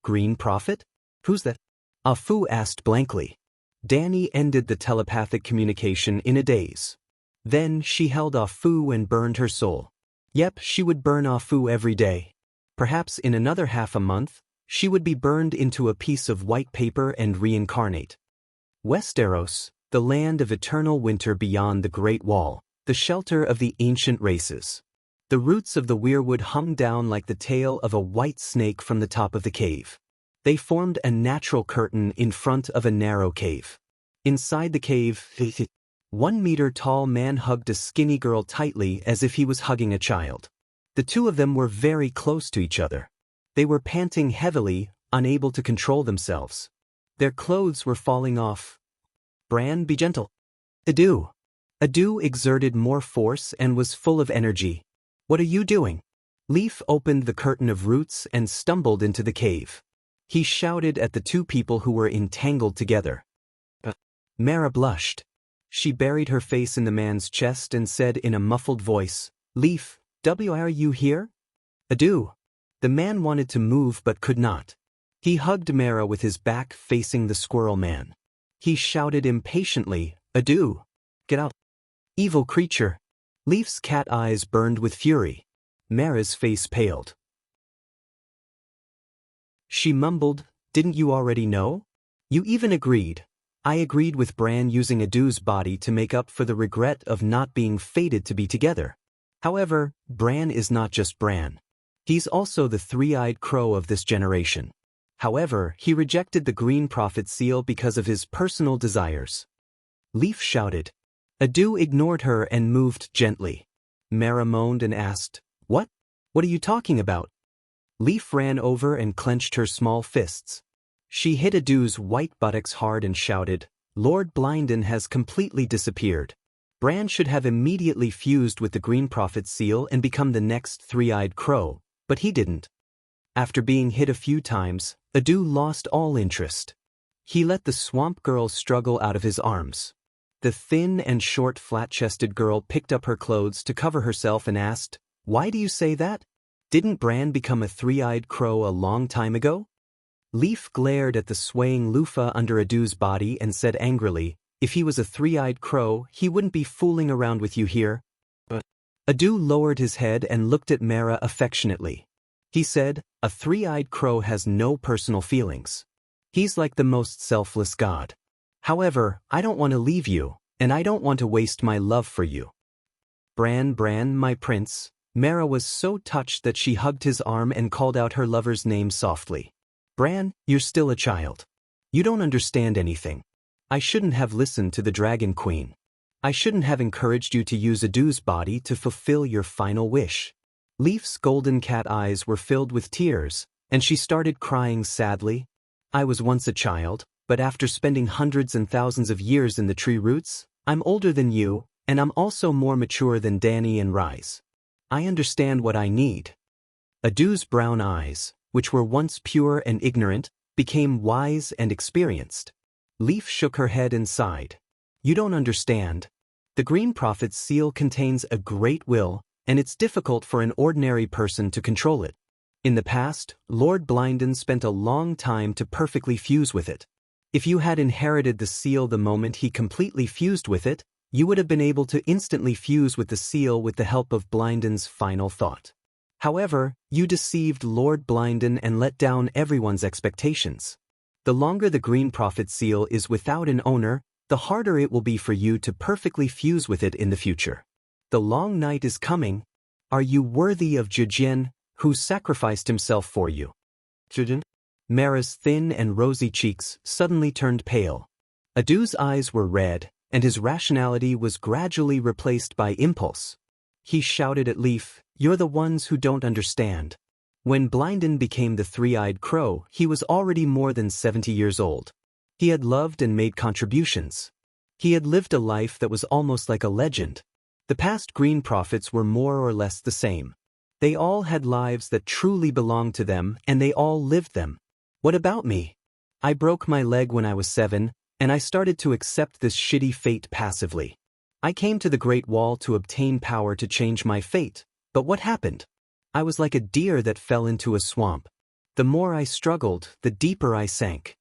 A: "Green Prophet? Who's that?" Afu asked blankly. Dani ended the telepathic communication in a daze. Then she held Afu and burned her soul. Yep, she would burn Afu every day. Perhaps in another half a month, she would be burned into a piece of white paper and reincarnate. Westeros, the land of eternal winter beyond the Great Wall, the shelter of the ancient races. The roots of the weirwood hung down like the tail of a white snake from the top of the cave. They formed a natural curtain in front of a narrow cave. Inside the cave, 1-meter-tall man hugged a skinny girl tightly as if he was hugging a child. The two of them were very close to each other. They were panting heavily, unable to control themselves. Their clothes were falling off. "Bran, be gentle." "Adu." Adu exerted more force and was full of energy. "What are you doing?" Leaf opened the curtain of roots and stumbled into the cave. He shouted at the two people who were entangled together. Mara blushed. She buried her face in the man's chest and said in a muffled voice, "Leaf, are you here?" "Adu." The man wanted to move but could not. He hugged Mara with his back facing the squirrel man. He shouted impatiently, "Adu! Get out! Evil creature!" Leaf's cat eyes burned with fury. Mara's face paled. She mumbled, "Didn't you already know? You even agreed. I agreed with Bran using Adu's body to make up for the regret of not being fated to be together. However, Bran is not just Bran. He's also the three-eyed crow of this generation. However, he rejected the Green Prophet seal because of his personal desires." Leaf shouted. Adu ignored her and moved gently. Mara moaned and asked, "What? What are you talking about?" Leaf ran over and clenched her small fists. She hit Adu's white buttocks hard and shouted, "Lord Blinden has completely disappeared. Bran should have immediately fused with the Green Prophet seal and become the next three-eyed crow, but he didn't." After being hit a few times, Adu lost all interest. He let the swamp girl struggle out of his arms. The thin and short flat-chested girl picked up her clothes to cover herself and asked, "Why do you say that? Didn't Bran become a three-eyed crow a long time ago?" Leaf glared at the swaying loofah under Adu's body and said angrily, "If he was a three-eyed crow, he wouldn't be fooling around with you here." But Adu lowered his head and looked at Mara affectionately. He said, "A three-eyed crow has no personal feelings. He's like the most selfless god. However, I don't want to leave you, and I don't want to waste my love for you." Bran, my prince." Mara was so touched that she hugged his arm and called out her lover's name softly. "Bran, you're still a child. You don't understand anything. I shouldn't have listened to the Dragon Queen. I shouldn't have encouraged you to use Adu's body to fulfill your final wish." Leaf's golden cat eyes were filled with tears, and she started crying sadly. I was once a child, but after spending hundreds and thousands of years in the tree roots, I'm older than you, and I'm also more mature than Danny and Rise. I understand what I need. Adu's brown eyes, which were once pure and ignorant, became wise and experienced. Leaf shook her head and sighed. You don't understand. The Green Prophet's seal contains a great will, and it's difficult for an ordinary person to control it. In the past, Lord Blinden spent a long time to perfectly fuse with it. If you had inherited the seal the moment he completely fused with it, you would have been able to instantly fuse with the seal with the help of Blinden's final thought. However, you deceived Lord Blinden and let down everyone's expectations. The longer the Green Prophet seal is without an owner, the harder it will be for you to perfectly fuse with it in the future. The long night is coming. Are you worthy of Zhejian, who sacrificed himself for you? Zhejian? Mara's thin and rosy cheeks suddenly turned pale. Adu's eyes were red, and his rationality was gradually replaced by impulse. He shouted at Leaf, "You're the ones who don't understand." When Blinden became the three-eyed crow, he was already more than 70 years old. He had loved and made contributions. He had lived a life that was almost like a legend. The past Green Prophets were more or less the same. They all had lives that truly belonged to them, and they all lived them. What about me? I broke my leg when I was 7, and I started to accept this shitty fate passively. I came to the Great Wall to obtain power to change my fate, but what happened? I was like a deer that fell into a swamp. The more I struggled, the deeper I sank.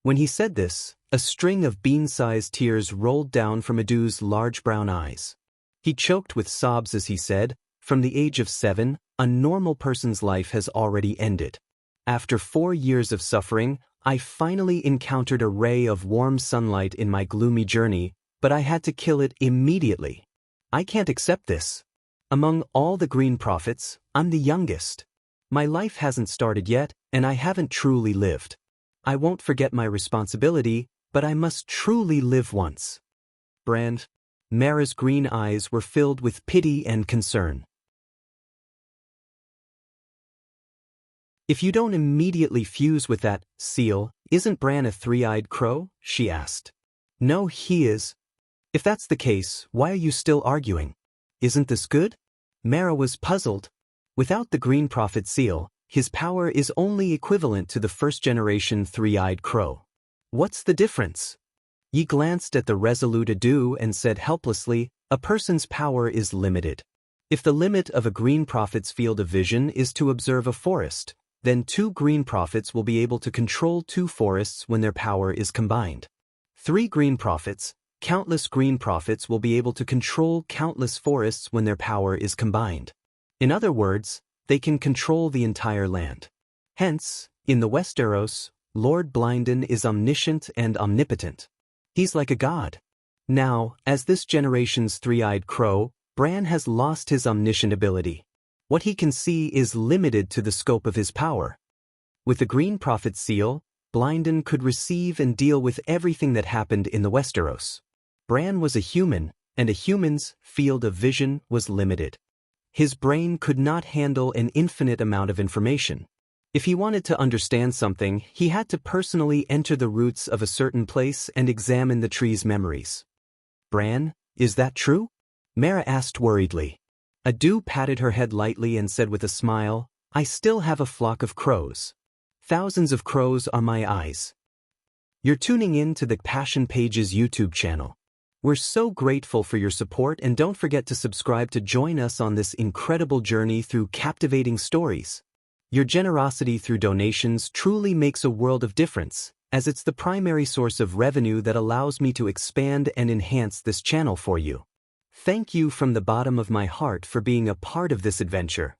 A: When he said this, a string of bean-sized tears rolled down from Adu's large brown eyes. He choked with sobs as he said, "From the age of 7, a normal person's life has already ended. After 4 years of suffering, I finally encountered a ray of warm sunlight in my gloomy journey, but I had to kill it immediately. I can't accept this. Among all the Green Prophets, I'm the youngest. My life hasn't started yet, and I haven't truly lived. I won't forget my responsibility, but I must truly live once." Brand. Mara's green eyes were filled with pity and concern. "If you don't immediately fuse with that seal, isn't Bran a three-eyed crow?" she asked. "No, he is." "If that's the case, why are you still arguing? Isn't this good?" Mara was puzzled. Without the Green Prophet seal, his power is only equivalent to the first-generation three-eyed crow. What's the difference? Yi glanced at the resolute Adu and said helplessly, "A person's power is limited. If the limit of a Green Prophet's field of vision is to observe a forest, then 2 Green Prophets will be able to control 2 forests when their power is combined. 3 Green Prophets, countless Green Prophets will be able to control countless forests when their power is combined. In other words, they can control the entire land. Hence, in the Westeros, Lord Blinden is omniscient and omnipotent. He's like a god. Now, as this generation's three-eyed crow, Bran has lost his omniscient ability. What he can see is limited to the scope of his power. With the Green Prophet seal, Blinden could receive and deal with everything that happened in the Westeros. Bran was a human, and a human's field of vision was limited. His brain could not handle an infinite amount of information. If he wanted to understand something, he had to personally enter the roots of a certain place and examine the tree's memories. "Bran, is that true?" Mara asked worriedly. Adu patted her head lightly and said with a smile, "I still have a flock of crows. Thousands of crows are my eyes." You're tuning in to the Passion Pages YouTube channel. We're so grateful for your support, and don't forget to subscribe to join us on this incredible journey through captivating stories. Your generosity through donations truly makes a world of difference, as it's the primary source of revenue that allows me to expand and enhance this channel for you. Thank you from the bottom of my heart for being a part of this adventure.